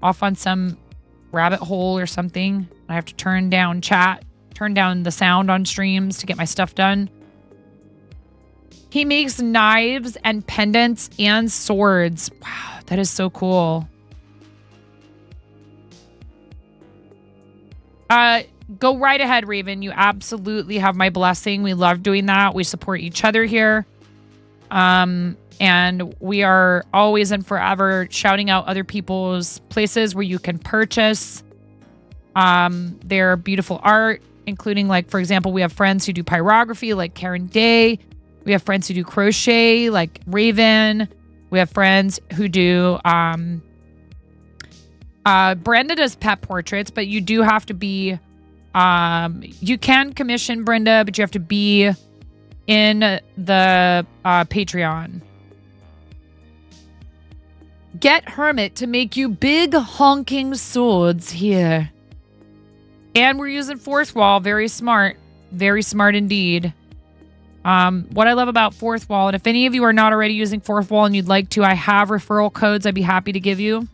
off on some rabbit hole or something. I have to turn down chat, turn down the sound on streams to get my stuff done. He makes knives and pendants and swords. Wow, that is so cool. Go right ahead, Raven. You absolutely have my blessing. We love doing that. We support each other here. And we are always and forever shouting out other people's places where you can purchase their beautiful art, including, like, for example, we have friends who do pyrography, like Karen Day. We have friends who do crochet, like Raven. We have friends who do Brenda does pet portraits, but you do have to be you can commission Brenda, but you have to be in the Patreon. Get Hermit to make you big honking swords here. And we're using Fourth Wall. Very smart. Very smart indeed. What I love about Fourth Wall, and if any of you are not already using Fourth Wall and you'd like to, I have referral codes I'd be happy to give you.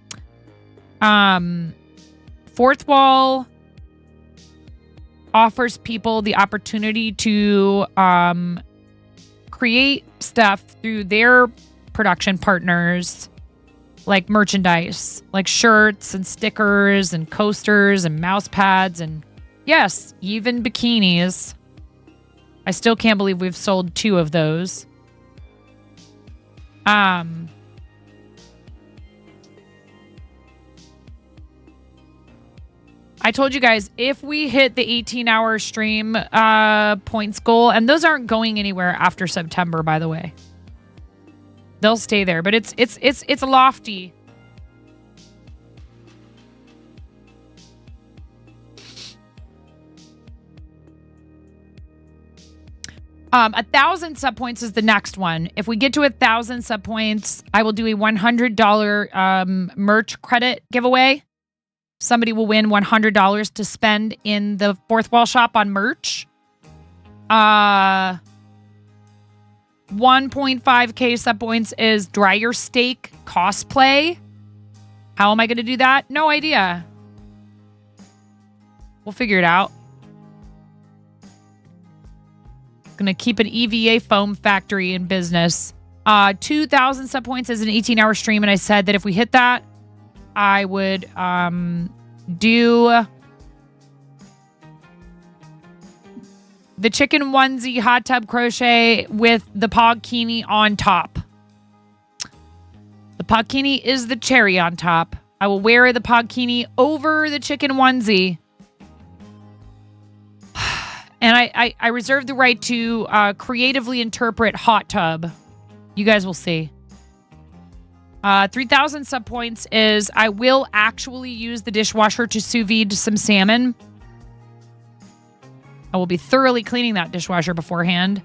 Fourth Wall offers people the opportunity to create stuff through their production partners like merchandise, like shirts and stickers and coasters and mouse pads and yes, even bikinis. I still can't believe we've sold 2 of those. I told you guys, if we hit the 18-hour stream points goal, and those aren't going anywhere after September, by the way. They'll stay there, but it's lofty. Um, 1,000 sub points is the next one. If we get to 1,000 sub points, I will do a $100 merch credit giveaway. Somebody will win $100 to spend in the Fourth Wall Shop on merch. 1.5k sub points is Dryer Steak cosplay. How am I going to do that? No idea. We'll figure it out. Going to keep an EVA foam factory in business. 2,000 sub points is an 18-hour stream, and I said that if we hit that, I would do the chicken onesie hot tub crochet with the pogkini on top. The pogkini is the cherry on top. I will wear the pogkini over the chicken onesie. And I reserve the right to creatively interpret hot tub. You guys will see. 3,000 sub points is I will actually use the dishwasher to sous vide some salmon. I will be thoroughly cleaning that dishwasher beforehand.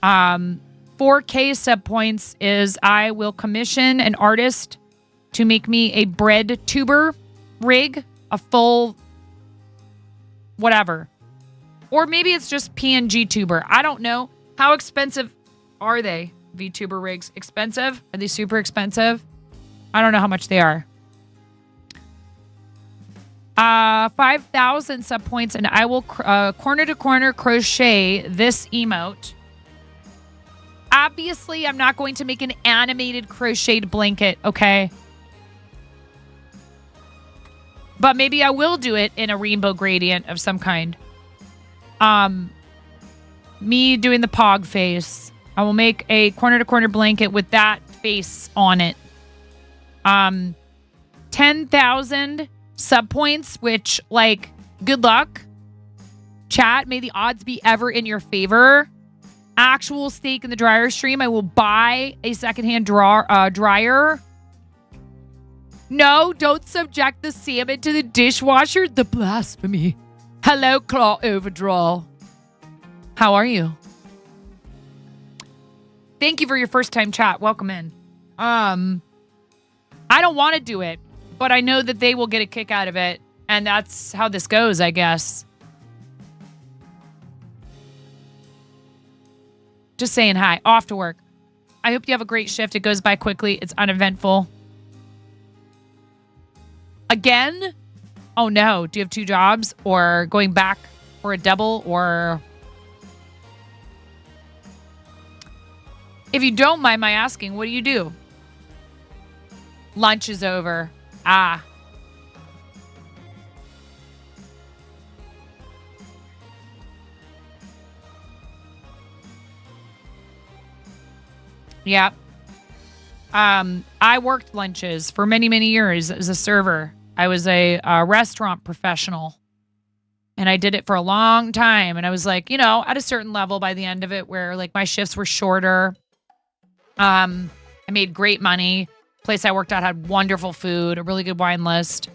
4K sub points is I will commission an artist to make me a bread tuber rig, a full whatever. Or maybe it's just PNG tuber. I don't know. How expensive are they? VTuber rigs. Expensive? Are they super expensive? I don't know how much they are. 5,000 sub points, and I will corner to corner crochet this emote. Obviously, I'm not going to make an animated crocheted blanket, okay? But maybe I will do it in a rainbow gradient of some kind. Me doing the pog face. I will make a corner-to-corner blanket with that face on it. 10,000 sub points, which, like, good luck. Chat, may the odds be ever in your favor. Actual steak in the dryer stream. I will buy a secondhand dryer. No, don't subject the salmon to the dishwasher. The blasphemy. Hello, Claw Overdraw. How are you? Thank you for your first time chat. Welcome in. I don't want to do it, but I know that they will get a kick out of it, and that's how this goes, I guess. Just saying hi. Off to work. I hope you have a great shift. It goes by quickly. It's uneventful. Again? Oh no. Do you have 2 jobs or going back for a double or... If you don't mind my asking, what do you do? Lunch is over. Ah. Yeah. I worked lunches for many, many years as a server. I was a restaurant professional. And I did it for a long time. And I was like, you know, at a certain level by the end of it where like my shifts were shorter. I made great money. Place I worked at had wonderful food, a really good wine list.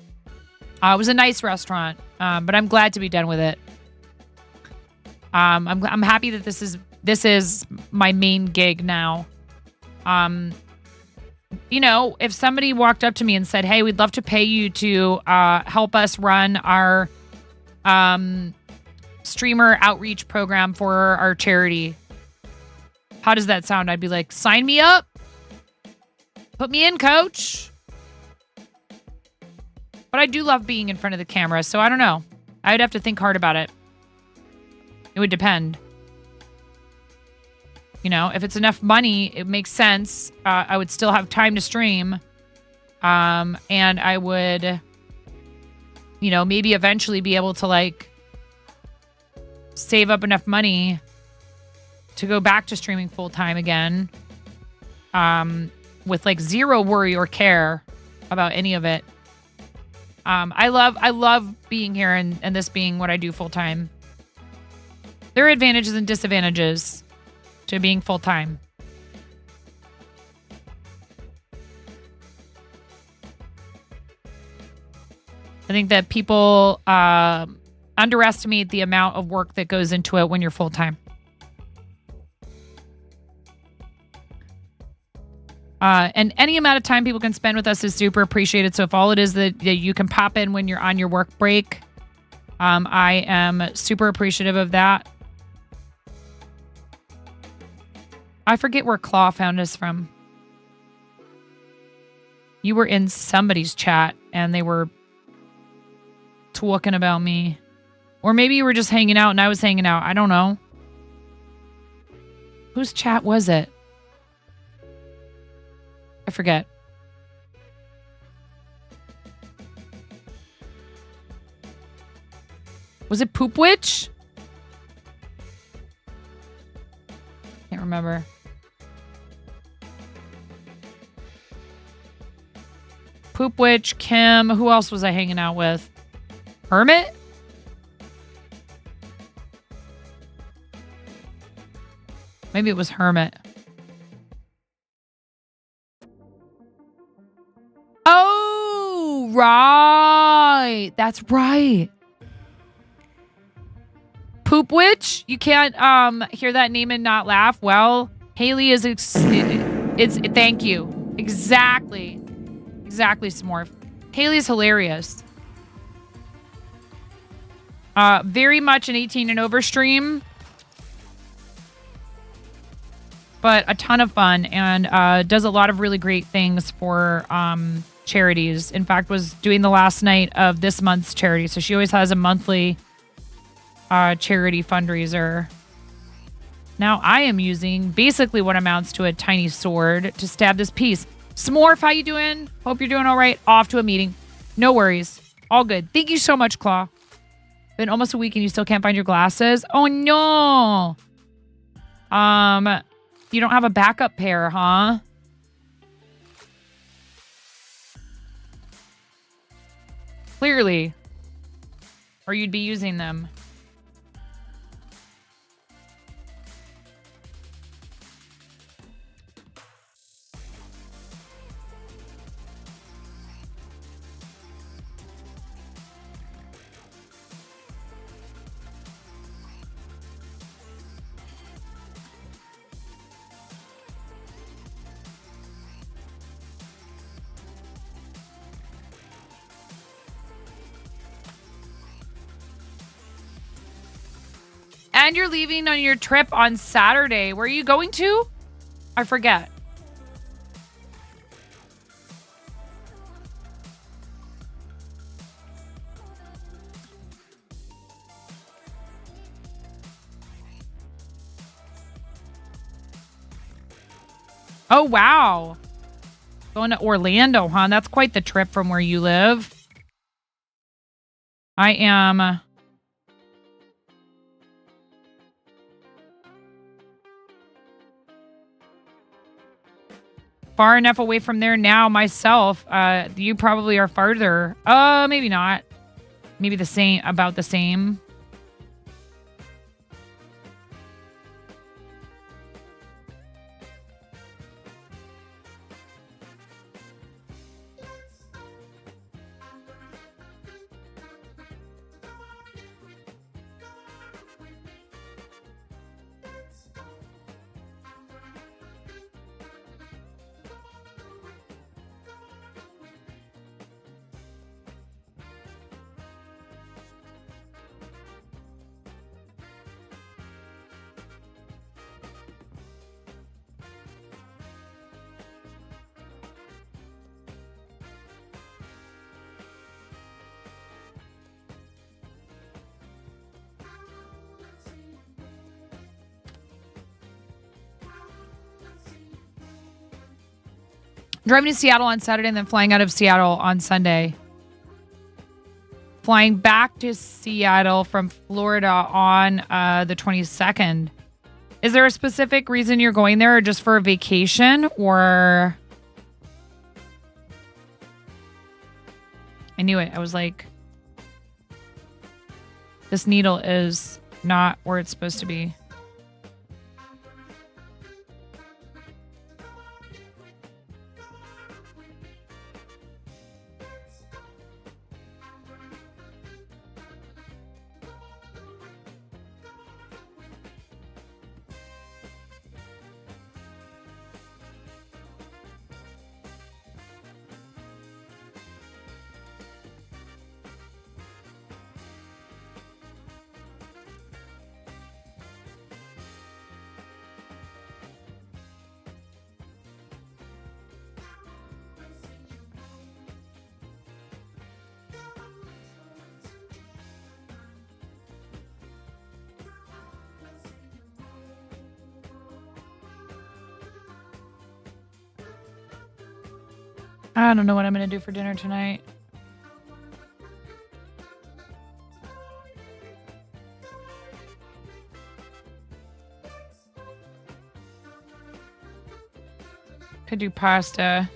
It was a nice restaurant, but I'm glad to be done with it. I'm happy that this is my main gig now. You know, if somebody walked up to me and said, "Hey, we'd love to pay you to help us run our streamer outreach program for our charity," how does that sound? I'd be like, sign me up. Put me in, coach. But I do love being in front of the camera, so I don't know. I would have to think hard about it. It would depend. You know, if it's enough money, it makes sense. I would still have time to stream. And I would, you know, maybe eventually be able to like save up enough money to go back to streaming full time again. With like zero worry or care about any of it. I love being here and this being what I do full time. There are advantages and disadvantages to being full time. I think that people underestimate the amount of work that goes into it when you're full time. And any amount of time people can spend with us is super appreciated. So if all it is that you can pop in when you're on your work break, I am super appreciative of that. I forget where Claw found us from. You were in somebody's chat and they were talking about me. Or maybe you were just hanging out and I was hanging out. I don't know. Whose chat was it? I forget. Was it Poop Witch? Can't remember. Poop Witch, Kim. Who else was I hanging out with? Hermit? Maybe it was Hermit. Oh, right. That's right. Poop Witch? You can't hear that name and not laugh? Well, Haley is thank you. Exactly. Exactly, Smorf. Haley's hilarious. Very much an 18 and over stream. But a ton of fun and does a lot of really great things for charities. In fact, was doing the last night of this month's charity. So she always has a monthly charity fundraiser. Now I am using basically what amounts to a tiny sword to stab this piece. Smorf, how you doing? Hope you're doing all right. Off to a meeting. No worries. All good. Thank you so much, Claw. Been almost a week and you still can't find your glasses? Oh, no. You don't have a backup pair, huh? Clearly. Or you'd be using them. And you're leaving on your trip on Saturday. Where are you going to? I forget. Oh, wow. Going to Orlando, huh? That's quite the trip from where you live. I am... far enough away from there now myself. You probably are farther. Maybe not. Maybe the same, about the same. Driving to Seattle on Saturday and then flying out of Seattle on Sunday. Flying back to Seattle from Florida on the 22nd. Is there a specific reason you're going there, or just for a vacation, or... I knew it. I was like, this needle is not where it's supposed to be. I don't know what I'm going to do for dinner tonight. Could do pasta.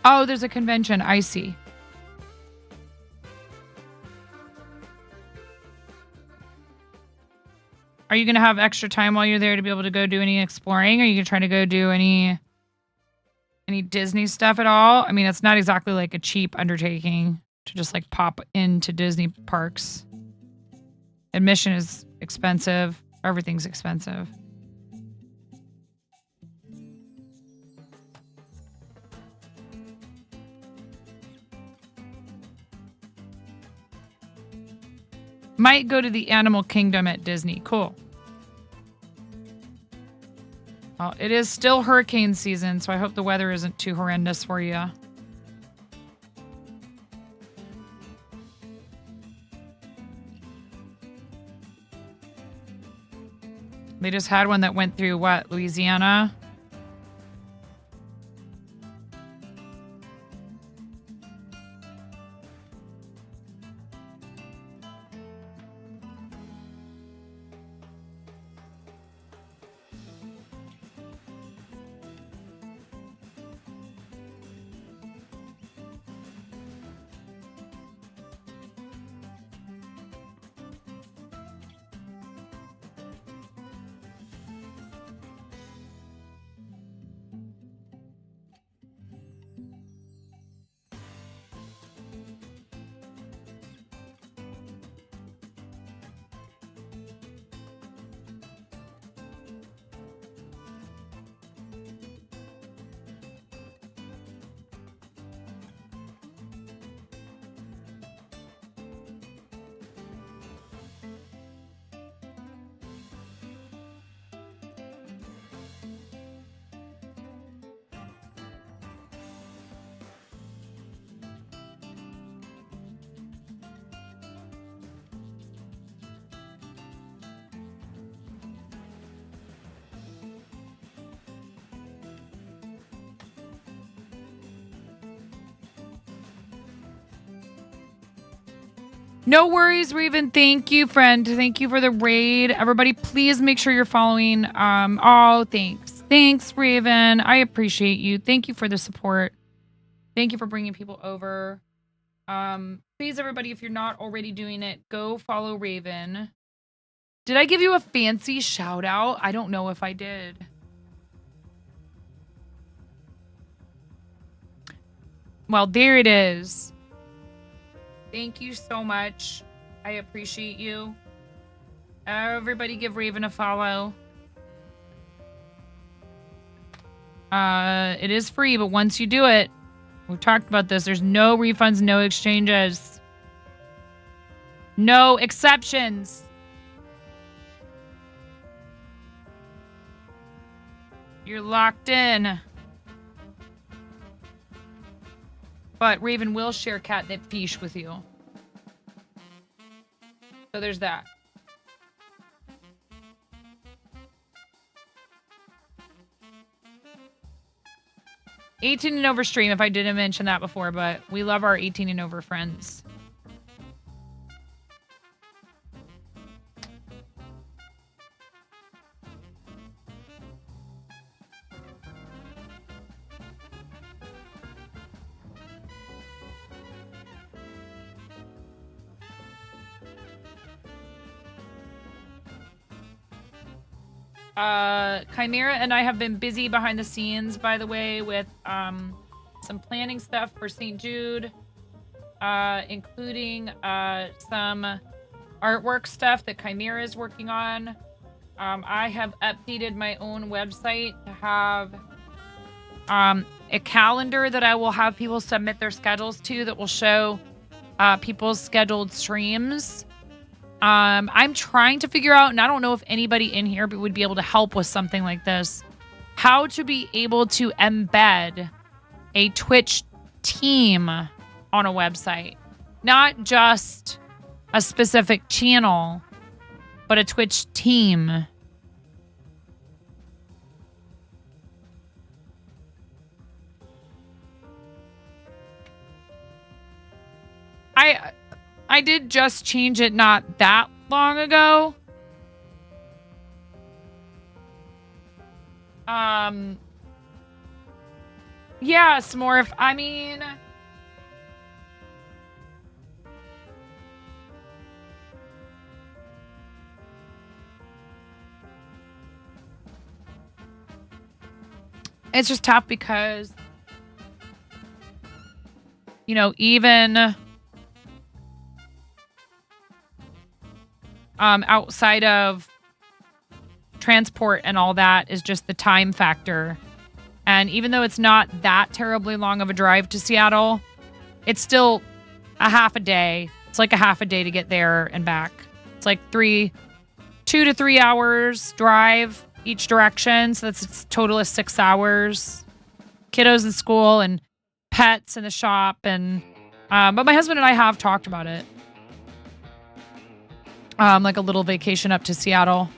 Oh, there's a convention. I see. Are you going to have extra time while you're there to be able to go do any exploring? Are you going to try to go do any Disney stuff at all? I mean, it's not exactly like a cheap undertaking to just like pop into Disney parks. Admission is expensive. Everything's expensive. Might go to the Animal Kingdom at Disney. Cool. Well, it is still hurricane season, so I hope the weather isn't too horrendous for you. They just had one that went through, what, Louisiana? No worries, Raven. Thank you, friend. Thank you for the raid. Everybody, please make sure you're following. Oh, thanks. Thanks, Raven. I appreciate you. Thank you for the support. Thank you for bringing people over. Please, everybody, if you're not already doing it, go follow Raven. Did I give you a fancy shout out? I don't know if I did. Well, there it is. Thank you so much. I appreciate you. Everybody give Raven a follow. It is free, but once you do it, we've talked about this, there's no refunds, no exchanges. No exceptions. You're locked in. But Raven will share catnip fiche with you. So there's that. '18 and over stream, if I didn't mention that before, but we love our 18 and over friends. Chimera and I have been busy behind the scenes, by the way, with some planning stuff for St. Jude, including some artwork stuff that Chimera is working on. I have updated my own website to have a calendar that I will have people submit their schedules to that will show people's scheduled streams. I'm trying to figure out, and I don't know if anybody in here would be able to help with something like this, how to be able to embed a Twitch team on a website. Not just a specific channel, but a Twitch team. I did just change it not that long ago. Yeah, Smorf. I mean, it's just tough because, you know, even outside of transport and all that is just the time factor. And even though it's not that terribly long of a drive to Seattle, it's still a half a day. It's like a half a day to get there and back. It's like 2 to 3 hours drive each direction. So that's a total of 6 hours. Kiddos in school and pets in the shop. And but my husband and I have talked about it. Like a little vacation up to Seattle.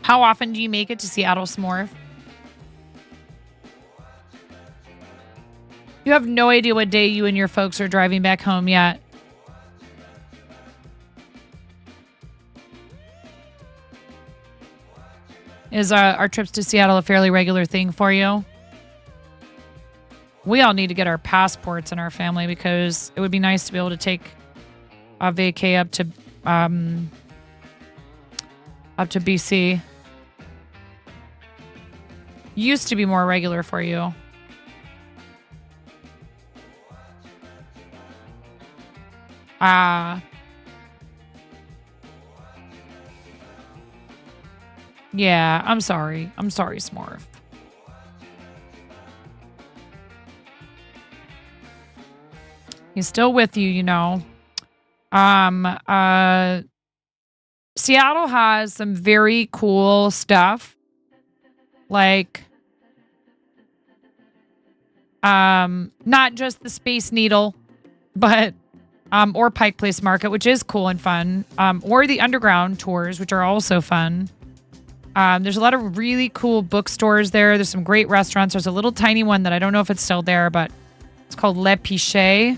How often do you make it to Seattle, Smorf? You have no idea what day you and your folks are driving back home yet. Is our trips to Seattle a fairly regular thing for you? We all need to get our passports in our family because it would be nice to be able to take a vacay up to BC. Used to be more regular for you. Yeah, I'm sorry. I'm sorry, Smorf. He's still with you, you know. Seattle has some very cool stuff. Like, not just the Space Needle, but or Pike Place Market, which is cool and fun, or the underground tours, which are also fun. There's a lot of really cool bookstores there. There's some great restaurants. There's a little tiny one that I don't know if it's still there, but it's called Le Pichet.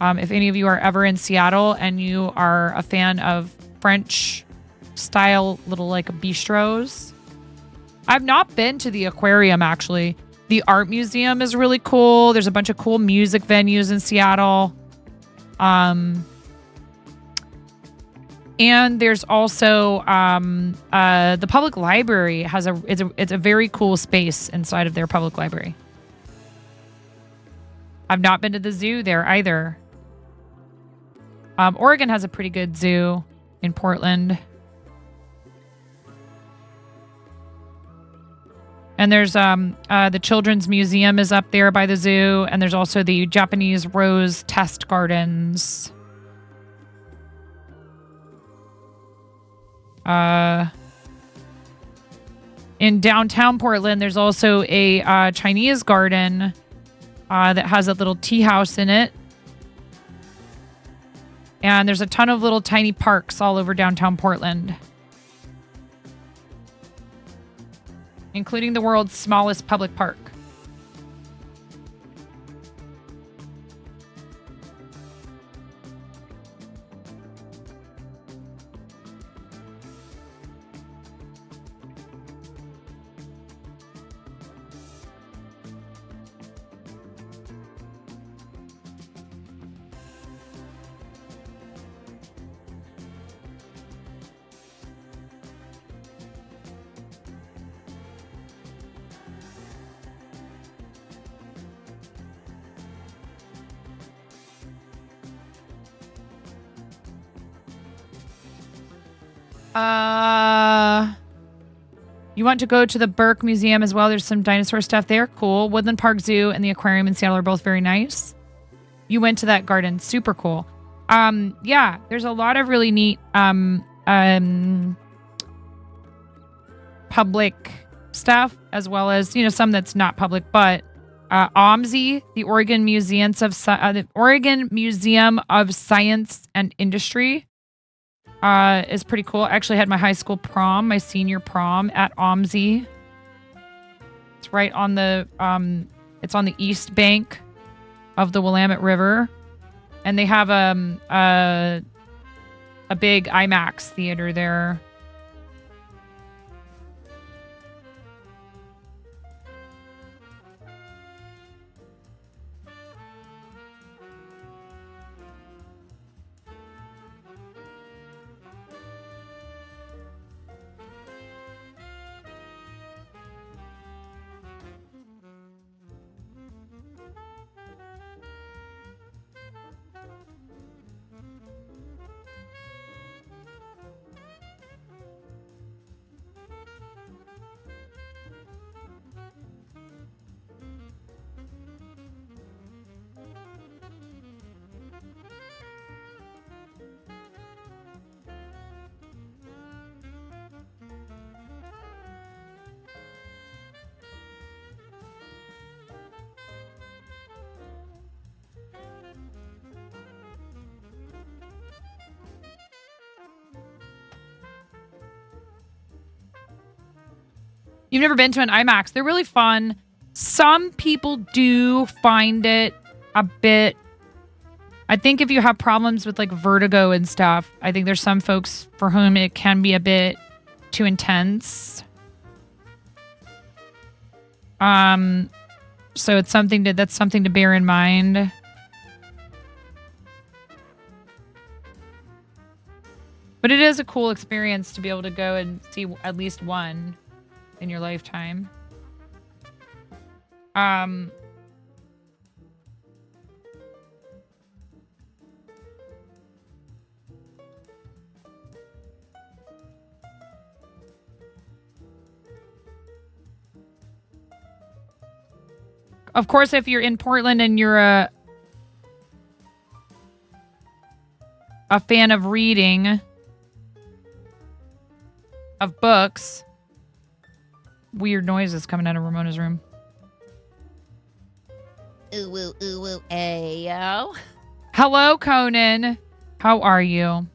If any of you are ever in Seattle and you are a fan of French style little like bistros. I've not been to the aquarium, actually. The art museum is really cool. There's a bunch of cool music venues in Seattle. And there's also the public library has it's a very cool space inside of their public library. I've not been to the zoo there either. Oregon has a pretty good zoo in Portland. And there's the Children's Museum is up there by the zoo. And there's also the Japanese Rose Test Gardens. In downtown Portland, there's also a Chinese garden that has a little tea house in it. And there's a ton of little tiny parks all over downtown Portland, including the world's smallest public park. You want to go to the Burke Museum as well? There's some dinosaur stuff there. Cool. Woodland Park Zoo and the aquarium in Seattle are both very nice. You went to that garden. Super cool. Yeah, there's a lot of really neat public stuff, as well as, you know, some that's not public, but OMSI, the Oregon Museum of Science and Industry, is pretty cool. I actually had my high school prom, my senior prom at OMSI. It's right on the it's on the east bank of the Willamette River, and they have a big IMAX theater there. You've never been to an IMAX. They're really fun. Some people do find it a bit... I think if you have problems with like vertigo and stuff, I think there's some folks for whom it can be a bit too intense. So it's something that's something to bear in mind. But it is a cool experience to be able to go and see at least one in your lifetime. Of course, if you're in Portland and you're a fan of reading, of books. Weird noises coming out of Ramona's room. Ooh, ooh, ooh, ooh, ayo. Hello, Conan. How are you?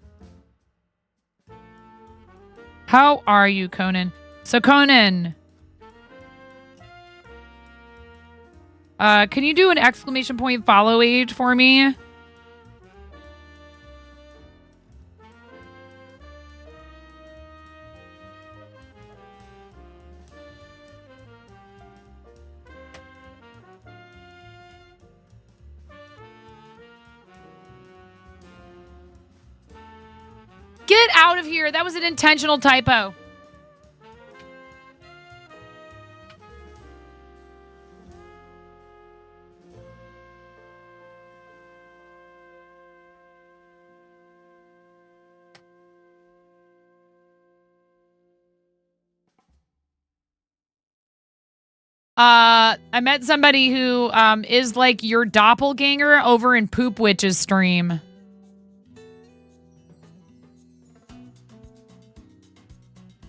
How are you, Conan? So, Conan, can you do an exclamation point follow age for me? Get out of here. That was an intentional typo. I met somebody who is like your doppelganger over in Poop Witch's stream.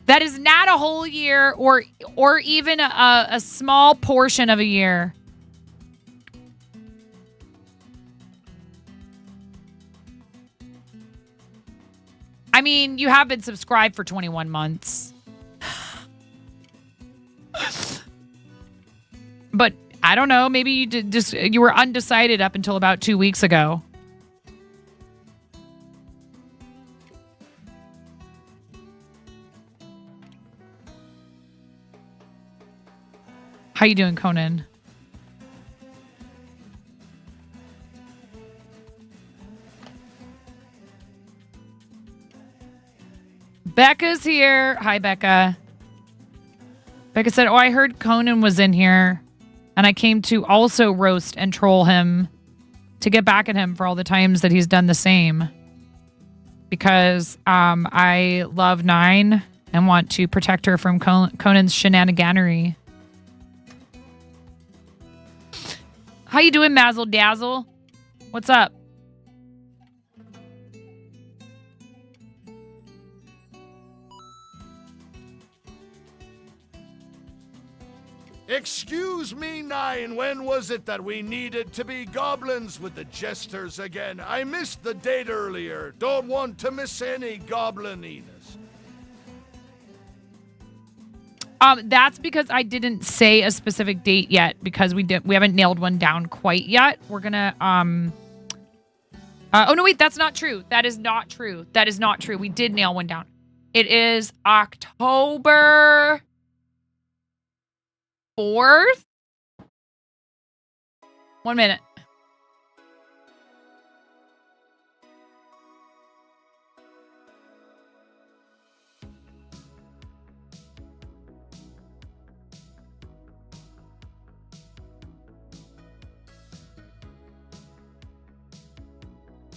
That is not a whole year or even a small portion of a year. I mean, you have been subscribed for 21 months. But I don't know, maybe you were undecided up until about 2 weeks ago. How you doing, Conan? Becca's here. Hi, Becca. Becca said, oh, I heard Conan was in here, and I came to also roast and troll him to get back at him for all the times that he's done the same. Because I love Nine and want to protect her from Conan's shenaniganery. How you doing, Mazzle Dazzle? What's up? Excuse me, Nine, when was it that we needed to be goblins with the jesters again? I missed the date earlier. Don't want to miss any goblininess. That's because I didn't say a specific date yet because we haven't nailed one down quite yet. We're gonna oh no, wait, that's not true. That is not true. That is not true. We did nail one down. It is October 4th. 1 minute.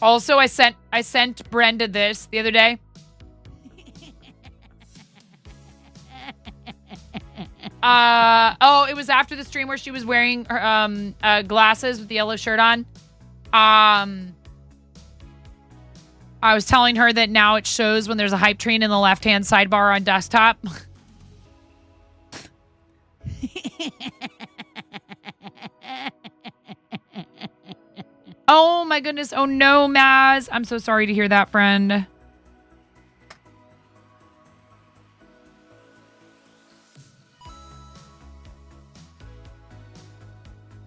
Also, I sent Brenda this the other day. Oh, it was after the stream where she was wearing her glasses with the yellow shirt on. I was telling her that now it shows when there's a hype train in the left-hand sidebar on desktop. Oh my goodness. Oh no, Maz. I'm so sorry to hear that, friend.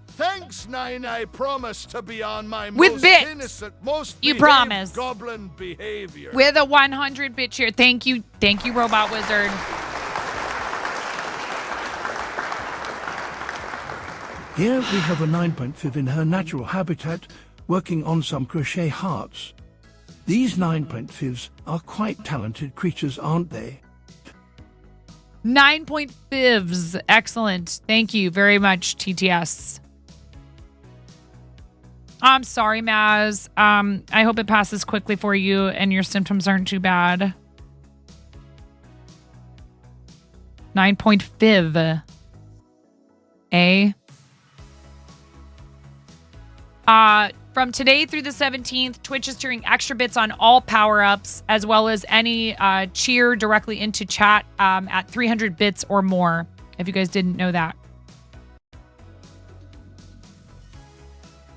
Thanks, Nine. I promise to be on my With most bits. innocent, most You behaved promise. goblin behavior. With a 100 bit cheer. Thank you, Robot Wizard. Here we have a 9.5 in her natural habitat, working on some crochet hearts. These 9.5s are quite talented creatures, aren't they? 9.5s. Excellent. Thank you very much, TTS. I'm sorry, Maz. I hope it passes quickly for you and your symptoms aren't too bad. 9.5. From today through the 17th, Twitch is doing extra bits on all power-ups, as well as any cheer directly into chat at 300 bits or more, if you guys didn't know that.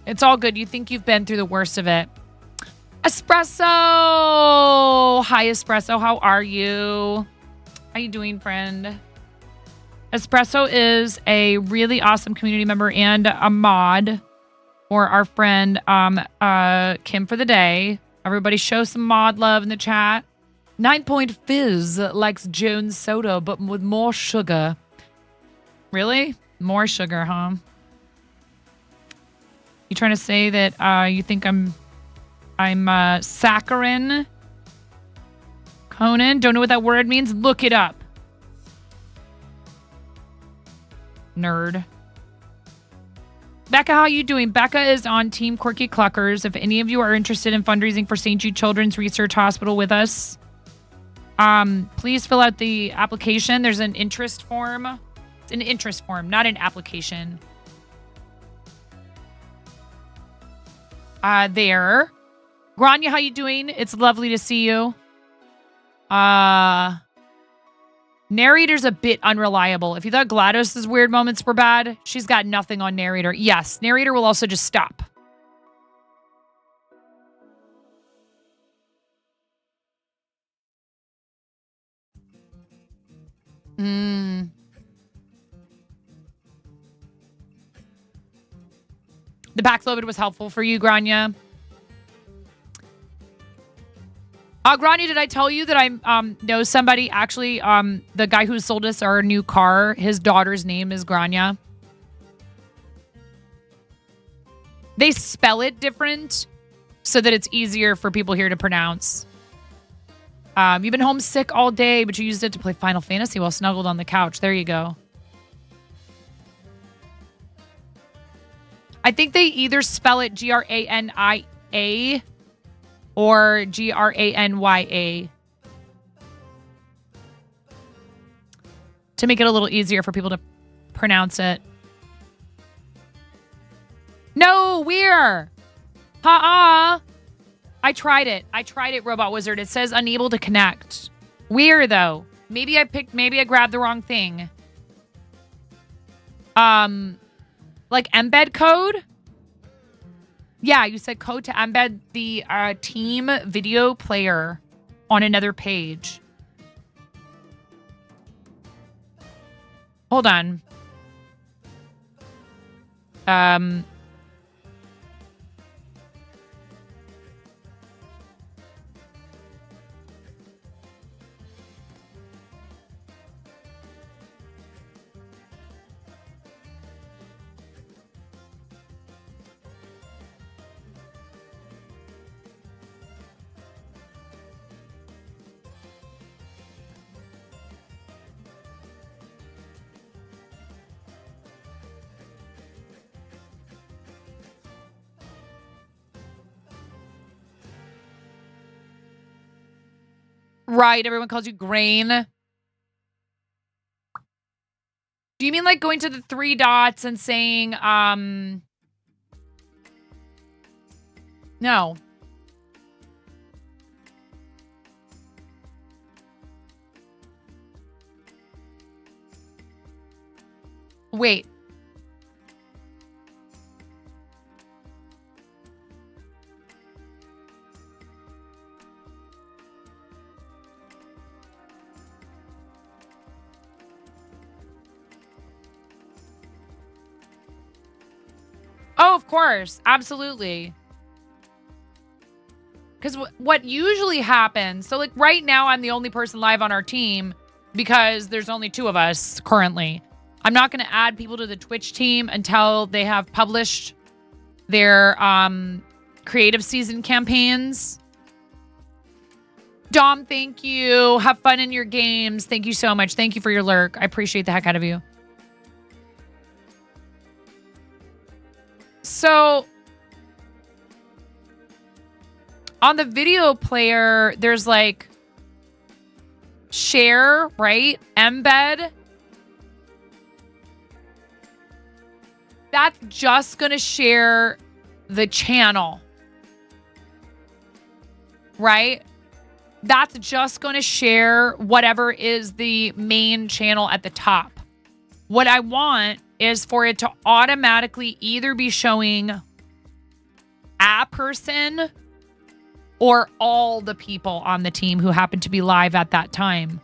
It's all good. You think you've been through the worst of it. Espresso! Hi, Espresso. How are you? How you doing, friend? Espresso is a really awesome community member and a mod for our friend Kim for the Day. Everybody show some mod love in the chat. 9.fizz likes Jones soda, but with more sugar. Really? More sugar, huh? You trying to say that you think I'm saccharin? Conan, don't know what that word means? Look it up. Nerd. Becca, how you doing? Becca is on Team Quirky Cluckers. If any of you are interested in fundraising for St. Jude Children's Research Hospital with us, please fill out the application. There's an interest form It's an interest form, not an application. There. Grania, how you doing? It's lovely to see you. Narrator's a bit unreliable. If you thought GLaDOS's weird moments were bad, she's got nothing on narrator. Yes, narrator will also just stop. The backloaded was helpful for you, Grania. Grania, did I tell you that I know somebody, actually, the guy who sold us our new car, his daughter's name is Grania. They spell it different so that it's easier for people here to pronounce. You've been homesick all day, but you used it to play Final Fantasy while snuggled on the couch. There you go. I think they either spell it Grania or Granya to make it a little easier for people to pronounce it. No, we're. I tried it, Robot Wizard. It says unable to connect. Weird, though. Maybe I grabbed the wrong thing. Like embed code? Yeah, you said code to embed the team video player on another page. Hold on. Right, everyone calls you Grain. Do you mean like going to the 3 dots and saying, no. Wait. Oh, of course. Absolutely. Because what usually happens, so like right now I'm the only person live on our team because there's only 2 of us currently. I'm not going to add people to the Twitch team until they have published their creative season campaigns. Dom, thank you. Have fun in your games. Thank you so much. Thank you for your lurk. I appreciate the heck out of you. So, on the video player, there's like share, right? Embed. That's just going to share the channel, right? That's just going to share whatever is the main channel at the top. What I want is for it to automatically either be showing a person or all the people on the team who happen to be live at that time.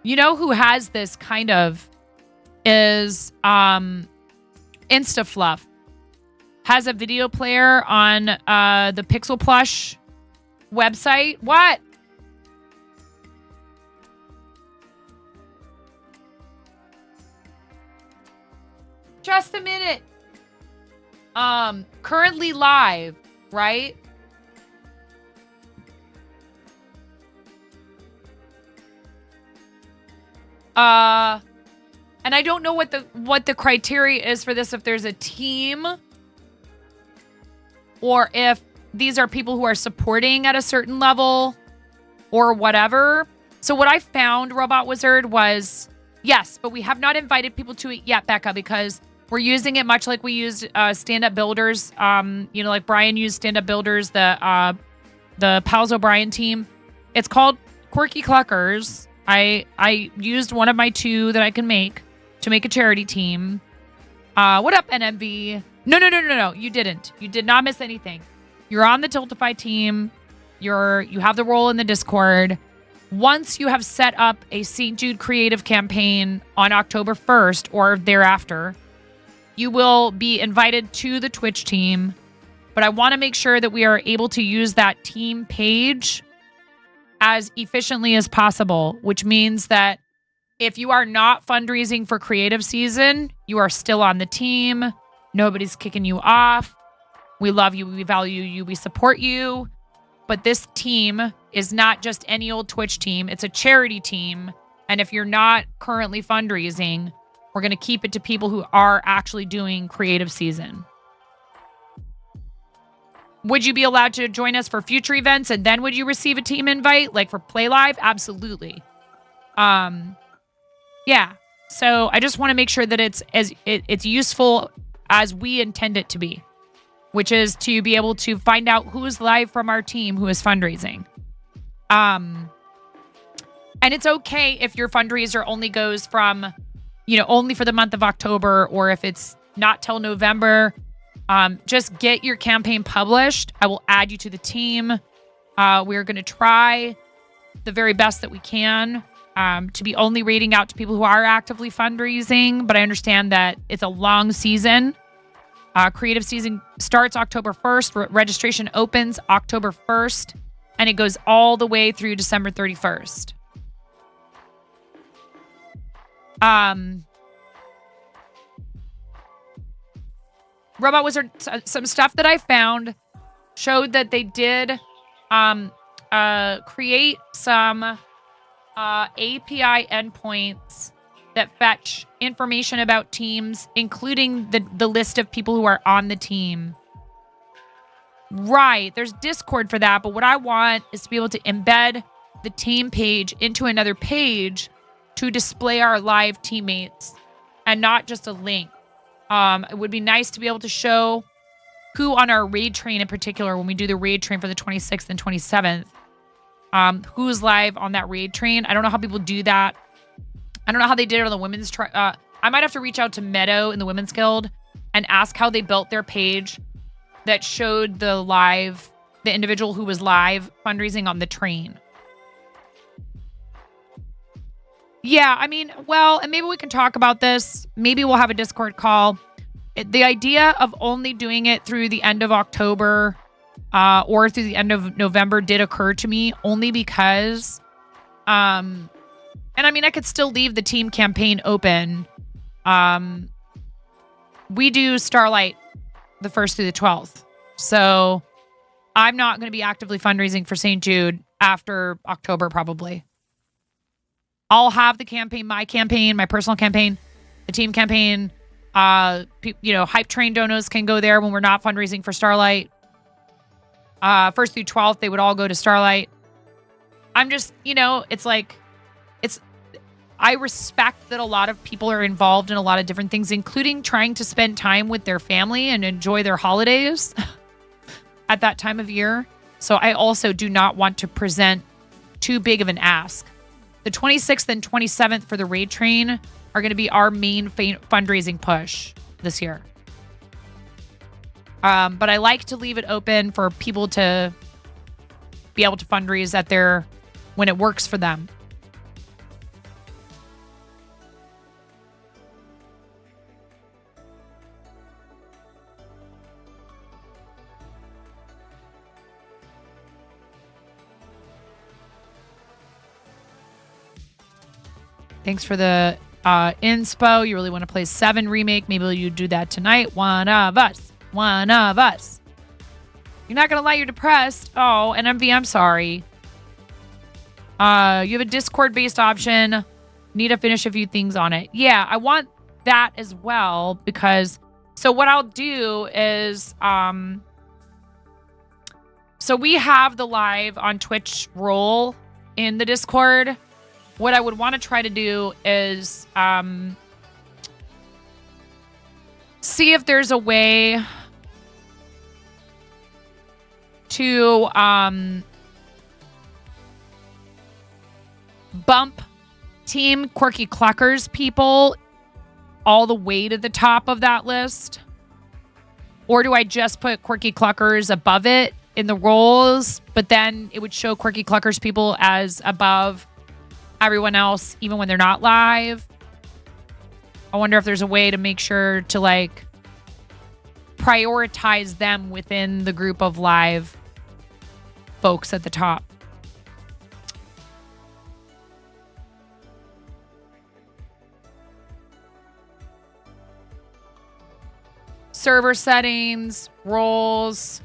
You know who has this kind of is InstaFluff. Has a video player on the Pixel Plush website. What? Just a minute. Currently live, right? And I don't know what the criteria is for this, if there's a team or if these are people who are supporting at a certain level or whatever. So what I found, Robot Wizard, was Yes, but we have not invited people to it yet, Becca, because we're using it much like we used stand-up builders. Like Brian used stand-up builders, the Pals O'Brien team. It's called Quirky Cluckers. I used one of my 2 that I can make to make a charity team. What up, NMV? No. You didn't. You did not miss anything. You're on the Tiltify team. You have the role in the Discord. Once you have set up a St. Jude creative campaign on October 1st or thereafter, you will be invited to the Twitch team. But I want to make sure that we are able to use that team page as efficiently as possible, which means that if you are not fundraising for creative season, you are still on the team. Nobody's kicking you off. We love you. We value you. We support you. But this team is not just any old Twitch team. It's a charity team. And if you're not currently fundraising, we're going to keep it to people who are actually doing creative season. Would you be allowed to join us for future events and then would you receive a team invite? Like for Play Live? Absolutely. Yeah. So I just want to make sure that it's useful as we intend it to be, which is to be able to find out who's live from our team who is fundraising. And it's okay if your fundraiser only goes from, only for the month of October, or if it's not till November. Just get your campaign published. I will add you to the team. We're going to try the very best that we can to be only rating out to people who are actively fundraising. But I understand that it's a long season. Creative season starts October 1st. Registration opens October 1st. And it goes all the way through December 31st. Robot Wizard, some stuff that I found showed that they did create some API endpoints that fetch information about teams, including the list of people who are on the team. Right. There's Discord for that. But what I want is to be able to embed the team page into another page to display our live teammates and not just a link. It would be nice to be able to show who on our raid train in particular, when we do the raid train for the 26th and 27th, who's live on that raid train. I don't know how people do that. I don't know how they did it on the women's. I might have to reach out to Meadow in the Women's Guild and ask how they built their page that showed the individual who was live fundraising on the train. Yeah, I mean, well, and maybe we can talk about this. Maybe we'll have a Discord call. The idea of only doing it through the end of October or through the end of November did occur to me only because, and I mean, I could still leave the team campaign open. We do Starlight the 1st through the 12th. So I'm not going to be actively fundraising for St. Jude after October, probably. I'll have the campaign, my personal campaign, the team campaign. Hype Train donos can go there when we're not fundraising for Starlight. 1st through 12th, they would all go to Starlight. I'm just, I respect that a lot of people are involved in a lot of different things, including trying to spend time with their family and enjoy their holidays at that time of year. So I also do not want to present too big of an ask. The 26th and 27th for the raid train are going to be our main fundraising push this year. But I like to leave it open for people to be able to fundraise when it works for them. Thanks for the inspo. You really want to play 7 remake. Maybe you do that tonight. One of us. You're not going to lie, you're depressed. Oh, NMV, I'm sorry. You have a Discord-based option. Need to finish a few things on it. Yeah, I want that as well because... So what I'll do is... So we have the live on Twitch role in the Discord. what I would want to try to do is see if there's a way to bump Team Quirky Cluckers people all the way to the top of that list. Or do I just put Quirky Cluckers above it in the roles, but then it would show Quirky Cluckers people as above everyone else, even when they're not live? I wonder if there's a way to make sure to like prioritize them within the group of live folks at the top. Server settings, roles.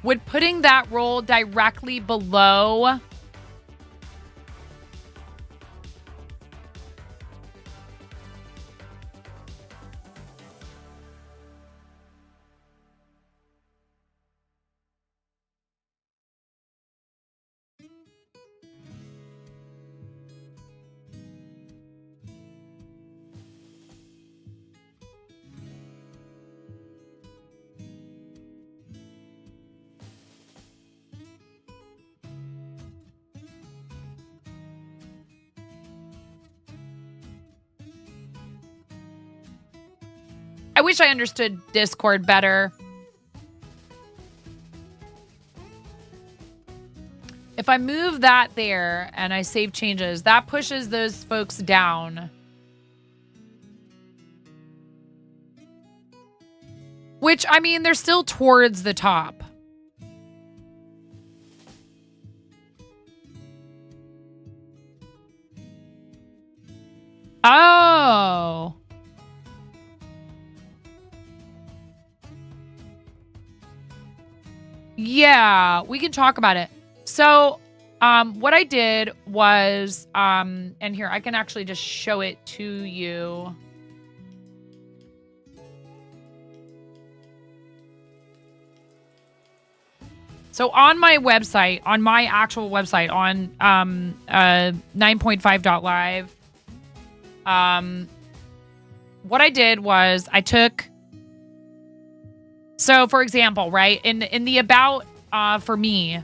Would putting that role directly below I wish I understood Discord better. If I move that there and I save changes, that pushes those folks down. Which, I mean, they're still towards the top. Oh. Yeah, we can talk about it. So, what I did was, and here, I can actually just show it to you. So on my website, on my actual website, on 9.5.live, what I did was I took, so for example, right, in the about for me,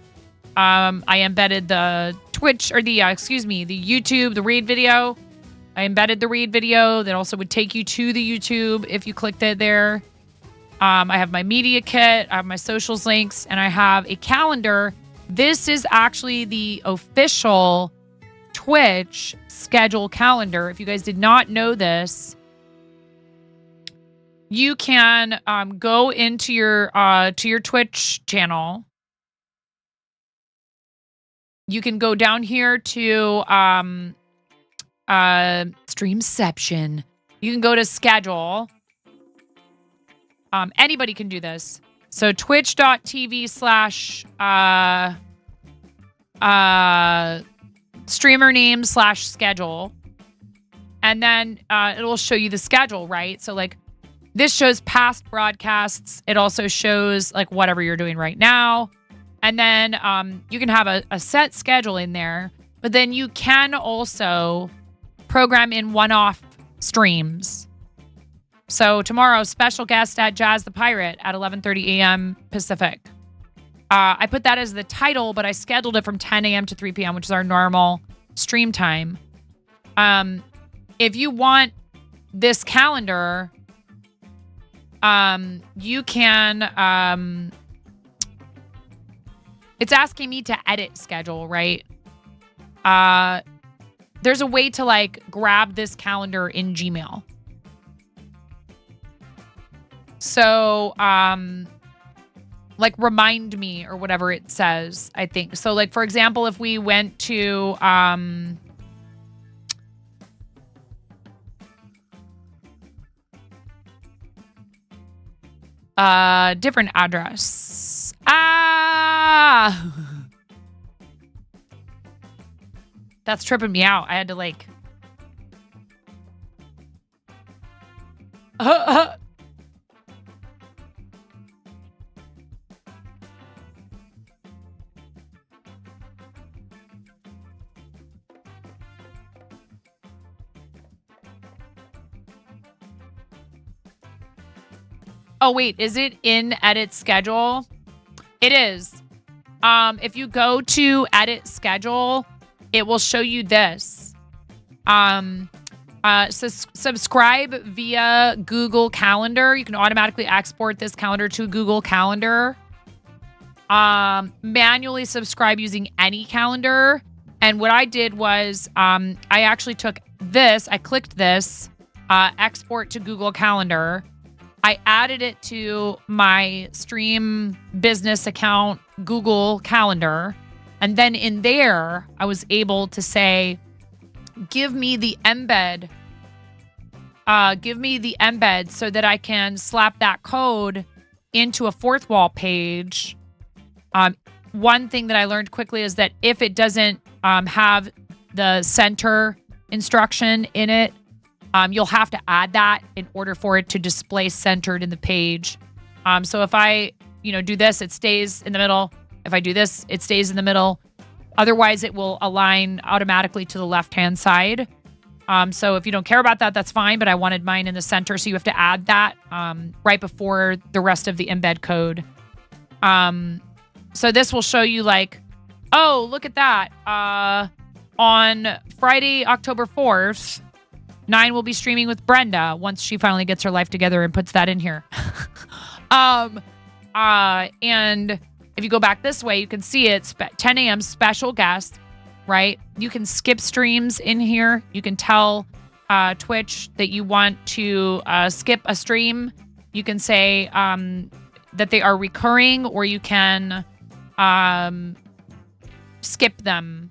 I embedded the Twitch, or the, the YouTube, the read video. I embedded the read video that also would take you to the YouTube if you clicked it there. I have my media kit, I have my socials links, and I have a calendar. This is actually the official Twitch schedule calendar. If you guys did not know this, you can go into your to your Twitch channel. You can go down here to Streamception. You can go to schedule. Anybody can do this. So twitch.tv/ streamer name / schedule. And then it will show you the schedule, right? So like this shows past broadcasts. It also shows like whatever you're doing right now. And then you can have a set schedule in there, but then you can also program in one-off streams. So tomorrow, special guest at Jazz the Pirate at 11:30 a.m. Pacific. I put that as the title, but I scheduled it from 10 a.m. to 3 p.m., which is our normal stream time. If you want this calendar, you can... it's asking me to edit schedule, right? There's a way to like grab this calendar in Gmail. So, like remind me or whatever it says, I think. So like, for example, if we went to, different address. That's tripping me out. I had to like, Oh, wait. Is it in edit schedule? It is. If you go to edit schedule, it will show you this. Subscribe via Google Calendar. You can automatically export this calendar to Google Calendar. Manually subscribe using any calendar. And what I did was I actually took this. I clicked this, export to Google Calendar. I added it to my stream business account, Google Calendar. And then in there, I was able to say, give me the embed. Give me the embed so that I can slap that code into a fourth wall page. One thing that I learned quickly is that if it doesn't have the center instruction in it, you'll have to add that in order for it to display centered in the page. So if I, do this, it stays in the middle. If I do this, it stays in the middle. Otherwise, it will align automatically to the left-hand side. So if you don't care about that, that's fine. But I wanted mine in the center, so you have to add that right before the rest of the embed code. So this will show you like, oh, look at that. On Friday, October 4th, 9 will be streaming with Brenda once she finally gets her life together and puts that in here. And if you go back this way, you can see it's 10 a.m. special guest, right? You can skip streams in here. You can tell Twitch that you want to skip a stream. You can say that they are recurring, or you can skip them.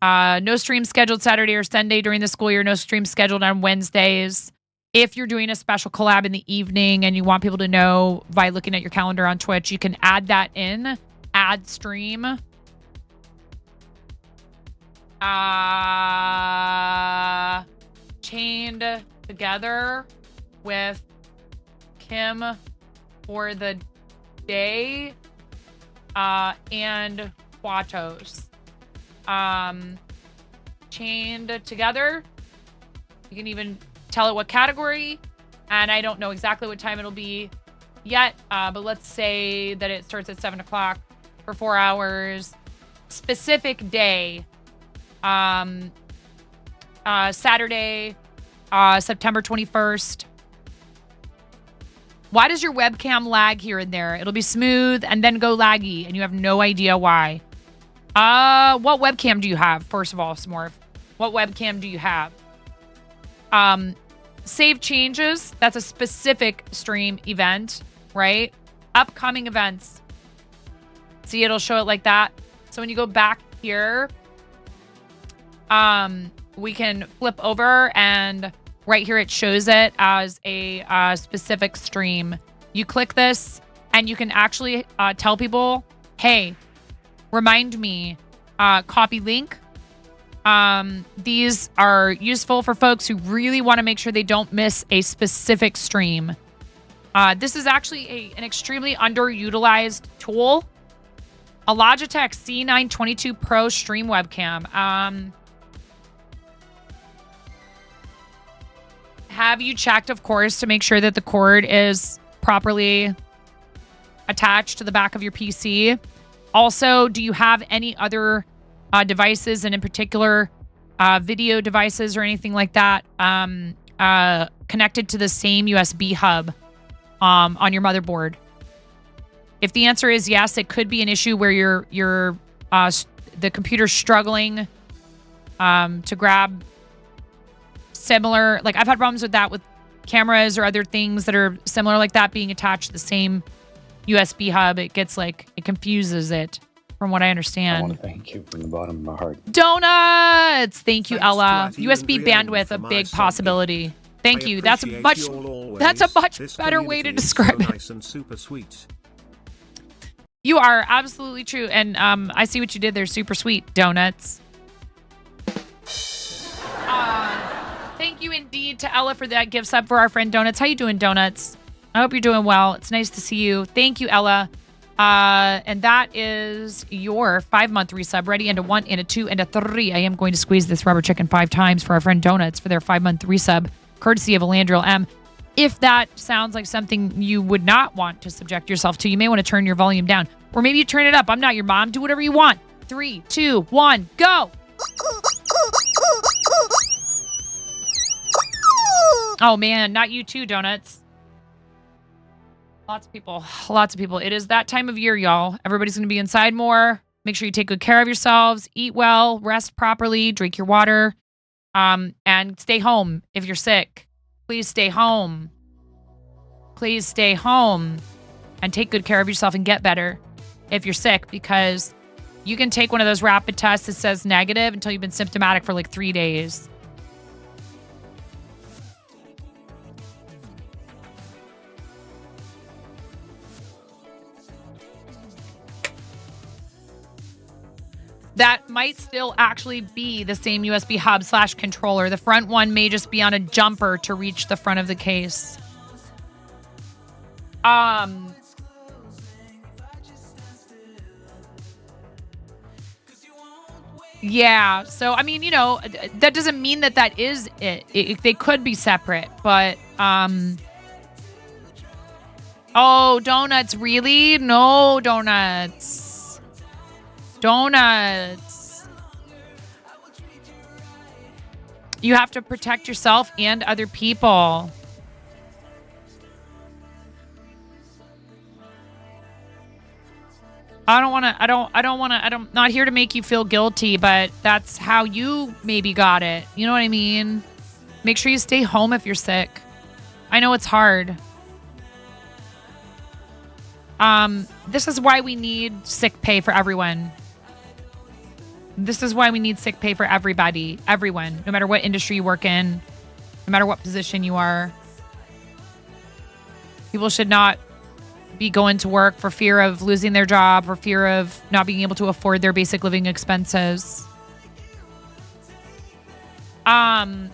No stream scheduled Saturday or Sunday during the school year. No stream scheduled on Wednesdays. If you're doing a special collab in the evening and you want people to know by looking at your calendar on Twitch, you can add that in. Add stream. Chained together with Kim for the day and Quatos. Chained together. You can even tell it what category, and I don't know exactly what time it'll be yet, but let's say that it starts at 7 o'clock for 4 hours. Specific day, Saturday, September 21st. Why does your webcam lag here and there? It'll be smooth and then go laggy, and you have no idea why. What webcam do you have? First of all, Smorf, what webcam do you have? Save changes. That's a specific stream event, right? Upcoming events. See, it'll show it like that. So when you go back here, we can flip over, and right here it shows it as a specific stream. You click this, and you can actually tell people, hey, remind me, copy link. These are useful for folks who really want to make sure they don't miss a specific stream. This is actually an extremely underutilized tool. A Logitech C922 Pro stream webcam. Have you checked, of course, to make sure that the cord is properly attached to the back of your PC? Also, do you have any other devices, and in particular video devices or anything like that connected to the same USB hub on your motherboard? If the answer is yes, it could be an issue where the computer's struggling to grab similar, like I've had problems with that with cameras or other things that are similar like that being attached to the same USB hub. It confuses it, from what I understand. I want to thank you from the bottom of my heart. Donuts! Thank you, Ella. USB bandwidth, a big possibility. Thank you. That's a much better way to describe it. Nice and super sweet. You are absolutely true. And I see what you did there. Super sweet. Donuts. Thank you indeed to Ella for that gift sub for our friend Donuts. How you doing, Donuts? I hope you're doing well. It's nice to see you. Thank you, Ella. And that is your 5-month resub. Ready, and a 1, and a 2, and a 3. I am going to squeeze this rubber chicken 5 times for our friend Donuts for their 5-month resub, courtesy of Elandriel M. If that sounds like something you would not want to subject yourself to, you may want to turn your volume down. Or maybe you turn it up. I'm not your mom. Do whatever you want. 3, 2, 1, go. Oh, man. Not you too, Donuts. Lots of people. Lots of people. It is that time of year, y'all. Everybody's going to be inside more. Make sure you take good care of yourselves. Eat well. Rest properly. Drink your water. And stay home if you're sick. Please stay home. Please stay home and take good care of yourself and get better if you're sick, because you can take one of those rapid tests that says negative until you've been symptomatic for like 3 days. That might still actually be the same USB hub / controller. The front one may just be on a jumper to reach the front of the case. Yeah. So, I mean, that doesn't mean that is it. They could be separate, but, oh, donuts. Really? No, donuts. Donuts. You have to protect yourself and other people. I'm not here to make you feel guilty, but that's how you maybe got it. You know what I mean? Make sure you stay home if you're sick. I know it's hard. This is why we need sick pay for everyone. This is why we need sick pay for everybody, everyone, no matter what industry you work in, no matter what position you are. People should not be going to work for fear of losing their job, for fear of not being able to afford their basic living expenses. I'm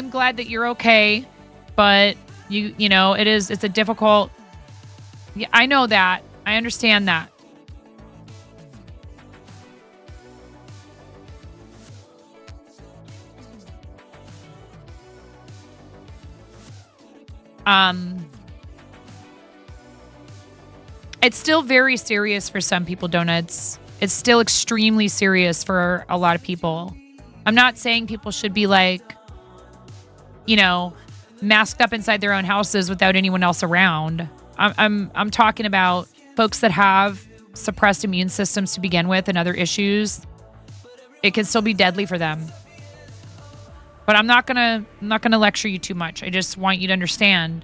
glad that you're okay, but it's a difficult. Yeah, I know that. I understand that. It's still very serious for some people, Donuts. It's still extremely serious for a lot of people. I'm not saying people should be masked up inside their own houses without anyone else around. I'm talking about folks that have suppressed immune systems to begin with and other issues. It can still be deadly for them. But I'm not gonna lecture you too much. I just want you to understand.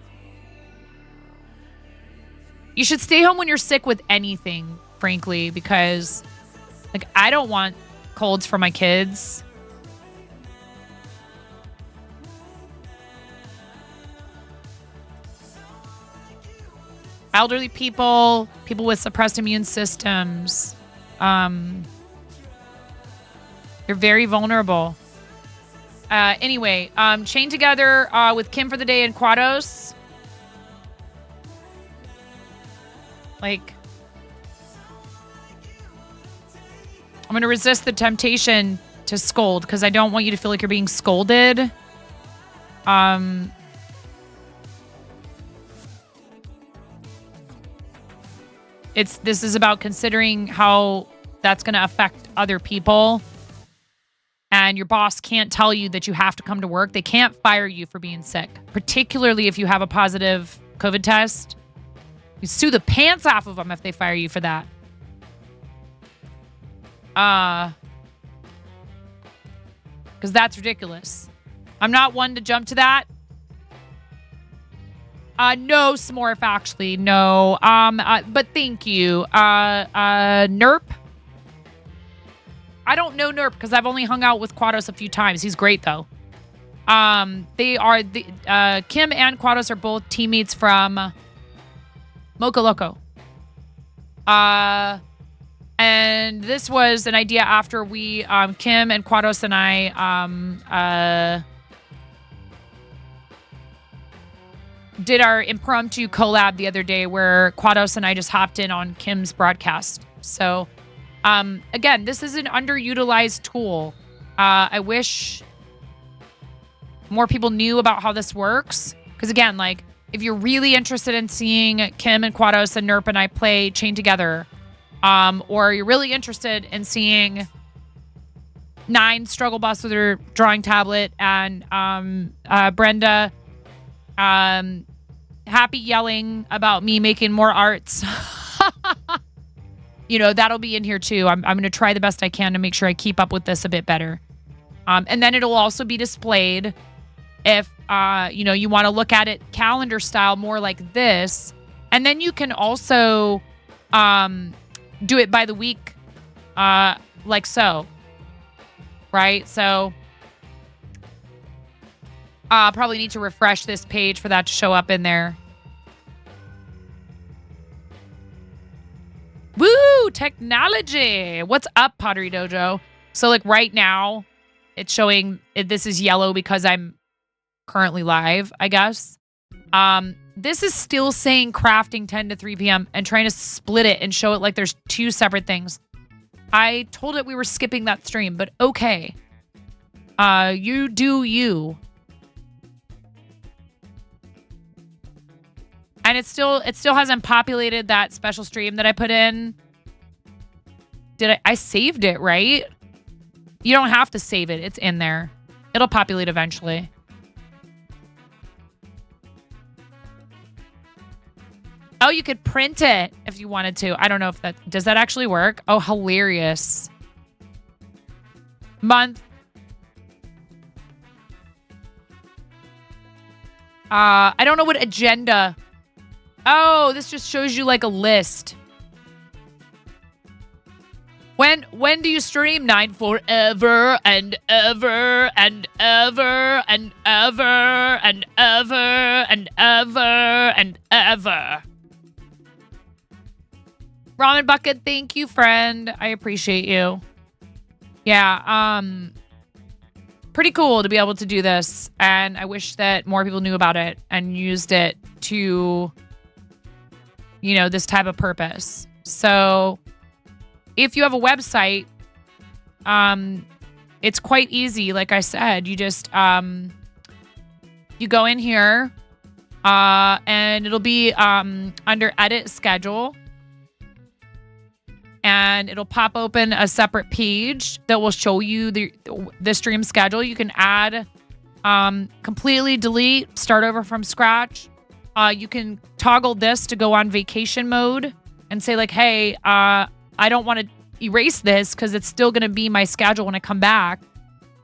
You should stay home when you're sick with anything, frankly, because I don't want colds for my kids. Elderly people with suppressed immune systems, they're very vulnerable. Anyway, chain together with Kim for the day and Quados. I'm going to resist the temptation to scold because I don't want you to feel like you're being scolded. This is about considering how that's going to affect other people. And your boss can't tell you that you have to come to work. They can't fire you for being sick, particularly if you have a positive COVID test. You sue the pants off of them if they fire you for that. Because that's ridiculous. I'm not one to jump to that. No, Smorf, actually. No. But thank you. Nerp. I don't know Nerp because I've only hung out with Quados a few times. He's great, though. They are Kim and Quados are both teammates from Mocha Loco. And this was an idea after we, Kim and Quados and I, did our impromptu collab the other day where Quados and I just hopped in on Kim's broadcast. So, again, this is an underutilized tool. I wish more people knew about how this works. Because again, if you're really interested in seeing Kim and Quados and Nerp and I play Chained Together, or you're really interested in seeing 9 struggle bus with her drawing tablet and Brenda happy yelling about me making more arts, that'll be in here too. I'm going to try the best I can to make sure I keep up with this a bit better. And then it'll also be displayed if, you want to look at it calendar style, more like this. And then you can also do it by the week, like so. Right? So probably need to refresh this page for that to show up in there. Woo! Technology! What's up, Pottery Dojo? So, like, right now, it's showing this is yellow because I'm currently live, I guess. This is still saying crafting 10 to 3 p.m. and trying to split it and show it like there's 2 separate things. I told it we were skipping that stream, but okay. You do you. And it still hasn't populated that special stream that I put in. I saved it, right? You don't have to save it. It's in there. It'll populate eventually. Oh, you could print it if you wanted to. I don't know if does that actually work? Oh, hilarious. Month. I don't know what agenda. Oh, this just shows you like a list. When do you stream? 9 forever and ever and ever and ever and ever and ever and ever. Ramen Bucket, thank you, friend. I appreciate you. Yeah, pretty cool to be able to do this. And I wish that more people knew about it and used it to, this type of purpose. So if you have a website, it's quite easy. Like I said, you just, you go in here, and it'll be, under edit schedule. And it'll pop open a separate page that will show you the stream schedule. You can add, completely delete, start over from scratch. You can toggle this to go on vacation mode and say like, hey, I don't want to erase this because it's still going to be my schedule when I come back,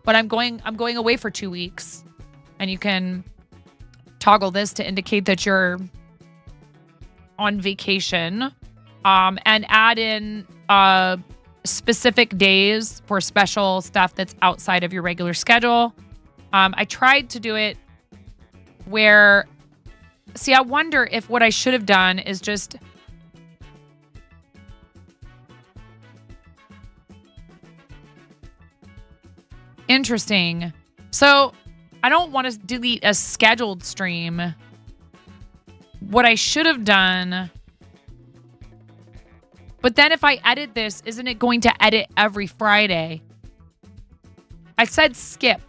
but I'm going away for 2 weeks. And you can toggle this to indicate that you're on vacation. And add in specific days for special stuff that's outside of your regular schedule. I tried to do it where... See, I wonder if what I should have done is just... Interesting. So, I don't want to delete a scheduled stream. What I should have done... But then if I edit this, isn't it going to edit every Friday? I said skip.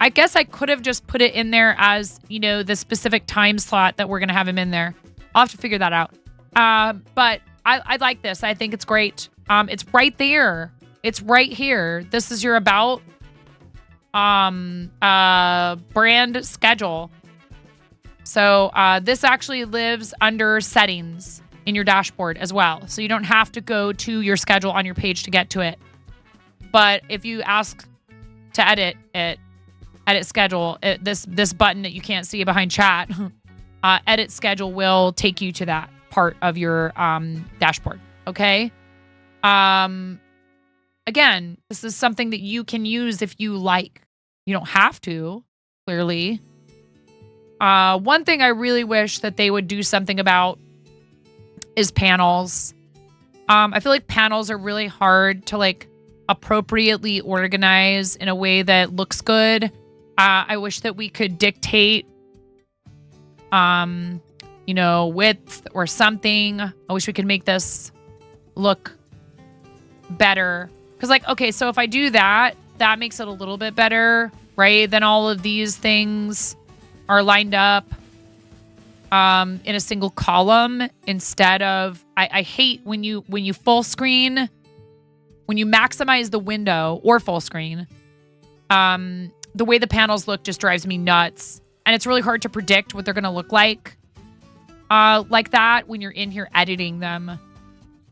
I guess I could have just put it in there as, the specific time slot that we're going to have him in there. I'll have to figure that out. But I like this. I think it's great. It's right there. It's right here. This is your about brand schedule. So this actually lives under settings in your dashboard as well. So you don't have to go to your schedule on your page to get to it. But if you ask to edit schedule, this button that you can't see behind chat, edit schedule will take you to that part of your dashboard. Okay. Again, this is something that you can use if you like. You don't have to, clearly. One thing I really wish that they would do something about is panels. I feel like panels are really hard to like appropriately organize in a way that looks good. I wish that we could dictate, width or something. I wish we could make this look better. Because so if I do that, that makes it a little bit better. right? Then all of these things are lined up in a single column instead of, I hate when you full screen, when you maximize the window or full screen, the way the panels look just drives me nuts. And it's really hard to predict what they're going to look like that when you're in here editing them.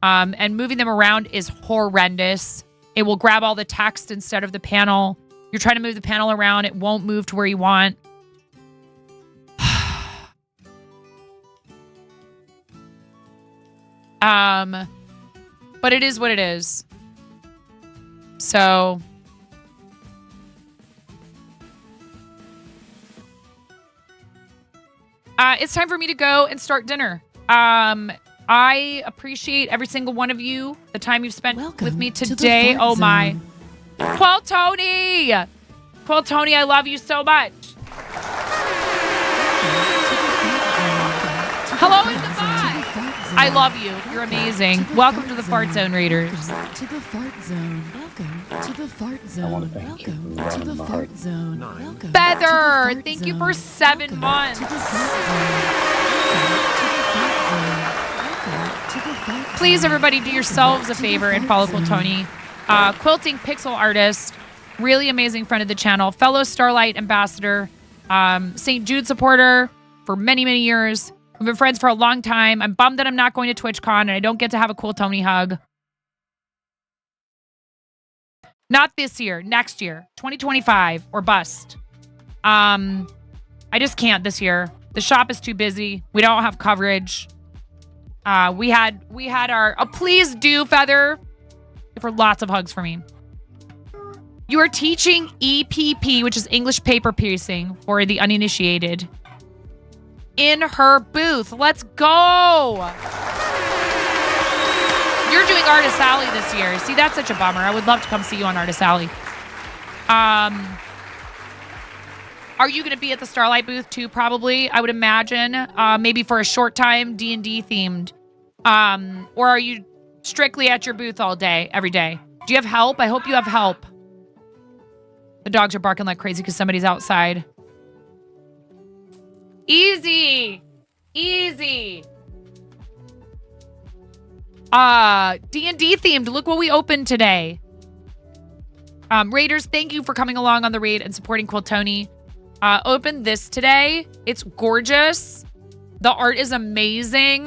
And moving them around is horrendous. It will grab all the text instead of the panel. You're trying to move the panel around. It won't move to where you want. But it is what it is. So it's time for me to go and start dinner. I appreciate every single one of you, the time you've spent with me today. Oh my. Quill Tony! Quill Tony, I love you so much. Hello and goodbye. I love you. You're amazing. Welcome to the Fart Zone, Raiders. To the Fart Zone. Welcome to the Fart Zone. Welcome to the Fart Zone. Welcome. Feather, thank you for 7 months. Please, everybody, do yourselves a favor and follow Quill Tony. Quilting pixel artist, really amazing friend of the channel, fellow Starlight ambassador, St. Jude supporter for many, many years. We've been friends for a long time. I'm bummed that I'm not going to TwitchCon and I don't get to have a Quill Tony hug. Not this year, next year, 2025 or bust. I just can't this year. The shop is too busy. We don't have coverage. We had our please do, Feather, for lots of hugs for me. You are teaching EPP, which is English paper piercing for the uninitiated, in her booth. Let's go. You're doing Artist Alley this year. See, that's such a bummer. I would love to come see you on Artist Alley. Are you going to be at the Starlight booth too? Probably, I would imagine. Maybe for a short time, D&D themed. Or are you strictly at your booth all day, every day? Do you have help? I hope you have help. The dogs are barking like crazy because somebody's outside. Easy. Easy. D&D themed. Look what we opened today. Raiders, thank you for coming along on the raid and supporting Quill Tony. Opened this today. It's gorgeous. The art is amazing.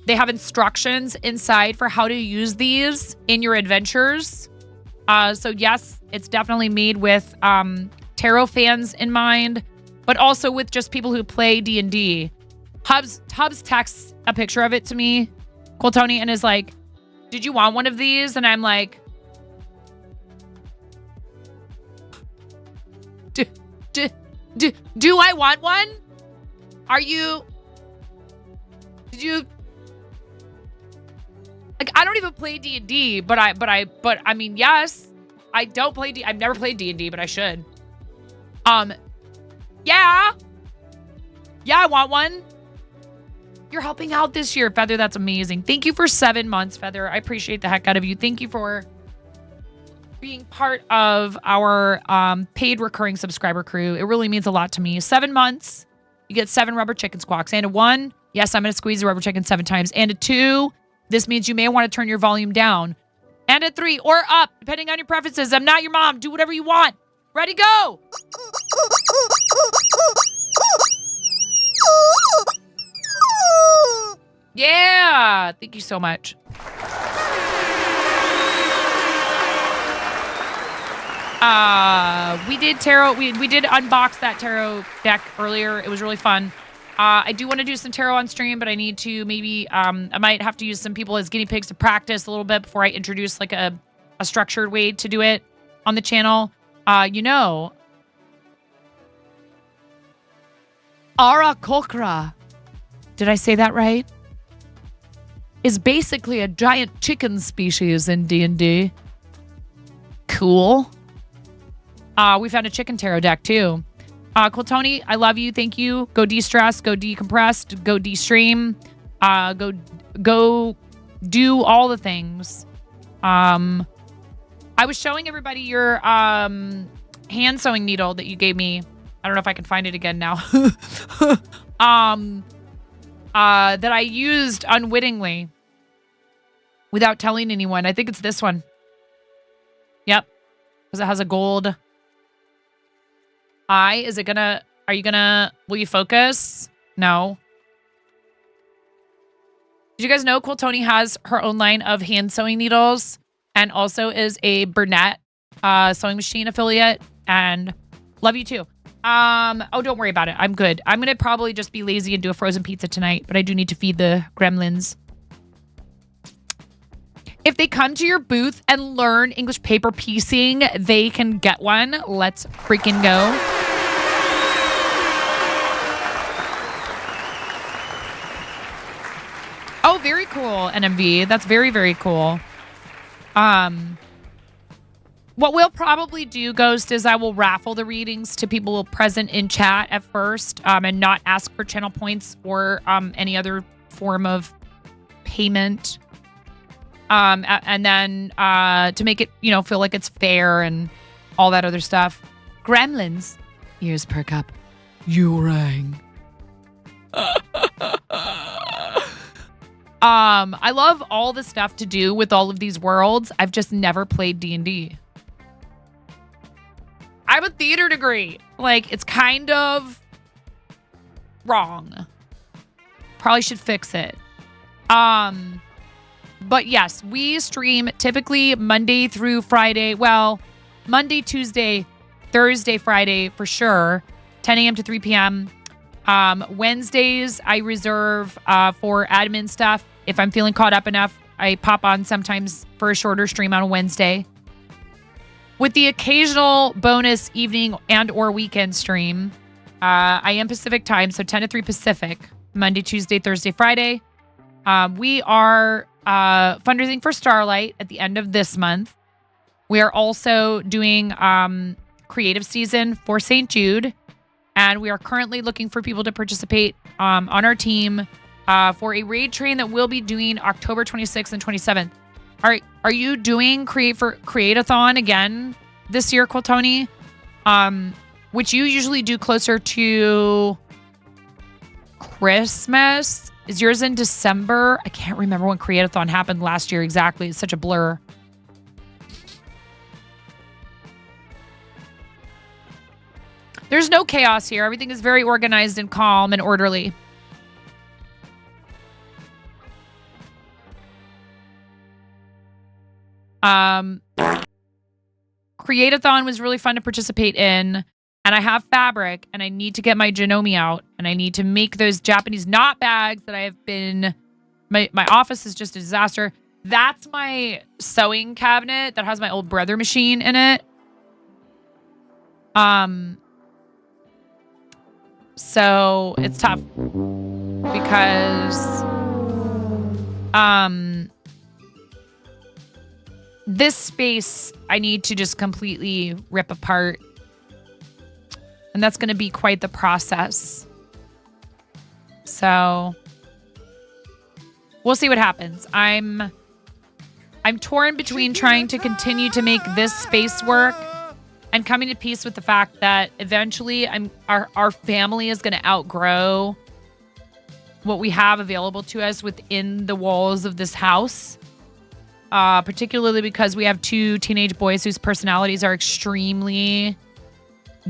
They have instructions inside for how to use these in your adventures. So yes, it's definitely made with tarot fans in mind, but also with just people who play D&D. Hubs texts a picture of it to me, Quill Tony, and is like, did you want one of these? And I'm like, do I want one? Did you, like, I don't even play D&D, but I mean, yes, I don't play I've never played D&D, but I should. Yeah, I want one. You're helping out this year, Feather. That's amazing. Thank you for 7 months, Feather. I appreciate the heck out of you. Thank you for being part of our paid recurring subscriber crew. It really means a lot to me. 7 months, you get 7 rubber chicken squawks. And a 1, yes, I'm going to squeeze the rubber chicken 7 times. And a 2, this means you may want to turn your volume down. And a 3 or up, depending on your preferences. I'm not your mom. Do whatever you want. Ready, go. Yeah. Thank you so much. We did tarot. We did unbox that tarot deck earlier. It was really fun. I do want to do some tarot on stream, but I need to maybe, I might have to use some people as guinea pigs to practice a little bit before I introduce like a structured way to do it on the channel. Arakokra, did I say that right? Is basically a giant chicken species in D&D. Cool. We found a chicken tarot deck too. Quill Tony, I love you. Thank you. Go de-stress, go decompress, go de-stream, go do all the things. I was showing everybody your hand sewing needle that you gave me. I don't know if I can find it again now. That I used unwittingly without telling anyone. I think it's this one. Yep. Because it has a gold eye. Will you focus? No. Did you guys know Cool Tony has her own line of hand sewing needles and also is a Burnett sewing machine affiliate? And love you too. Oh, don't worry about it. I'm good. I'm going to probably just be lazy and do a frozen pizza tonight, but I do need to feed the gremlins. If they come to your booth and learn English paper piecing, they can get one. Let's freaking go. Oh, very cool, NMV. That's very, very cool. What we'll probably do, Ghost, is I will raffle the readings to people present in chat at first, and not ask for channel points or any other form of payment. And then to make it, feel like it's fair and all that other stuff. Gremlins, ears perk up. You rang. I love all the stuff to do with all of these worlds. I've just never played D&D. I have a theater degree. Like, it's kind of wrong. Probably should fix it. But yes, we stream typically Monday through Friday. Well, Monday, Tuesday, Thursday, Friday for sure. 10 a.m. to 3 p.m. Wednesdays, I reserve for admin stuff. If I'm feeling caught up enough, I pop on sometimes for a shorter stream on a Wednesday. With the occasional bonus evening and or weekend stream, I am Pacific time, so 10 to 3 Pacific, Monday, Tuesday, Thursday, Friday. We are fundraising for Starlight at the end of this month. We are also doing creative season for St. Jude, and we are currently looking for people to participate on our team for a raid train that we'll be doing October 26th and 27th. Are you doing Create-a-thon again this year, Cool Tony? Which you usually do closer to Christmas. Is yours in December? I can't remember when Create-a-thon happened last year exactly. It's such a blur. There's no chaos here. Everything is very organized and calm and orderly. Create-a-thon was really fun to participate in, and I have fabric, and I need to get my Janome out, and I need to make those Japanese knot bags that I have been. My office is just a disaster. That's my sewing cabinet that has my old Brother machine in it. So it's tough because this space I need to just completely rip apart. And that's going to be quite the process. So we'll see what happens. I'm torn between trying to continue to make this space work and coming to peace with the fact that eventually our family is going to outgrow what we have available to us within the walls of this house. Particularly because we have two teenage boys whose personalities are extremely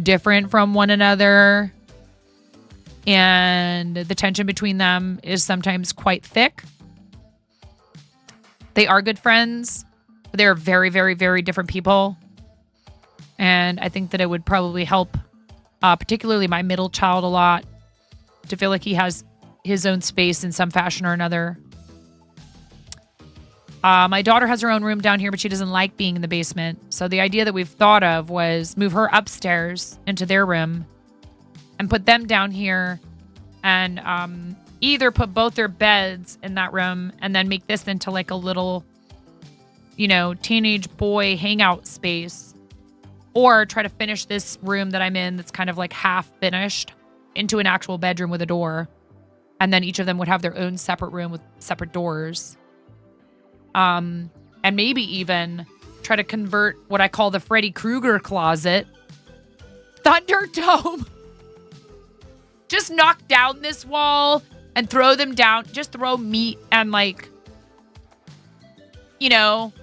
different from one another. And the tension between them is sometimes quite thick. They are good friends, but they're very, very, very different people. And I think that it would probably help, particularly my middle child, a lot to feel like he has his own space in some fashion or another. My daughter has her own room down here, but she doesn't like being in the basement. So the idea that we've thought of was move her upstairs into their room and put them down here and either put both their beds in that room and then make this into like a little, teenage boy hangout space, or try to finish this room that I'm in that's kind of like half finished into an actual bedroom with a door. And then each of them would have their own separate room with separate doors. And maybe even try to convert what I call the Freddy Krueger closet Thunderdome. Just knock down this wall and throw them down. Just throw meat and like, ramen.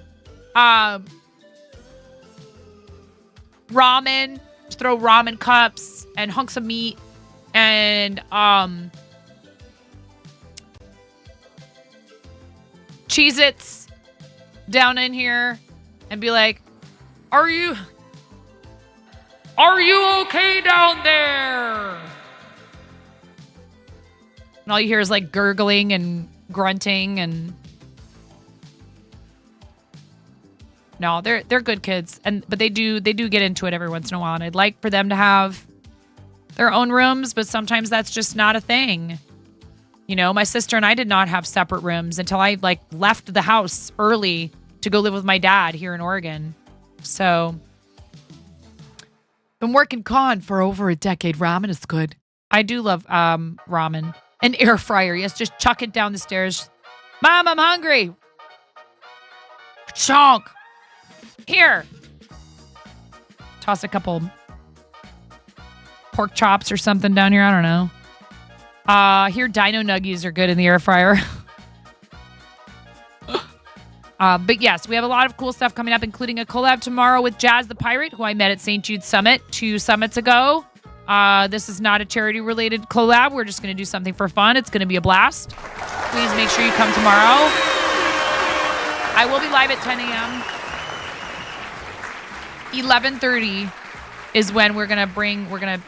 Just throw ramen cups and hunks of meat and Cheez-Its down in here and be like, Are you okay down there? And all you hear is like gurgling and grunting and no, they're good kids. But they do get into it every once in a while. And I'd like for them to have their own rooms, but sometimes that's just not a thing. My sister and I did not have separate rooms until I like left the house early to go live with my dad here in Oregon. So been working con for over a decade. Ramen is good. I do love ramen. An air fryer. Yes, just chuck it down the stairs. Mom, I'm hungry. Chonk. Here. Toss a couple pork chops or something down here. I don't know. Here dino nuggies are good in the air fryer. But yes, we have a lot of cool stuff coming up, including a collab tomorrow with Jazz the Pirate, who I met at St. Jude's Summit 2 summits ago. This is not a charity-related collab. We're just going to do something for fun. It's going to be a blast. Please make sure you come tomorrow. I will be live at 10 a.m. 11:30 is when we're going to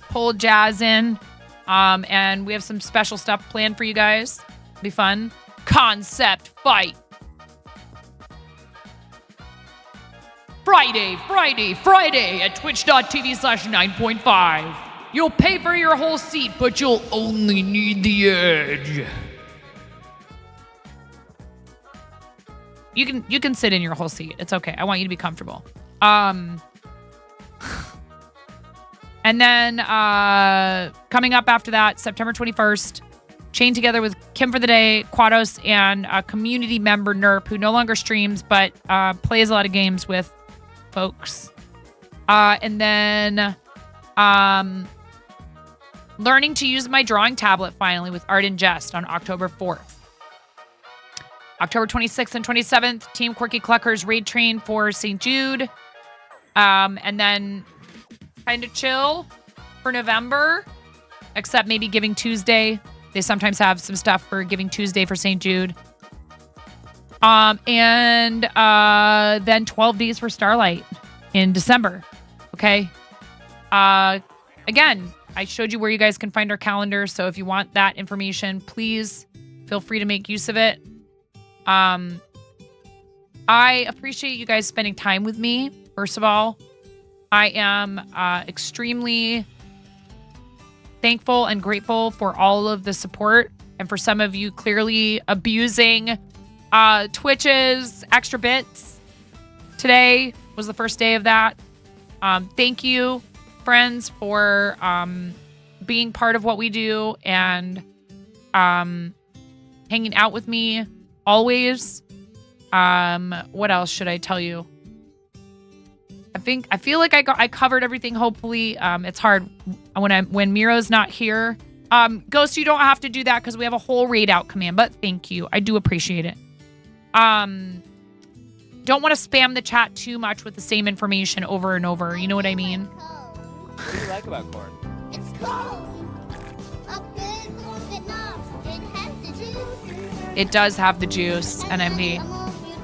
pull Jazz in. And we have some special stuff planned for you guys. It'll be fun. Concept fight. Friday at twitch.tv/9.5. You'll pay for your whole seat, but you'll only need the edge. You can sit in your whole seat. It's okay. I want you to be comfortable. And then coming up after that, September 21st, chained together with Kim for the Day, Quados, and a community member, Nerp, who no longer streams, but plays a lot of games with folks. And then learning to use my drawing tablet finally with Art and Jest on October 4th. October 26th and 27th, Team Quirky Cluckers raid train for St. Jude. And then kind of chill for November, except maybe Giving Tuesday. They sometimes have some stuff for Giving Tuesday for St. Jude. And then 12 days for Starlight in December. Okay. Again, I showed you where you guys can find our calendar. So if you want that information, please feel free to make use of it. I appreciate you guys spending time with me. First of all, I am extremely thankful and grateful for all of the support, and for some of you clearly abusing Twitch's extra bits. Today was the first day of that. Thank you, friends, for being part of what we do and hanging out with me always. What else should I tell you? I feel like I covered everything. Hopefully, it's hard when Miro's not here. Ghost, you don't have to do that because we have a whole raid out command. But thank you, I do appreciate it. Don't want to spam the chat too much with the same information over and over. You know what I mean? What do you like about corn? It's cold. A good corn that knocks. It has the juice. It does have the juice, NMD.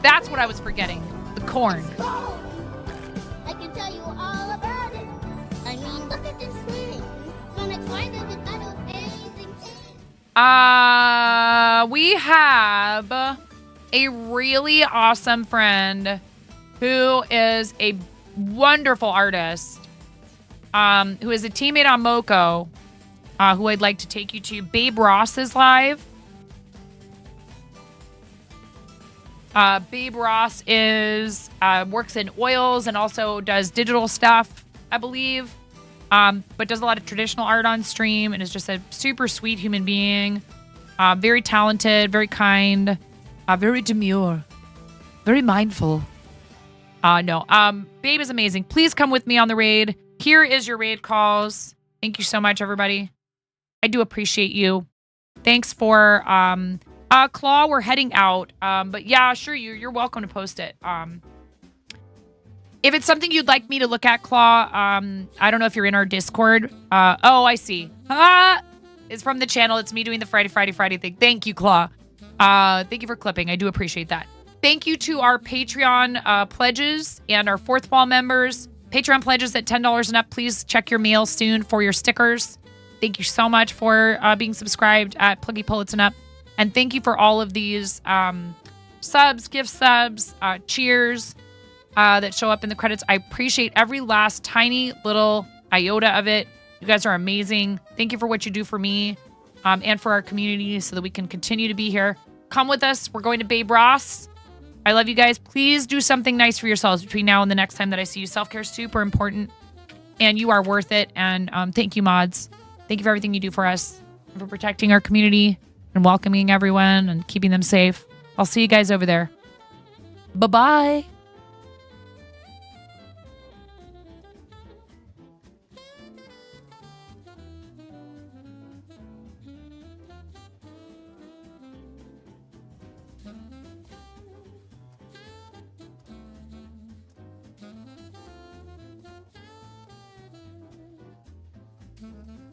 That's what I was forgetting. The corn. I can tell you all about it. I mean, look at this thing. Gonna explain it if I don't anything. We have a really awesome friend who is a wonderful artist, who is a teammate on Moko, who I'd like to take you to. Babe Ross is live. Babe Ross is works in oils and also does digital stuff, I believe, but does a lot of traditional art on stream and is just a super sweet human being. Very talented, very kind, very demure, very mindful. No. Babe is amazing. Please come with me on the raid. Here is your raid calls. Thank you so much, everybody. I do appreciate you. Thanks for Claw, we're heading out. But yeah, sure, you're welcome to post it. If it's something you'd like me to look at, Claw, I don't know if you're in our Discord. Oh, I see. It's from the channel. It's me doing the Friday thing. Thank you, Claw. Thank you for clipping. I do appreciate that. Thank you to our Patreon pledges and our fourth wall members. Patreon pledges at $10 and up. Please check your mail soon for your stickers. Thank you so much for being subscribed at Pluggy Pullets and up. And thank you for all of these subs, gift subs, cheers that show up in the credits. I appreciate every last tiny little iota of it. You guys are amazing. Thank you for what you do for me and for our community so that we can continue to be here. Come with us. We're going to Babe Ross. I love you guys. Please do something nice for yourselves between now and the next time that I see you. Self-care is super important, and you are worth it. And thank you, mods. Thank you for everything you do for us, and for protecting our community and welcoming everyone and keeping them safe. I'll see you guys over there. Bye-bye. Mm-hmm.